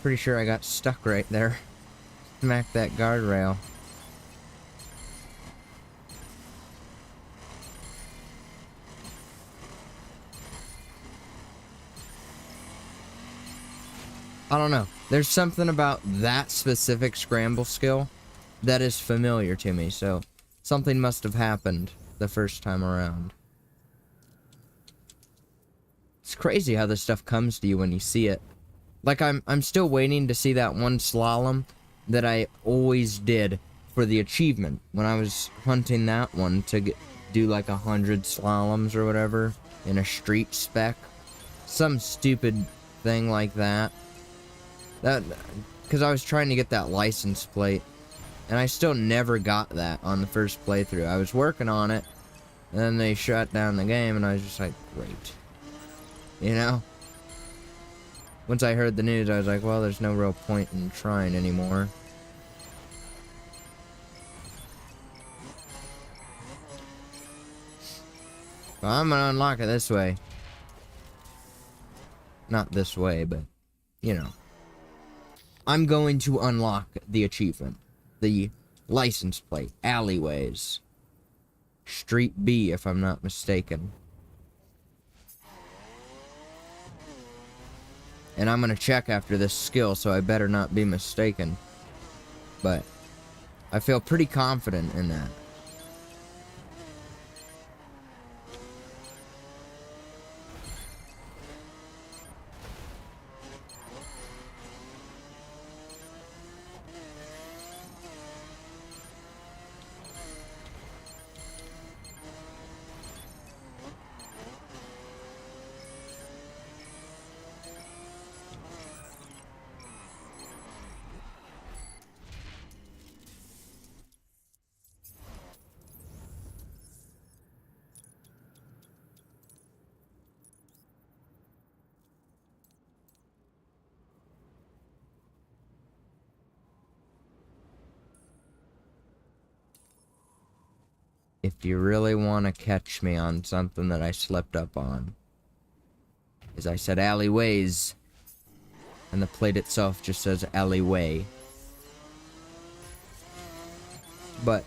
Pretty sure I got stuck right there. Smacked that guardrail. I don't know. There's something about that specific scramble skill that is familiar to me, so something must have happened the first time around. It's crazy how this stuff comes to you when you see it. Like, I'm still waiting to see that one slalom that I always did for the achievement when I was hunting that one to do like 100 slaloms or whatever in a street spec. Some stupid thing like that. Because I was trying to get that license plate, and I still never got that on the first playthrough. I was working on it, and then they shut down the game, and I was just like, great. You know? Once I heard the news, I was like, well, there's no real point in trying anymore. So I'm gonna unlock it this way. Not this way, but, you know. I'm going to unlock the achievement. The license plate. Alleyways. Street B, if I'm not mistaken. And I'm gonna check after this skill, so I better not be mistaken. But I feel pretty confident in that. If you really want to catch me on something that I slipped up on, is I said alleyways, and the plate itself just says alleyway. But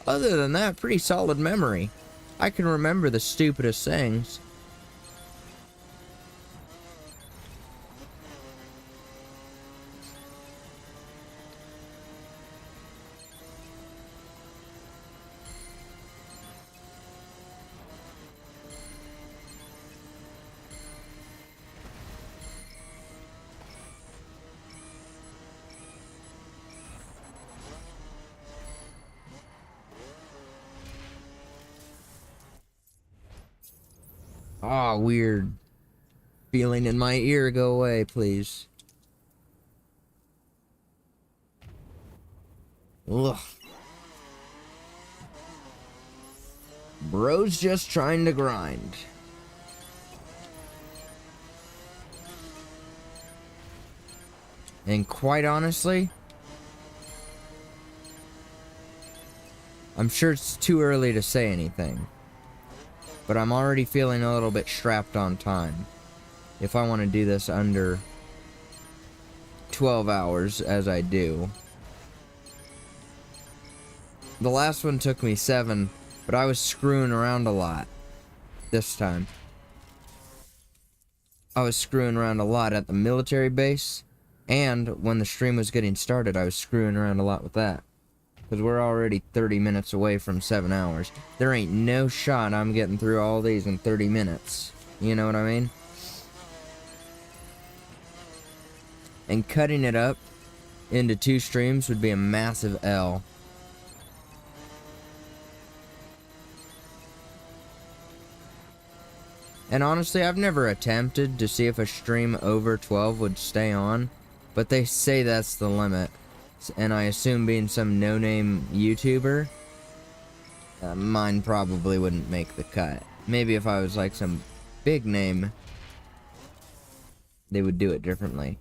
other than that, pretty solid memory. I can remember the stupidest things. Ah, weird feeling in my ear. Go away, please. Ugh. Bro's just trying to grind. And quite honestly, I'm sure it's too early to say anything, but I'm already feeling a little bit strapped on time. If I want to do this under 12 hours, as I do. The last one took me 7, but I was screwing around a lot this time. I was screwing around a lot at the military base, and when the stream was getting started, I was screwing around a lot with that. Because we're already 30 minutes away from 7 hours. There ain't no shot I'm getting through all these in 30 minutes. You know what I mean? And cutting it up into 2 streams would be a massive L. And honestly, I've never attempted to see if a stream over 12 would stay on, but they say that's the limit. And I assume being some no-name YouTuber, mine probably wouldn't make the cut. Maybe if I was like some big name, they would do it differently.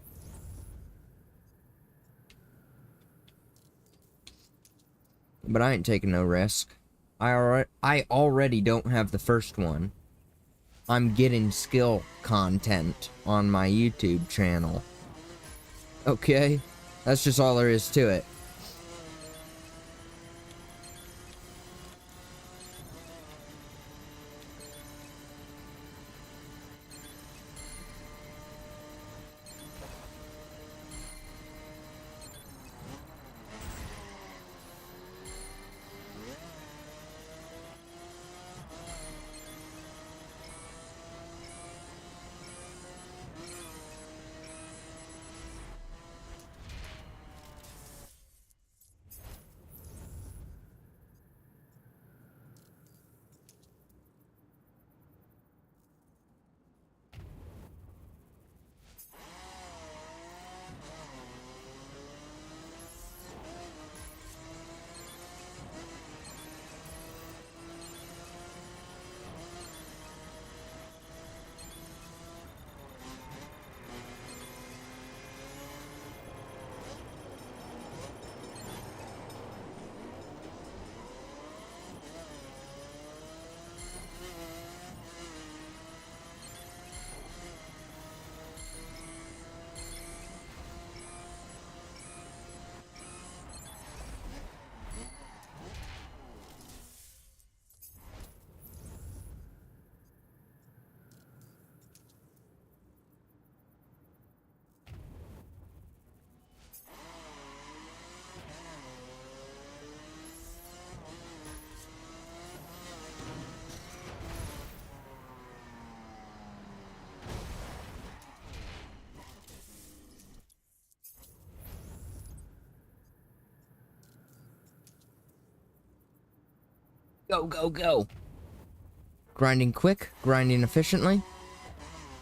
But I ain't taking no risk. I already don't have the first one. I'm getting skill content on my YouTube channel. Okay? That's just all there is to it. Go, go, go. Grinding quick, grinding efficiently.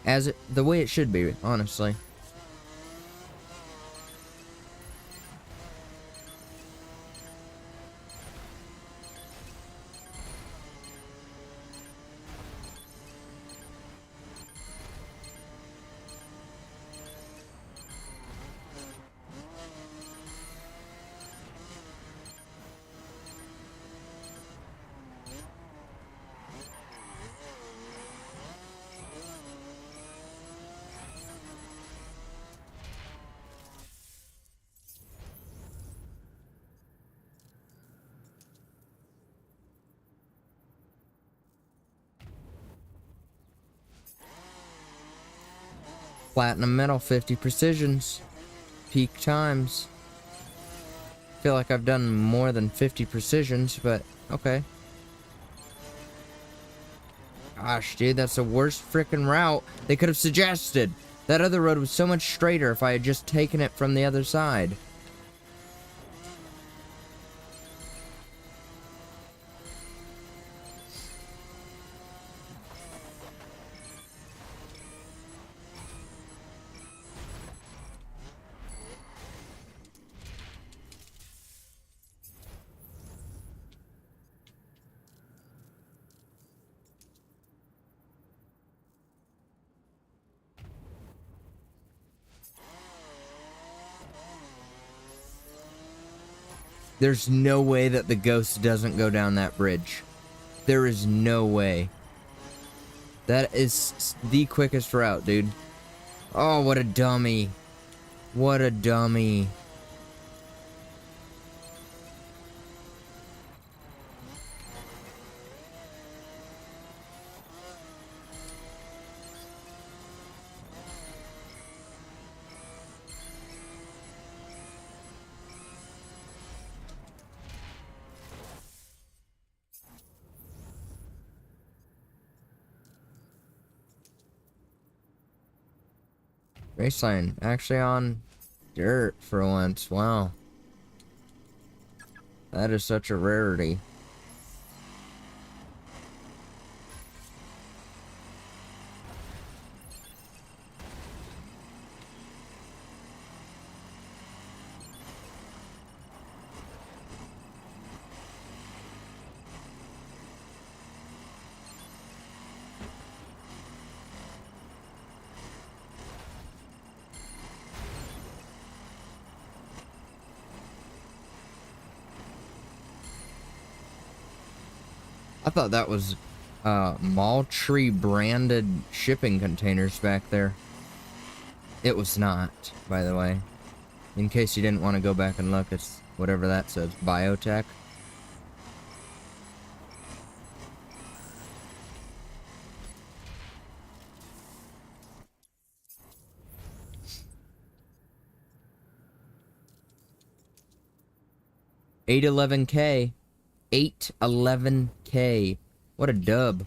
The way it should be, honestly. Platinum medal, 50 precisions. Peak times. Feel like I've done more than 50 precisions, but okay. Gosh, dude, that's the worst freaking route they could have suggested. That other road was so much straighter if I had just taken it from the other side. There's no way that the ghost doesn't go down that bridge. There is no way. That is the quickest route, dude. Oh, what a dummy. What a dummy. Raceline, actually on dirt for once. Wow. That is such a rarity. I thought that was Mall Tree branded shipping containers back there. It was not, by the way. In case you didn't want to go back and look, it's whatever that says, biotech. $811K. $811K. What a dub.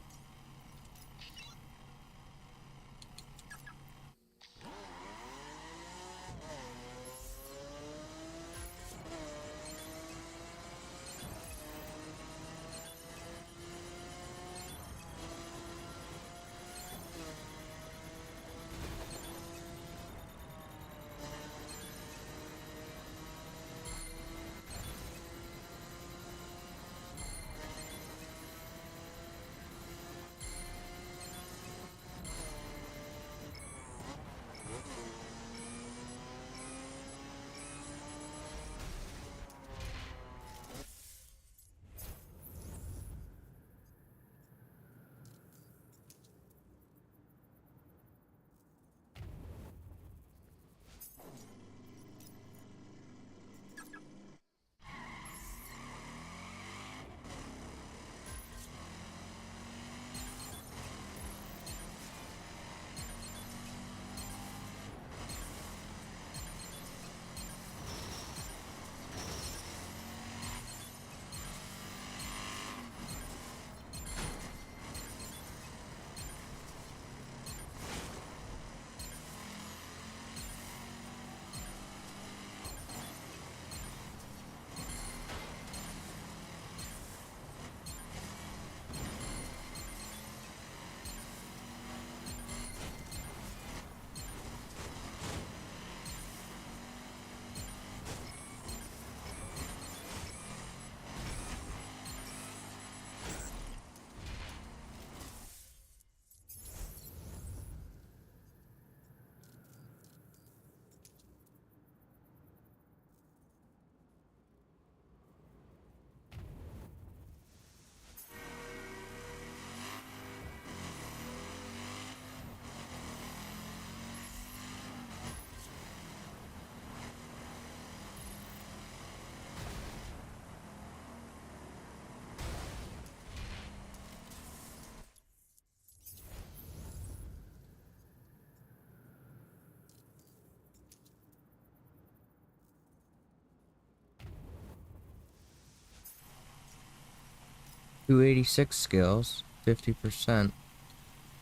$286 skills, 50%.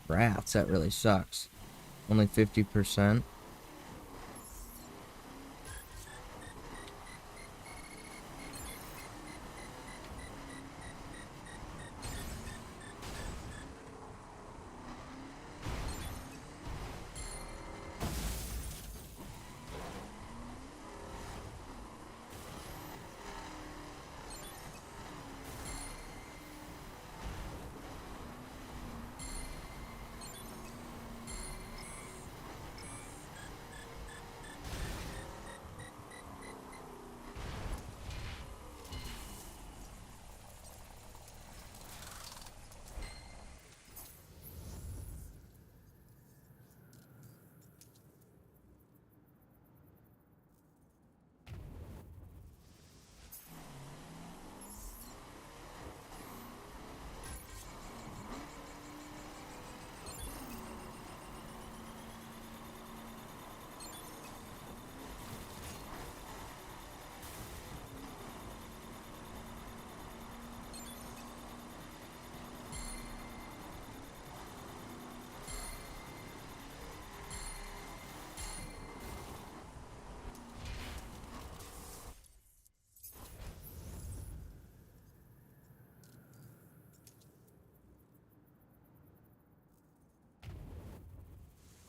Rats, that really sucks. Only 50%.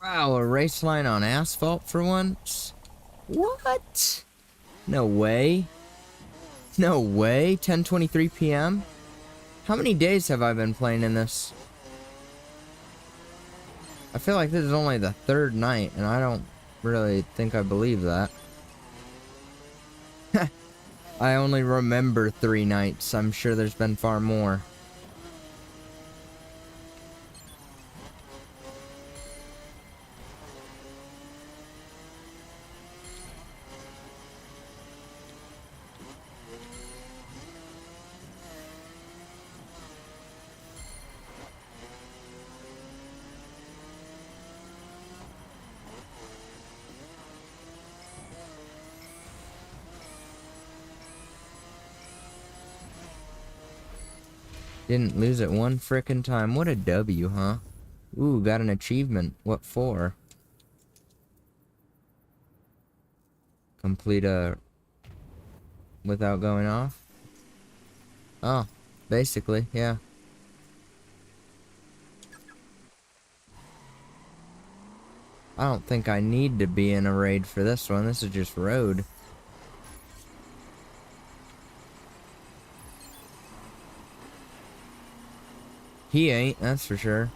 Wow, a race line on asphalt for once? What? No way. No way. 10:23 p.m. How many days have I been playing in this? I feel like this is only the third night, and I don't really think I believe that. I only remember 3 nights. I'm sure there's been far more. Didn't lose it one frickin' time. What a W, huh? Ooh, got an achievement. What for? Complete a... without going off? Oh, basically, yeah. I don't think I need to be in a raid for this one. This is just road. He ain't, that's for sure.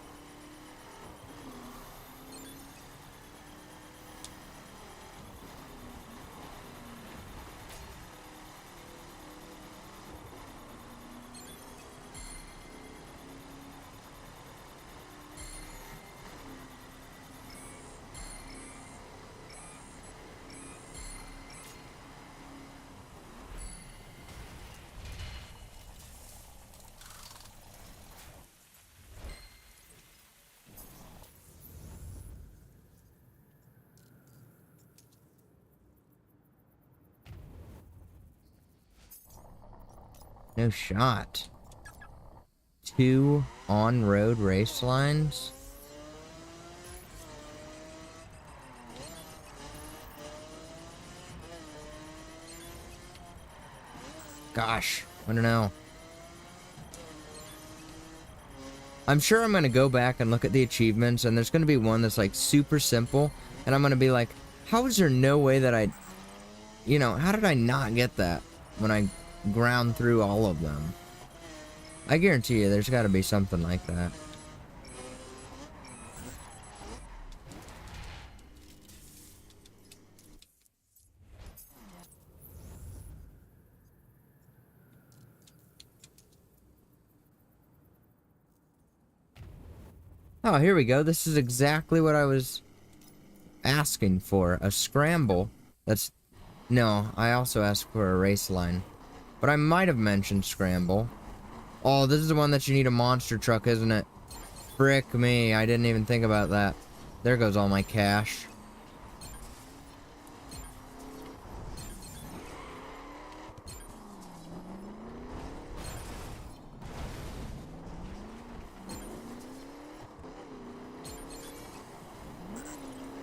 No shot. 2 on-road race lines? Gosh, I don't know. I'm sure I'm gonna go back and look at the achievements, and there's gonna be one that's like super simple, and I'm gonna be like, how is there no way that I... You know, how did I not get that when I ground through all of them? I guarantee you there's gotta be something like that. Oh, here we go. This is exactly what I was asking for. A scramble. That's... No, I also asked for a race line. But I might have mentioned scramble. Oh, this is the one that you need a monster truck, isn't it? Frick me, I didn't even think about that. There goes all my cash.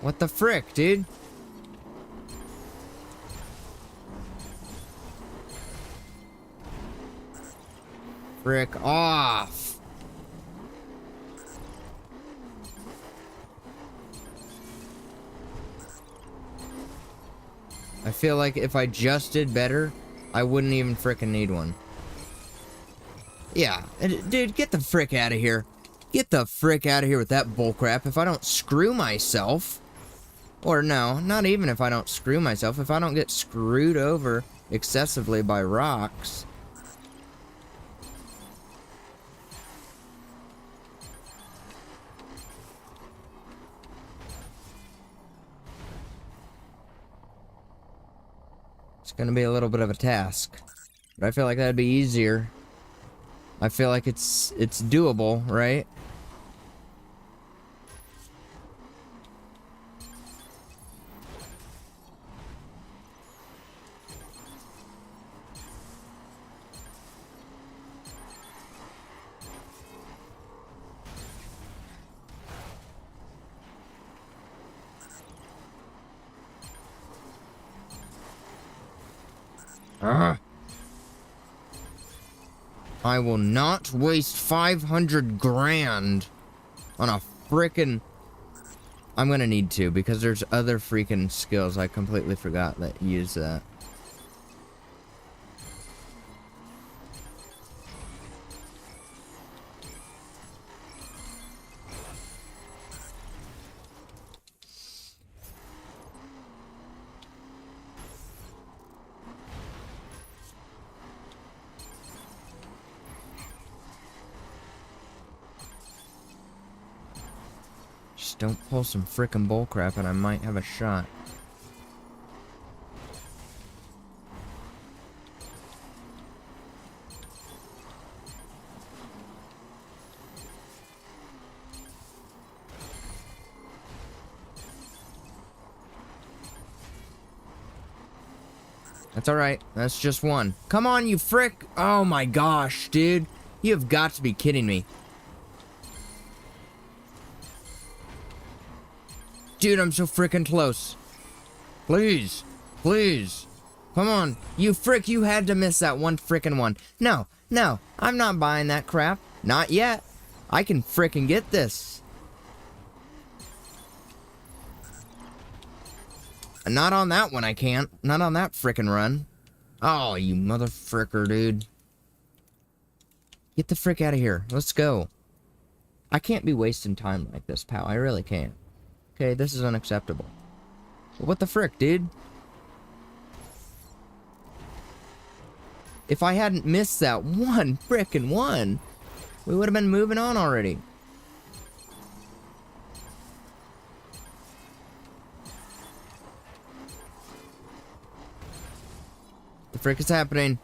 What the frick, dude? Frick off! I feel like if I just did better, I wouldn't even frickin' need one. Yeah, dude, get the frick out of here. Get the frick out of here with that bullcrap if I don't screw myself. Or no, not even if I don't screw myself. If I don't get screwed over excessively by rocks. It's gonna be a little bit of a task. But I feel like that'd be easier. I feel like it's doable, right? I will not waste 500 grand on a frickin'... I'm gonna need to, because there's other freaking skills I completely forgot that use that. Just don't pull some frickin' bullcrap and I might have a shot. That's alright. That's just one. Come on, you frick! Oh my gosh, dude. You have got to be kidding me. Dude, I'm so freaking close. Please. Please. Come on. You frick, you had to miss that one frickin' one. No, no, I'm not buying that crap. Not yet. I can frickin' get this. Not on that one, I can't. Not on that frickin' run. Oh, you mother fricker, dude. Get the frick out of here. Let's go. I can't be wasting time like this, pal. I really can't. Okay, this is unacceptable. What the frick, dude? If I hadn't missed that one frickin' one, we would have been moving on already. The frick is happening?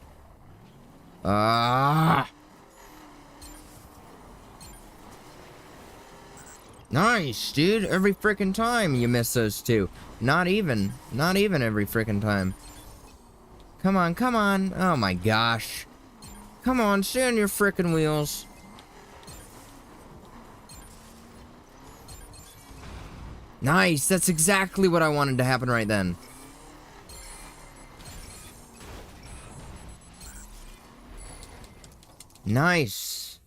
Ah! Nice, dude. Every frickin' time you miss those two. Not even every frickin' time. Come on, come on. Oh my gosh. Come on, stay on your frickin' wheels. Nice, that's exactly what I wanted to happen right then. Nice.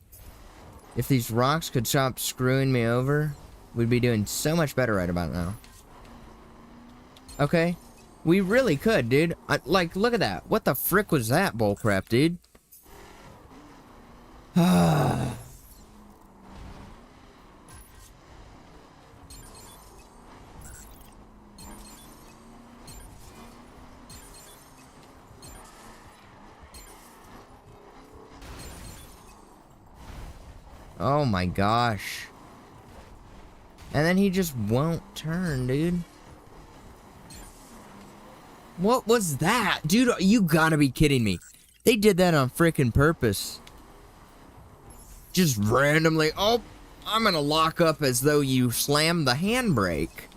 If these rocks could stop screwing me over, we'd be doing so much better right about now. Okay. We really could, dude. Like, look at that. What the frick was that bullcrap, dude? Oh my gosh. And then he just won't turn, dude. What was that? Dude, you gotta be kidding me. They did that on frickin' purpose. Just randomly, oh, I'm gonna lock up as though you slammed the handbrake.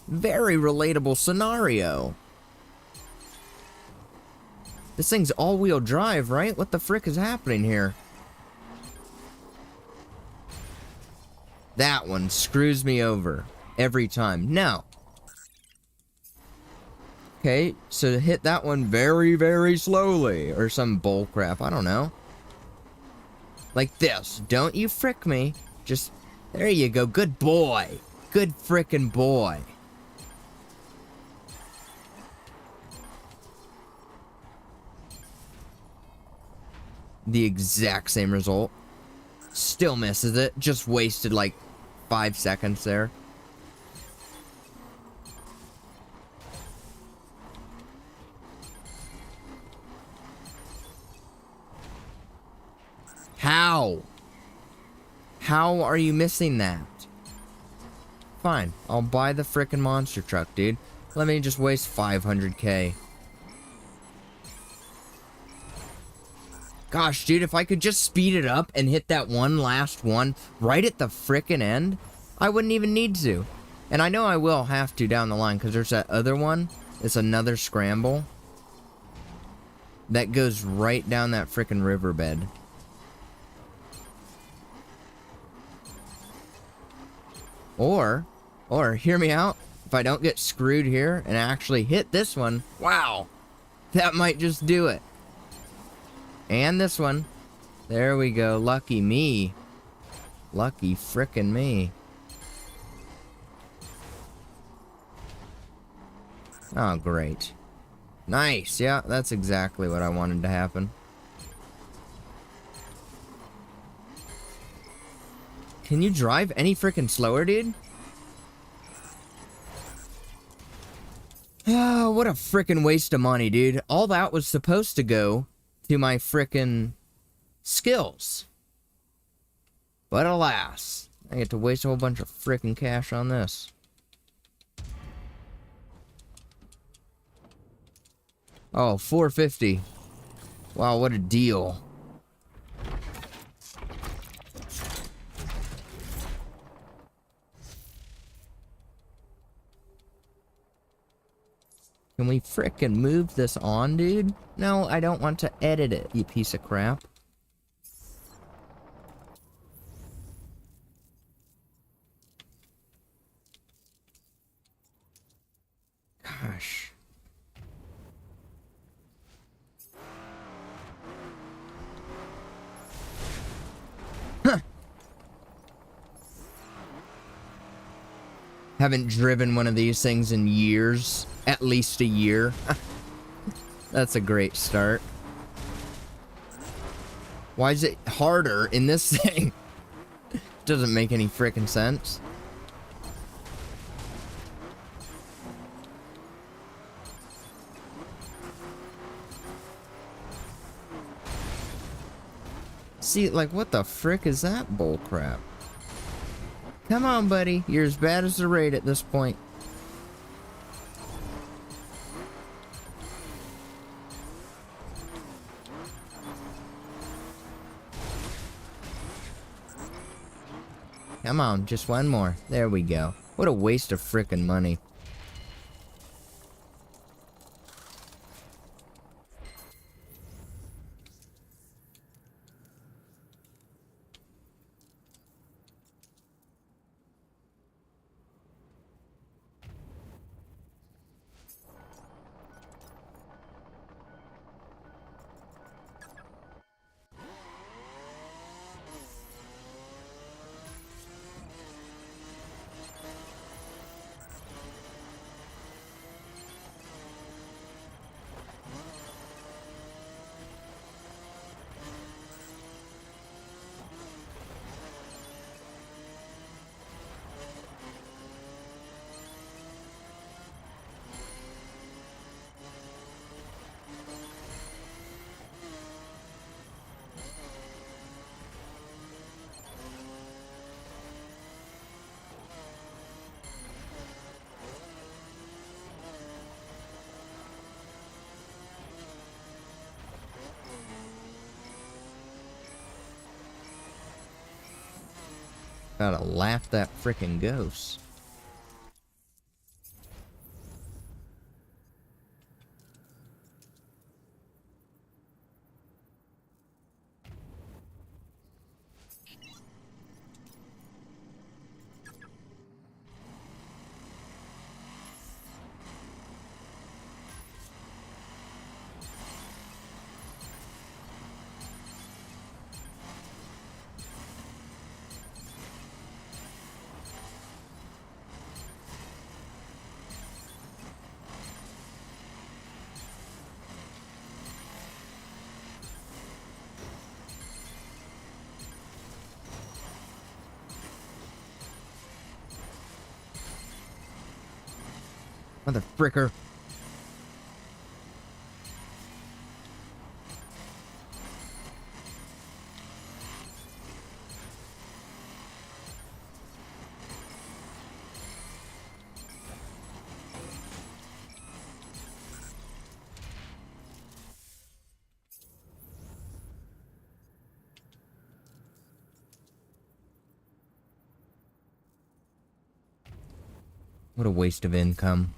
Very relatable scenario. This thing's all-wheel drive, right? What the frick is happening here? That one screws me over every time. No. Okay, so hit that one very, very slowly. Or some bull crap. I don't know. Like this. Don't you frick me. Just, there you go. Good boy. Good frickin' boy. The exact same result. Still misses it. Just wasted like 5 seconds there. How? How are you missing that? Fine, I'll buy the frickin' monster truck, dude. Let me just waste 500k. Gosh, dude, if I could just speed it up and hit that one last one right at the frickin' end, I wouldn't even need to. And I know I will have to down the line, because there's that other one. It's another scramble that goes right down that frickin' riverbed. Or, hear me out, if I don't get screwed here and actually hit this one, wow, that might just do it. And this one. There we go. Lucky me. Lucky frickin' me. Oh, great. Nice. Yeah, that's exactly what I wanted to happen. Can you drive any frickin' slower, dude? Oh, what a frickin' waste of money, dude. All that was supposed to go to my frickin' skills. But alas, I get to waste a whole bunch of frickin' cash on this. Oh, 450. Wow, what a deal. Can we frickin' move this on, dude? No, I don't want to edit it, you piece of crap. Gosh. Haven't driven one of these things in years. At least a year. That's a great start. Why is it harder in this thing? Doesn't make any freaking sense. See, like, what the frick is that bull crap? Come on, buddy. You're as bad as the raid at this point. Come on, just one more. There we go. What a waste of frickin' money. Gotta laugh that frickin' ghost. Mother fricker. What a waste of income.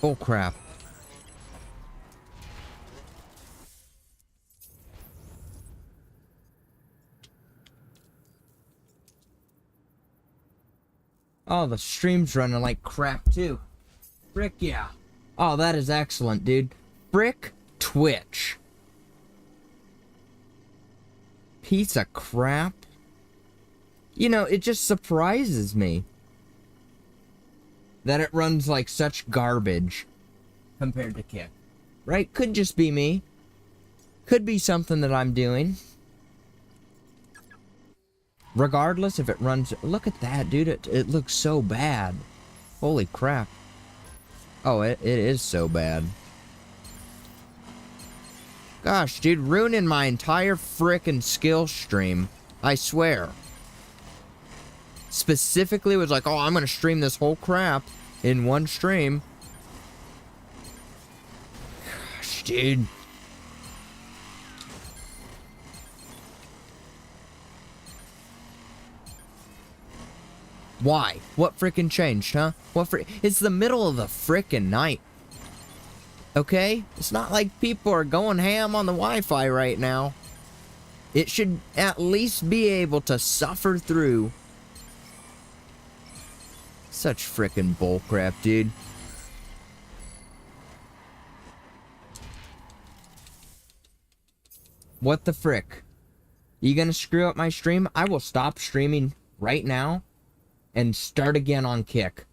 Oh crap. Oh, the stream's running like crap, too. Frick yeah. Oh, that is excellent, dude. Frick Twitch. Piece of crap. You know, it just surprises me that it runs like such garbage compared to Kick. Right? Could just be me. Could be something that I'm doing. Regardless if it runs... Look at that, dude. It looks so bad. Holy crap. Oh, it is so bad. Gosh, dude, ruining my entire frickin' skill stream. I swear. Specifically was like, oh, I'm gonna stream this whole crap in one stream. Gosh, dude. Why? What frickin' changed, huh? It's the middle of the frickin' night. Okay? It's not like people are going ham on the Wi-Fi right now. It should at least be able to suffer through such frickin' bullcrap, dude. What the frick? You gonna screw up my stream? I will stop streaming right now and start again on Kick.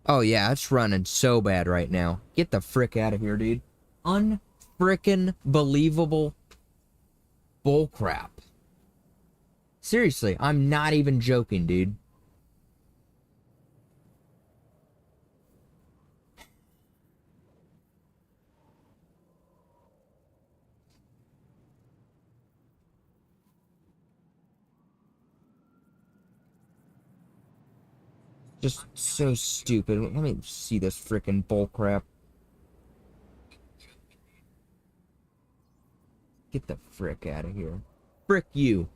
Oh yeah, it's running so bad right now. Get the frick out of here, dude. Unfrickin' believable bullcrap. Seriously, I'm not even joking, dude. Just so stupid. Let me see this frickin' bullcrap. Get the frick out of here. Frick you.